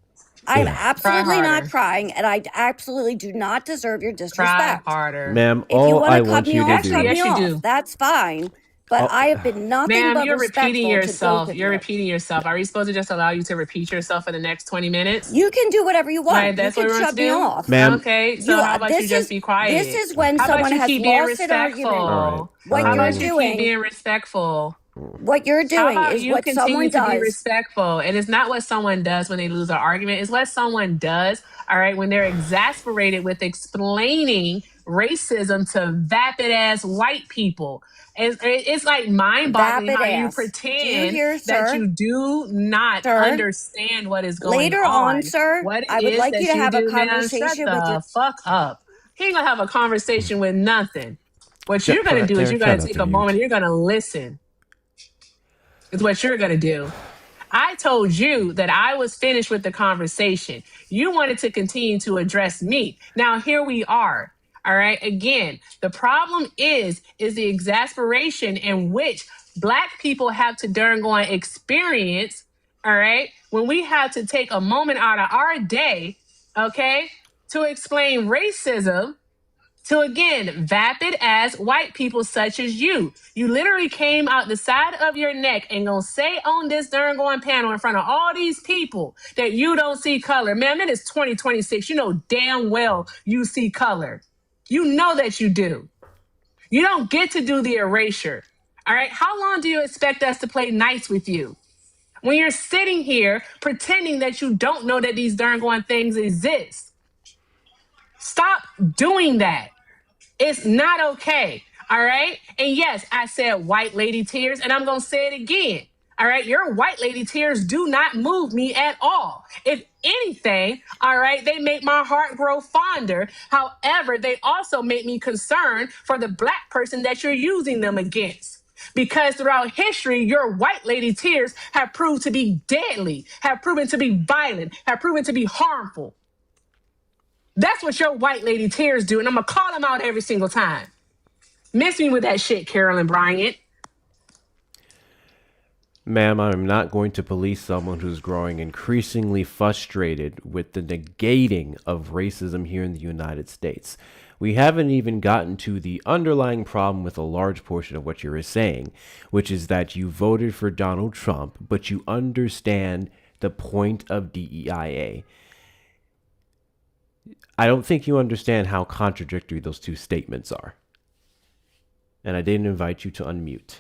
I'm Yeah. absolutely Cry not harder. crying, and I absolutely do not deserve your Try disrespect. harder. Ma'am, If you all want I to cut want me you to off, do. cut me Yes, you off. do. That's fine. But I have been nothing Ma'am, but you're respectful repeating to yourself. both of You're you. repeating yourself. Are we supposed to just allow you to repeat yourself for the next 20 minutes? You can do whatever you want. Right, that's you what can we're shut going me to do? off. Ma'am. Okay, so how about you this just is- be quiet? This is when How about someone you has keep being lost an respectful? argument. All right. What How you're about you doing, keep being respectful? what you're How doing about is you what continue someone to be does. respectful? And it's not what someone does when they lose an argument. It's what someone does, all right, when they're exasperated with explaining racism to vapid-ass white people. It's like mind-boggling Vapid how you ass. Do you pretend hear, that sir? you do not Sir? understand what is going Later on, sir, what it I would is like that you to have a do, ma'am. Shut conversation with the your. fuck up. He ain't gonna have a conversation with nothing. What you're gonna do is you're gonna take a moment and you're gonna listen. Is what you're gonna do. I told you that I was finished with the conversation. You wanted to continue to address me. Now here we are. All right. Again, the problem is the exasperation in which Black people have to darn go and experience. All right, when we have to take a moment out of our day, okay, to explain racism to, again, vapid ass white people such as you. You literally came out the side of your neck and gonna say on this darn going panel in front of all these people that you don't see color. Man, it is 2026. You know damn well you see color. You know that you do. You don't get to do the erasure. All right. How long do you expect us to play nice with you? when you're sitting here pretending that you don't know that these darn going things exist. Stop doing that. It's not okay. All right. And yes, I said white lady tears, and I'm going to say it again. All right. Your white lady tears do not move me at all. If anything, all right, they make my heart grow fonder. However, they also make me concerned for the black person that you're using them against. Because throughout history, your white lady tears have proved to be deadly, have proven to be violent, have proven to be harmful. That's what your white lady tears do, and I'm going to call them out every single time. Miss me with that shit, Carolyn Bryant. Ma'am, I'm not going to police someone who's growing increasingly frustrated with the negating of racism here in the United States. We haven't even gotten to the underlying problem with a large portion of what you're saying, which is that you voted for Donald Trump, but you understand the point of DEIA. I don't think you understand how contradictory those two statements are. And I didn't invite you to unmute.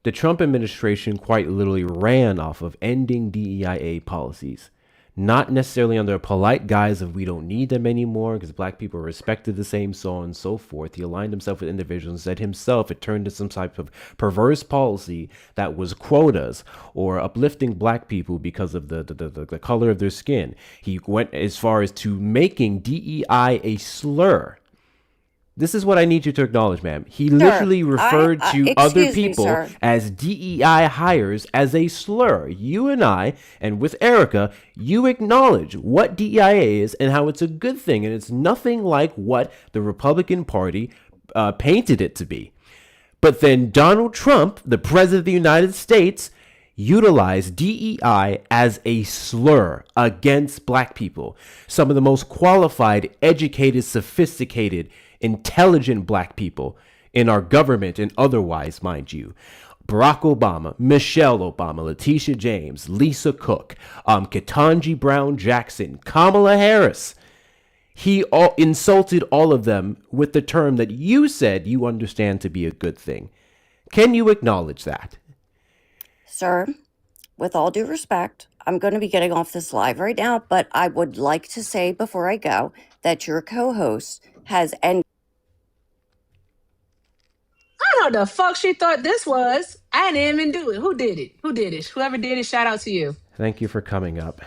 The Trump administration quite literally ran off of ending DEIA policies, not necessarily under a polite guise of we don't need them anymore because black people are respected the same, so on and so forth. He aligned himself with individuals and said himself it turned into some type of perverse policy that was quotas or uplifting black people because of the color of their skin. He went as far as to making DEI a slur. This is what I need you to acknowledge, ma'am. He literally referred to other people as DEI hires as a slur. You and I, and with Erica, you acknowledge what DEI is and how it's a good thing. And it's nothing like what the Republican Party painted it to be. But then Donald Trump, the president of the United States, utilized DEI as a slur against black people. Some of the most qualified, educated, sophisticated, intelligent black people in our government and otherwise, mind you. Barack Obama, Michelle Obama, Letitia James, Lisa Cook, Ketanji Brown Jackson, Kamala Harris. He insulted all of them with the term that you said you understand to be a good thing. Can you acknowledge that? Sir, with all due respect, I'm going to be getting off this live right now, but I would like to say before I go that your co-host has ended. I don't know what the fuck she thought this was. I didn't even do it. Who did it? Whoever did it, shout out to you. Thank you for coming up.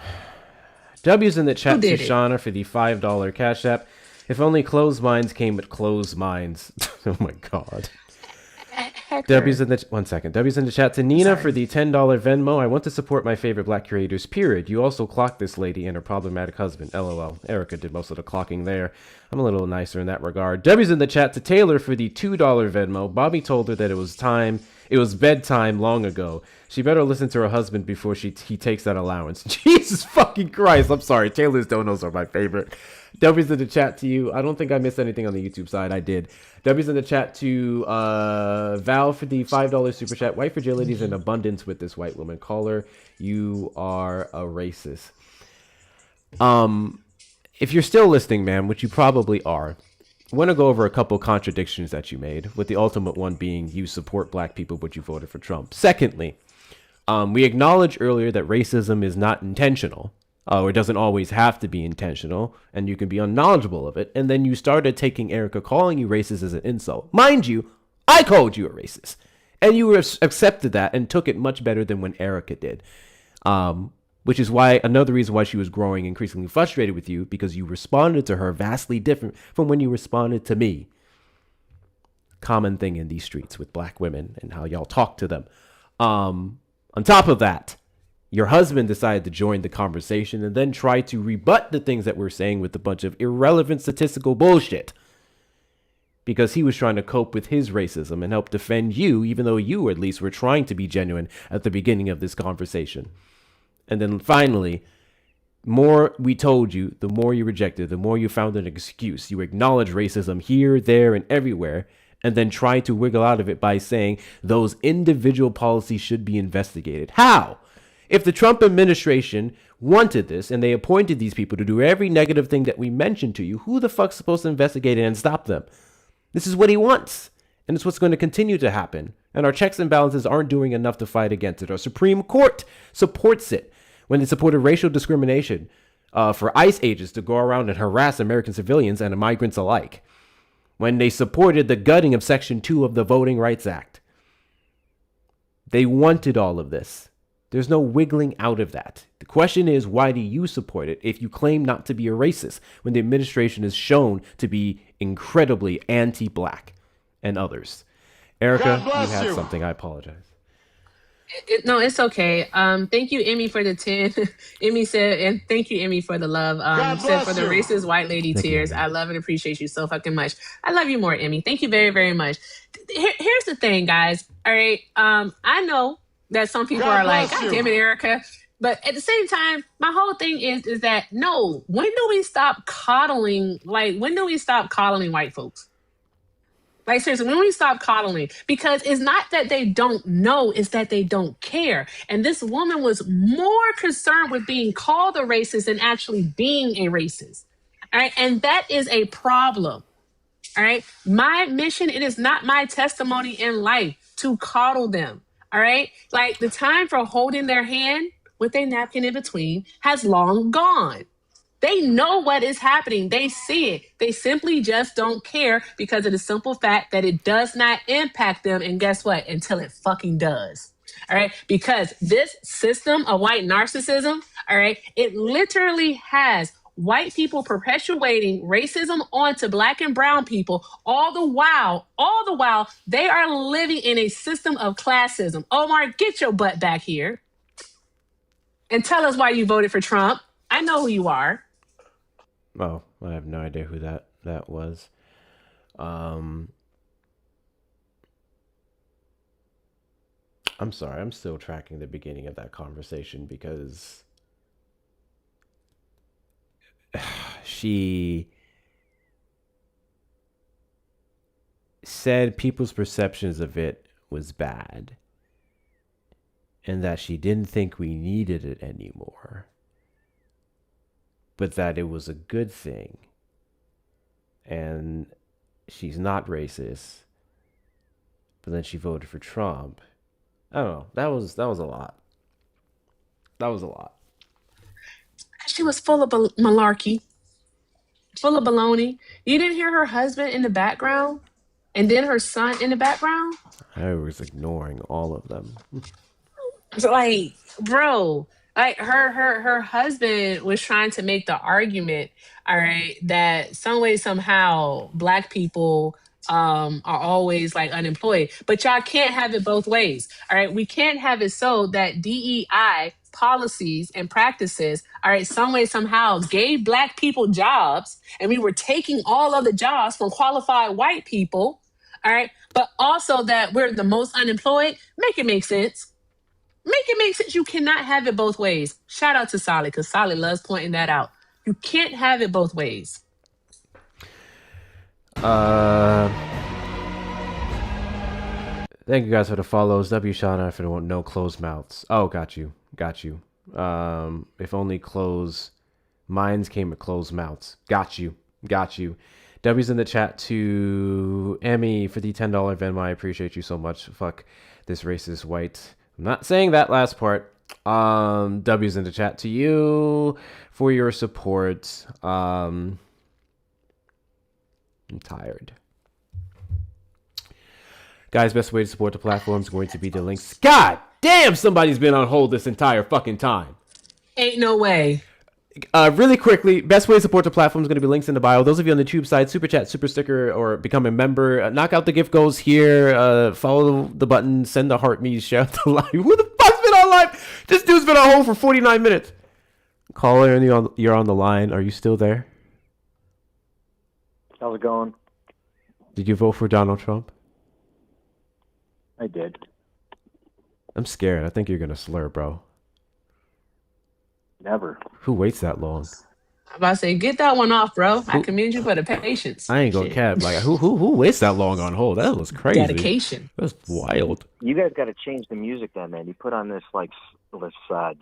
W's in the chat to Shauna for the $5 Cash App. If only closed minds came with closed minds. Oh my God. W's in the one second. W's in the chat to Nina for the $10 Venmo. I want to support my favorite black creators, period. You also clocked this lady and her problematic husband. LOL. Erica did most of the clocking there. I'm a little nicer in that regard. W's in the chat to Taylor for the $2 Venmo. Bobby told her that it was bedtime long ago. She better listen to her husband before he takes that allowance. Jesus fucking Christ. I'm sorry. Taylor's donos are my favorite. W's in the chat to you. I don't think I missed anything on the YouTube side. I did. W's in the chat to Val for the $5 super chat. White fragility is in abundance with this white woman. Caller, you are a racist. If you're still listening, ma'am, which you probably are, I want to go over a couple contradictions that you made, with the ultimate one being you support black people, but you voted for Trump. Secondly, we acknowledged earlier that racism is not intentional. Or it doesn't always have to be intentional, and you can be unknowledgeable of it. And then you started taking Erica calling you racist as an insult. Mind you, I called you a racist, and you accepted that and took it much better than when Erica did. Which is why another reason why she was growing increasingly frustrated with you, because you responded to her vastly different from when you responded to me. Common thing in these streets with black women and how y'all talk to them. On top of that, your husband decided to join the conversation and then try to rebut the things that we're saying with a bunch of irrelevant statistical bullshit. Because he was trying to cope with his racism and help defend you, even though you at least were trying to be genuine at the beginning of this conversation. And then finally, more we told you, the more you rejected, the more you found an excuse. You acknowledge racism here, there, and everywhere, and then try to wiggle out of it by saying those individual policies should be investigated. How? If the Trump administration wanted this and they appointed these people to do every negative thing that we mentioned to you, who the fuck's supposed to investigate it and stop them? This is what he wants. And it's what's going to continue to happen. And our checks and balances aren't doing enough to fight against it. Our Supreme Court supports it when they supported racial discrimination for ICE agents to go around and harass American civilians and migrants alike. When they supported the gutting of Section 2 of the Voting Rights Act. They wanted all of this. There's no wiggling out of that. The question is, why do you support it if you claim not to be a racist when the administration is shown to be incredibly anti-black and others? Erica, you had something. I apologize. No, it's okay. Thank you, Emmy, for the 10. Emmy said, and thank you, Emmy, for the love. Said for the racist white lady tears. I love and appreciate you so fucking much. I love you more, Emmy. Thank you very, very much. Here's the thing, guys. All right. I know that some people are like, God damn it, Erica. But at the same time, my whole thing is that no, when do we stop coddling? Like, when do we stop coddling white folks? Like, seriously, when we stop coddling, because it's not that they don't know, it's that they don't care. And this woman was more concerned with being called a racist than actually being a racist. All right. And that is a problem. All right. My mission, it is not my testimony in life to coddle them. All right. Like, the time for holding their hand with a napkin in between has long gone. They know what is happening. They see it. They simply just don't care because of the simple fact that it does not impact them. And guess what? Until it fucking does. All right. Because this system of white narcissism, all right, it literally has white people perpetuating racism onto black and brown people, all the while they are living in a system of classism. Omar, get your butt back here and tell us why you voted for Trump. I know who you are. Oh, I have no idea who that was. I'm sorry. I'm still tracking the beginning of that conversation because she said people's perceptions of it was bad and that she didn't think we needed it anymore, but that it was a good thing. And she's not racist, but then she voted for Trump. I don't know. That was a lot. That was a lot. She was full of malarkey, full of baloney. You didn't hear her husband in the background and then her son in the background? I was ignoring all of them. So, like, bro, like her husband was trying to make the argument, all right, that some way, somehow black people are always like unemployed. But y'all can't have it both ways. All right. We can't have it so that DEI policies and practices, all right, some way, somehow gave black people jobs, and we were taking all of the jobs from qualified white people. All right. But also that we're the most unemployed. Make it make sense. Make it make sense. You cannot have it both ways. Shout out to Solid, because Solid loves pointing that out. You can't have it both ways. Thank you guys for the follows. W. Shauna for the no closed mouths. Oh, got you. If only close minds came with closed mouths. Got you. W's in the chat to Emmy for the $10 Venmo. I appreciate you so much. Fuck this racist white. I'm not saying that last part. W's in the chat to you for your support. I'm tired. Guys, best way to support the platform is going to be the links. God damn, somebody's been on hold this entire fucking time. Ain't no way. Really quickly, best way to support the platform is going to be links in the bio. Those of you on the tube side, super chat, super sticker, or become a member, knock out the gift goals here. Follow the button, send the heart me, share the live. Who the fuck's been on live? This dude's been on hold for 49 minutes. Caller, you're on the line. Are you still there? How's it going? Did you vote for Donald Trump? I did. I'm scared. I think you're gonna slur, bro. Never. Who waits that long? I'm about to say, get that one off, bro. I commend you for the patience. I ain't gonna cap. Like, who waits that long on hold? That was crazy. Dedication. That's wild. You guys got to change the music then, man. You put on this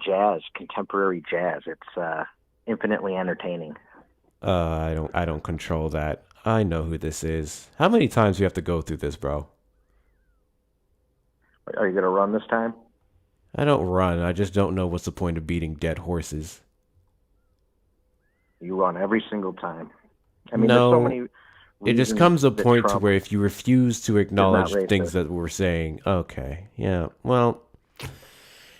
jazz, contemporary jazz. It's infinitely entertaining. I don't control that. I know who this is. How many times do you have to go through this, bro? Are you going to run this time? I don't run. I just don't know what's the point of beating dead horses. You run every single time. I mean, no, there's so many it just reasons comes a that point to Trump where if you refuse to is not acknowledge things racist. that we're saying, okay, yeah, well,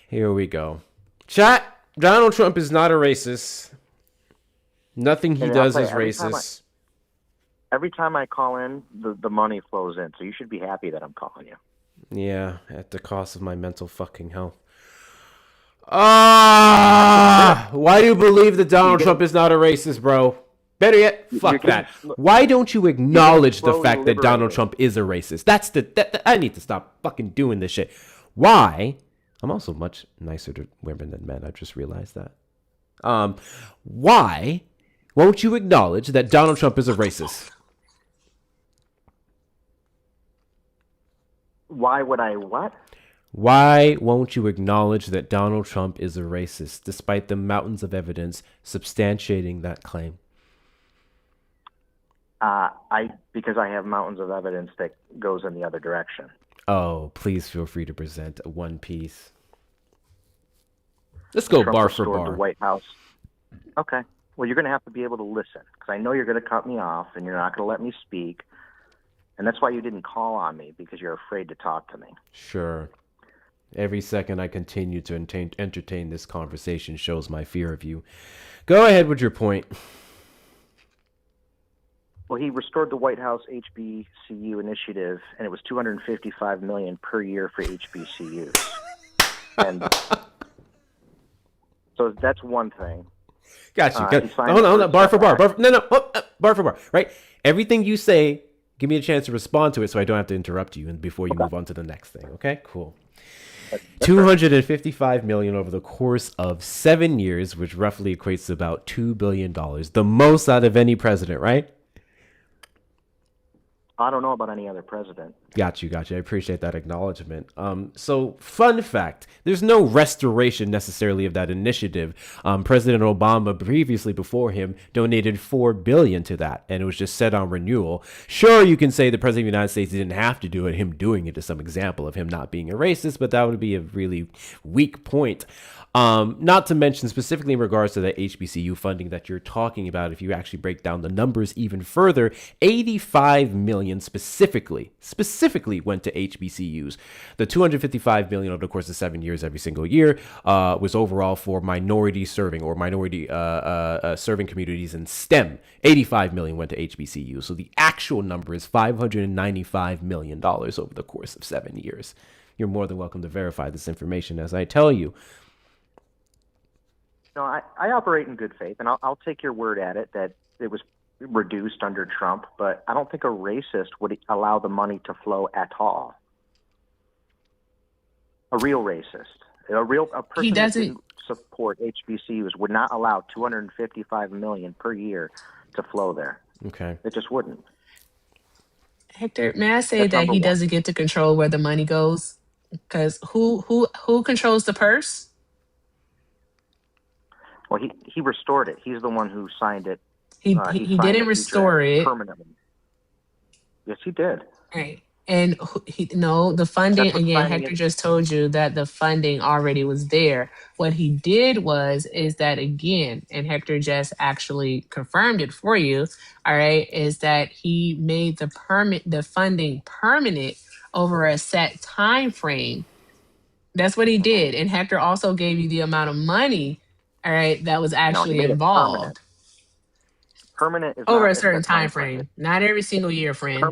here we go. Chat, Donald Trump is not a racist. Nothing he And I'll does tell you, is racist. every time I call in, the money flows in. So you should be happy that I'm calling you. Yeah, at the cost of my mental fucking health. Why do you believe that Donald Trump is not a racist, bro? Better yet, fuck that. Why don't you acknowledge the fact that Donald Trump is a racist? I need to stop fucking doing this shit. Why? I'm also much nicer to women than men. I just realized that. Why won't you acknowledge that Donald Trump is a racist? Why would I what? Why won't you acknowledge that Donald Trump is a racist, despite the mountains of evidence substantiating that claim? Because I have mountains of evidence that goes in the other direction. Oh, please feel free to present a one piece. Let's go Trump bar for restored bar. The White House. Okay. Well, you're going to have to be able to listen, because I know you're going to cut me off and you're not going to let me speak. And that's why you didn't call on me, because you're afraid to talk to me. Sure. Every second I continue to entertain this conversation shows my fear of you. Go ahead with your point. Well, he restored the White House HBCU initiative, and it was $255 million per year for HBCUs. And so that's one thing. Got you. Hold on. Bar for bar. Bar for bar. Right? Everything you say, give me a chance to respond to it so I don't have to interrupt you and before you move on to the next thing. Okay? Cool. $255 million over the course of 7 years, which roughly equates to about $2 billion. The most out of any president, right? I don't know about any other president. Got you. I appreciate that acknowledgement. So, fun fact, there's no restoration necessarily of that initiative. President Obama, previously before him, donated $4 billion to that, and it was just set on renewal. Sure, you can say the President of the United States didn't have to do it. Him doing it is some example of him not being a racist, but that would be a really weak point. Not to mention specifically in regards to the HBCU funding that you're talking about, if you actually break down the numbers even further, $85 million specifically went to HBCUs. The $255 million over the course of 7 years every single year was overall for minority serving serving communities in STEM. $85 million went to HBCUs. So the actual number is $595 million over the course of 7 years. You're more than welcome to verify this information as I tell you. No, I operate in good faith, and I'll take your word at it that it was reduced under Trump, but I don't think a racist would allow the money to flow at all. A real racist, a person that didn't support HBCUs would not allow $255 million per year to flow there. Okay. It just wouldn't. Hector, may I say that he doesn't get to control where the money goes? Because who controls the purse? Well, he restored it. He's the one who signed it. He didn't restore it permanently. Yes, he did. Right. And the funding, again, Hector just told you that the funding already was there. What he did is that, again, and Hector just actually confirmed it for you, all right, is that he made the funding permanent over a set time frame. That's what he did. And Hector also gave you the amount of money, all right, that was actually involved. Permanent is over not a certain time frame. Not every single year, friend.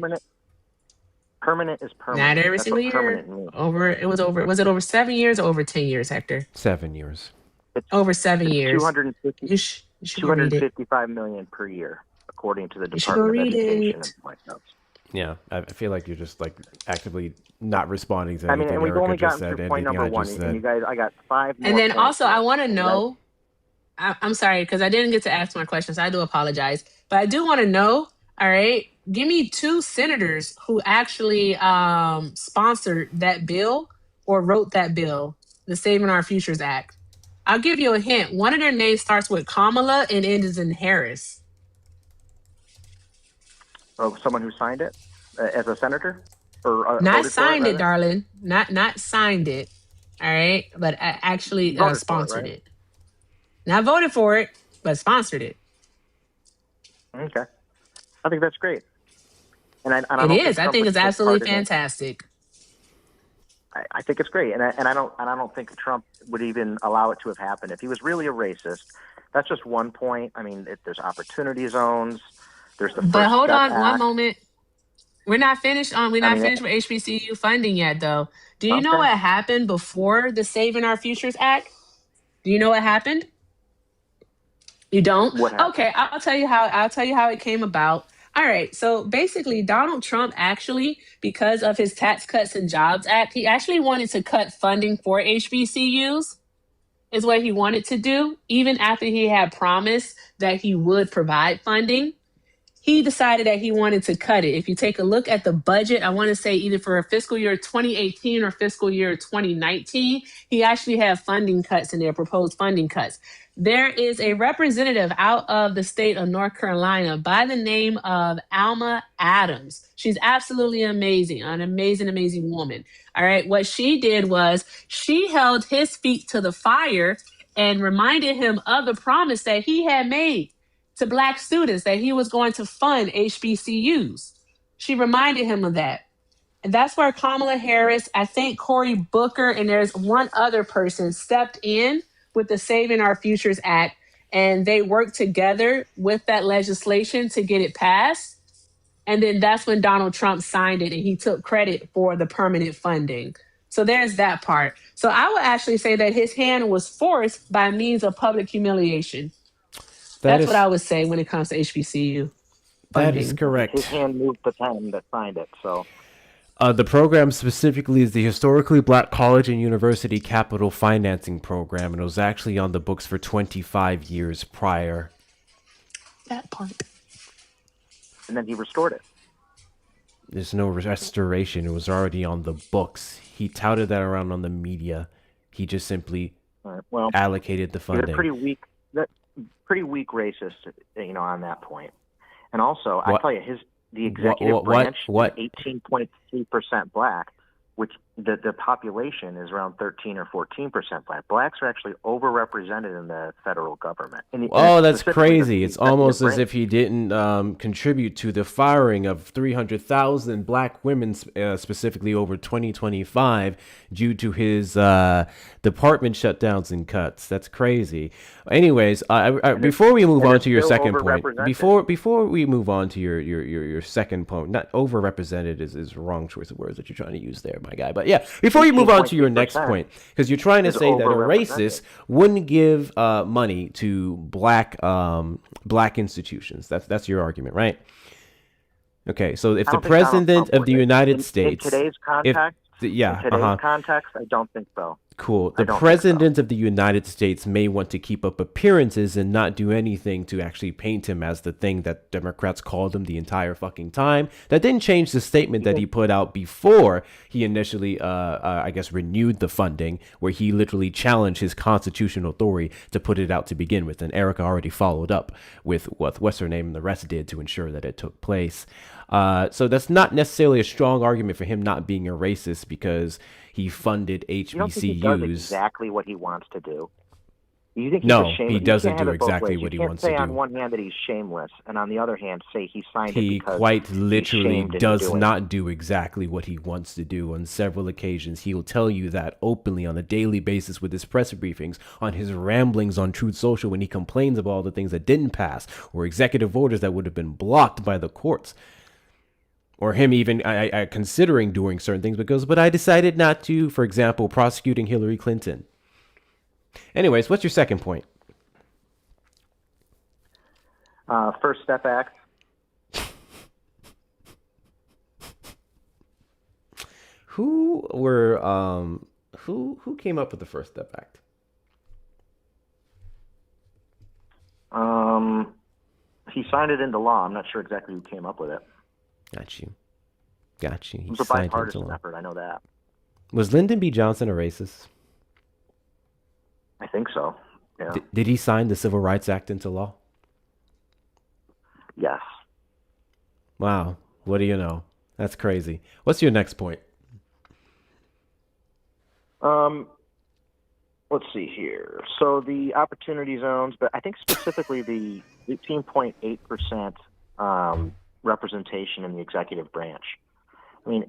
Permanent is permanent. Not every That's single what year. permanent means. Was it over 7 years or over 10 years, Hector? 7 years. Over 7 years. $255 million per year, according to the Department of Education and White House. Yeah, I feel like you're just like actively not responding to anything and we've Erica only just gotten said. through point Anything number I one, just and said. you guys, I got 5 more. And then points also, here. I want to know. I'm sorry because I didn't get to ask my questions. I do apologize, but I do want to know. All right, give me 2 senators who actually sponsored that bill or wrote that bill, the Saving Our Futures Act. I'll give you a hint. One of their names starts with Kamala and ends in Harris. Oh, someone who signed it as a senator? or Not voted for it signed it, rather. darling. Not signed it. All right, but I actually Voted for it, sponsored right? it. Not voted for it, but sponsored it. Okay, I think that's great, and I It don't think is. I Trump think would it's take absolutely part in it. fantastic. I think it's great, and I don't think Trump would even allow it to have happened if he was really a racist. That's just one point. I mean, there's opportunity zones. There's the But First hold Step on one Act. moment. We're not finished on. We're I not mean, finished with HBCU funding yet, though. Do you know okay. what happened before the Saving Our Futures Act? Do you know what happened? You don't? What happened? Okay, I'll tell you how. I'll tell you how it came about. All right. So basically, Donald Trump actually, because of his Tax Cuts and Jobs Act, he actually wanted to cut funding for HBCUs. Is what he wanted to do, even after he had promised that he would provide funding. He decided that he wanted to cut it. If you take a look at the budget, I want to say either for fiscal year 2018 or fiscal year 2019, he actually had funding cuts in there, proposed funding cuts. There is a representative out of the state of North Carolina by the name of Alma Adams. She's absolutely amazing, an amazing, amazing woman. All right. What she did was she held his feet to the fire and reminded him of the promise that he had made to Black students that he was going to fund HBCUs. She reminded him of that. And that's where Kamala Harris, I think Cory Booker, and there's one other person stepped in with the Saving Our Futures Act, and they worked together with that legislation to get it passed. And then that's when Donald Trump signed it and he took credit for the permanent funding. So there's that part. So I would actually say that his hand was forced by means of public humiliation. That's what I would say when it comes to HBCU That is funding. correct. His hand moved the pen that signed it. So The program specifically is the Historically Black College and University Capital Financing Program, and it was actually on the books for 25 years prior. That part. and then he restored it. There's no restoration. It was already on the books. He touted that around on the media. He just simply Well, allocated the he's funding. a pretty weak racist, on that point. And also, I What? tell you, the executive branch What? is 18.3% black, which the population is around 13 or 14% black. Blacks are actually overrepresented in the federal government. Oh, that's specifically the crazy. It's executive almost as branch. if he didn't contribute to the firing of 300,000 black women, specifically over 2025, due to his department shutdowns and cuts. That's crazy. Anyways, before we move on to your second point, before we move on to your second point, not overrepresented is the wrong choice of words that you're trying to use there, my guy. But yeah, before you move on to your next point, because you're trying to say that a racist wouldn't give money to black institutions. That's your argument, right? Okay, so if I the don't think Donald president Trump of the would. United States, in today's context, I don't think so. Cool. I The don't president of the United States may want to keep up appearances and not do anything to actually paint him as the thing that Democrats called him the entire fucking time. That didn't change the statement that he put out before he initially, I guess, renewed the funding, where he literally challenged his constitutional authority to put it out to begin with. And Erica already followed up with what what's her name and the rest did to ensure that it took place. So that's not necessarily a strong argument for him not being a racist because he funded You don't think he does HBCUs. exactly what he wants to do? You think he's No, a shameless? he doesn't you can't do have it both exactly ways. what he You can't wants say to on do. one hand that he's shameless, and on the other hand say he signed it He because quite he's literally shamed into does doing it. not do exactly what he wants to do. On several occasions, he will tell you that openly on a daily basis with his press briefings, on his ramblings on Truth Social when he complains about all the things that didn't pass or executive orders that would have been blocked by the courts. Or him even considering doing certain things because, but I decided not to, for example, prosecuting Hillary Clinton. Anyways, what's your second point? First Step Act. Who came up with the First Step Act? He signed it into law. I'm not sure exactly who came up with it. Got you. It He was a signed into bipartisan law. effort. I know that. Was Lyndon B. Johnson a racist? I think so. Yeah. Did he sign the Civil Rights Act into law? Yes. Wow. What do you know? That's crazy. What's your next point? Let's see here. So the opportunity zones, but I think specifically the 18.8% representation in the executive branch. I mean,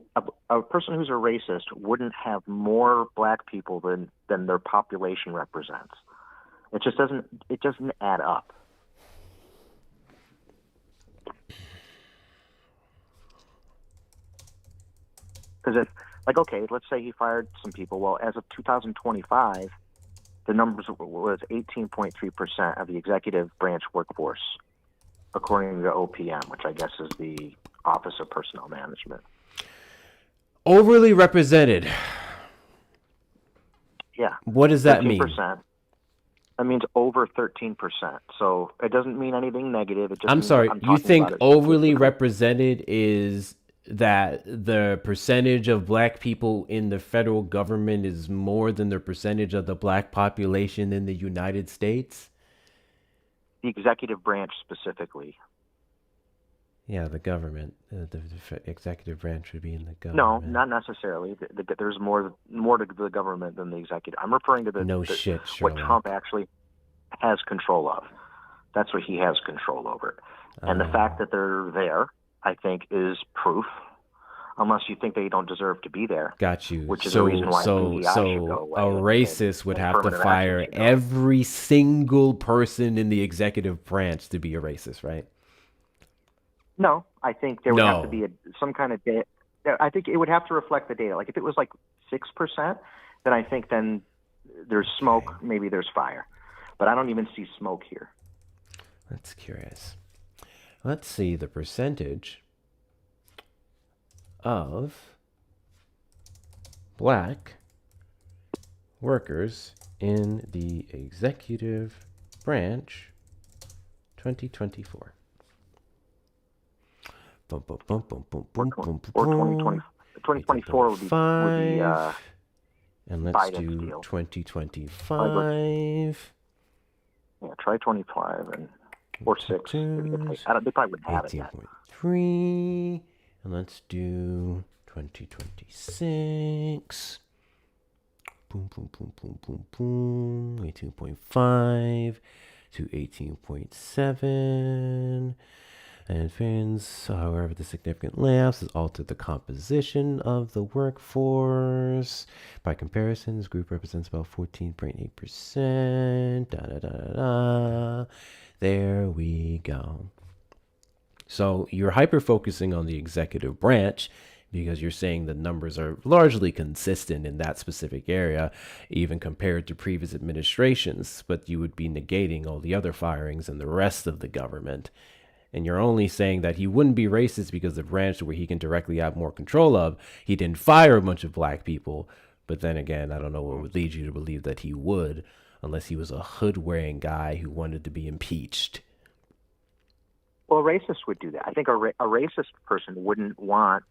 a person who's a racist wouldn't have more black people than their population represents. It just doesn't add up. Because okay, let's say he fired some people. Well, as of 2025, the numbers was 18.3% of the executive branch workforce, according to OPM, which I guess is the Office of Personnel Management. Overly represented. Yeah. What does that mean? That means over 13%. So it doesn't mean anything negative. It just I'm means sorry. You think about it overly represented is that the percentage of black people in the federal government is more than the percentage of the black population in the United States? The executive branch specifically. Yeah, the government. The executive branch would be in the government. No, not necessarily. There's more to the government than the executive. I'm referring to what Trump actually has control of. That's what he has control over. And the fact that they're there, I think, is proof. Unless you think they don't deserve to be there. Got you. Which is the reason why DEI should go away. A racist would have to fire every single person in the executive branch to be a racist, right? No, I think there would have to be some kind of data. I think it would have to reflect the data. Like if it was like 6%, then I think then there's smoke, maybe there's fire. But I don't even see smoke here. That's curious. Let's see the percentage of black workers in the executive branch 2024. Boom, boom, boom, boom, boom, boom, boom, or 2024 would be and let's Biden's do deal. 2025. Yeah, try 25 or 6. They probably wouldn't have it yet. 18.3. And let's do 2026. Boom, boom, boom, boom, boom, boom. 18.5 to 18.7. And fans, however, the significant layoffs has altered the composition of the workforce. By comparison, this group represents about 14.8%. Da, da, da, da, da. There we go. So you're hyper-focusing on the executive branch because you're saying the numbers are largely consistent in that specific area, even compared to previous administrations, but you would be negating all the other firings in the rest of the government. And you're only saying that he wouldn't be racist because the branch where he can directly have more control of, he didn't fire a bunch of black people. But then again, I don't know what would lead you to believe that he would, unless he was a hood-wearing guy who wanted to be impeached. Well, a racist would do that. I think a racist person wouldn't want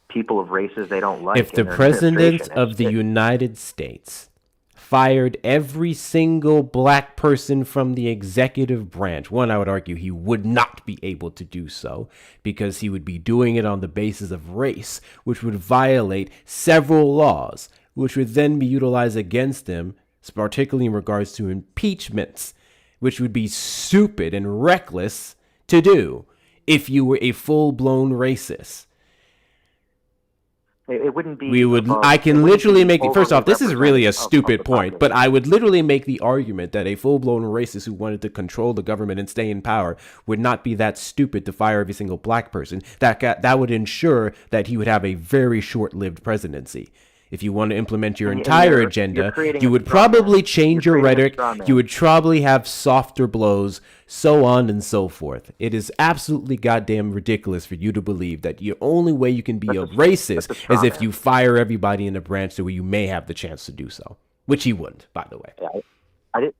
people of races they don't like. If the president of the United States fired every single black person from the executive branch, one, I would argue he would not be able to do so because he would be doing it on the basis of race, which would violate several laws, which would then be utilized against him, particularly in regards to impeachments, which would be stupid and reckless to do if you were a full-blown racist. It wouldn't be. I can literally make it. First off, this is really a stupid point, but I would literally make the argument that a full-blown racist who wanted to control the government and stay in power would not be that stupid to fire every single black person. That would ensure that he would have a very short-lived presidency. If you want to implement your entire agenda, you would probably change your rhetoric. You would probably have softer blows, so on and so forth. It is absolutely goddamn ridiculous for you to believe that the only way you can be a racist is if you fire everybody in the branch so you may have the chance to do so, which he wouldn't, by the way. Yeah,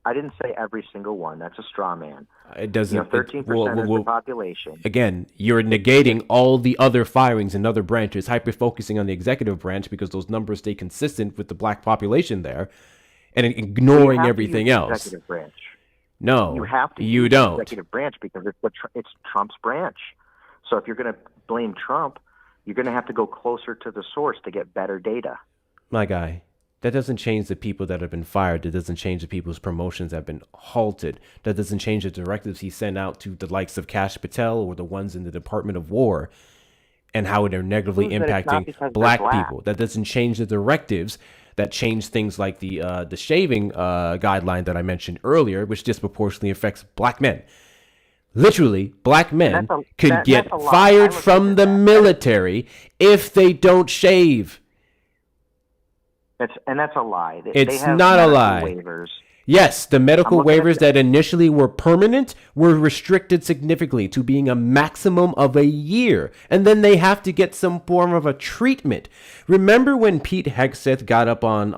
I didn't say every single one. That's a straw man. It doesn't. 13% is the population. Again, you're negating all the other firings in other branches, hyper-focusing on the executive branch because those numbers stay consistent with the black population there, and ignoring everything else. Executive branch. No, you have to. You don't. Executive branch because it's Trump's branch. So if you're going to blame Trump, You're going to have to go closer to the source to get better data. My guy, that doesn't change the people that have been fired. That doesn't change the people's promotions that have been halted. That doesn't change the directives he sent out to the likes of Kash Patel or the ones in the Department of War and how they're negatively impacting black people. That doesn't change the directives that change things like the shaving guideline that I mentioned earlier, which disproportionately affects black men. Literally, black men could get fired from the military if they don't shave. That's a lie. It's not a lie. Waivers. Yes, the medical waivers that initially were permanent were restricted significantly to being a maximum of a year. And then they have to get some form of a treatment. Remember when Pete Hegseth got up on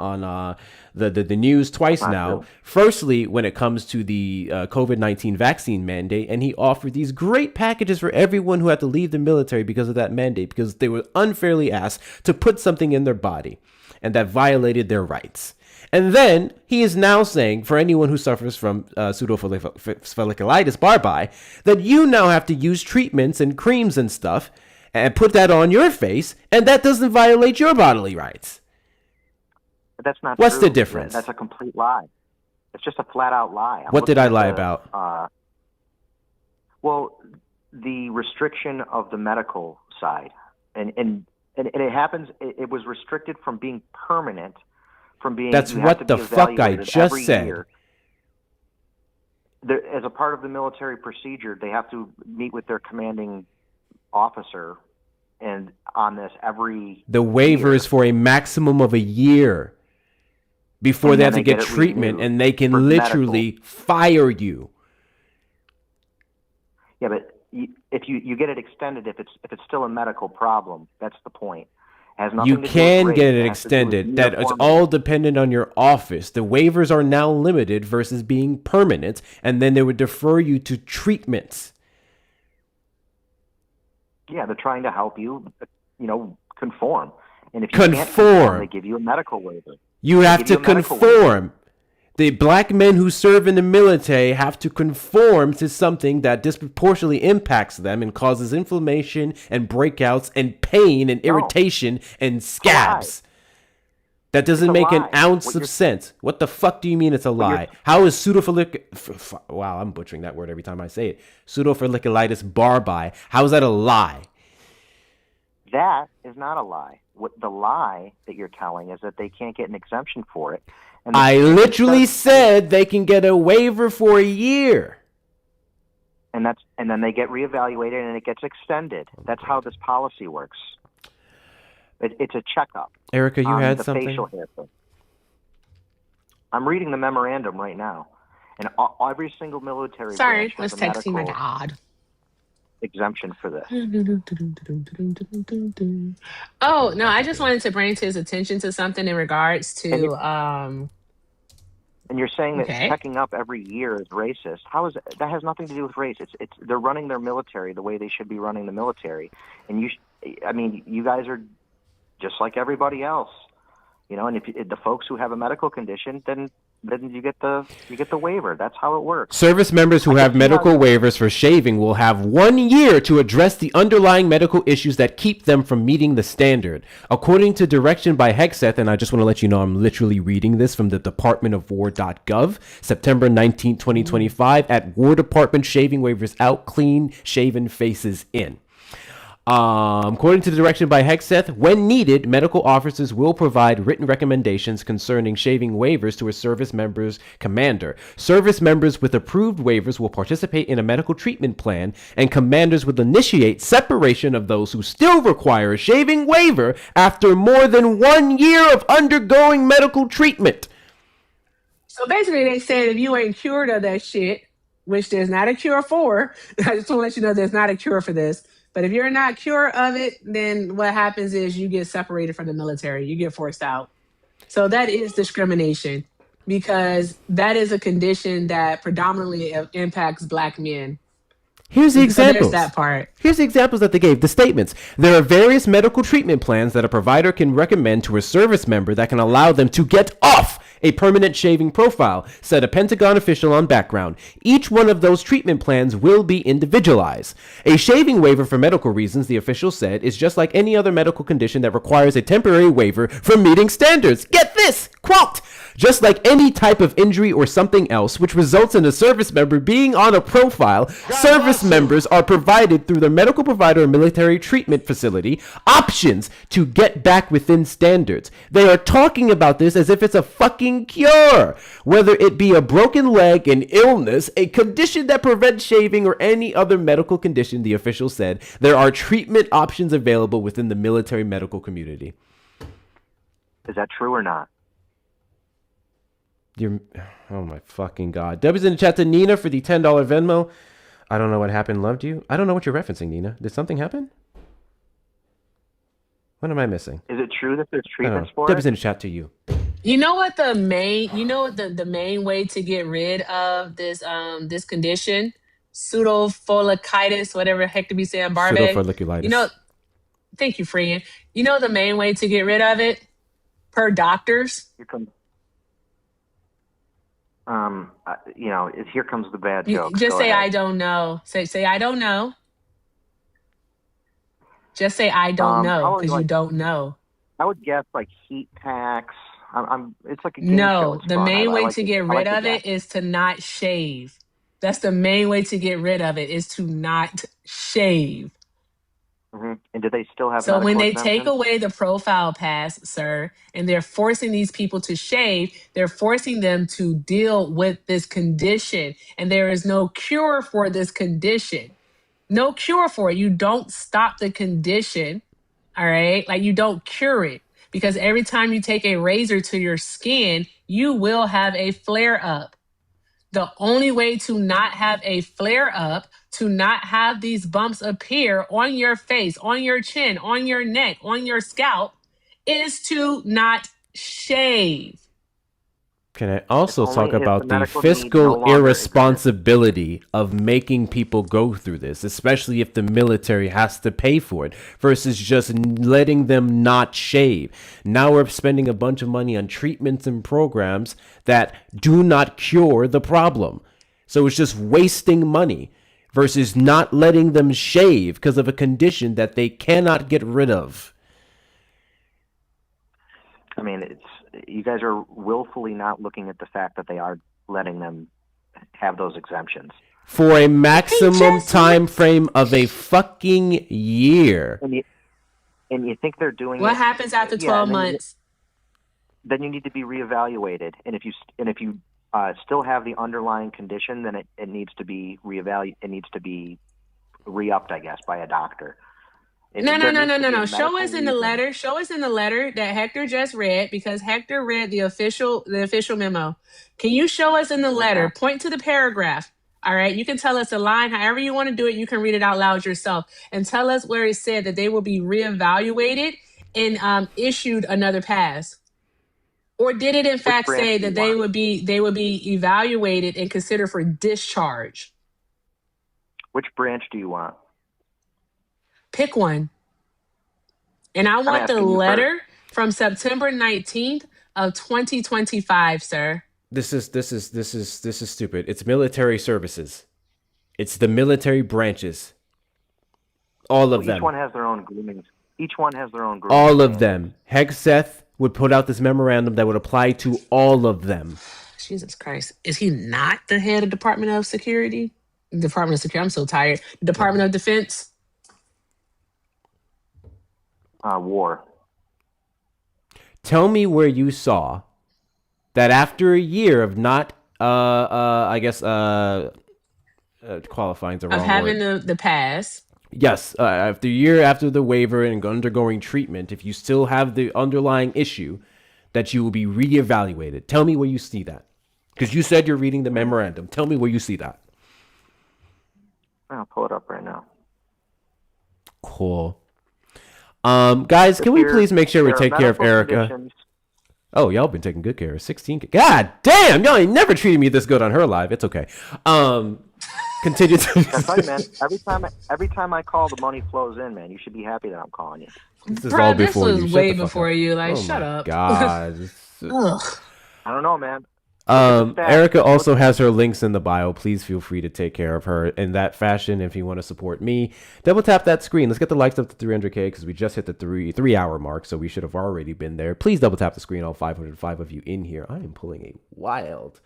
the news twice now? Firstly, when it comes to the COVID-19 vaccine mandate, and he offered these great packages for everyone who had to leave the military because of that mandate, because they were unfairly asked to put something in their body, and that violated their rights. And then he is now saying, for anyone who suffers from pseudofolliculitis barbae, that you now have to use treatments and creams and stuff and put that on your face, and that doesn't violate your bodily rights. But that's not What's true. the difference? That's a complete lie. It's just a flat-out lie. What did I lie about? Well, the restriction of the medical side. And it happens, it was restricted from being permanent. From being, that's what the fuck I just said. Year. As a part of the military procedure, they have to meet with their commanding officer and on this every The waiver is for a maximum of a year before they have to get treatment, and they can literally fire you. Yeah, but if you get it extended, if it's still a medical problem, that's the point. You can get it extended. That it's all dependent on your office. The waivers are now limited versus being permanent, and then they would defer you to treatments. Yeah, they're trying to help you, conform. And if you conform, can't conform, they give you a medical waiver. You have to conform. The black men who serve in the military have to conform to something that disproportionately impacts them and causes inflammation and breakouts and pain and irritation and scabs. That doesn't make an ounce of sense. What the fuck do you mean it's a lie? How is wow, I'm butchering that word every time I say it. Pseudofolliculitis barbae. How is that a lie? That is not a lie. What the lie that you're telling is that they can't get an exemption for it. I literally said they can get a waiver for a year. And then they get reevaluated and it gets extended. That's how this policy works. It's a checkup. Erica, you had something? Facial hair thing. I'm reading the memorandum right now. And every single military Sorry, branch has was a texting my medical dad. exemption for this. Oh, no, I just wanted to bring to his attention to something in regards to And you're saying that checking up every year is racist. How is that? Has nothing to do with race. It's they're running their military the way they should be running the military. And you guys are just like everybody else, And if the folks who have a medical condition, then you get the waiver. That's how it works. Service members who have medical waivers for shaving will have 1 year to address the underlying medical issues that keep them from meeting the standard. According to direction by Hegseth, and I just want to let you know I'm literally reading this from the departmentofwar.gov, September 19, 2025, at War Department shaving waivers out, clean shaven faces in. According to the direction by Hegseth, when needed, medical officers will provide written recommendations concerning shaving waivers to a service member's commander. Service members with approved waivers will participate in a medical treatment plan, and commanders will initiate separation of those who still require a shaving waiver after more than 1 year of undergoing medical treatment. So basically, they said if you ain't cured of that shit, which there's not a cure for, I just want to let you know there's not a cure for this. But if you're not cured of it, then what happens is you get separated from the military. You get forced out. So that is discrimination because that is a condition that predominantly impacts black men. Here's the examples. So there's that part. Here's the examples that they gave. The statements. There are various medical treatment plans that a provider can recommend to a service member that can allow them to get off A permanent shaving profile, said a Pentagon official on background. Each one of those treatment plans will be individualized. A shaving waiver for medical reasons, the official said, is just like any other medical condition that requires a temporary waiver from meeting standards. Get this, quote, just like any type of injury or something else which results in a service member being on a profile, service members are provided through their medical provider or military treatment facility options to get back within standards. They are talking about this as if it's a fucking cure. Whether it be a broken leg, an illness, a condition that prevents shaving, or any other medical condition, the official said, there are treatment options available within the military medical community. Is that true or not? Oh my fucking God. W's in the chat to Nina for the $10 Venmo. I don't know what happened. Loved you. I don't know what you're referencing, Nina. Did something happen? What am I missing? Is it true that there's treatments for W's it? in the chat to you. You know what the main way to get rid of this condition, pseudofolliculitis, whatever the heck to be saying, Barbie. Pseudofolliculitis. You know, thank you, Fran. You know the main way to get rid of it, per doctors. Here comes the bad jokes. Just Go say ahead. I don't know. Say I don't know. Just say I don't know because you don't know. I would guess like heat packs. It's like a game show. No, It's the fun. main I way like to it. get I rid like the of it guess. is to not shave. That's the main way to get rid of it is to not shave. Mm-hmm. And do they still have? So when medical they exemptions? take away the profile pass, sir, and they're forcing these people to shave, they're forcing them to deal with this condition. And there is no cure for this condition. No cure for it. You don't stop the condition. All right. Like you don't cure it because every time you take a razor to your skin, you will have a flare up. The only way to not have a flare up, to not have these bumps appear on your face, on your chin, on your neck, on your scalp, is to not shave. Can I also It's talk only if about the the medical need no fiscal longer irresponsibility of making people go through this, especially if the military has to pay for it, versus just letting them not shave? Now we're spending a bunch of money on treatments and programs that do not cure the problem. So it's just wasting money versus not letting them shave because of a condition that they cannot get rid of. I mean, you guys are willfully not looking at the fact that they are letting them have those exemptions For a maximum time frame of a fucking year. And you think they're doing What it? happens after 12 months? Then you need to be reevaluated. And if you still have the underlying condition, then it needs to be reevaluated. It needs to be re-upped, I guess, by a doctor. No. Show us in the letter. Show us in the letter that Hector just read because Hector read the official memo. Can you show us in the letter? Point to the paragraph. All right. You can tell us a line, however you want to do it. You can read it out loud yourself and tell us where it said that they will be reevaluated and issued another pass. Or did it in fact say that they would be evaluated and considered for discharge? Which branch do you want? Pick one. And I want the letter from September 19th of 2025, sir. This is stupid. It's military services. It's the military branches. All of them. Each one has their own grooming. Each one has their own grooming. All of them. Hegseth would put out this memorandum that would apply to all of them. Jesus Christ. Is he not the head of Department of Security? Department of Security. I'm so tired. Department of Defense. War. Tell me where you saw that after a year of not, qualifying the wrong Of having word. the pass. Yes, after a year after the waiver and undergoing treatment, if you still have the underlying issue, that you will be reevaluated. Tell me where you see that. Because you said you're reading the memorandum. Tell me where you see that. I'll pull it up right now. Cool. Guys, can we please make sure we take care of Erica? Oh, y'all been taking good care of 16. God damn, y'all ain't never treated me this good on her live. It's okay. Continue to. That's right, man. Every time I call, the money flows in, man. You should be happy that I'm calling you. This is all before you. This was way before you. Like, oh shut my up. God. Ugh. I don't know, man. Erica also has her links in the bio. Please feel free to take care of her in that fashion. If you want to support me, double tap that screen. Let's get the likes up to 300K because we just hit the three hour mark, so we should have already been there. Please double tap the screen. All 505 of you in here. I am pulling a wild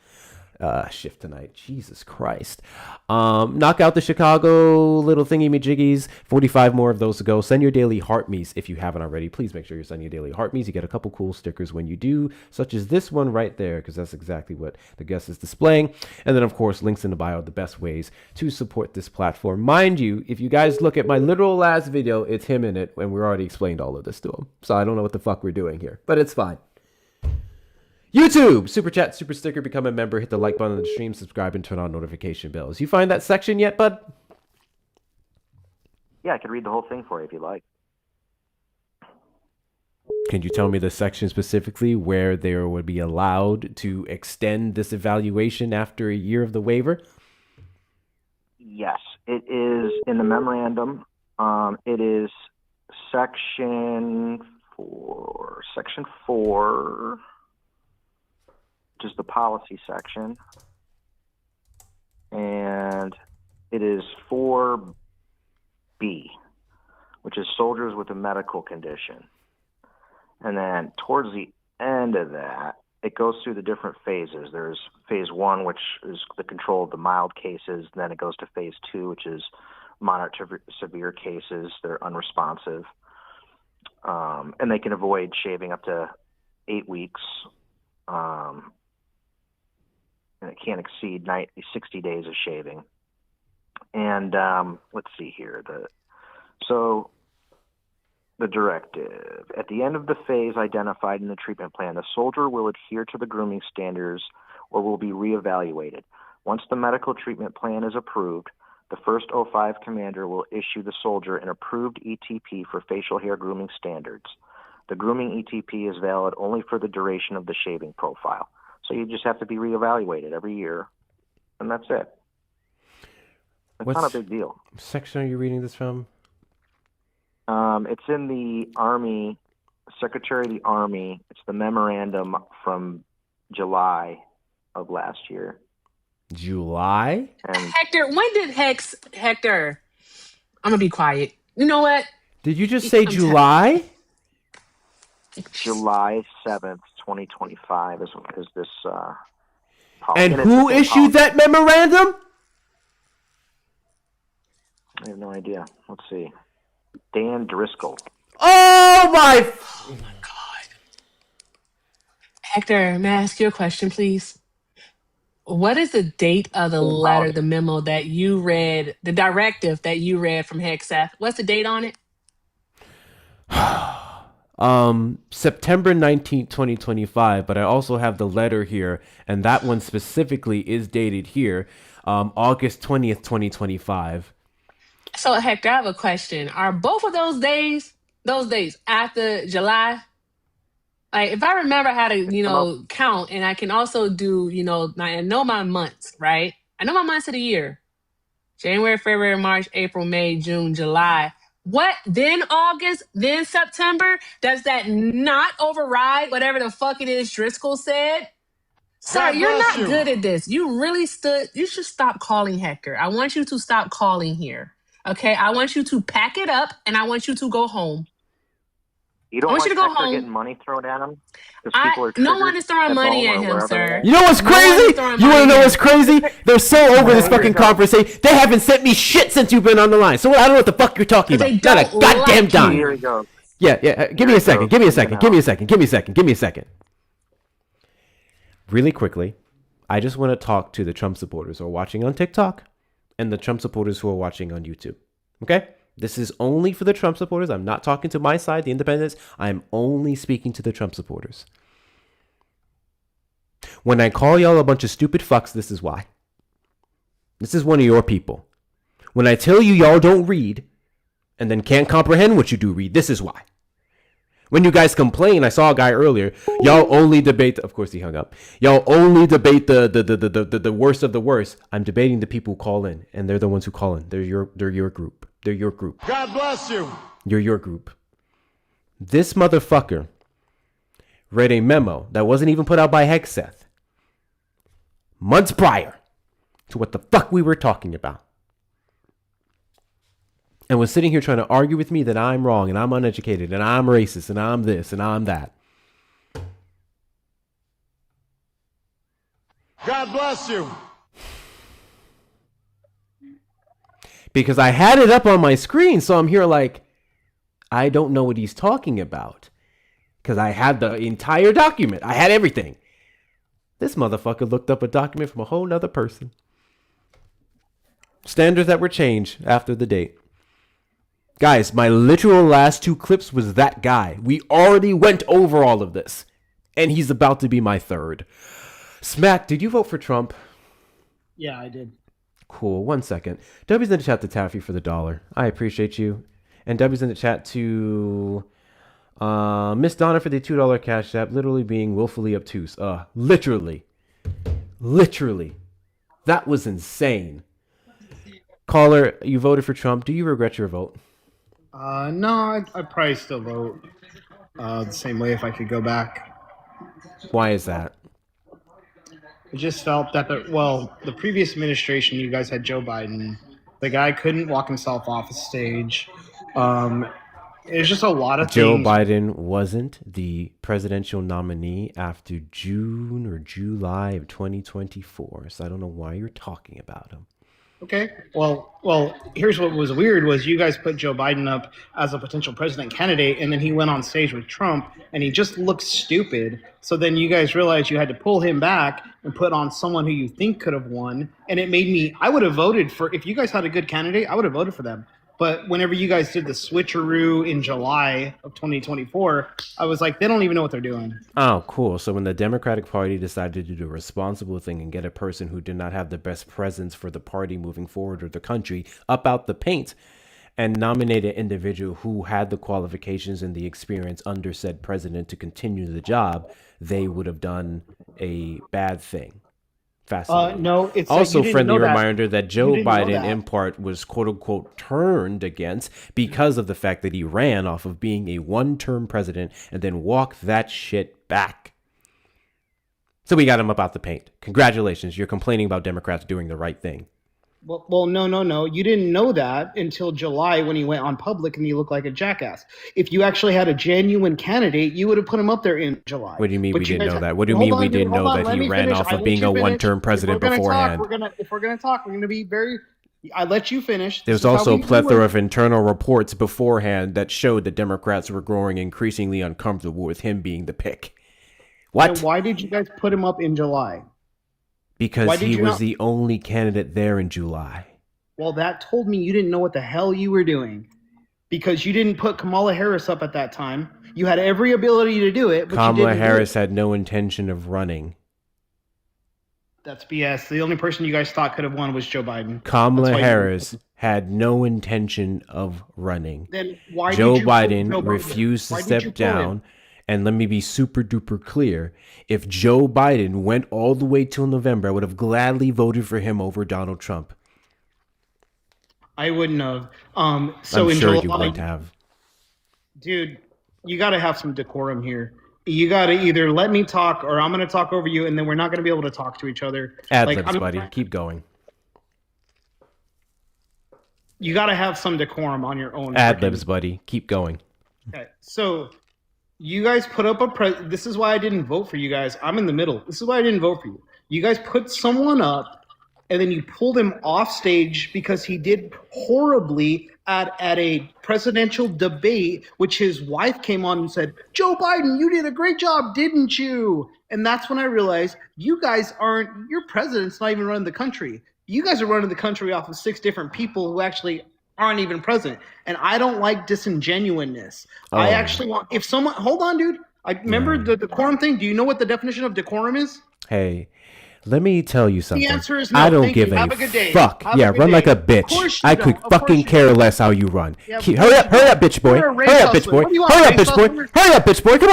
shift tonight. Jesus Christ. Knock out the Chicago little thingy me jiggies. 45 more of those to go. Send your daily heart me's if you haven't already. Please make sure you're sending your daily heart me's. You get a couple cool stickers when you do, such as this one right there, because that's exactly what the guest is displaying. And then, of course, links in the bio, the best ways to support this platform. Mind you, if you guys look at my literal last video, it's him in it, and we already explained all of this to him. So I don't know what the fuck we're doing here, but it's fine. YouTube, super chat, super sticker, become a member, hit the like button on the stream, subscribe, and turn on notification bells. You find that section yet, bud? Yeah, I could read the whole thing for you if you like. Can you tell me the section specifically where they would be allowed to extend this evaluation after a year of the waiver? Yes, it is in the memorandum. It is section 4. Section 4. Which is the policy section, and it is 4B, which is soldiers with a medical condition. And then towards the end of that, it goes through the different phases. There's phase 1, which is the control of the mild cases. Then it goes to phase 2, which is moderate to severe cases. They're unresponsive, and they can avoid shaving up to 8 weeks. And it can't exceed 60 days of shaving. And let's see here. So the directive. At the end of the phase identified in the treatment plan, the soldier will adhere to the grooming standards or will be reevaluated. Once the medical treatment plan is approved, the first 05 commander will issue the soldier an approved ETP for facial hair grooming standards. The grooming ETP is valid only for the duration of the shaving profile. So you just have to be reevaluated every year, and that's it. It's not a big deal. What section are you reading this from? It's in the Army, Secretary of the Army. It's the memorandum from July of last year. July? And Hector, when did Hector, I'm going to be quiet. You know what? Did you just say July? July 7th, 2025 is this policy. And who issued that memorandum? I have no idea. Let's see. Dan Driscoll. Oh my God. Hector, may I ask you a question, please? What is the date of the letter, the memo that you read, the directive that you read from Hegseth? What's the date on it? September 19th, 2025, but I also have the letter here, and that one specifically is dated here, August 20th, 2025. So, Hector, I have a question. Are both of those days after July? Like, if I remember how to, count, and I can also do, I know my months, right? I know my months of the year. January, February, March, April, May, June, July. What? Then August, then September? Does that not override whatever the fuck it is Driscoll said? Sir, you're not good at this. You should stop calling Hector. I want you to stop calling here. Okay? I want you to pack it up and I want you to go home. You don't want Hector getting money thrown at him? No one is throwing money at him, sir. You know what's crazy? You want to know what's crazy? They're so over this fucking conversation. They haven't sent me shit since you've been on the line. So I don't know what the fuck you're talking about. Not a goddamn dime. Here we go. Yeah. Give me a second. Give me a second. Really quickly, I just want to talk to the Trump supporters who are watching on TikTok and the Trump supporters who are watching on YouTube. Okay? This is only for the Trump supporters. I'm not talking to my side, the independents. I'm only speaking to the Trump supporters. When I call y'all a bunch of stupid fucks, this is why. This is one of your people. When I tell you y'all don't read and then can't comprehend what you do read, this is why. When you guys complain, I saw a guy earlier, y'all only debate, of course he hung up, y'all only debate the worst of the worst. I'm debating the people who call in, and they're the ones who call in. They're your group. They're your group. God bless you. You're your group. This motherfucker read a memo that wasn't even put out by Hegseth months prior to what the fuck we were talking about, and was sitting here trying to argue with me that I'm wrong and I'm uneducated and I'm racist and I'm this and I'm that. God bless you. Because I had it up on my screen, so I'm here like, I don't know what he's talking about. Because I had the entire document. I had everything. This motherfucker looked up a document from a whole nother person. Standards that were changed after the date. Guys, my literal last 2 clips was that guy. We already went over all of this. And he's about to be my third. Smack, did you vote for Trump? Yeah, I did. Cool. 1 second. W's in the chat to Taffy for the $1. I appreciate you. And W's in the chat to Miss Donna for the $2 cash app. Literally being willfully obtuse. Literally. That was insane. Caller, you voted for Trump. Do you regret your vote? No, I'd probably still vote the same way if I could go back. Why is that? I just felt that the previous administration, you guys had Joe Biden. The guy couldn't walk himself off a stage. There's just a lot of Joe things. Biden wasn't the presidential nominee after June or July of 2024. So I don't know why you're talking about him. Okay. Well, here's what was weird was you guys put Joe Biden up as a potential president candidate, and then he went on stage with Trump, and he just looked stupid. So then you guys realized you had to pull him back and put on someone who you think could have won. And it made me, I would have voted for, if you guys had a good candidate, I would have voted for them. But whenever you guys did the switcheroo in July of 2024, I was like, they don't even know what they're doing. Oh, cool. So when the Democratic Party decided to do a responsible thing and get a person who did not have the best presence for the party moving forward or the country up out the paint and nominate an individual who had the qualifications and the experience under said president to continue the job, they would have done a bad thing. Fascinating. No, it's also friendly reminder that Joe Biden, that. in part, was quote unquote turned against because of the fact that he ran off of being a one-term president and then walked that shit back. So we got him up out the paint. Congratulations, you're complaining about Democrats doing the right thing. Well, no. You didn't know that until July when he went on public and he looked like a jackass. If you actually had a genuine candidate, you would have put him up there in July. What do you mean we didn't know that? What do you mean we didn't know that he ran off of being a one-term president beforehand? If we're gonna talk, we're gonna be very. I let you finish. There's also a plethora of internal reports beforehand that showed that Democrats were growing increasingly uncomfortable with him being the pick. What? And why did you guys put him up in July? Because he was the only candidate there in July. Well, that told me you didn't know what the hell you were doing. Because you didn't put Kamala Harris up at that time. You had every ability to do it, but Kamala Harris had no intention of running. That's BS. The only person you guys thought could have won was Joe Biden. Kamala Harris had no intention of running. Then why Joe did you Biden refused to step down. And let me be super duper clear. If Joe Biden went all the way till November, I would have gladly voted for him over Donald Trump. I wouldn't have. So I'm sure you wouldn't have. Dude, you got to have some decorum here. You got to either let me talk or I'm going to talk over you, and then we're not going to be able to talk to each other. Ad-libs, buddy. Keep going. You got to have some decorum on your own. Ad-libs, buddy. Keep going. Okay, so you guys put up this is why I didn't vote for you guys. I'm in the middle. This is why I didn't vote for you. You guys put someone up, and then you pulled him off stage because he did horribly at a presidential debate, which his wife came on and said, Joe Biden, you did a great job, didn't you? And that's when I realized you guys your president's not even running the country. You guys are running the country off of 6 different people who actually aren't even present. And I don't like disingenuousness. I actually want, if someone, hold on, dude. I remember the decorum thing. Do you know what the definition of decorum is? Hey, let me tell you something. The answer is no. I don't Thank give you. a Have a good day. fuck. Have Yeah, a good run day. like a Of bitch. course you I don't. could Of fucking care less how you run. Yeah, Hurry up, bitch boy. You're a race Hurry up, bitch hustler. boy. What do you want, Hurry up, race bitch boy. hustler? Hurry up, bitch boy. Come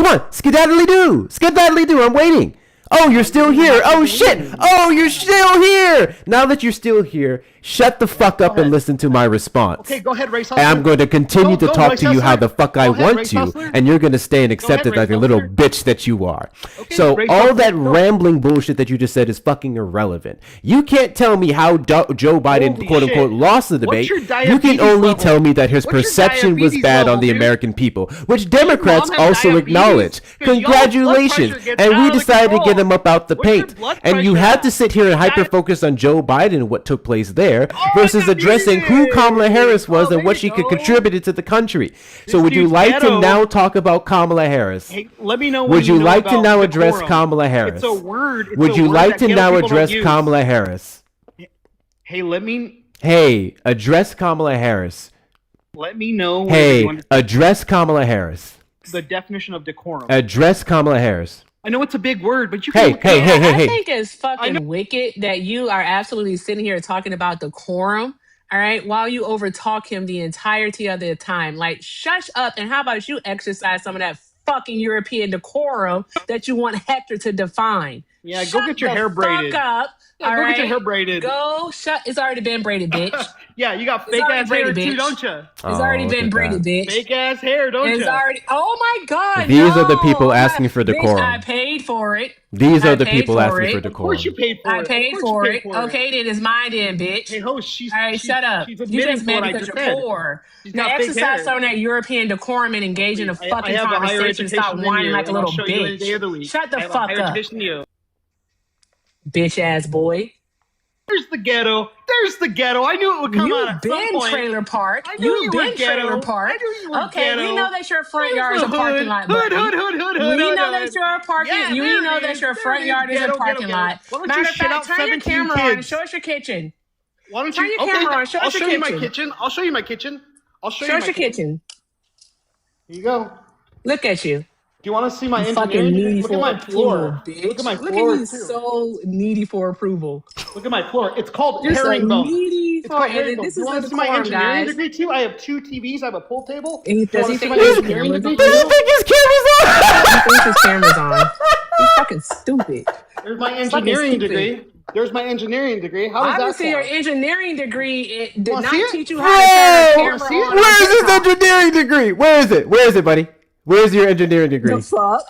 on. Skedaddly do. I'm waiting. Oh, you're still here. Oh, shit. Oh, you're still here. Now that you're still here, Shut the fuck up and listen to my response. Okay, go ahead, Race And I'm going to continue to talk to you how the fuck I want Race to, Hustler. and you're going to stay and accept it like a little bitch that you are. So all that rambling bullshit that you just said is fucking irrelevant. You can't tell me how Joe Biden, quote unquote, lost the debate. You can only tell me that his perception was bad on the American people, which Democrats also acknowledge. Congratulations. And we decided to get him up out the paint. And you had to sit here and hyper-focus on Joe Biden and what took place there versus addressing who Kamala Harris was and what she could contribute to the country. So would you like to now talk about Kamala Harris? Hey, let me know. Would you like to now address Kamala Harris? It's a word. Would you like to now address Kamala Harris? Hey, let me. Hey, address Kamala Harris. Let me know. Hey, address Kamala Harris. The definition of decorum. Address Kamala Harris. I know it's a big word, but you Hey, can hey. I think it's fucking wicked that you are absolutely sitting here talking about decorum, all right, while you overtalk him the entirety of the time. Like, shush up, and how about you exercise some of that fucking European decorum that you want Hector to define? Yeah, Shut go get your the hair braided. Fuck up. Yeah, go get your hair braided. Go shut. It's already been braided, bitch. Yeah, you got fake ass hair too, don't you? It's already been braided, bitch. Fake ass hair, don't you? It's already. Oh my god. These are the people asking for decorum. Bitch, I paid for it. These are the I paid people for asking it. for decorum. Of course you paid for it. I paid for it. Okay, then it's mine then, bitch. Hey, host, she's. All right, shut up. She's You admitting just to mad what I because just you're said. poor. She's Now got fake exercise hair. some of that European decorum and engage in a I fucking have a higher conversation. Stop education than whining you, like a and I'll little show you any day of the bitch. week. Shut the I have a fuck higher up, education than you. bitch ass boy. There's the ghetto. There's the ghetto. I knew it would come out You've at some been point. trailer park. I knew you were You've been ghetto. trailer park. I knew you were Okay, ghetto. we know that your front There's yard is the a parking hood. lot. Hood, buddy. hood, hood, hood, hood, We hood, know hood. that your parking. Yeah, We there know it that is. your There front it is. yard is a Ghetto, parking ghetto, lot. ghetto. Why don't Matter you of shut fact, out turn your 17 camera on and kids? show us your kitchen. Why don't Turn you? your camera on. Show I'll us your show you my kitchen. kitchen. I'll show you my kitchen. I'll show you Show my us your kitchen. Here you go. Look at you. Do you want to see my You engineering? fucking needy Look at for my approval, floor. bitch. Look at my Look floor at you, too. so needy for approval. Look at my floor. It's called You're so herringbone. needy It's for called it. herringbone. This Do you is want the to see my decorum, engineering guys. degree too? I have 2 TVs. I have a pool table. And Do you want to see my his engineering camera's degree on? too? His camera's on. He thinks his camera's on. He's fucking stupid. There's my He's fucking engineering stupid. degree. There's my engineering degree. How does that Obviously, your sound? engineering degree did Wanna not see it? teach you how to turn a Bro, camera on. where is this engineering degree? Where is it? Where is it, buddy? Where's your engineering degree? The fuck?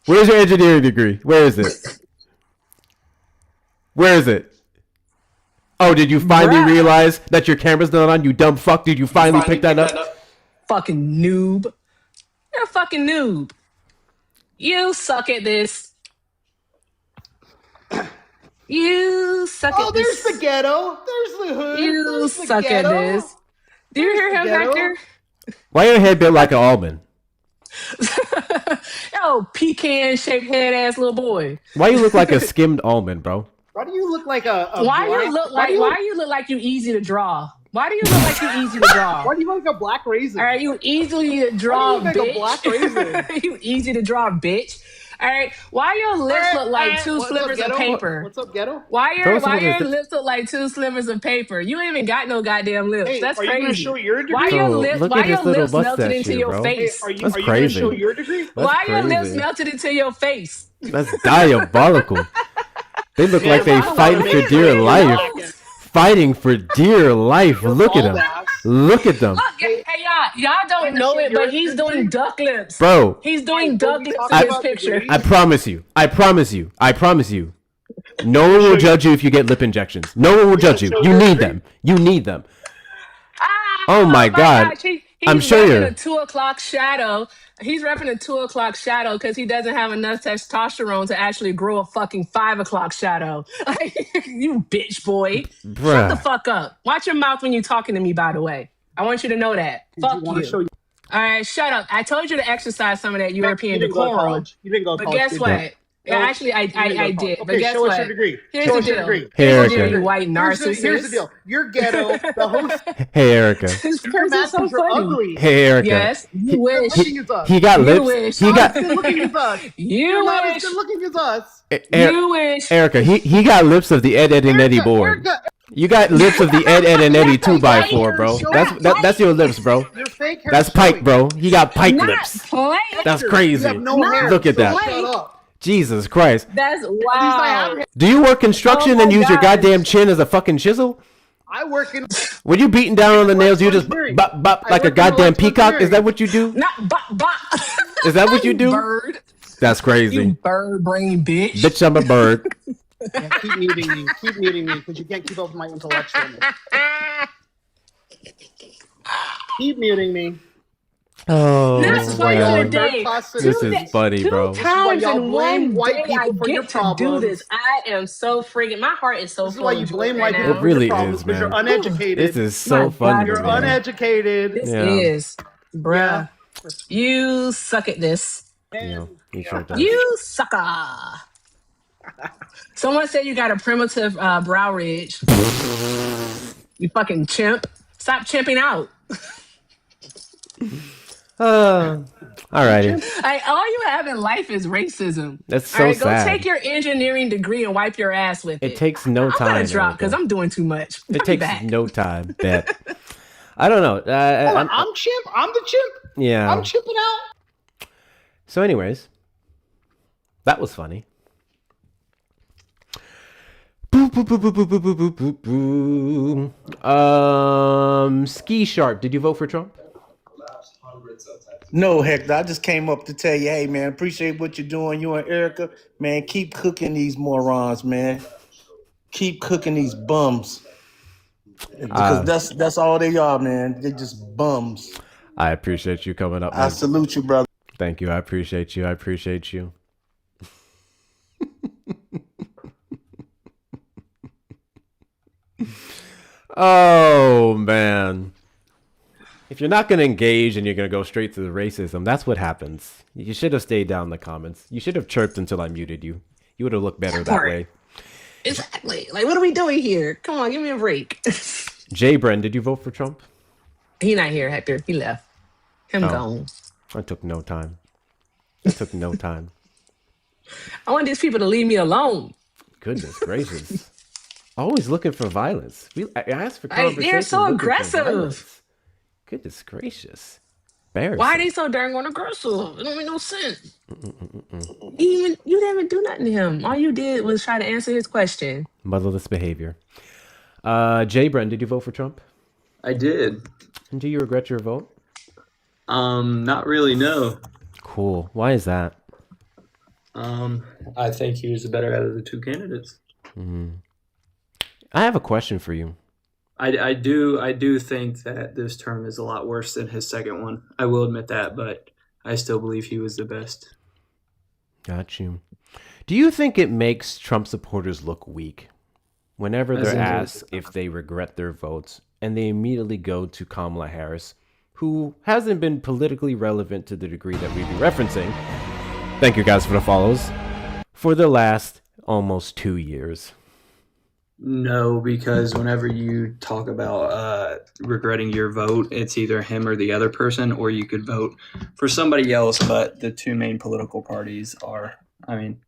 Where's your engineering degree? Where is it? Where is it? Oh, did you finally realize that your camera's not on? You dumb fuck! Did you finally pick that up? Fucking noob. You're a fucking noob. You suck at this. You suck Oh, at this. there's the ghetto. There's the hood. You There's the suck at ghetto. this. Do you hear him, Ghetto. Hector? Why your head built like an almond? Yo, pecan-shaped head-ass little boy. Why you look like a skimmed almond, bro? Why do you look like a Why black, you look why like? do you Why look- you look like you easy to draw? Why do you look like you easy to draw? Why do you look like a black raisin? All right, you easily to draw, Why do you look like a bitch. black raisin? You easy to draw, bitch. All right, why your lips look like two What's up, slivers of ghetto? paper? What's up, ghetto? Why Throw your some of this- lips look like two slivers of paper? You ain't even got no goddamn lips. Hey, That's are you crazy. gonna show your degree? Why your Bro, lips? look Why at your this little lips melted mustache into here, your bro. face? Are you That's gonna crazy. show your degree? That's Why your lips crazy. melted into your face? That's diabolical. They look like they I don't fighting wanna for make dear it. life. Fighting for dear life. Look at them. Look at them. Look, hey y'all don't know it, but he's doing duck lips. Bro. He's doing duck lips I- in this picture. I promise you. I promise you. I promise you. No one will judge you if you get lip injections. No one will judge you. You need them. You need them. Oh my God. gosh, he's I'm sure repping you're. a 2 o'clock shadow. He's repping a 2 o'clock shadow because he doesn't have enough testosterone to actually grow a fucking 5 o'clock shadow. You bitch boy. Shut Bruh. the fuck up. Watch your mouth when you're talking to me, by the way. I want you to know that. Fuck you. All right, shut up. I told you to exercise some of that European You didn't go to decorum. college. You didn't go to But college. guess did you? what? Yeah, No, actually, I you didn't go to did. college. But Okay, guess show what? us your degree. Here's Show the us your deal. degree. Hey, Here's the Erica. deal, you white narcissist. Here's the deal. You're ghetto. The host. Hey, Erica. This Your person's so matches are funny. ugly. Hey, Erica. Yes, you wish. Looking as us. He got You lips. wish. He got. Good looking as us. You You're not as wish. good looking as us. You wish. Erica. He got lips of the Ed, Ed, and Eddie board. Erica, You got lips of the Ed, Ed, and Eddie 2x4, bro. That's your lips, bro. your fake hair That's is showing. Pike, bro. He got Pike Not lips. playing. That's You crazy. have no hair. Look at so that. Shut up. Jesus Christ. That's At least I have wow. hair. Do you work construction Oh my and use your gosh. goddamn chin as a fucking chisel? I work in. When you beating down on the nails, you just bop bop like a goddamn peacock. Is that what you do? Not bop bop. Is that what you do? Bird. That's crazy. You bird brain bitch. Bitch, I'm a bird. Yeah, keep muting me. Keep muting me because you can't keep up with my intellectualness. Keep muting me. Oh, not twice in a day. This is funny, bro. 2 times in blame one white day I people for your get to do problems. this. I am so freaking. My heart is so This is full why of you joy blame right white now. people It for your really problems is, because you're man. uneducated. This is so fun. You're uneducated. This Yeah. is, bruh. You suck at this. Yeah, he sure does. You sucker. Someone said you got a primitive brow ridge. You fucking chimp. Stop chimping out. Alrighty. Like, all you have in life is racism. That's so all right, sad. Go take your engineering degree and wipe your ass with it. It takes no I'm time. gonna drop because Erica. I'm doing too much. It I'll be takes back. no time. Bet. I don't know. Hold on, I'm chimp. I'm the chimp. Yeah. I'm chimping out. So, anyways, that was funny. Ski Sharp, did you vote for Trump? No, Hector. I just came up to tell you, hey, man, appreciate what you're doing. You and Erica, man, keep cooking these morons, man. Keep cooking these bums. Because that's all they are, man. They just bums. I appreciate you coming up. I Man. salute you, brother. Thank you. I appreciate you. I appreciate you. Oh, man. If you're not going to engage and you're going to go straight to the racism, that's what happens. You should have stayed down in the comments. You should have chirped until I muted you. You would have looked better that way. Exactly. Like, what are we doing here? Come on, give me a break. Jay Bren, did you vote for Trump? He not here, Hector. He left. Him gone. I took no time. I took no time. I want these people to leave me alone. Goodness gracious. Always looking for violence. I asked for conversation. They're so looking for aggressive. violence. Goodness gracious. Embarrassing. Why are they so darn aggressive? It don't make no sense. You didn't even do nothing to him. All you did was try to answer his question. Motherless behavior. Jay Bren, did you vote for Trump? I did. And do you regret your vote? Not really, no. Cool. Why is that? I think he was the better out of the two candidates. I have a question for you. I do think that this term is a lot worse than his second one. I will admit that, but I still believe he was the best. Got you. Do you think it makes Trump supporters look weak whenever they're asked if they regret their votes and they immediately go to Kamala Harris, who hasn't been politically relevant to the degree that we'd be referencing? Thank you guys for the follows. For the last almost 2 years. No, because whenever you talk about regretting your vote, it's either him or the other person, or you could vote for somebody else. But the two main political parties are, I mean,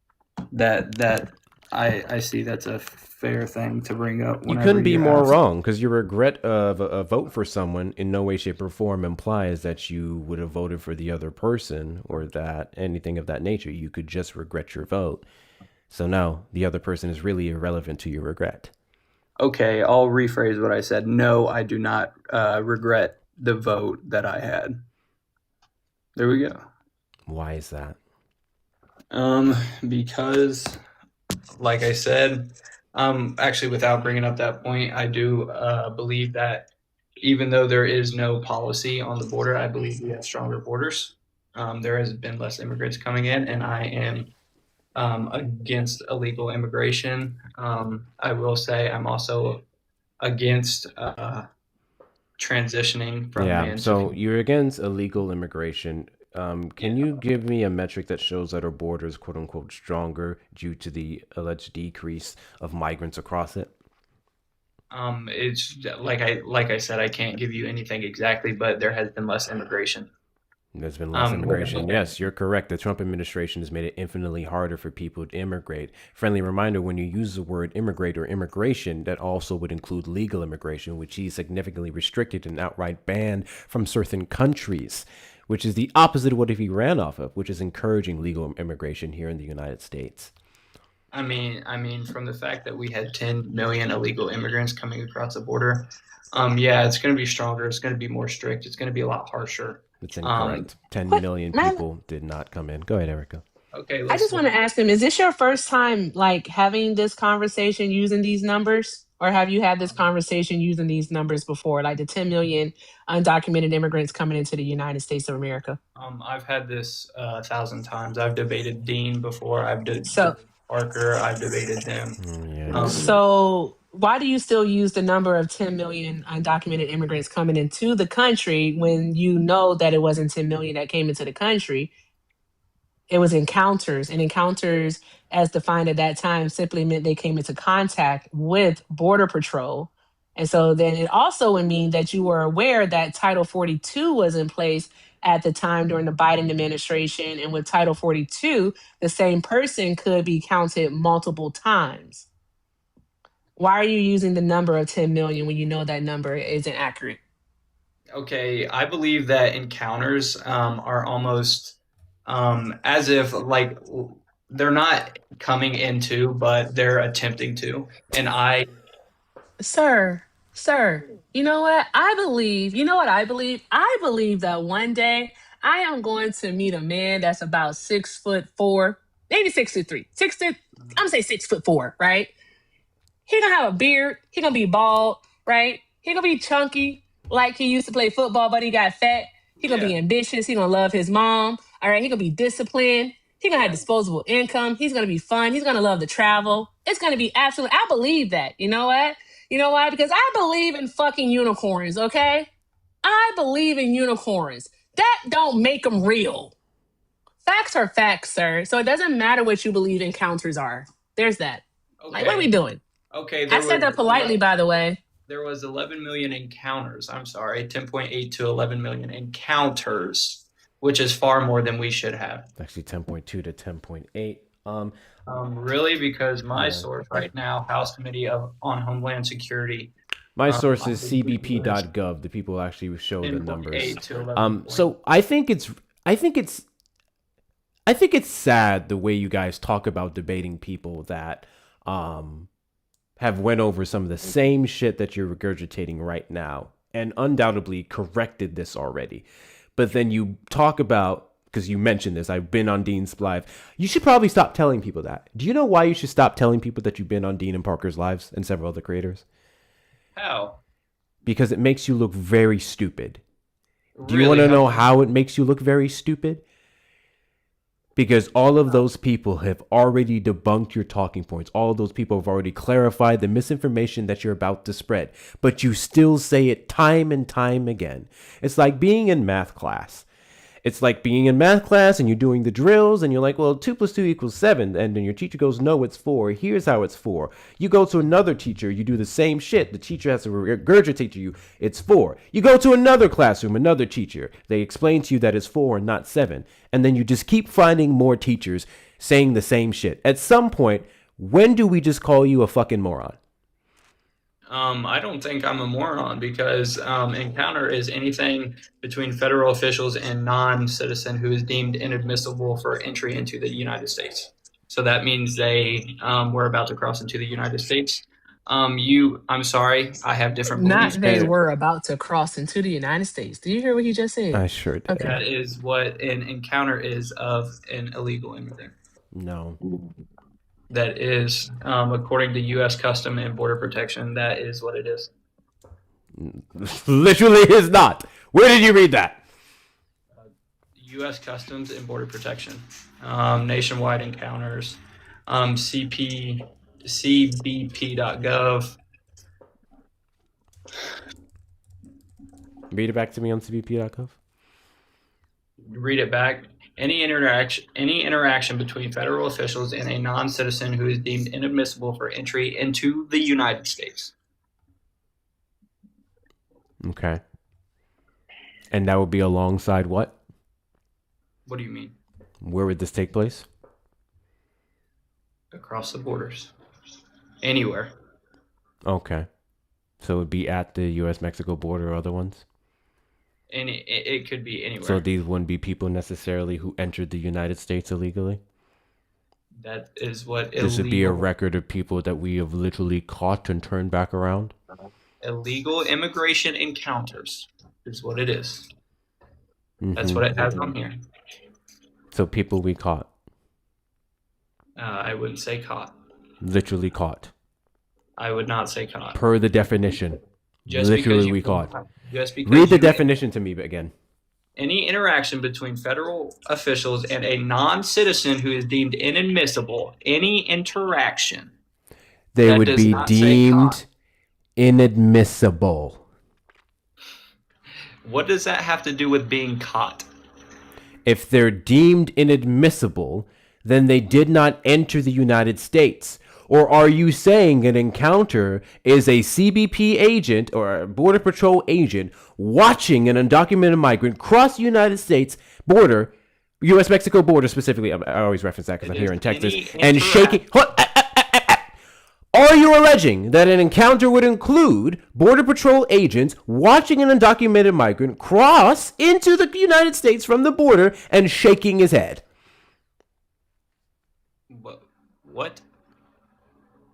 I see that's a fair thing to bring up. You couldn't be more wrong, because your regret of a vote for someone in no way, shape, or form implies that you would have voted for the other person or that anything of that nature. You could just regret your vote. So no, the other person is really irrelevant to your regret. Okay, I'll rephrase what I said. No, I do not regret the vote that I had. There we go. Why is that? Because, like I said, actually, without bringing up that point, I do believe that even though there is no policy on the border, I believe we have stronger borders. There has been less immigrants coming in, and I am against illegal immigration. I will say I'm also against transitioning from man so to you're against illegal immigration. Can you give me a metric that shows that our border is quote unquote stronger due to the alleged decrease of migrants across it? It's like I said, I can't give you anything exactly, but there has been less immigration. There's been less immigration. Yes, you're correct. The Trump administration has made it infinitely harder for people to immigrate. Friendly reminder, when you use the word immigrate or immigration, that also would include legal immigration, which he significantly restricted and outright banned from certain countries, which is the opposite of what he ran off of, which is encouraging legal immigration here in the United States. I mean, from the fact that we had 10 million illegal immigrants coming across the border, yeah, it's going to be stronger. It's going to be more strict. It's going to be a lot harsher. It's incorrect. 10 million Man, people did not come in. Go ahead, Erica. Okay, I just want to ask him: is this your first time like having this conversation using these numbers, or have you had this conversation using these numbers before, like the 10 million undocumented immigrants coming into the United States of America? I've had this 1,000 times. I've debated Dean before. I've So, debated Parker. I've debated them. so why do you still use the number of 10 million undocumented immigrants coming into the country when you know that it wasn't 10 million that came into the country? It was encounters, and encounters, as defined at that time, simply meant they came into contact with Border Patrol. And so then it also would mean that you were aware that Title 42 was in place at the time during the Biden administration. And with Title 42, the same person could be counted multiple times. Why are you using the number of 10 million when you know that number isn't accurate? Okay, I believe that encounters are almost as if like they're not coming into, but they're attempting to. And Sir, you know what? You know what I believe? I believe that one day I am going to meet a man that's about 6'4", maybe 6'3", I'm gonna say 6'4", right? He gonna have a beard. He gonna be bald, right? He gonna be chunky, like he used to play football, but he got fat. He gonna be ambitious. He gonna love his mom. All right. He gonna be disciplined. He gonna have disposable income. He's gonna be fun. He's gonna love to travel. It's gonna be absolutely. I believe that. You know what? You know why? Because I believe in fucking unicorns. Okay. I believe in unicorns. That don't make them real. Facts are facts, sir. So it doesn't matter what you believe encounters are. There's that. Like, what are we doing? Okay, I said that politely, by the way. There was 11 million encounters. I'm sorry, 10.8 to 11 million encounters, which is far more than we should have. Actually, 10.2 to 10.8. Really, because my source right now, House Committee on Homeland Security. My source is cbp.gov. The people actually show the 10.8 numbers. to 11. So I think it's sad the way you guys talk about debating people that have went over some of the same shit that you're regurgitating right now and undoubtedly corrected this already. But then you talk about, because you mentioned this, I've been on Dean's live. You should probably stop telling people that. Do you know why you should stop telling people that you've been on Dean and Parker's lives and several other creators? How? Because it makes you look very stupid. Do you Really? want to know how it makes you look very stupid? Because all of those people have already debunked your talking points. All of those people have already clarified the misinformation that you're about to spread. But you still say it time and time again. It's like being in math class. It's like being in math class and you're doing the drills and you're like, well, 2 + 2 = 7. And then your teacher goes, no, it's 4. Here's how it's 4. You go to another teacher, you do the same shit. The teacher has to regurgitate to you, it's 4. You go to another classroom, another teacher. They explain to you that it's 4 and not 7. And then you just keep finding more teachers saying the same shit. At some point, when do we just call you a fucking moron? I don't think I'm a moron because encounter is anything between federal officials and non-citizen who is deemed inadmissible for entry into the United States. So that means they were about to cross into the United States. I'm sorry, I have different beliefs. Not they were about to cross into the United States. Did you hear what he just said? I sure did. Okay. That is what an encounter is of an illegal immigrant. No. That is, according to U.S. Custom and Border Protection, that is what it is. Literally is not. Where did you read that? U.S. Customs and Border Protection, nationwide encounters, cbp.gov. Read it back to me on cbp.gov. Read it back. Any interaction between federal officials and a non-citizen who is deemed inadmissible for entry into the United States. Okay. And that would be alongside what? What do you mean? Where would this take place? Across the borders. Anywhere. Okay. So it would be at the U.S.-Mexico border or other ones? It could be anywhere. So these wouldn't be people necessarily who entered the United States illegally? That is what This would be a illegal record of people that we have literally caught and turned back around. illegal immigration encounters is what it is. That's what it has on here. So people we caught. I wouldn't say caught. Literally caught. I would not say caught. Per the definition. Just literally because we caught. Just because Read the definition to me again. Any interaction between federal officials and a non-citizen who is deemed inadmissible, any interaction. They would be deemed inadmissible. What does that have to do with being caught? If they're deemed inadmissible, then they did not enter the United States. Or are you saying an encounter is a CBP agent or a Border Patrol agent watching an undocumented migrant cross the United States border, U.S.-Mexico border specifically, I always reference that because I'm here in Texas, and shaking... Are you alleging that an encounter would include Border Patrol agents watching an undocumented migrant cross into the United States from the border and shaking his head? What?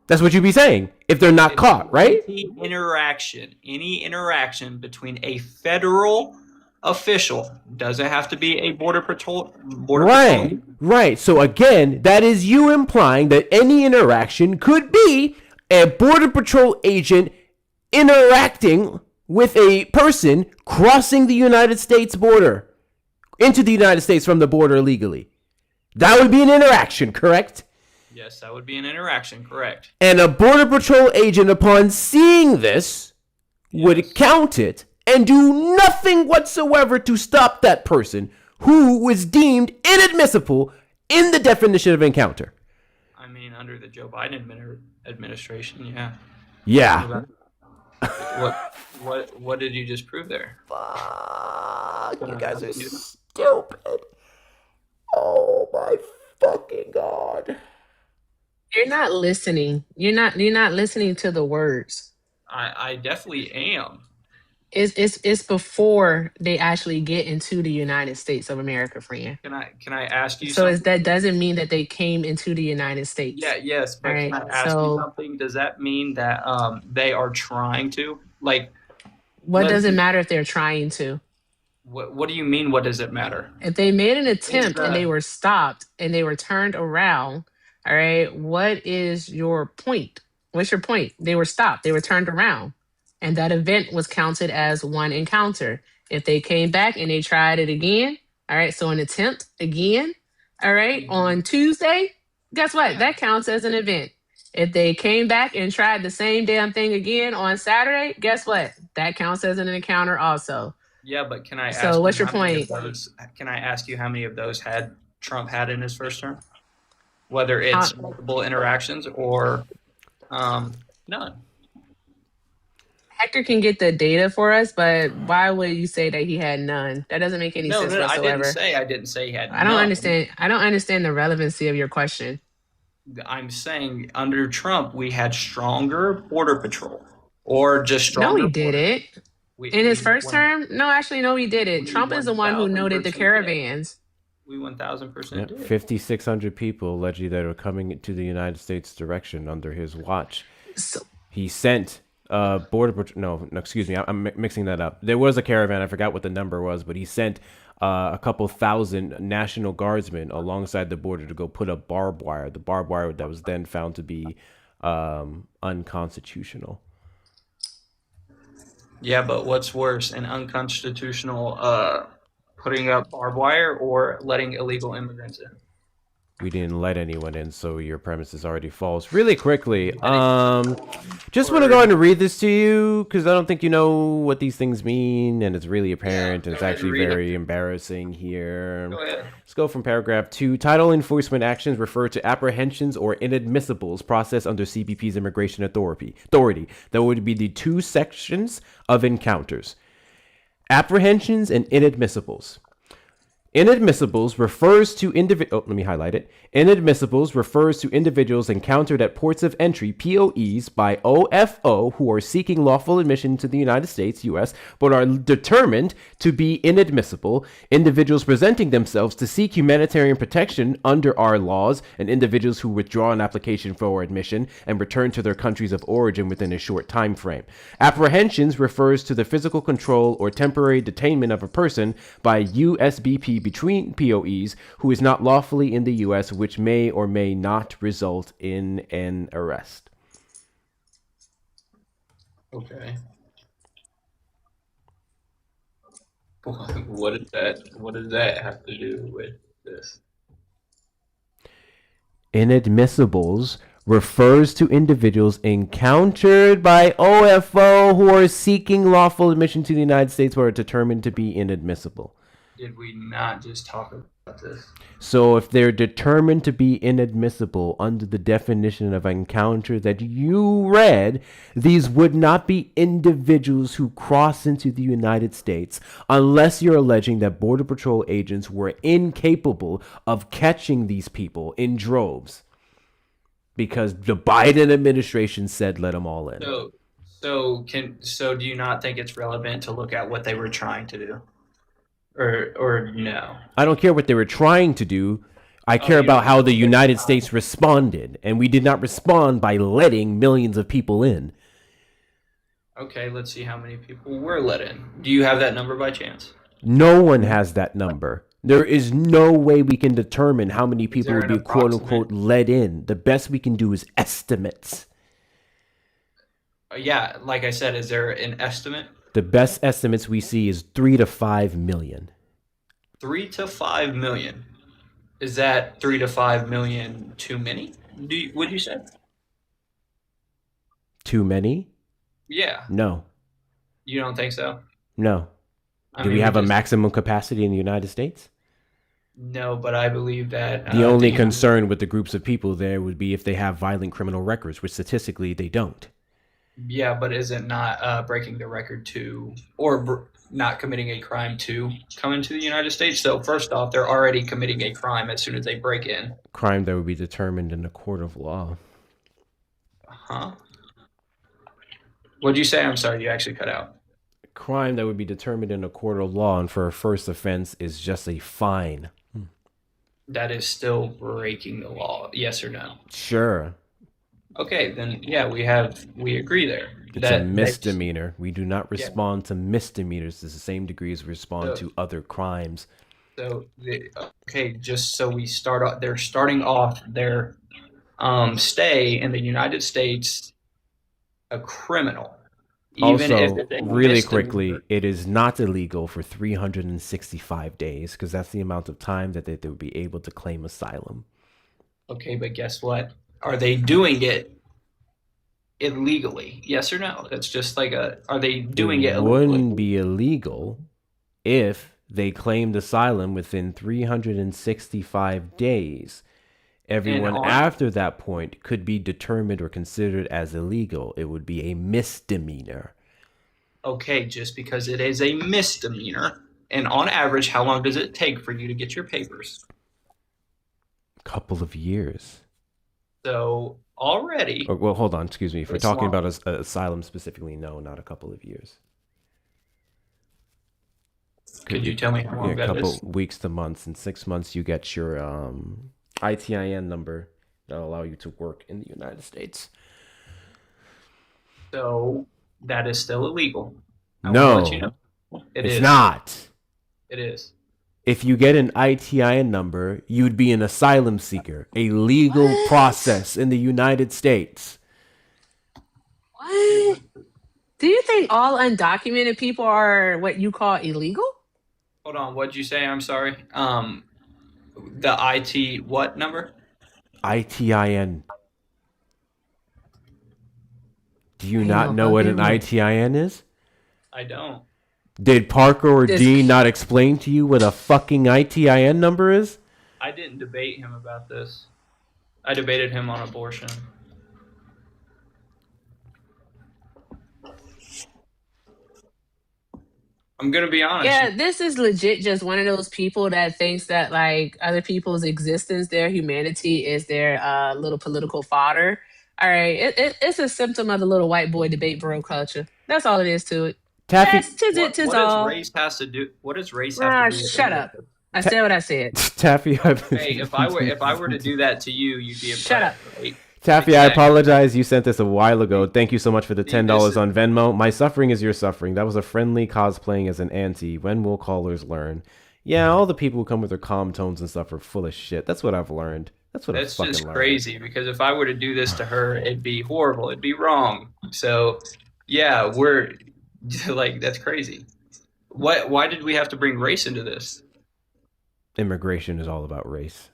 That's what you'd be saying if they're not caught, right? Any interaction between a federal official, doesn't have to be a border patrol. Right. So again, that is you implying that any interaction could be a Border Patrol agent interacting with a person crossing the United States border into the United States from the border illegally. That would be an interaction, correct? Yes, that would be an interaction, correct. And a Border Patrol agent, upon seeing this, would count it and do nothing whatsoever to stop that person who was deemed inadmissible in the definition of encounter. I mean, under the Joe Biden administration, yeah. Yeah. What did you just prove there? Fuck, you guys are stupid. Oh my fucking God. You're not listening. You're not listening to the words. I definitely am. It's before they actually get into the United States of America, friend. Can I ask you So something? that doesn't mean that they came into the United States. Yes, but Right, can I ask you something? Does that mean that they are trying to? Like, What does it matter if they're trying to? What do you mean? What does it matter? If they made an attempt and they were stopped and they were turned around, all right, what is your point? What's your point? They were stopped. They were turned around. And that event was counted as one encounter. If they came back and they tried it again, all right, so an attempt again, all right, on Tuesday, guess what? That counts as an event. If they came back and tried the same damn thing again on Saturday, guess what? That counts as an encounter also. Yeah, but can I ask? So what's you your how many point? of those- Can I ask you how many of those had Trump had in his first term? Whether it's multiple interactions or none. Hector can get the data for us, but why would you say that he had none? That doesn't make any sense I whatsoever. didn't say he had. I don't none. understand. I don't understand the relevancy of your question. I'm saying under Trump we had stronger border patrol, or just No, stronger. he didn't. In his first term? No, actually, no, he didn't. Trump is the one who noted the 1000% caravans. We 1,000% did. 5,600 people allegedly that are coming to the United States direction under his watch. He sent Border Patrol. No, excuse me. I'm mixing that up. There was a caravan. I forgot what the number was, but he sent a couple thousand National Guardsmen alongside the border to go put up barbed wire. The barbed wire that was then found to be unconstitutional. Yeah, but what's worse, an unconstitutional putting up barbed wire or letting illegal immigrants in? We didn't let anyone in, so your premise is already false. Really quickly, just want to go ahead and read this to you because I don't think you know what these things mean, and it's really apparent, and it's actually very embarrassing here. Go ahead. Let's go from paragraph 2. Title enforcement actions refer to apprehensions or inadmissibles processed under CBP's immigration authority. That would be the two sections of encounters. Apprehensions and inadmissibles. Inadmissibles refers to let me highlight it. Inadmissibles refers to individuals encountered at ports of entry (POEs) by OFO who are seeking lawful admission to the United States (US) but are determined to be inadmissible. Individuals presenting themselves to seek humanitarian protection under our laws, and individuals who withdraw an application for admission and return to their countries of origin within a short time frame. Apprehensions refers to the physical control or temporary detainment of a person by USBP between POEs who is not lawfully in the U.S., which may or may not result in an arrest. Okay. What does that have to do with this? Inadmissibles refers to individuals encountered by OFO who are seeking lawful admission to the United States but are determined to be inadmissible. Did we not just talk about this? So if they're determined to be inadmissible under the definition of encounter that you read, these would not be individuals who cross into the United States unless you're alleging that Border Patrol agents were incapable of catching these people in droves because the Biden administration said let them all in. So do you not think it's relevant to look at what they were trying to do? Or no? I don't care what they were trying to do. I care about how the United States responded, and we did not respond by letting millions of people in. Okay, let's see how many people were let in. Do you have that number by chance? No one has that number. There is no way we can determine how many people would be quote unquote let in. The best we can do is estimates. Yeah, like I said, is there an estimate? The best estimates we see is 3 to 5 million. 3 to 5 million. Is that 3 to 5 million too many? Would you say? Too many? Yeah. No. You don't think so? No. Do we have a maximum capacity in the United States? No, but I believe that the only concern with the groups of people there would be if they have violent criminal records, which statistically they don't. Yeah, but is it not breaking the record to, or not committing a crime to come into the United States? So first off, they're already committing a crime as soon as they break in. Crime that would be determined in a court of law. Huh? What'd you say? I'm sorry, you actually cut out. Crime that would be determined in a court of law, and for a first offense is just a fine. That is still breaking the law, yes or no? Sure. Okay, then yeah, we agree there. It's a misdemeanor. We do not respond to misdemeanors to the same degree as we respond to other crimes. So okay, just so we start off, they're starting off their stay in the United States a criminal. Even Also, if it's really quickly, it is not illegal for 365 days because that's the amount of time that they would be able to claim asylum. Okay, but guess what? Are they doing it illegally? Yes or no? That's just like are they doing it illegally? It wouldn't be illegal if they claimed asylum within 365 days. Everyone after that point could be determined or considered as illegal. It would be a misdemeanor. Okay, just because it is a misdemeanor, and on average, how long does it take for you to get your papers? A couple of years. So already. Well, hold on. Excuse me. If we're talking about asylum specifically, no, not a couple of years. Could you tell me how long that is? A couple weeks to months. In 6 months, you get your ITIN number that'll allow you to work in the United States. So that is still illegal. No, you know. It's not. It is. If you get an ITIN number, you'd be an asylum seeker, a legal process in the United States. What? Do you think all undocumented people are what you call illegal? Hold on, what'd you say? I'm sorry. The IT what number? ITIN. Do you not know what an ITIN is? I don't. Did Parker or Dean not explain to you what a fucking ITIN number is? I didn't debate him about this. I debated him on abortion. I'm gonna be honest. Yeah, this is legit just one of those people that thinks that like other people's existence, their humanity is their little political fodder. All right, it's a symptom of the little white boy debate bro culture. That's all it is to it. Taffy, Tis it, tis What does all. race has to do? What does race have to do with Shut any of up. this? I said what I said. Taffy, Hey, if I were to do that to you, you'd be impressed. Shut up. Right? Taffy, I apologize. You sent this a while ago. Thank you so much for the $10 this is- on Venmo. My suffering is your suffering. That was a friendly cosplaying as an auntie. When will callers learn? Yeah, all the people who come with their calm tones and stuff are full of shit. That's what I've learned. That's That's fucking just learned. crazy because if I were to do this to her, it'd be horrible. It'd be wrong. So, yeah, we're like that's crazy. Why did we have to bring race into this? Immigration is all about race.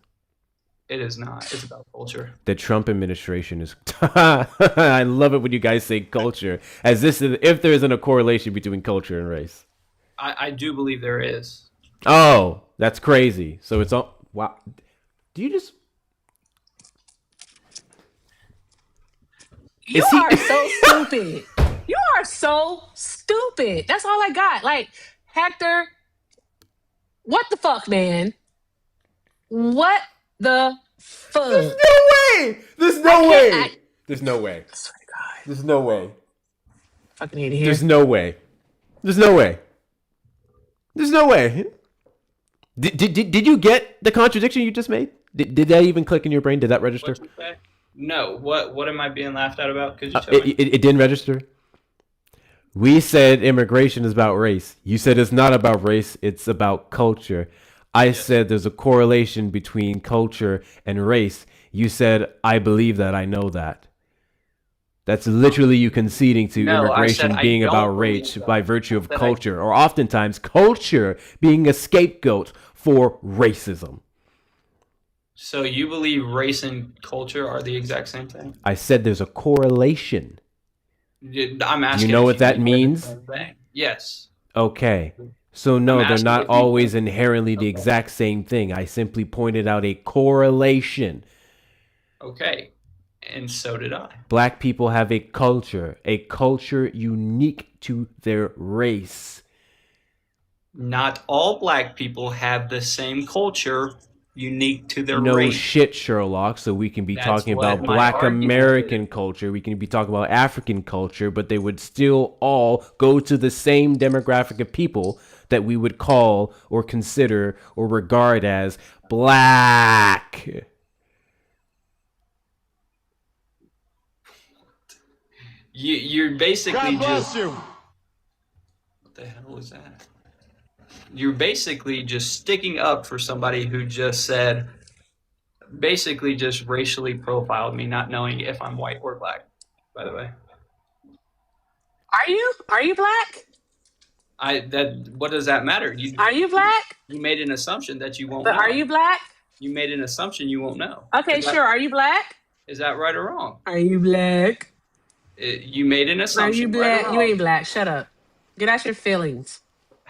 It is not. It's about culture. The Trump administration is. I love it when you guys say culture, as if there isn't a correlation between culture and race. I do believe there is. Oh, that's crazy. So it's all. Wow. Do you just? You are so stupid. You are so stupid. That's all I got. Like, Hector, what the fuck, man? What the fuck? There's no way. There's no way. There's no way. I swear to God. There's no way. Fucking hate it here. There's no way. There's no way. There's no way. Did you get the contradiction you just made? Did that even click in your brain? Did that register? What'd you say? No. What am I being laughed at about? Could you tell me? It didn't register. We said immigration is about race. You said it's not about race. It's about culture. I said there's a correlation between culture and race. You said, I believe that. I know that. That's literally you conceding to immigration being about race by virtue of culture, or oftentimes culture being a scapegoat for racism. So you believe race and culture are the exact same thing? I said there's a correlation. I'm asking. You know if what that believe they're the means? same thing. Yes. Okay. So no, I'm they're asking not if you- always inherently the exact same thing. I simply pointed out a correlation. Okay. And so did I. Black people have a culture unique to their race. Not all black people have the same culture unique to their No race. shit, Sherlock. So we can be That's talking what about my Black argument American culture. We can be talking about African culture, but they would still all go to the same demographic of people that we would call or consider or regard as black. You're basically God bless just. you. What the hell was that? You're basically just sticking up for somebody who just said, basically just racially profiled me, not knowing if I'm white or black. By the way, Are you black? What does that matter? Are you black? You made an assumption that you won't But know. are you black? You made an assumption you won't know. Okay, Is that- sure. Are you black? Is that right or wrong? Are you black? You made an Are assumption. you right black? or You wrong. ain't black. Shut up. Get out your feelings.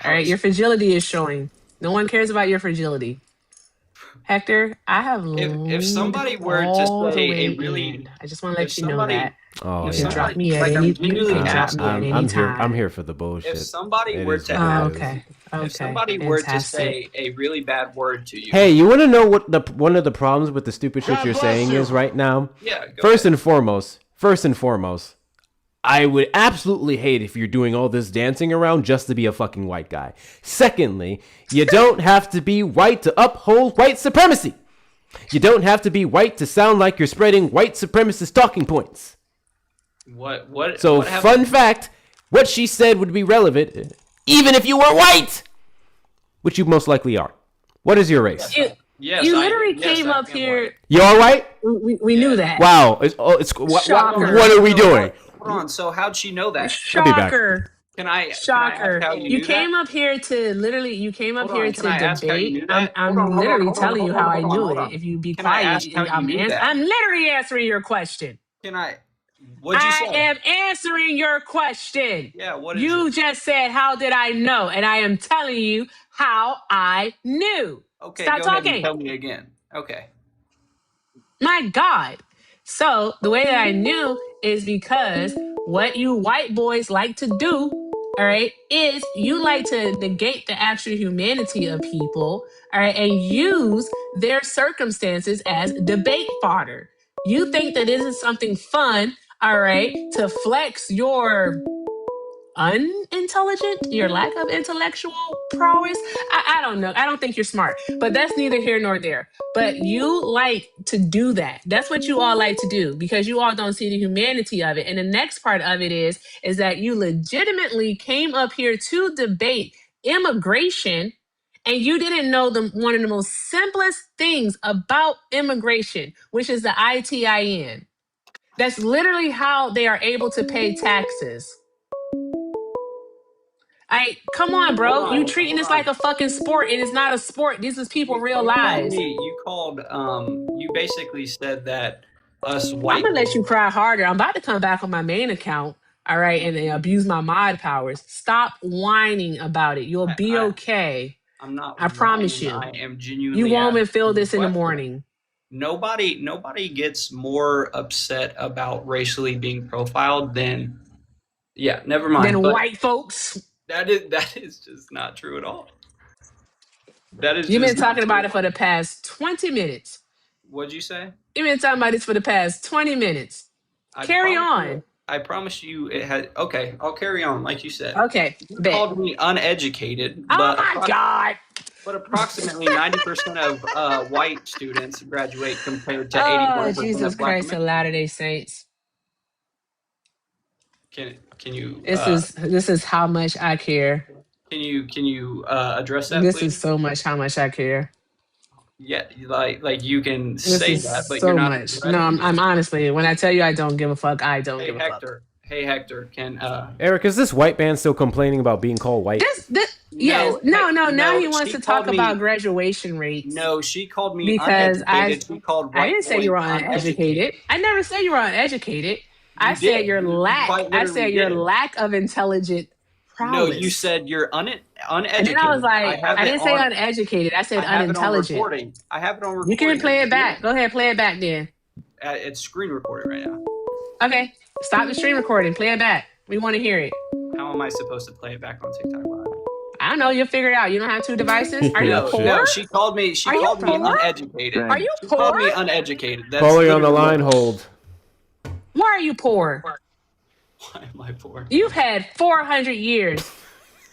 All right, your fragility is showing. No one cares about your fragility. Hector, I have If somebody were to all say the way a really, in. I just want to let if you know somebody- that. Oh, You yeah. can drop me at Like, I'm any. You genuinely can drop asking. me at any time. I'm here for the bullshit. if somebody It were is to what it have, is. Okay. if somebody were to Fantastic. say a really bad word to you, Hey, you want to know what one of the problems with the stupid shit you're saying is right now? Yeah, go First and foremost, I would absolutely hate if you're doing all this dancing around just to be a fucking white guy. Secondly, you don't have to be white to uphold white supremacy. You don't have to be white to sound like you're spreading white supremacist talking points. what? So, what happened? fun fact, what she said would be relevant even if you were white, which you most likely are. What is your race? You Yes, literally yes, came I up am here. You all right? We knew that. Wow. Shocker. What are we doing? Hold on. So how'd she know that? I'll be back. Shocker. Can I Shocker. ask how you You knew came that? up here to literally, you came up Hold here on, can I to ask how you debate. knew that? I'm Hold on, literally hold on, telling you how I knew hold on. it. If you be Can I quiet, ask how you knew that? I'm literally answering your question. Can I? What'd you I say? am answering your question. Yeah, what is You just said, how did I know? And I am telling you how I knew. Okay, Stop go ahead and talking. tell me again. Okay. My God. So the way that I knew is because what you white boys like to do all right, is you like to negate the actual humanity of people, all right, and use their circumstances as debate fodder. You think that this is something fun, all right, to flex your unintelligent, your lack of intellectual prowess. I don't know. I don't think you're smart, but that's neither here nor there. But you like to do that. That's what you all like to do because you all don't see the humanity of it. And the next part of it is that you legitimately came up here to debate immigration and you didn't know one of the most simplest things about immigration, which is the ITIN. That's literally how they are able to pay taxes. Come on, bro. You treating this like a fucking sport, and it's not a sport. These is people real lives. You called. You basically said that us I'm white. gonna let you cry harder. I'm about to come back on my main account, all right, and abuse my mod powers. Stop whining about it. You'll be okay. I'm not. I promise you. I am genuinely. You won't even feel asking this in the a question. morning. Nobody gets more upset about racially being profiled than. Yeah, never mind. Than but white folks. That is just not true at all. That is. You've just been talking not true. about it for the past 20 minutes. What'd you say? You've been talking about this for the past 20 minutes. Carry on. I promise you it had. Okay, I'll carry on like you said. Okay, You called me uneducated. Oh my God. But approximately 90% of white students graduate compared to 81% Oh, Jesus of black Christ of Americans. Latter-day Saints. Can you? This is how much I care. Can you address that, This please? is so much how much I care. Yeah, like you can This say is that, but so you're not. much. No, I'm honestly, when I tell you I don't give a fuck, I don't give a fuck. Hey Hector, can Eric, is this white man still complaining about being called white? Yes. No. Now he wants she to talk called me- about graduation rates. No, she called me Because uneducated. She called I white didn't say boys you were uneducated. I never said you were uneducated. I said did. your You lack. quite I literally said your did. lack of intelligent prowess. No, you said you're uneducated. And then I was like, have I it didn't say on- uneducated. I said I have it on unintelligent. recording. I have it on recording. You can play it back. Go ahead, play it back then. It's screen recording right now. Okay, stop the stream recording. Play it back. We want to hear it. How am I supposed to play it back on TikTok Live? I don't know. You'll figure it out. You don't have two devices. Are you poor? No, she called me. She Are you called me poor? uneducated. Are you She poor? called me uneducated. That's Calling on the literally line, what- hold. Why are you poor? Why am I poor? You've had 400 years.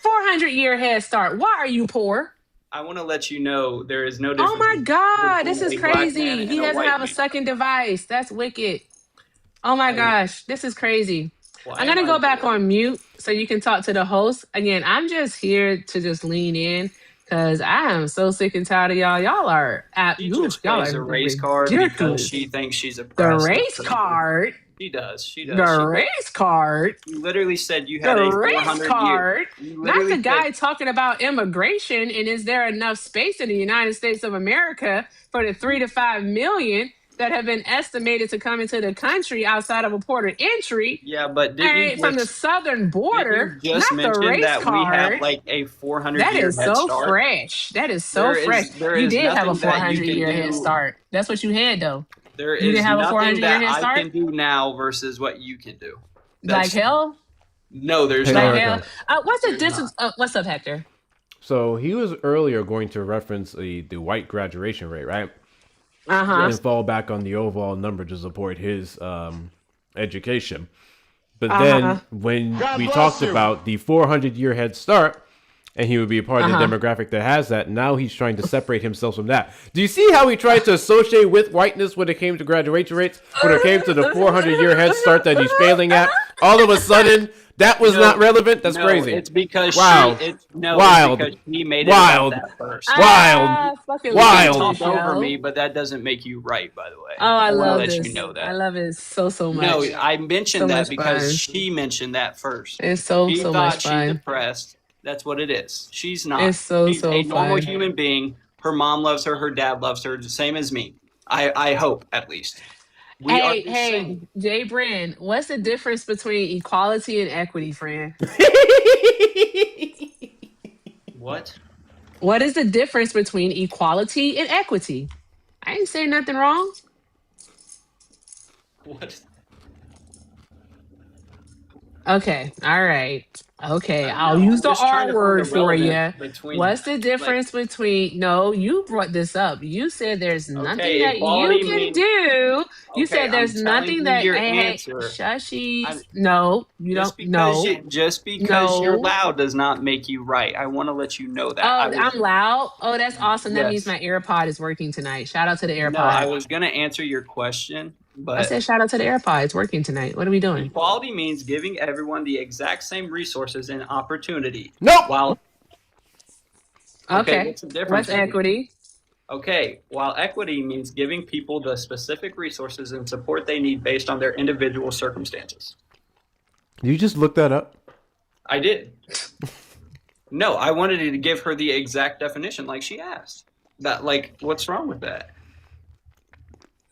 400-year head start. Why are you poor? I want to let you know there is no Oh difference. my God, between this is a black man crazy. and He a doesn't white have a man. second device. That's wicked. Oh my gosh, this is crazy. I'm going to go back on mute so you can talk to the host. Again, I'm just here to just lean in because I am so sick and tired of y'all. Y'all are She just plays a race card because ridiculous. she thinks she's a The race card. She does. She The does. race card. You literally said you had The a race 400 card. year. Not the guy talking about immigration and is there enough space in the United States of America for the 3 to 5 million that have been estimated to come into the country outside of a port of entry. Yeah, but did you from the southern border, didn't you just not the mention race that card. we have like a 400 That year is head so start? fresh. That is so fresh. There You is did have a nothing that you 400-year can head do- start. That's what you had, though. There You is didn't have a nothing 400-year that head I start? can do now versus what you can do. Like hell? No, there's Hey, not. Erica. What's the distance? What's up, Hector? So he was earlier going to reference the white graduation rate, right? Uh-huh. And fall back on the overall number to support his education. But Uh-huh. then when God we bless talked you. about the 400-year head start, and he would be a part of the Uh-huh. demographic that has that, now he's trying to separate himself from that. Do you see how he tried to associate with whiteness when it came to graduation rates? When it came to the 400-year head start that he's failing at? All of a sudden, that was not relevant? That's No, crazy. It's because Wow. It's Wild. because he made it Wild. about that first. Wild. fucking Wild. love Talk this, over yo. me, but that doesn't make you right, by the way. Oh, I wanna love let this. you know that. I love it so much. No, I mentioned So that much because fun. she mentioned that first. It's so She much thought she's fun. depressed. That's what it is. She's not. It's so She's a normal fun. human being. Her mom loves her. Her dad loves her, the same as me. I hope, at least. We are the Hey, same. Jay Brand, what's the difference between equality and equity, friend? What? What is the difference between equality and equity? I ain't saying nothing wrong. What? Okay. All right. Okay. I'll No, use I'm the just trying R to find the word for relevance you. between, What's the like, difference between? No, you brought this up. You said there's nothing okay, that you equality can means, do. You okay, said I'm there's telling nothing you that. your Hey, answer. shushies. No, you don't. No. Just because you're No. loud does not make you right. I want to let you know that. Oh, I'm loud. Oh, that's awesome. That means Yes. my AirPod is working tonight. Shout out to the No, I AirPod. was gonna answer your question, I but said shout out to the AirPod. It's working tonight. What are we doing? equality means giving everyone the exact same resources and opportunity. Nope. While Okay. what's the difference? What's equity? Okay, while equity means giving people the specific resources and support they need based on their individual circumstances. You just looked that up? I did. No, I wanted to give her the exact definition like she asked. That, like, what's wrong with that?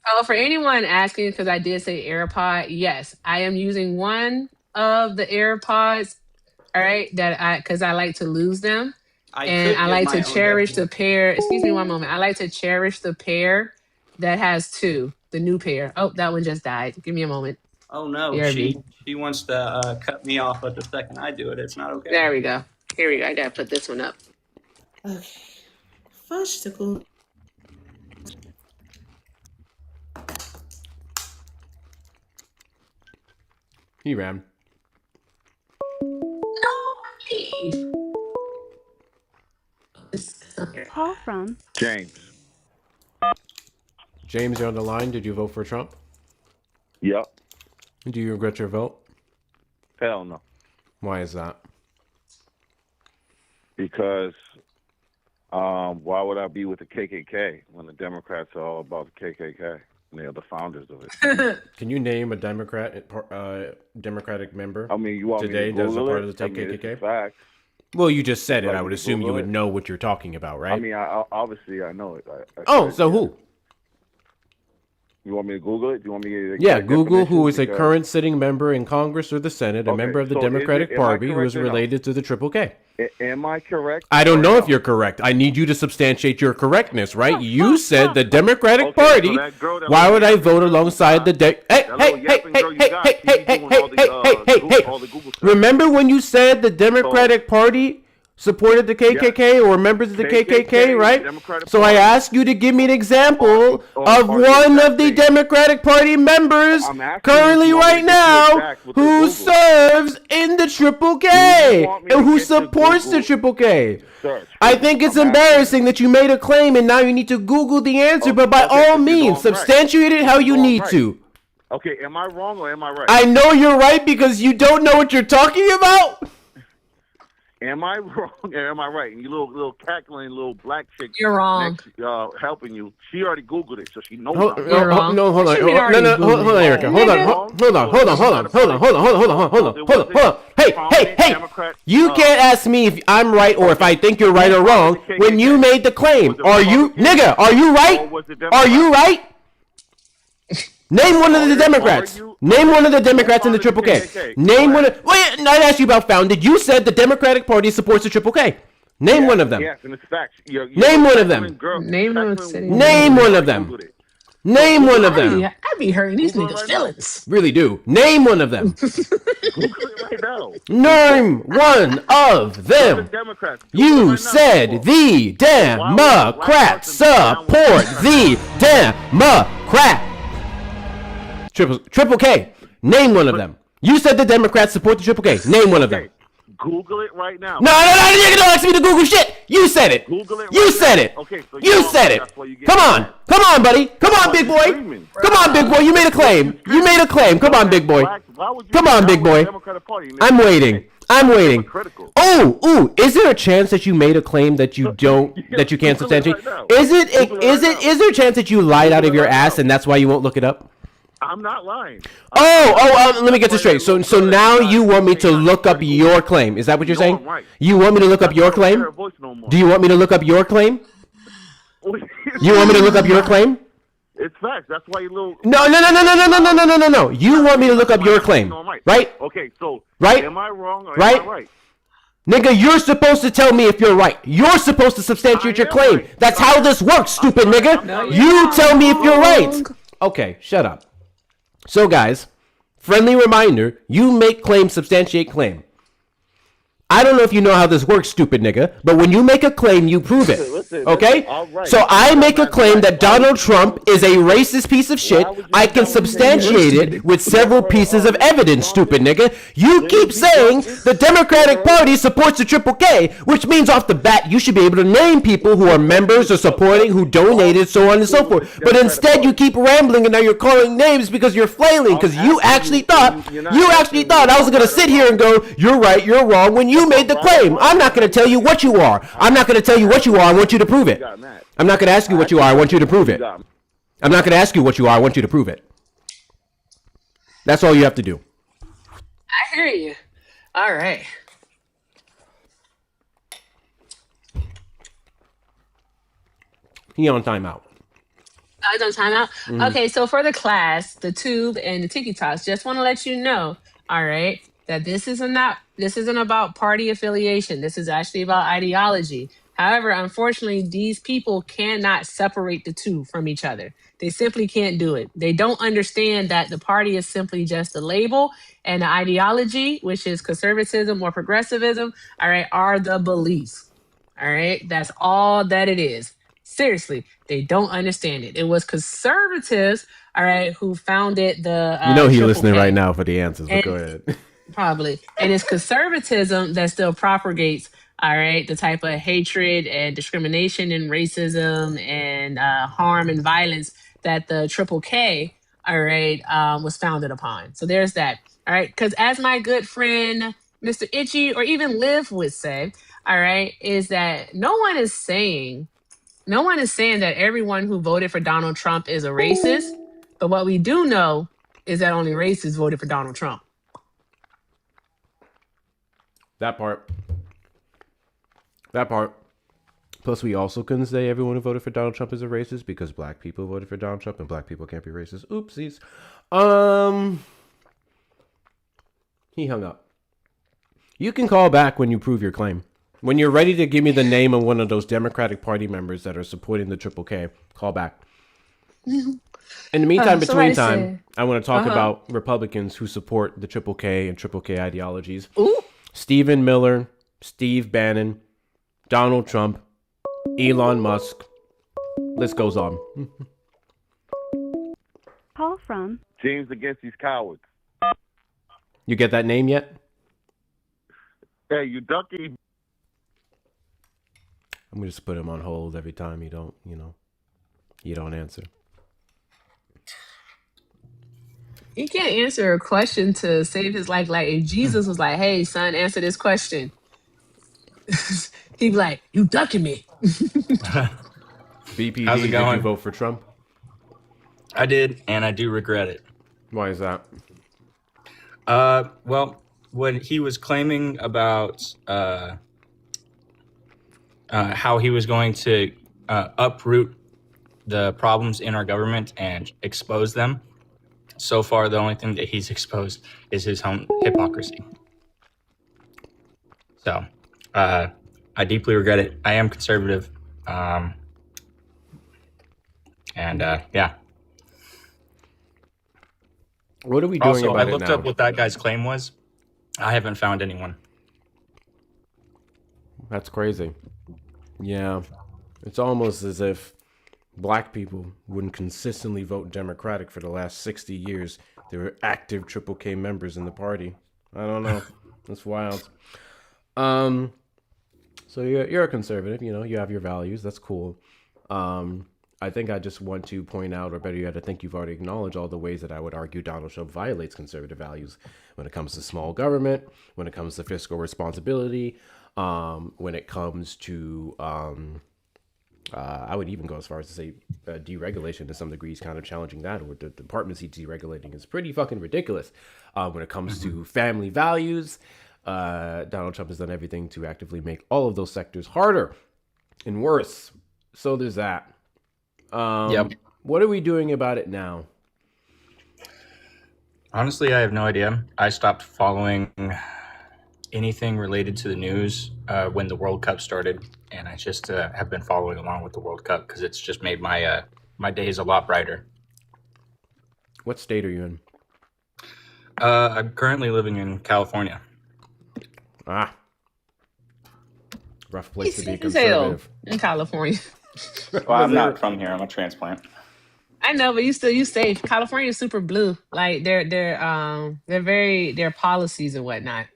Oh, for anyone asking, because I did say AirPod, yes, I am using one of the AirPods. All right, because I like to lose them, and could I give like to my own cherish the definition. pair. Excuse me one moment. I like to cherish the pair that has two. The new pair. Oh, that one just died. Give me a moment. Oh no, BRB. she wants to cut me off at the second I do it. It's not okay. There we go. Here we go. I gotta put this one up. Okay. Fudge the cool. He ran. Call from James. James, you're on the line. Did you vote for Trump? Yep. Do you regret your vote? Hell no. Why is that? Because why would I be with the KKK when the Democrats are all about the KKK? And they're the founders of it. Can you name a Democratic member I mean, you want today me to that's a Google part it? of the I mean, it's a KKK? fact. Well, you just said it. Like, I would you assume you Google would it? know what you're talking about, right? I mean, obviously I know it. Oh, so who? You want me to Google it? Do you want me to get Yeah, exact Google who definition? is a Because- current sitting member in Congress or the Senate, a Okay, member of the so is it- Democratic am I Party who is correct or no? related to the Triple K. Am I correct? I don't or know no? if you're correct. I need you to substantiate your correctness, right? You said the Democratic Okay, so Party. that girl, that Why little would I vote alongside the Remember when you said the Democratic Party supported the KKK or members of the KKK, right? So I asked you to give me an example of one of the Democratic Party members currently right now who serves in the Triple K and who supports the Triple K. I think it's embarrassing that you made a claim and now you need to Google the answer, but by all means, substantiate it how you need to. Okay, am I wrong or am I right? I know you're right because you don't know what you're talking about. Am I wrong or am I right? And you little cackling little black chick You're wrong. next, helping you. She already Googled it, so she knows. No, I'm no, hold on. Hold on, Erica. Hold on. Hey. You can't ask me if I'm right or if I think you're right or wrong when you made the claim. Are you right? Are you right? Name one of the Democrats. Name one of the Democrats in the Triple K. Name one of. Wait, I asked you about founded. You said the Democratic Party supports the Triple K. Name one of them. Yes, and it's facts. Name one of them. Name one of them. Name one of them. I be hurting these niggas' feelings. Really do. Name one of them. right now. Name one of them. You said the Democrats support the Democrat. Triple K. Name one of them. You said the Democrats support the Triple K. Name one of them. Google it right now. No, you don't ask me to Google shit. You said it. Google it. You said it. Okay, so you said it. Come on, buddy. Come on, big boy. Come on, big boy. You made a claim. Come on, big boy. Come on, big boy. I'm waiting. Oh, is there a chance that you made a claim that you that you can't substantiate? Is there a chance that you lied out of your ass and that's why you won't look it up? I'm not lying. Let me get this straight. So now you want me to look up your claim? Is that what you're saying? You want me to look up your claim? Do you want me to look up your claim? You want me to look up your claim? It's facts. That's why you little. No. You want me to look up your claim, right? Okay, so right? Am I wrong or right? am I right? Nigga, you're supposed to tell me if you're right. You're supposed to substantiate your claim. That's how this works, stupid nigga. You tell me if you're right. Okay, shut up. So, guys, Friendly reminder, you make claim, substantiate claim. I don't know if you know how this works, stupid nigga, but when you make a claim, you prove it. Okay? All right. So I make a claim that Donald Trump is a racist piece of shit. I can substantiate it with several pieces of evidence, stupid nigga. You keep saying the Democratic Party supports the Triple K, which means off the bat you should be able to name people who are members or supporting, who donated, so on and so forth. But instead you keep rambling and now you're calling names because you're flailing, because you actually thought I was going to sit here and go, you're right, you're wrong, when you made the claim. I'm not going to tell you what you are. I'm not going to tell you what you are. I want you to prove it. I'm not going to ask you what you are. I want you to prove it. I'm not going to ask you what you are. I want you to prove it. That's all you have to do. I hear you. All right. He on timeout. I done timeout. Mhm. Okay, so for the class, the tube and the tiki talks, just want to let you know, all right, that this isn't about party affiliation. This is actually about ideology. However, unfortunately, these people cannot separate the two from each other. They simply can't do it. They don't understand that the party is simply just a label, and the ideology, which is conservatism or progressivism, all right, are the beliefs. All right, that's all that it is. Seriously, they don't understand it. It was conservatives, all right, who founded the You know he Triple listening K. right now for the answers, but And go ahead. probably. And it's conservatism that still propagates, all right, the type of hatred and discrimination and racism and harm and violence that the Triple K, all right, was founded upon. So there's that. All right. Because as my good friend, Mr. Itchy, or even Liv would say, all right, is that no one is saying that everyone who voted for Donald Trump is a racist. But what we do know is that only racists voted for Donald Trump. That part. Plus, we also couldn't say everyone who voted for Donald Trump is a racist because black people voted for Donald Trump and black people can't be racist. Oopsies. He hung up. You can call back when you prove your claim. When you're ready to give me the name of one of those Democratic Party members that are supporting the Triple K, call back. In the meantime, between time, I want to talk about Republicans who support the Triple K and Triple K ideologies. Stephen Miller, Steve Bannon, Donald Trump, Elon Musk. List goes on. Call from Teams against these cowards. You get that name yet? Hey, you ducky. I'm gonna just put him on hold every time you don't answer. He can't answer a question to save his life. Like if Jesus was like, "Hey, son, answer this question," he'd be like, "You ducking me." BPD, How's it did going? you vote for Trump? I did, and I do regret it. Why is that? Well, when he was claiming about how he was going to uproot the problems in our government and expose them, so far the only thing that he's exposed is his own hypocrisy. So, I deeply regret it. I am conservative, and yeah. What are we doing also, about I it looked now? up what that guy's claim was. I haven't found anyone. That's crazy. Yeah. It's almost as if black people wouldn't consistently vote Democratic for the last 60 years. They were active Triple K members in the party. I don't know. That's wild. So you're a conservative, you have your values. That's cool. I think I just want to point out, or better yet, I think you've already acknowledged all the ways that I would argue Donald Trump violates conservative values when it comes to small government, when it comes to fiscal responsibility, when it comes to, I would even go as far as to say deregulation to some degree is kind of challenging that, or the departments he's deregulating is pretty fucking ridiculous. When it comes to family values, Donald Trump has done everything to actively make all of those sectors harder and worse. So there's that. Yep. What are we doing about it now? Honestly, I have no idea. I stopped following anything related to the news when the World Cup started, and I just have been following along with the World Cup because it's just made my my days a lot brighter. What state are you in? I'm currently living in California. Ah. Rough place to be He's hell conservative. in California. Well, I'm not from here. I'm a transplant. I know, but you safe. California is super blue. Like their policies and whatnot.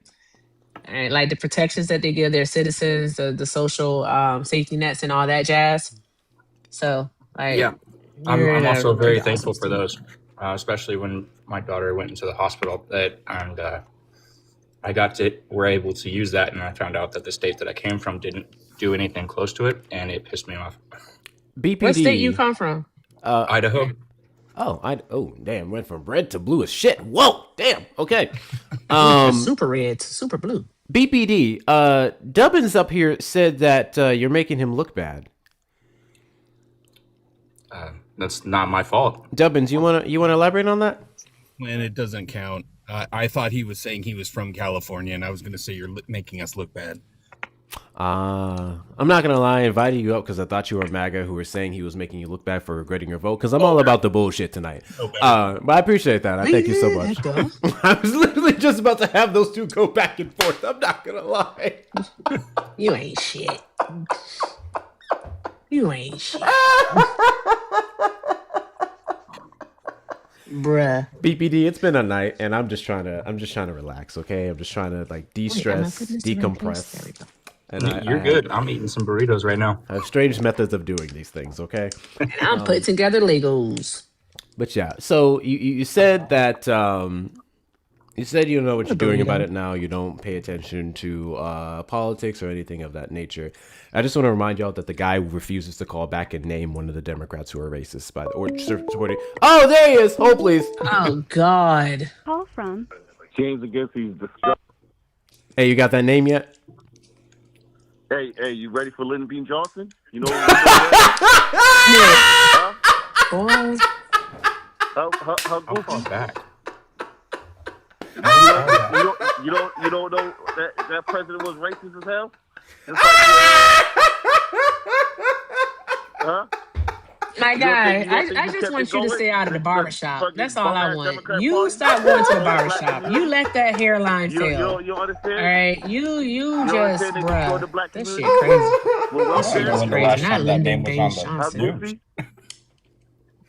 And like the protections that they give their citizens, the social safety nets and all that jazz. So like Yeah, I'm also very thankful for those, especially when my daughter went into the hospital. We're able to use that, and I found out that the state that I came from didn't do anything close to it, and it pissed me off. BPD. What state you come from? Idaho. Oh, damn! Went from red to blue as shit. Whoa, damn. Okay. Super red, super blue. BPD. Dubbins up here said that you're making him look bad. That's not my fault. Dubbins, you wanna elaborate on that? And it doesn't count. I thought he was saying he was from California, and I was going to say you're making us look bad. I'm not gonna lie. I invited you up because I thought you were a MAGA who were saying he was making you look bad for regretting your vote. Because I'm all about the bullshit tonight. But I appreciate that. I thank you so much. I was literally just about to have those two go back and forth. I'm not gonna lie. You ain't shit. You ain't shit. Bruh. BPD, it's been a night, and I'm just trying to relax. Okay, I'm just trying to like de-stress, decompress. And you're good. I'm eating some burritos right now. I have strange methods of doing these things. Okay, And I'm putting together Legos. but yeah. So you said that you said you know what you're doing about it now. You don't pay attention to politics or anything of that nature. I just want to remind y'all that the guy refuses to call back and name one of the Democrats who are racist or supporting. Oh, there he is. Hold, please. Oh God. Call from James against these disgusting. Hey, you got that name yet? Hey, you ready for Lyndon B. Johnson? You know what Her goofy. Back. You don't know that president was racist as hell? Huh? My guy, I just want you to stay out of the barbershop. That's all I want. You stop going to the barbershop. You let that hairline fail. You understand? All right, you just, bruh. That shit crazy. That shit is crazy. Not Lyndon Baines Johnson.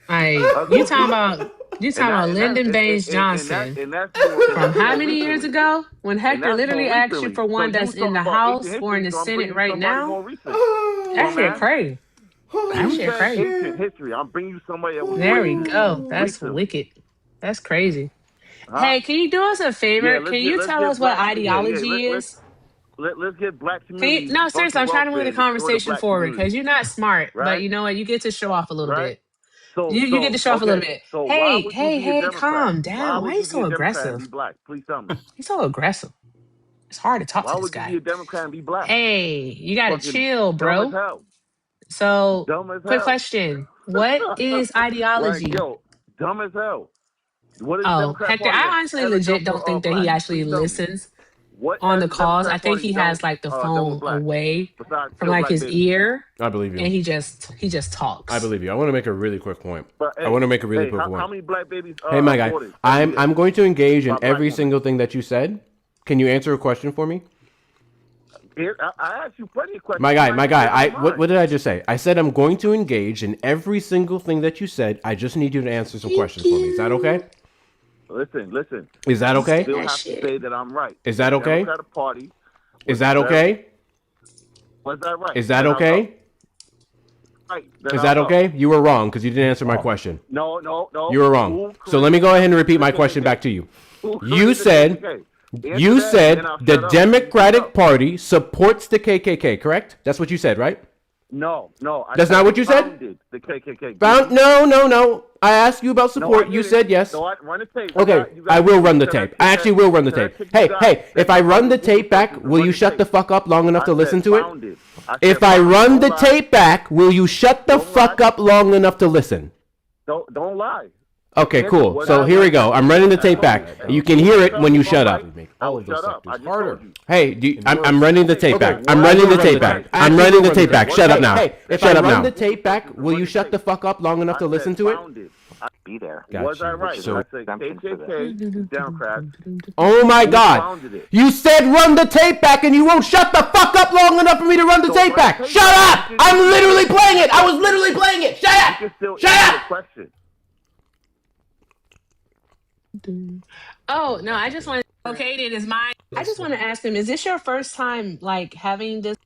Like, you talking about Lyndon Baines Johnson from how many years ago? When Hector literally asked you for one that's in the House or in the Senate right now? That shit crazy. That shit crazy. History. I'm bringing you somebody else. There we go. That's wicked. That's crazy. Hey, can you do us a favor? Can you tell us what ideology is? Let's get black community. No, seriously, I'm trying to move the conversation forward because you're not smart, but you know what? You get to show off a little bit. You get to show off a little bit. Hey, calm down. Why are you so aggressive? Please tell me. He's so aggressive. It's hard to talk to this guy. Why would you be a Democrat and be black? Hey, you gotta chill, bro. So, quick question: what is ideology? Dumb as hell. What is Hector, I honestly legit don't think that he actually listens on the calls. I think he has like the phone away from like his ear. I believe you. And he just talks. I believe you. I want to make a really quick point. How many black babies? Hey, my guy, I'm going to engage in every single thing that you said. Can you answer a question for me? I asked you plenty of questions. My guy. What did I just say? I said I'm going to engage in every single thing that you said. I just need you to answer some questions for me. Is that okay? Listen. Is that okay? You still have to say that I'm right. Is that okay? Party. Is that okay? Was that right? Is that okay? Right. Is that okay? You were wrong because you didn't answer my question. No. You were wrong. So let me go ahead and repeat my question back to you. You said the Democratic Party supports the KKK, correct? That's what you said, right? No. That's not what you said? The KKK. No. I asked you about support. You said yes. No, run the tape. Okay, I will run the tape. I actually will run the tape. Hey, if I run the tape back, will you shut the fuck up long enough to listen to it? If I run the tape back, will you shut the fuck up long enough to listen? Don't lie. Okay, cool. So here we go. I'm running the tape back. You can hear it when you shut up. All of those sectors harder. Hey, I'm running the tape back. I'm running the tape back. I'm running the tape back. Shut up now. Shut up now. If I run the tape back, will you shut the fuck up long enough to listen to it? be there. Was I right? So- I said KKK, Democrats. Oh my Who God! founded it? You said run the tape back, and you won't shut the fuck up long enough for me to run the tape back. Shut up! I'm literally playing it. I was literally playing it. Shut up! You can still Shut answer up! the question. Oh no, I just want okay then is mine. I just want to ask him, is this your first time like having this?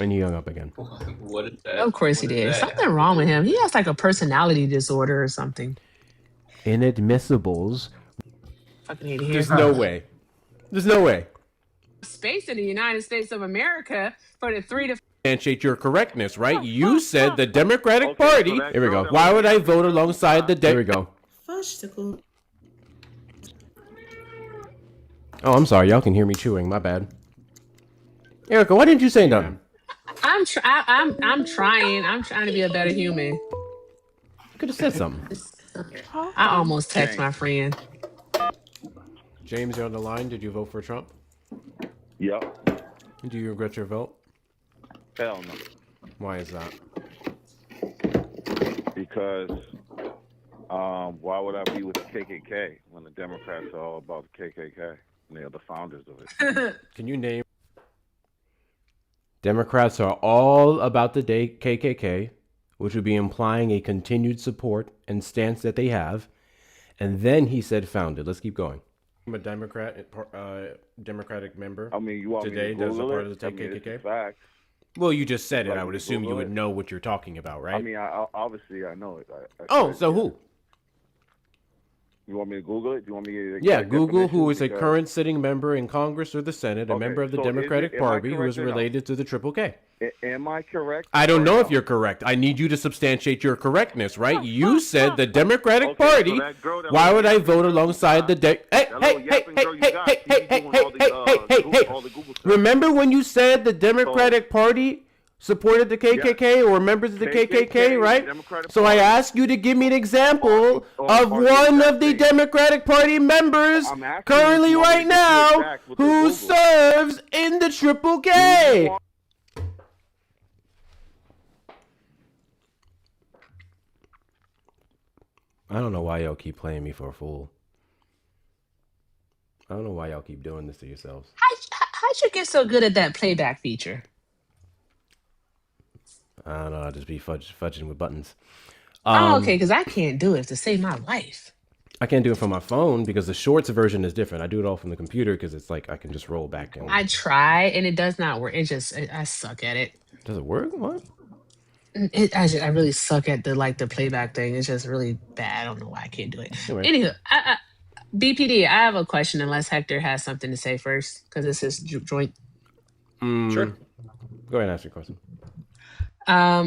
And you hung up again. What is that? Of course he did. Something wrong with him. He has like a personality disorder or something. Inadmissibles. Fucking hate to hear There's her. no way. There's no way. Space in the United States of America for the 3 to Substantiate your correctness, right? You said the Democratic Party. Here we go. Why would I vote alongside the? Here we go. Fástico. Oh, I'm sorry. Y'all can hear me chewing. My bad. Erica, why didn't you say nothing? I'm trying. I'm trying to be a better human. You could have said something. I almost text my friend. James, you're on the line. Did you vote for Trump? Yep. Do you regret your vote? Hell no. Why is that? Because why would I be with the KKK when the Democrats are all about the KKK and they're the founders of it? Can you name? Democrats are all about the KKK, which would be implying a continued support and stance that they have. And then he said founded. Let's keep going. I'm a Democratic member. I mean, you want today me to that's a Google part it? of the I mean, KKK. it's a fact. Well, you just said it. Like, I would you assume you Google would it? know what you're talking about, right? I mean, obviously I know it. So who? You want me to Google it? Do you want me to get Yeah, a Google definition? who is a Because- current sitting member in Congress or the Senate, a Okay, member of the so is Democratic it- am I Party who is correct or no? related to the Triple K. Am I correct? I don't or know no? if you're correct. I need you to substantiate your correctness, right? You said the Democratic Okay, so Party. that girl that Why little would I yapping vote girl you alongside the got, Hey, that hey, little hey, yapping hey, girl you hey, got, hey, she be hey, doing all the, hey, hey. all the Google stuff. Remember when you said the Democratic Party supported the KKK or members of the KKK, right? Democratic So I asked you to give me an example of are the one exact of the same. Democratic Party members I'm asking currently you if you want me right to get you now exact with the who Google. serves in the Triple K. I don't know why y'all keep playing me for a fool. I don't know why y'all keep doing this to yourselves. How'd you get so good at that playback feature? I don't know. I'll just be fudging with buttons. Oh, okay, because I can't do it to save my life. I can't do it from my phone because the shorts version is different. I do it all from the computer because it's like I can just roll back and. I try and it does not work. I suck at it. Does it work? What? I really suck at the playback thing. It's just really bad. I don't know why I can't do it. Anyway. Anywho, BPD, I have a question unless Hector has something to say first because this is joint. Sure. Go ahead and ask your question.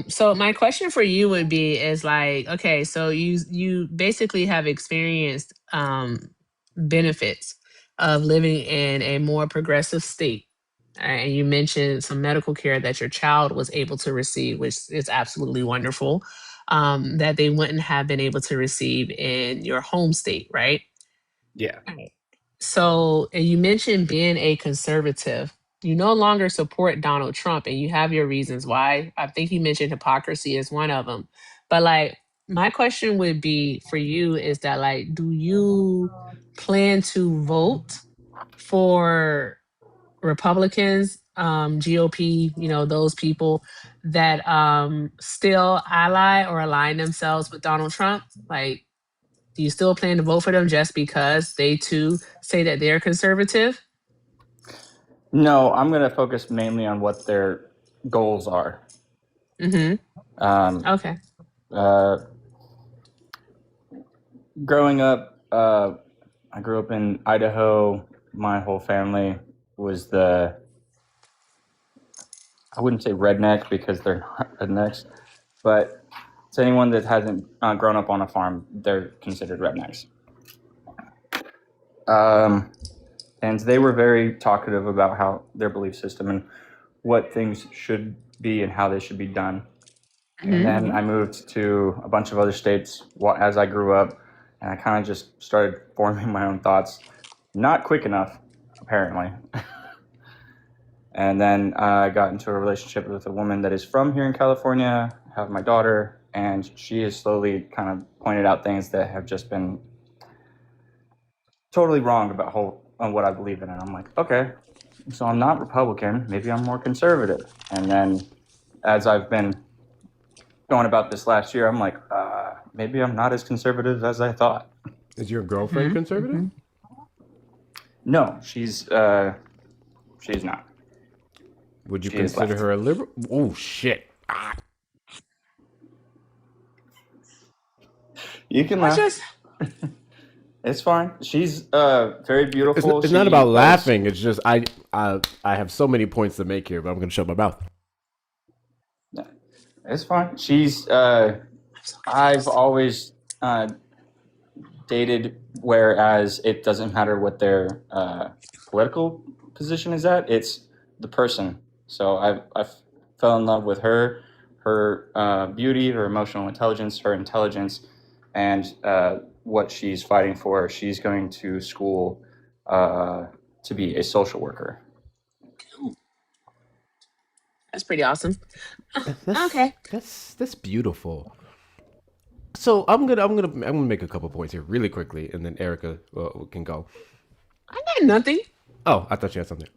So my question for you would be is like, okay, so you basically have experienced benefits of living in a more progressive state. And you mentioned some medical care that your child was able to receive, which is absolutely wonderful, that they wouldn't have been able to receive in your home state, right? Yeah. So, and you mentioned being a conservative. You no longer support Donald Trump, and you have your reasons why. I think you mentioned hypocrisy as one of them. But like, my question would be for you is that like, do you plan to vote for Republicans, GOP, those people that still ally or align themselves with Donald Trump? Like, do you still plan to vote for them just because they too say that they're conservative? No, I'm going to focus mainly on what their goals are. Mm-hmm. Okay. Growing up, I grew up in Idaho. My whole family was I wouldn't say redneck because they're not rednecks, but to anyone that hasn't grown up on a farm, they're considered rednecks. And they were very talkative about how their belief system and what things should be and how they should be done. And then I moved to a bunch of other states as I grew up, and I kind of just started forming my own thoughts. Not quick enough, apparently. And then I got into a relationship with a woman that is from here in California, have my daughter, and she has slowly kind of pointed out things that have just been totally wrong about on what I believe in. And I'm like, okay, so I'm not Republican. Maybe I'm more conservative. And then as I've been going about this last year, I'm like, maybe I'm not as conservative as I thought. Is your girlfriend conservative? No, she's not. Would you She is consider left. her a liberal? Oh shit! You can What's laugh. It's fine. She's very beautiful. It's not about laughing. It's just I have so many points to make here, but I'm going to shut my mouth. It's fine. She's I've always dated, whereas it doesn't matter what their political position is at. It's the person. So I fell in love with her beauty, her emotional intelligence, her intelligence, and what she's fighting for. She's going to school to be a social worker. That's pretty awesome. Okay. That's beautiful. So I'm gonna make a couple points here really quickly, and then Erica can go. I got nothing. Oh, I thought you had something.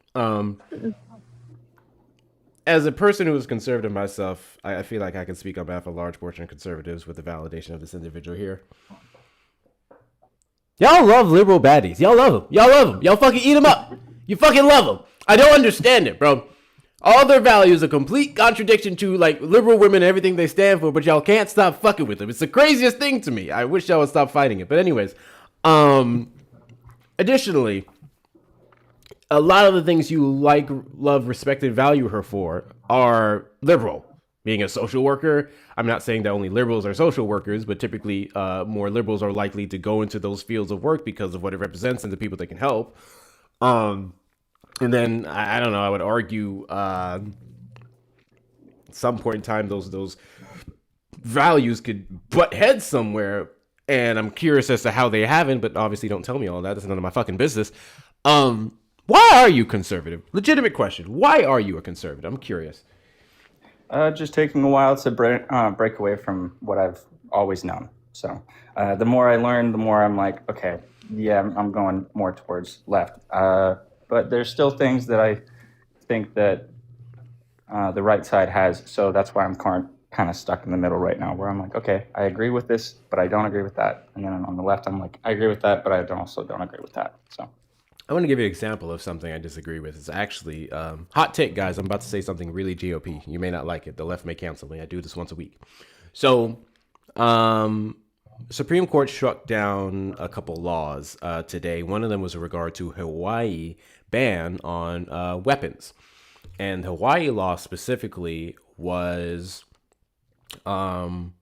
As a person who is conservative myself, I feel like I can speak on behalf of a large portion of conservatives with the validation of this individual here. Y'all love liberal baddies. Y'all love them. Y'all love them. Y'all fucking eat them up. You fucking love them. I don't understand it, bro. All their values are complete contradiction to like liberal women and everything they stand for, but y'all can't stop fucking with them. It's the craziest thing to me. I wish y'all would stop fighting it. But anyways, additionally, a lot of the things you like, love, respect, and value her for are liberal. Being a social worker, I'm not saying that only liberals are social workers, but typically more liberals are likely to go into those fields of work because of what it represents and the people they can help. And then I don't know. I would argue at some point in time those values could butt heads somewhere, and I'm curious as to how they haven't. But obviously, don't tell me all that. That's none of my fucking business. Why are you conservative? Legitimate question. Why are you a conservative? I'm curious. Just taking a while to break away from what I've always known. So the more I learn, the more I'm like, okay, yeah, I'm going more towards left. But there's still things that I think that the right side has. So that's why I'm kind of stuck in the middle right now, where I'm like, okay, I agree with this, but I don't agree with that. And then on the left, I'm like, I agree with that, but I also don't agree with that. So I want to give you an example of something I disagree with. It's actually hot take, guys. I'm about to say something really GOP. You may not like it. The left may cancel me. I do this once a week. So Supreme Court struck down a couple laws today. One of them was in regard to Hawaii ban on weapons. And Hawaii law specifically was when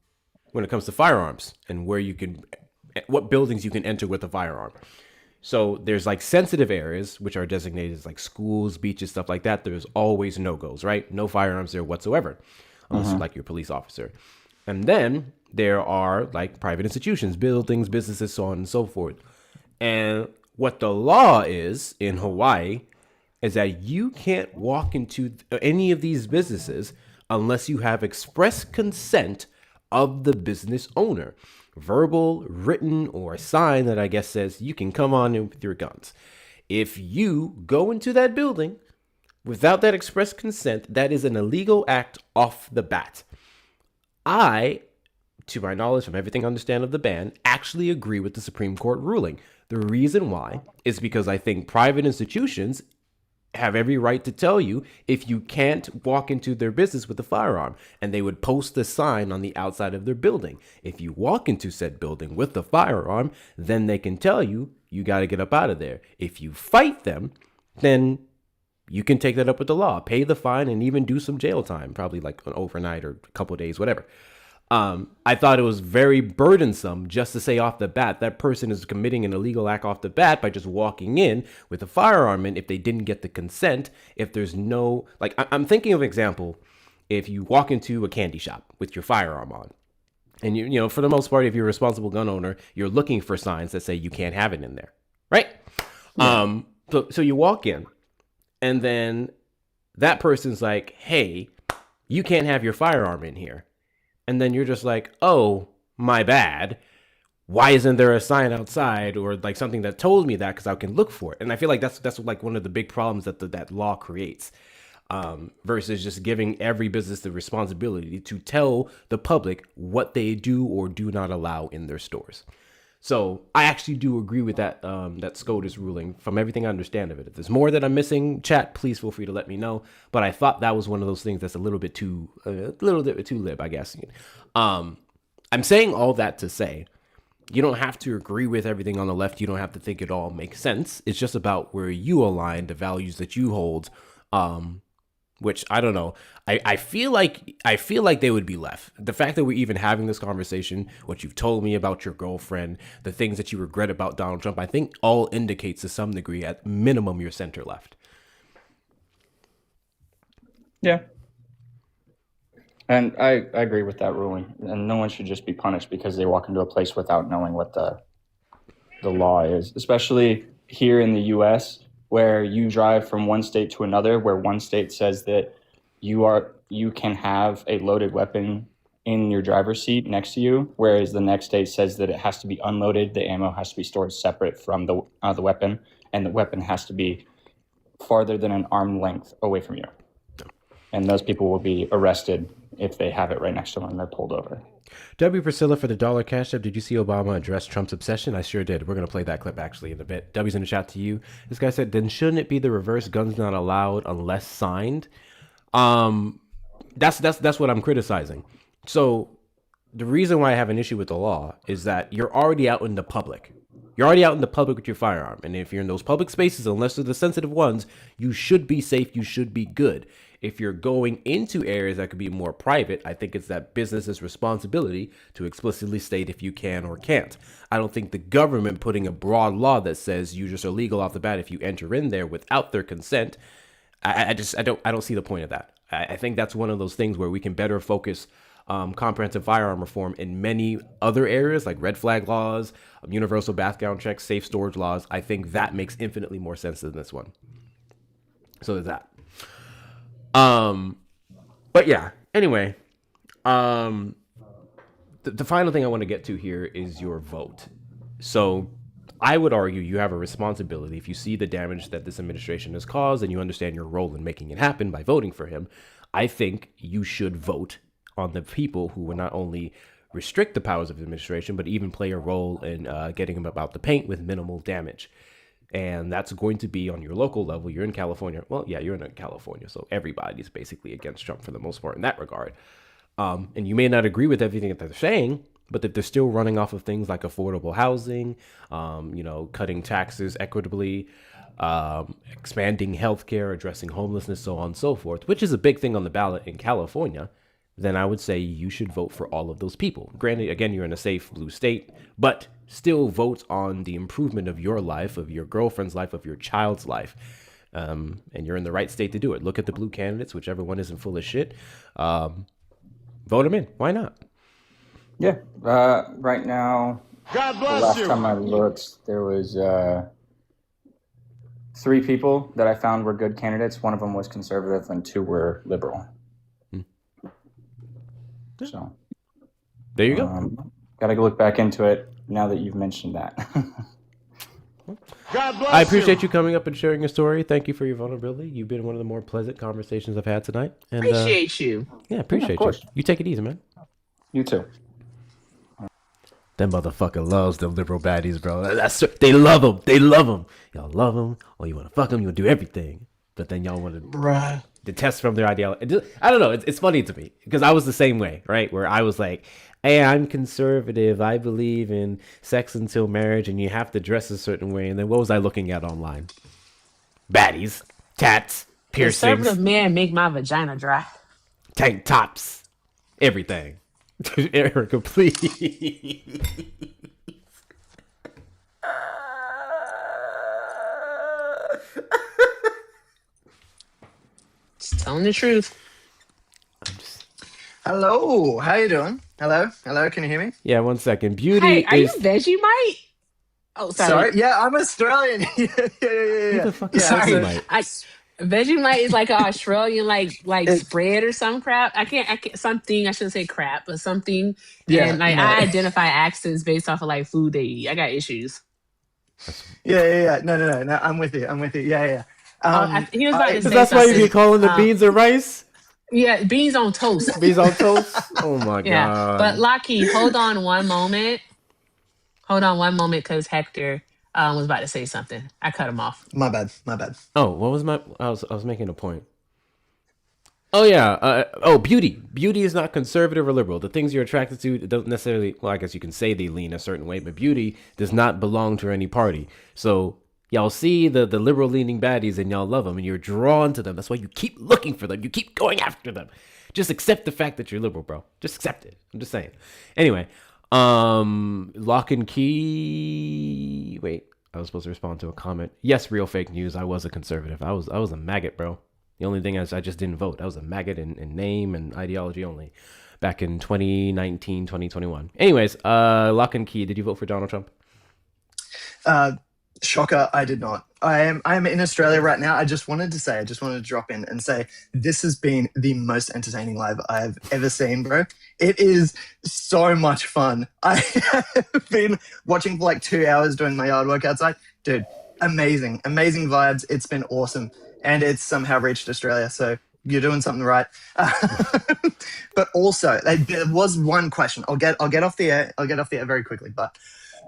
it comes to firearms and what buildings you can enter with a firearm. So there's like sensitive areas, which are designated as like schools, beaches, stuff like that. There's always no-goes, right? No firearms there whatsoever, unless you're like your police officer. And then there are like private institutions, buildings, businesses, so on and so forth. And what the law is in Hawaii is that you can't walk into any of these businesses unless you have express consent of the business owner. Verbal, written, or a sign that I guess says you can come on in with your guns. If you go into that building without that express consent, that is an illegal act off the bat. I, to my knowledge, from everything I understand of the ban, actually agree with the Supreme Court ruling. The reason why is because I think private institutions have every right to tell you if you can't walk into their business with a firearm, and they would post a sign on the outside of their building. If you walk into said building with a firearm, then they can tell you got to get up out of there. If you fight them, then you can take that up with the law, pay the fine, and even do some jail time, probably like an overnight or a couple of days, whatever. I thought it was very burdensome just to say off the bat that person is committing an illegal act off the bat by just walking in with a firearm in if they didn't get the consent. If there's no, like, I'm thinking of an example. If you walk into a candy shop with your firearm on, and you know, for the most part, if you're a responsible gun owner, you're looking for signs that say you can't have it in there, right? Yeah. So you walk in, and then that person's like, hey, you can't have your firearm in here. and then you're just like, oh, my bad. Why isn't there a sign outside or like something that told me that, because I can look for it? And I feel like that's like one of the big problems that that law creates, versus just giving every business the responsibility to tell the public what they do or do not allow in their stores. So I actually do agree with that that SCOTUS ruling from everything I understand of it. If there's more that I'm missing, chat, please feel free to let me know. But I thought that was one of those things that's a little bit too lib, I guess. I'm saying all that to say, you don't have to agree with everything on the left. You don't have to think it all makes sense. It's just about where you align, the values that you hold, which I don't know. I feel like they would be left. The fact that we're even having this conversation, what you've told me about your girlfriend, the things that you regret about Donald Trump, I think all indicates to some degree, at minimum, you're center left. Yeah. And I agree with that ruling. And no one should just be punished because they walk into a place without knowing what the law is, especially here in the U.S., where you drive from one state to another, where one state says that you can have a loaded weapon in your driver's seat next to you, whereas the next state says that it has to be unloaded, the ammo has to be stored separate from the weapon, and the weapon has to be farther than an arm length away from you. And those people will be arrested if they have it right next to them and they're pulled over. W. Priscilla for the $1 cash up. Did you see Obama address Trump's obsession? I sure did. We're going to play that clip actually in a bit. W's in the chat to you. This guy said, then shouldn't it be the reverse, guns not allowed unless signed? That's what I'm criticizing. So the reason why I have an issue with the law is that you're already out in the public. You're already out in the public with your firearm. And if you're in those public spaces, unless they're the sensitive ones, you should be safe. You should be good. If you're going into areas that could be more private, I think it's that business's responsibility to explicitly state if you can or can't. I don't think the government putting a broad law that says you just are legal off the bat if you enter in there without their consent. I don't see the point of that. I think that's one of those things where we can better focus comprehensive firearm reform in many other areas like red flag laws, universal background checks, safe storage laws. I think that makes infinitely more sense than this one. So there's that. But yeah, anyway, the final thing I want to get to here is your vote. So I would argue you have a responsibility. If you see the damage that this administration has caused and you understand your role in making it happen by voting for him, I think you should vote on the people who will not only restrict the powers of the administration, but even play a role in getting him about the paint with minimal damage. And that's going to be on your local level. You're in California. Well, yeah, you're in California. So everybody's basically against Trump for the most part in that regard. And you may not agree with everything that they're saying, but that they're still running off of things like affordable housing, cutting taxes equitably, expanding healthcare, addressing homelessness, so on and so forth, which is a big thing on the ballot in California, then I would say you should vote for all of those people. Granted, again, you're in a safe blue state, but still vote on the improvement of your life, of your girlfriend's life, of your child's life. And you're in the right state to do it. Look at the blue candidates, whichever one isn't full of shit. Vote them in. Why not? Yeah. Right now, God bless the last you. time I looked, there was 3 people that I found were good candidates. One of them was conservative and 2 were liberal. So there you go. Got to look back into it now that you've mentioned that. God bless I appreciate you coming up and sharing your story. Thank you for your vulnerability. You've been one of the more pleasant conversations I've had tonight. And, Appreciate you. Yeah, appreciate you. You take it easy, man. You too. Them motherfucker loves them liberal baddies, bro. They love them. They love them. Y'all love them, or you want to fuck them. You want to do everything, but then y'all want to detest from their ideology. I don't know. It's funny to me because I was the same way, right? Where I was like, hey, I'm conservative. I believe in sex until marriage, and you have to dress a certain way. And then what was I looking at online? Baddies, tats, piercings. Conservative men make my vagina dry. Tank tops, everything. Erica, please. Just telling the truth. Hello, how you doing? Hello, can you hear me? Yeah, 1 second. Beauty Hey, are is. you Vegemite? Oh, sorry. Sorry, yeah, I'm Australian. yeah. Who the fuck is Sorry. Vegemite? Vegemite is like an Australian like spread or some crap. I can't something. I shouldn't say crap, but something. Yeah, And like no. I identify accents based off of like food they eat. I got issues. Yeah. No. I'm with you. Yeah. He was about to say That's why you something. be calling the beans or rice. Yeah, beans on toast. Beans on toast. Oh my Yeah, god. but Lockie, hold on one moment. Hold on one moment, because Hector was about to say something. I cut him off. My bad. Oh, what was my? I was making a point. Oh yeah. Beauty. Beauty is not conservative or liberal. The things you're attracted to don't necessarily. Well, I guess you can say they lean a certain way, but beauty does not belong to any party. So y'all see the liberal leaning baddies and y'all love them and you're drawn to them. That's why you keep looking for them. You keep going after them. Just accept the fact that you're liberal, bro. Just accept it. I'm just saying. Anyway, lock and key. Wait, I was supposed to respond to a comment. Yes, real fake news. I was a conservative. I was a maggot, bro. The only thing is I just didn't vote. I was a maggot in name and ideology only back in 2019, 2021. Anyways, lock and key. Did you vote for Donald Trump? Shocker, I did not. I am in Australia right now. I just wanted to drop in and say this has been the most entertaining live I've ever seen, bro. It is so much fun. I have been watching for like 2 hours doing my yard work outside. Dude, amazing vibes. It's been awesome. And it's somehow reached Australia, so you're doing something right. But also, there was one question. I'll get off the air. I'll get off the air very quickly, but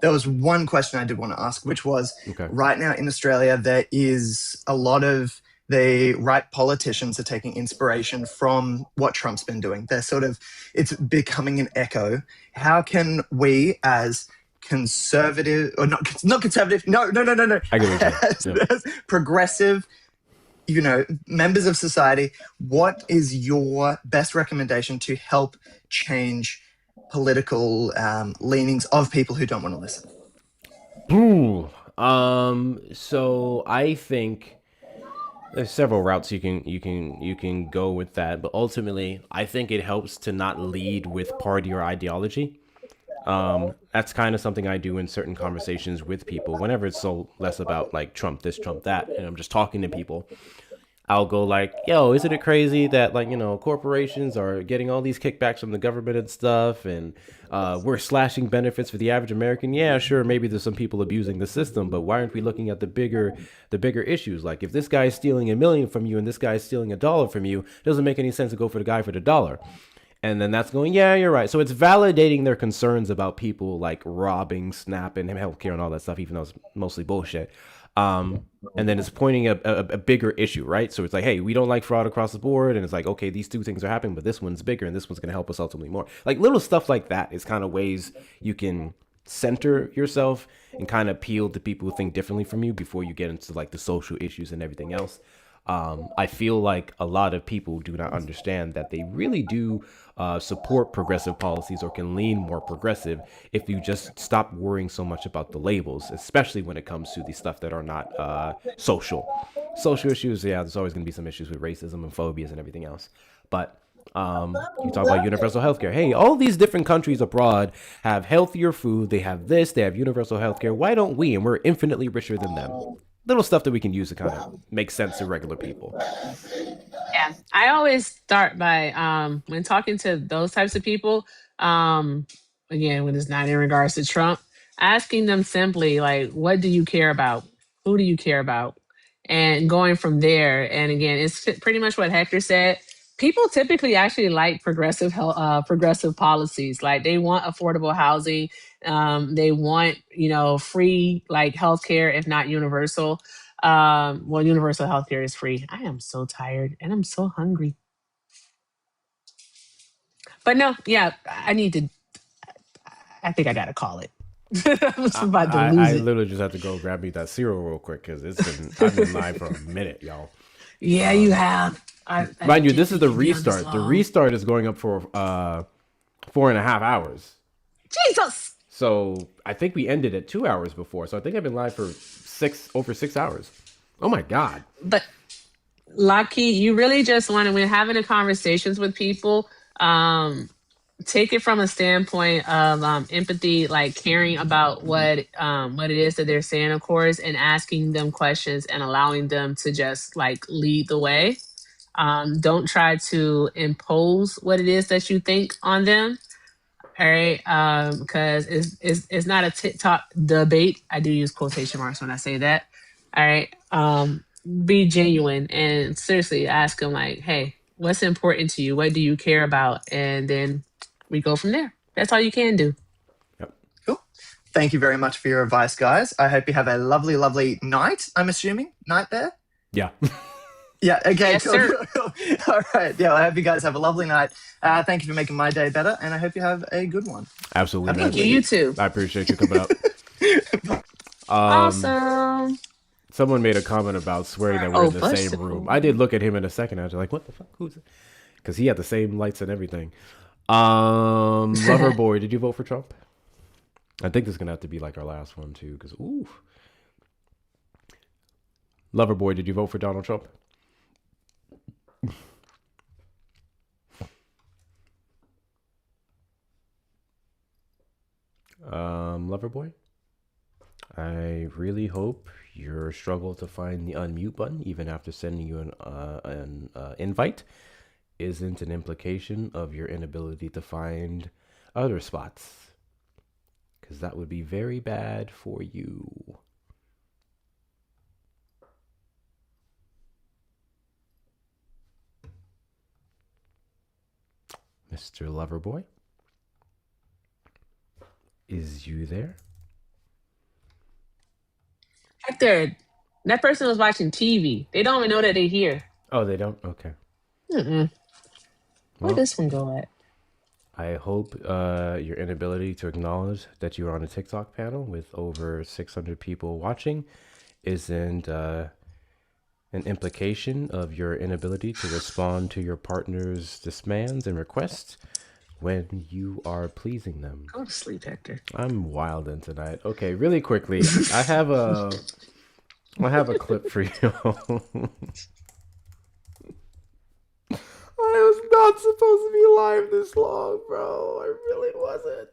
there was one question I did want to ask, which was right now in Australia, there is a lot of the right politicians are taking inspiration from what Trump's been doing. It's becoming an echo. How can we as conservative, or not conservative, no. I get it. As progressive, members of society, what is your best recommendation to help change political leanings of people who don't want to listen? So I think there's several routes you can go with that, but ultimately I think it helps to not lead with party or ideology. That's kind of something I do in certain conversations with people whenever it's so less about like Trump this, Trump that, and I'm just talking to people. I'll go like, yo, isn't it crazy that corporations are getting all these kickbacks from the government and stuff, and we're slashing benefits for the average American? Yeah, sure, maybe there's some people abusing the system, but why aren't we looking at the bigger issues? Like if this guy's stealing $1 million from you and this guy's stealing $1 from you, it doesn't make any sense to go for the guy for the dollar. And then that's going, yeah, you're right. So it's validating their concerns about people like robbing, SNAP, and healthcare and all that stuff, even though it's mostly bullshit. And then it's pointing a bigger issue, right? So it's like, hey, we don't like fraud across the board. And it's like, okay, these two things are happening, but this one's bigger and this one's going to help us ultimately more. Like little stuff like that is kind of ways you can center yourself and kind of appeal to people who think differently from you before you get into like the social issues and everything else. I feel like a lot of people do not understand that they really do support progressive policies or can lean more progressive if you just stop worrying so much about the labels, especially when it comes to the stuff that are not social issues. Yeah, there's always going to be some issues with racism and phobias and everything else. But you talk about universal healthcare. Hey, all these different countries abroad have healthier food. They have this. They have universal healthcare. Why don't we? And we're infinitely richer than them. Little stuff that we can use to kind of make sense to regular people. Yeah, I always start by when talking to those types of people, again, when it's not in regards to Trump, asking them simply like, what do you care about? Who do you care about? And going from there. And again, it's pretty much what Hector said. People typically actually like progressive policies. Like they want affordable housing. They want, free like healthcare, if not universal. Well, universal healthcare is free. I am so tired and I'm so hungry. But no, yeah, I think I gotta call it. I was about to lose I it. literally just have to go grab me that cereal real quick because I've been live for a minute, y'all. Yeah, you have. Mind you, this is the restart. The restart is going up for 4.5 hours. Jesus. So I think we ended at 2 hours before. So I think I've been live for over 6 hours. Oh my God. But Lucky, you really just want to, when having the conversations with people, take it from a standpoint of empathy, like caring about what it is that they're saying, of course, and asking them questions and allowing them to just like lead the way. Don't try to impose what it is that you think on them. All right, because it's not a TikTok debate. I do use quotation marks when I say that. All right, be genuine and seriously ask them like, "Hey, what's important to you? What do you care about?" And then we go from there. That's all you can do. Cool. Thank you very much for your advice, guys. I hope you have a lovely, lovely night. I'm assuming night there. Yeah. Yeah. Okay. Yes, cool. sir. All right. Yeah. I hope you guys have a lovely night. Thank you for making my day better, and I hope you have a good one. Absolutely. Thank you. You too. I appreciate you coming up. Awesome. Someone made a comment about swearing that we're in the same room. I did look at him in a second. I was like, what the fuck? Who's it? Because he had the same lights and everything. Loverboy, did you vote for Trump? I think this is going to have to be like our last one, too. Because, ooh. Loverboy, did you vote for Donald Trump? Loverboy? I really hope your struggle to find the unmute button, even after sending you an invite, isn't an implication of your inability to find other spots. Because that would be very bad for you. Mr. Loverboy? Is you there? Hector, that person was watching TV. They don't even know that they're here. Oh, they don't? Okay. Where'd Well, this one go at? I hope your inability to acknowledge that you were on a TikTok panel with over 600 people watching isn't an implication of your inability to respond to your partner's demands and requests when you are pleasing them. Go to sleep, Hector. I'm wilding tonight. Okay, really quickly, I have a clip for you. I was not supposed to be live this long, bro. I really wasn't.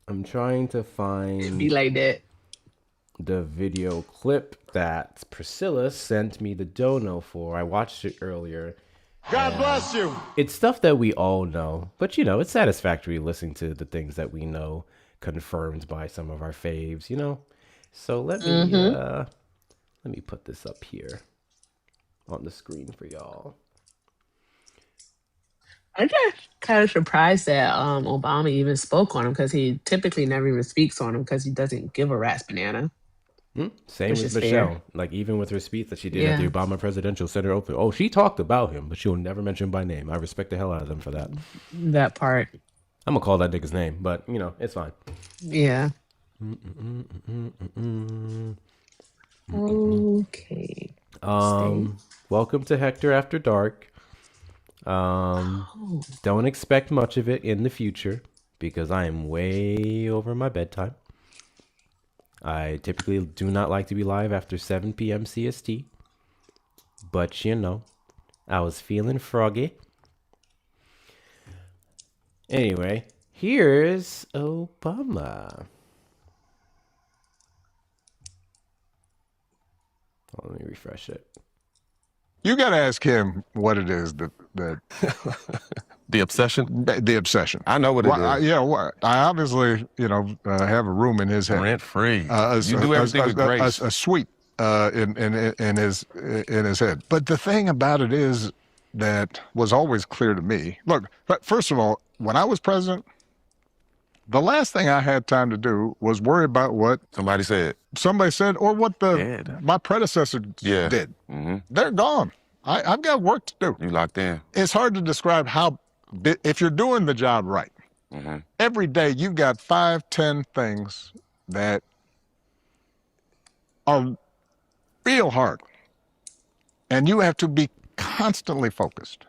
I'm trying to find Be like that. the video clip that Priscilla sent me the dono for. I watched it earlier. God bless you. It's stuff that we all know, but you know, it's satisfactory listening to the things that we know confirmed by some of our faves, you know. So let me put this up here on the screen for y'all. I'm just kind of surprised that Obama even spoke on him because he typically never even speaks on him because he doesn't give a rat's banana. Same with Michelle. Fair. Like even with her speech that she did at the Obama Presidential Center open. Oh, she talked about him, but she'll never mention by name. I respect the hell out of them for that. That part. I'm gonna call that nigga's name, but you know, it's fine. Yeah. Okay. Welcome to Hector After Dark. Don't expect much of it in the future because I am way over my bedtime. I typically do not like to be live after 7 p.m. CST. But, you know, I was feeling froggy. Anyway, here's Obama. Oh, let me refresh it. You got to ask him what it is that The obsession? The obsession. I know what it is. I obviously, have a room in his head. Rent free. You do everything with grace. A suite in his head. But the thing about it is that was always clear to me. Look, but first of all, when I was president, the last thing I had time to do was worry about what somebody said, or what my predecessor did. Mm-hmm. They're gone. I've got work to do. You locked in. It's hard to describe if you're doing the job right. Mm-hmm. Every day you've got 5-10 things that are real hard, and you have to be constantly focused.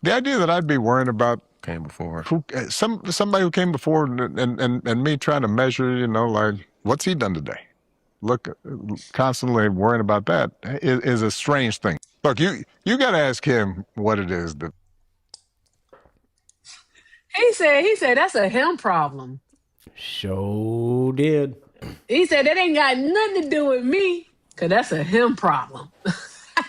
The idea that I'd be worrying about came before somebody who came before and me trying to measure, like what's he done today? Look, constantly worrying about that is a strange thing. Look, you got to ask him what it is that. He said that's a him problem. Sure did. He said that ain't got nothing to do with me, cause that's a him problem.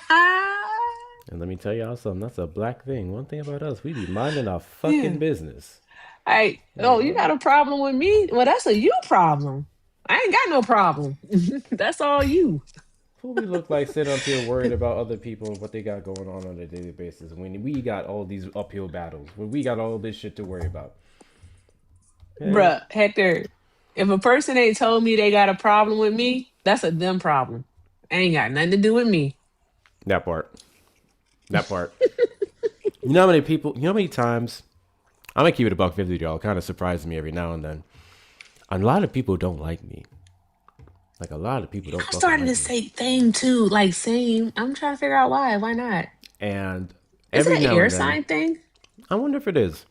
And let me tell y'all something. That's a black thing. One thing about us, we be minding our fucking business. Hey, you got a problem with me? Well, that's a you problem. I ain't got no problem. That's all you. Who we look like sitting up here worried about other people and what they got going on a daily basis when we got all these uphill battles, when we got all this shit to worry about. Hey. Bruh, Hector, if a person ain't told me they got a problem with me, that's a them problem. Ain't got nothing to do with me. That part. You know how many people, you know how many times, I'm gonna keep it $1.50, y'all. It kind of surprises me every now and then. A lot of people don't like me. Like, a lot of people don't. I'm starting to say thing too, like same. I'm trying to figure out why. Why not? And is it every an now air and then, sign thing? I wonder if it is.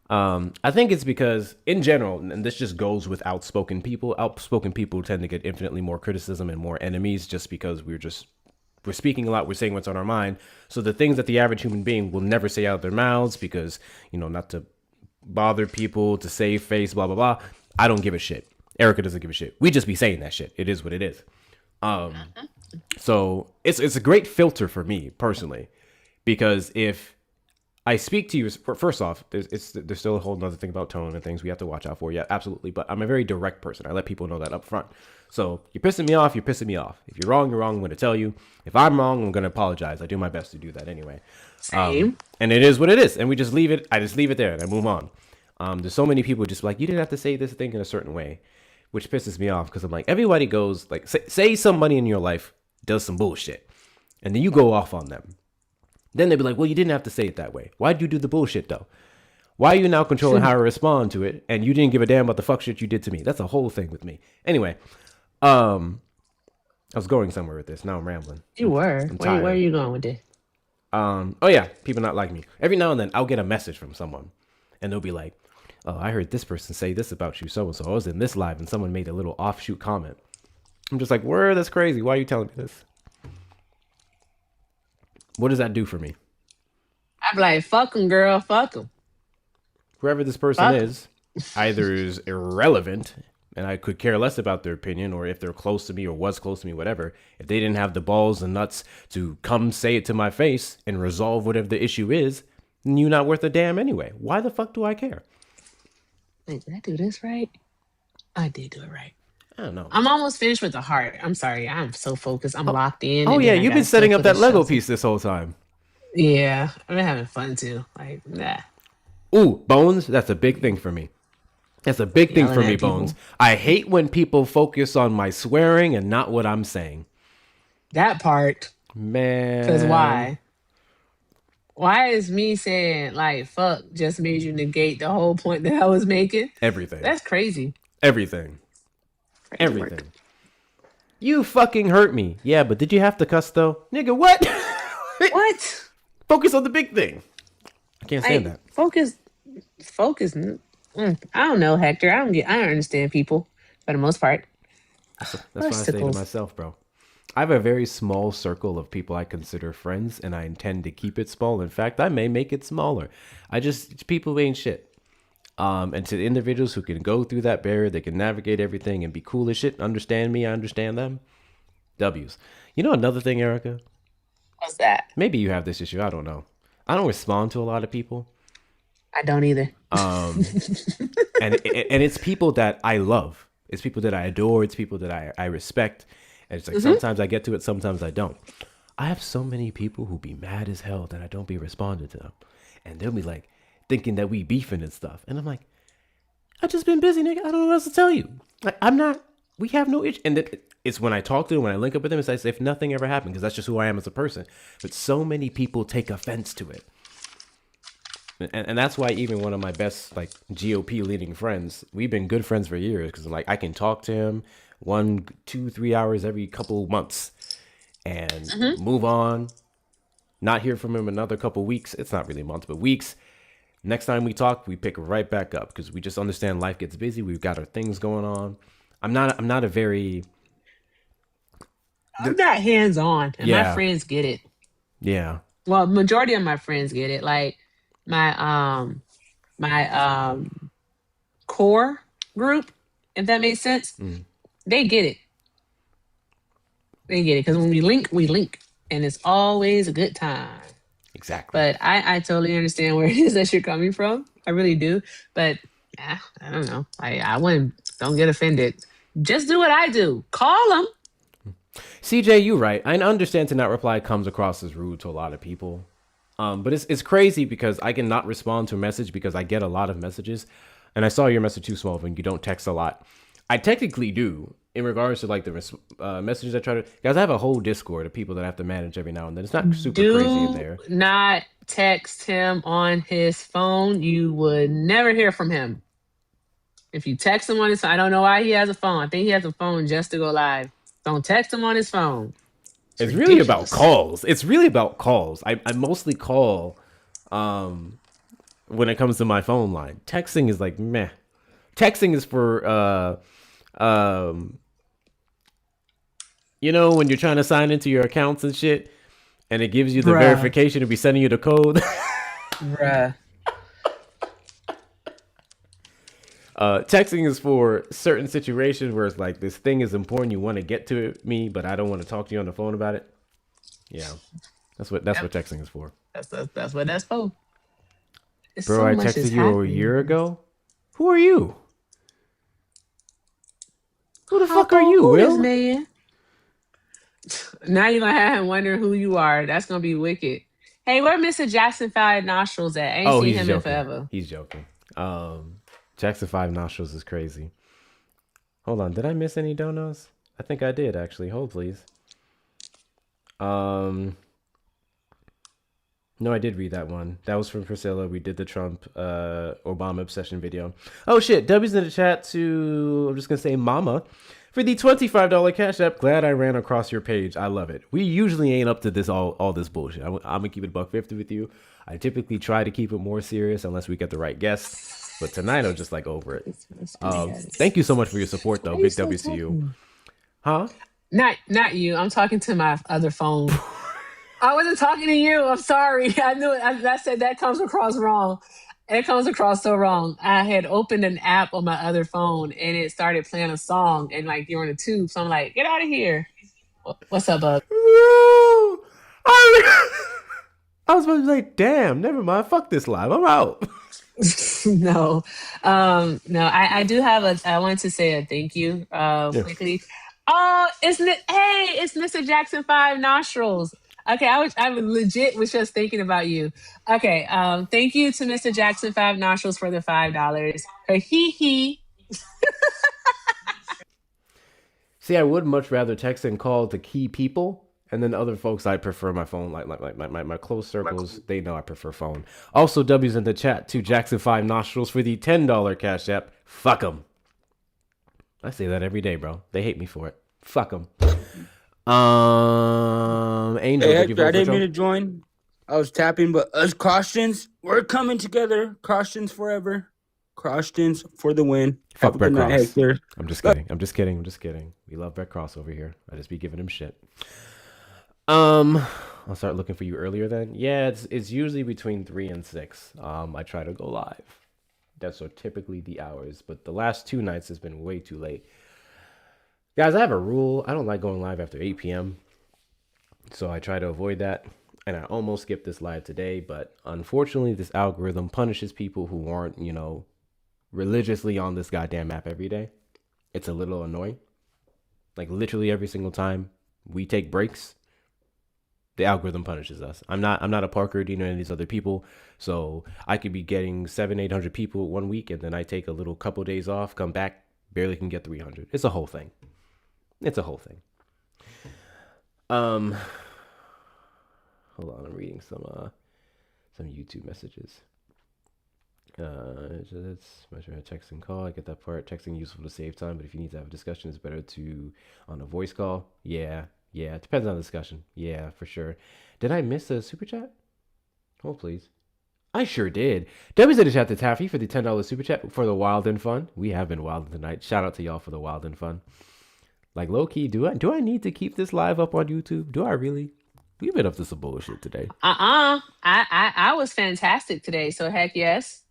I think it's because, in general, and this just goes with outspoken people. Outspoken people tend to get infinitely more criticism and more enemies, just because we're speaking a lot. We're saying what's on our mind. So the things that the average human being will never say out of their mouths, because, you know, not to bother people, to save face, blah blah blah. I don't give a shit. Erica doesn't give a shit. We just be saying that shit. It is what it is. So it's a great filter for me personally, because if I speak to you, first off, there's still a whole other thing about tone and things we have to watch out for. Yeah, absolutely. But I'm a very direct person. I let people know that up front. So you're pissing me off. You're pissing me off. If you're wrong, you're wrong. I'm going to tell you. If I'm wrong, I'm going to apologize. I do my best to do that anyway. Same. And it is what it is. And we just leave it. I just leave it there and I move on. There's so many people just like, you didn't have to say this thing in a certain way, which pisses me off, because I'm like, everybody goes like, say somebody in your life does some bullshit and then you go off on them. Then they'd be like, well, you didn't have to say it that way. Why'd you do the bullshit though? Why are you now controlling how I respond to it? And you didn't give a damn about the fuck shit you did to me. That's a whole thing with me. Anyway, I was going somewhere with this. Now I'm rambling. You were. Where are you going with this? Oh yeah, people not like me. Every now and then I'll get a message from someone and they'll be like, oh, I heard this person say this about you, so-and-so. I was in this live and someone made a little offshoot comment. I'm just like, word, that's crazy. Why are you telling me this? What does that do for me? I'm like, fuck them, girl. Fuck them. Whoever this person is, either is irrelevant and I could care less about their opinion, or if they're close to me or was close to me, whatever. If they didn't have the balls and nuts to come say it to my face and resolve whatever the issue is, then you're not worth a damn anyway. Why the fuck do I care? Wait, did I do this right? I did do it right. I don't know. I'm almost finished with the heart. I'm sorry. I'm so focused. I'm locked in. Oh yeah, you've been setting up that Lego piece this whole time. Yeah, I've been having fun too. Like, nah. Ooh, Bones, that's a big thing for me. That's a big thing for me, Bones. I hate when people focus on my swearing and not what I'm saying. That part. Man. Because why? Why is me saying, like, fuck just made you negate the whole point that I was making? Everything. That's crazy. Everything. Everything. You fucking hurt me. Yeah, but did you have to cuss though? Nigga, what? What? Focus on the big thing. I can't stand that. Focus. I don't know, Hector. I don't understand people for the most part. That's what I say to myself, bro. I have a very small circle of people I consider friends, and I intend to keep it small. In fact, I may make it smaller. People who ain't shit. And to the individuals who can go through that barrier, they can navigate everything and be cool as shit, understand me, I understand them. W's. You know another thing, Erica? What's that? Maybe you have this issue. I don't know. I don't respond to a lot of people. I don't either. And it's people that I love. It's people that I adore. It's people that I respect. And it's like sometimes I get to it, sometimes I don't. I have so many people who be mad as hell that I don't be responding to them. And they'll be like thinking that we beefing and stuff. And I'm like, I just been busy, nigga. I don't know what else to tell you. Like, we have no issue. And it's when I talk to them, when I link up with them, it's as if nothing ever happened, because that's just who I am as a person. But so many people take offense to it. And that's why even one of my best like GOP leading friends, we've been good friends for years, because like I can talk to him 1, 2, 3 hours every couple months and move on, not hear from him another couple weeks. It's not really months, but weeks. Next time we talk, we pick right back up, because we just understand life gets busy. We've got our things going on. I'm not hands-on, and my friends get it. Yeah. Well, majority of my friends get it. Like my core group, if that makes sense, they get it. They get it because when we link, and it's always a good time. Exactly. But I totally understand where it is that you're coming from. I really do. But I don't know. I wouldn't. Don't get offended. Just do what I do. Call them. CJ, you right. I understand to not reply comes across as rude to a lot of people. But it's crazy because I can not respond to a message because I get a lot of messages. And I saw your message too, small when you don't text a lot. I technically do in regards to like the messages I try to. Guys, I have a whole Discord of people that I have to manage every now and then. It's not super crazy in there. Not text him on his phone. You would never hear from him. If you text him on his phone, I don't know why he has a phone. I think he has a phone just to go live. Don't text him on his phone. It's really about calls. It's really about calls. I mostly call when it comes to my phone line. Texting is like meh. Texting is for you know, when you're trying to sign into your accounts and shit, and it gives you the verification to be sending you the code. Bruh. Texting is for certain situations where it's like this thing is important, you want to get to me, but I don't want to talk to you on the phone about it. Yeah, that's what texting is for. That's what that's for. It's Bro, so I much texted is you a happening. year ago. Who are you? Who the fuck are you, Who Will? is man? Now you're gonna have him wondering who you are. That's gonna be wicked. Hey, where Mr. Jackson 5 Nostrils at? I ain't seen he's him joking. in forever. He's joking. Jackson 5 Nostrils is crazy. Hold on, did I miss any donos? I think I did actually. Hold please. No, I did read that one. That was from Priscilla. We did the Trump Obama obsession video. Oh shit, W's in the chat to, I'm just gonna say mama. For the $25 Cash App, glad I ran across your page. I love it. We usually ain't up to this all this bullshit. I'm gonna keep it $1.50 with you. I typically try to keep it more serious unless we get the right guests. But tonight I'm just like over it. Thank you so much for your support though. Big W to you. Huh? Not you. I'm talking to my other phone. I wasn't talking to you. I'm sorry. I knew it. I said that comes across wrong. It comes across so wrong. I had opened an app on my other phone and it started playing a song and like you're in a tube. So I'm like, get out of here. What's up, bub? I was about to say, damn, never mind. Fuck this live. I'm out. No. I do have I wanted to say a thank you quickly. Oh, it's Mr. Jackson 5 Nostrils. Okay, I legit was just thinking about you. Okay, thank you to Mr. Jackson 5 Nostrils for the $5. Hee. See, I would much rather text and call to key people, and then other folks I prefer my phone. Like my close circles, they know I prefer phone. Also, W's in the chat to Jackson 5 Nostrils for the $10 Cash App. Fuck them. I say that every day, bro. They hate me for it. Fuck them. Angel, hey, did you vote I didn't for mean to Trump? join. I was tapping, but us Christians, we're coming together. Christians forever. Christians for the win. Fuck Have a Brett good night, Cross. Hector. I'm just kidding. We love Brett Cross over here. I just be giving him shit. I'll start looking for you earlier then. Yeah, it's usually between 3 and 6. I try to go live. That's typically the hours, but the last 2 nights has been way too late. Guys, I have a rule. I don't like going live after 8 p.m. So I try to avoid that. And I almost skipped this live today, but unfortunately this algorithm punishes people who aren't, religiously on this goddamn app every day. It's a little annoying. Like literally every single time we take breaks, the algorithm punishes us. I'm not a Parker, Dean, or any of these other people. So I could be getting 700-800 people 1 week, and then I take a little couple days off, come back, barely can get 300. It's a whole thing. Hold on, I'm reading some YouTube messages. It's measure text and call. I get that part. Texting useful to save time, but if you need to have a discussion, it's better to on a voice call. Yeah. It depends on the discussion. Yeah, for sure. Did I miss a super chat? Hold please. I sure did. W's in the chat to Taffy for the $10 super chat for the wild and fun. We have been wild tonight. Shout out to y'all for the wild and fun. Like low key, do I need to keep this live up on YouTube? Do I really? We've been up to some bullshit today. I was fantastic today. So heck yes.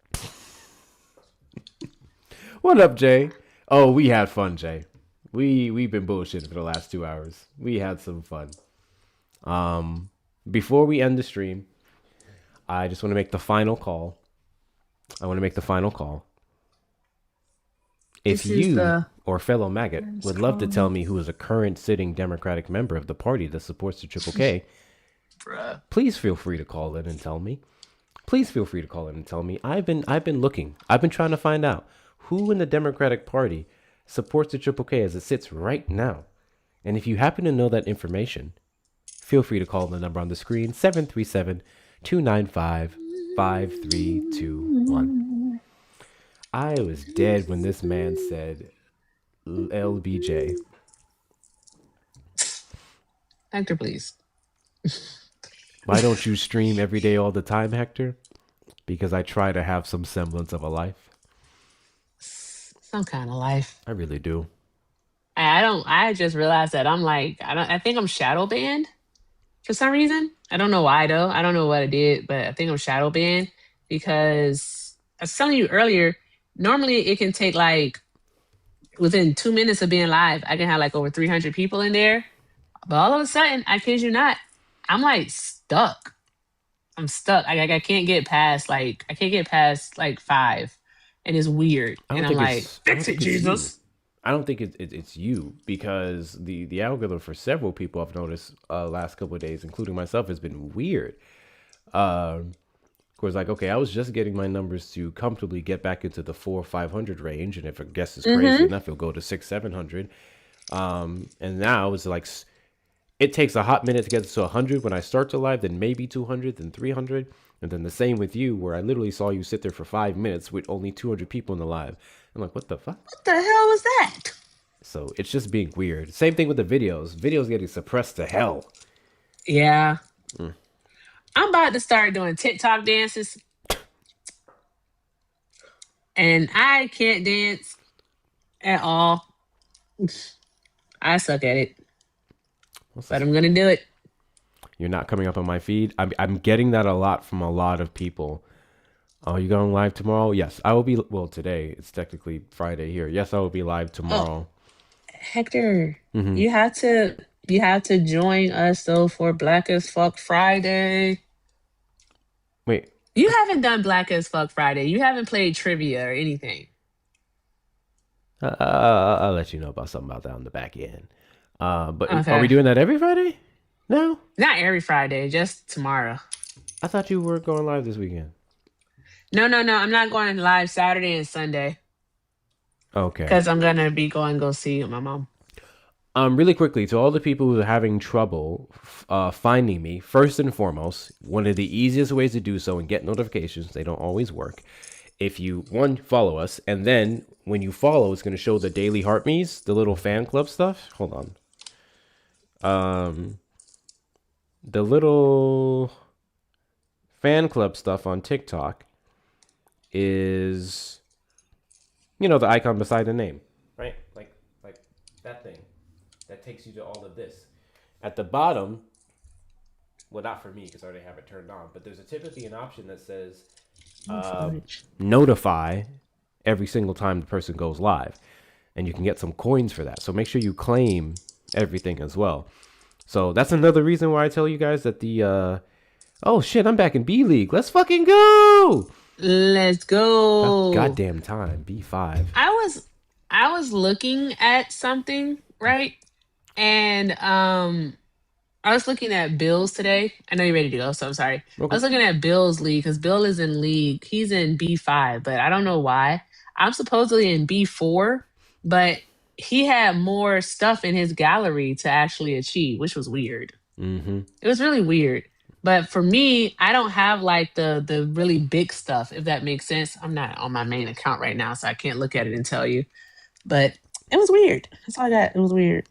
What up, Jay? Oh, we had fun, Jay. We've been bullshitting for the last 2 hours. We had some fun. Before we end the stream, I just want to make the final call. If you or fellow maggot would love to tell me who is a current sitting Democratic member of the party that supports the Triple K, please feel free to call in and tell me. I've been looking. I've been trying to find out who in the Democratic Party supports the Triple K as it sits right now. And if you happen to know that information, feel free to call the number on the screen, 737-295-5321. I was dead when this man said LBJ. Hector, please. Why don't you stream every day all the time, Hector? Because I try to have some semblance of a life. Some kind of life. I really do. I just realized that I think I'm shadow banned for some reason. I don't know why though. I don't know what I did, but I think I'm shadow banned because I was telling you earlier, normally it can take like within 2 minutes of being live, I can have like over 300 people in there. But all of a sudden, I kid you not, I'm like stuck. I'm stuck. I can't get past like 5, and it's weird. And I'm like, fix it, Jesus. I don't think it's you because the algorithm for several people I've noticed last couple of days, including myself, has been weird. Of course, like, okay, I was just getting my numbers to comfortably get back into the 400-500 range, and if a guest is crazy enough, it'll go to 600-700. And now it's like it takes a hot minute to get to 100 when I start to live, then maybe 200, then 300, and then the same with you, where I literally saw you sit there for 5 minutes with only 200 people in the live. I'm like, what the fuck? What the hell was that? So it's just being weird. Same thing with the videos. Videos getting suppressed to hell. Yeah. I'm about to start doing TikTok dances. And I can't dance at all. I suck at it. But I'm going to do it. You're not coming up on my feed. I'm getting that a lot from a lot of people. Oh, you going live tomorrow? Yes, I will be. Well, today it's technically Friday here. Yes, I will be live tomorrow. Hector, you have to join us though for Black as Fuck Friday. Wait. You haven't done Black as Fuck Friday. You haven't played trivia or anything. I'll let you know about something about that on the back end. But Okay. Are we doing that every Friday? No? Not every Friday, just tomorrow. I thought you were going live this weekend. No. I'm not going live Saturday and Sunday. Okay. Because I'm going to be going go see my mom. Really quickly, to all the people who are having trouble finding me, first and foremost, one of the easiest ways to do so and get notifications, they don't always work. If you, follow us, and then when you follow, it's going to show the daily heart me's, the little fan club stuff. Hold on. The little fan club stuff on TikTok is, the icon beside the name, right? Like that thing that takes you to all of this. At the bottom, well, not for me because I already have it turned on, but there's typically an option that says notify every single time the person goes live, and you can get some coins for that. So make sure you claim everything as well. So that's another reason why I tell you guys that oh shit, I'm back in B League. Let's fucking go. Let's go. Goddamn time. B5. I was looking at something, right? And I was looking at Bill's today. I know you're ready to go, so I'm sorry. Okay. I was looking at Bill's league because Bill is in league. He's in B5, but I don't know why. I'm supposedly in B4, but he had more stuff in his gallery to actually achieve, which was weird. It was really weird. But for me, I don't have like the really big stuff, if that makes sense. I'm not on my main account right now, so I can't look at it and tell you. But it was weird. That's all I got. It was weird.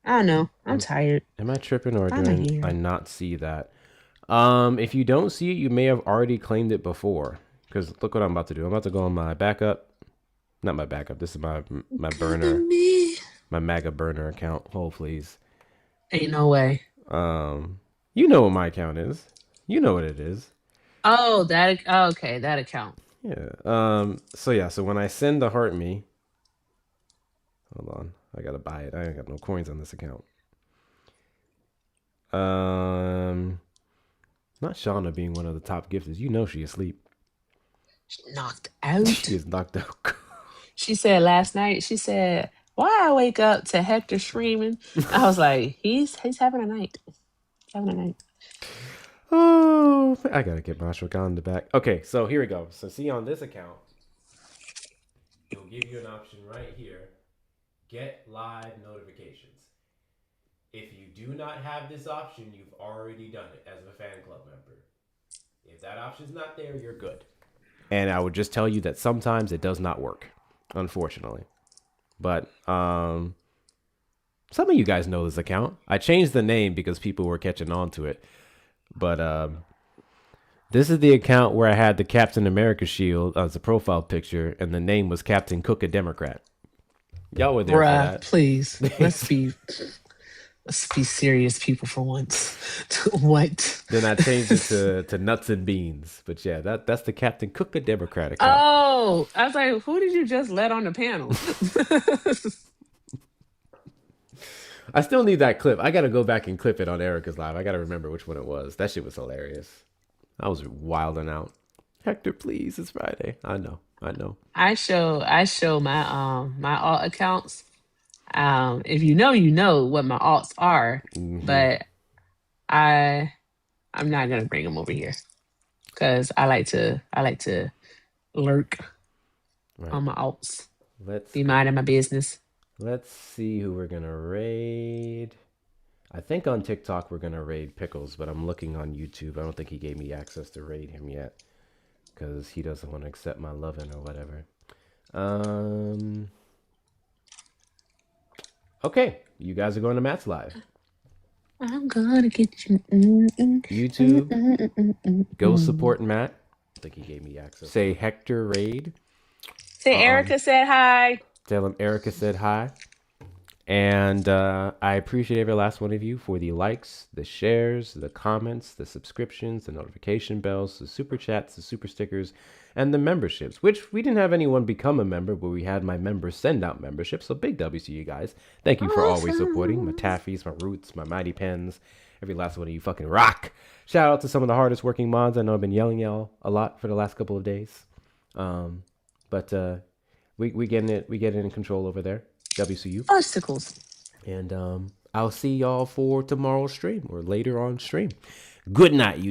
I don't know. I'm tired. Am I tripping or did I not see that? If you don't see it, you may have already claimed it before. Because look what I'm about to do. I'm about to go on my backup. Not my backup. This is my burner. My MAGA burner account. Hold, please. Ain't no way. You know what my account is. You know what it is. Oh, okay, that account. Yeah. So when I send the heart me, hold on, I gotta buy it. I ain't got no coins on this account. Not Shauna being one of the top gifters. You know she asleep. She's knocked out. She is knocked out. She said last night, she said, why I wake up to Hector screaming? I was like, he's having a night. He's having a night. Oh, I gotta get my ashwagandha back. Okay, so here we go. So see on this account, it'll give you an option right here. Get live notifications. If you do not have this option, you've already done it as a fan club member. If that option's not there, you're good. And I would just tell you that sometimes it does not work, unfortunately. But some of you guys know this account. I changed the name because people were catching on to it. But this is the account where I had the Captain America shield as a profile picture, and the name was Captain Cook, a Democrat. Y'all were there for that. Please, let's be serious people for once. What? Then I changed it to Nuts and Beans. But yeah, that's the Captain Cook, a Democrat account. Oh, I was like, who did you just let on the panel? I still need that clip. I got to go back and clip it on Erica's live. I got to remember which one it was. That shit was hilarious. I was wilding out. Hector, please, it's Friday. I know. I show my my alt accounts. If you know what my alts are, but I'm not gonna bring them over here because I like to lurk on my alts. Be minding my business. Let's see who we're gonna raid. I think on TikTok we're gonna raid Pickles, but I'm looking on YouTube. I don't think he gave me access to raid him yet because he doesn't want to accept my loving or whatever. Okay, you guys are going to Matt's live. I'm gonna get you. YouTube, go support Matt. I think he gave me access. Say Hector raid. Say Erica said hi. Tell him Erica said hi. And I appreciate every last one of you for the likes, the shares, the comments, the subscriptions, the notification bells, the super chats, the super stickers, and the memberships, which we didn't have anyone become a member, but we had my members send out memberships. So big W's to you guys. Thank you for always supporting my Taffies, my Roots, my Mighty Pens. Every last one of you fucking rock. Shout out to some of the hardest working mods. I know I've been yelling y'all a lot for the last couple of days. But we getting it in control over there. WCU. Obstacles. And I'll see y'all for tomorrow's stream or later on stream. Good night, YouTube.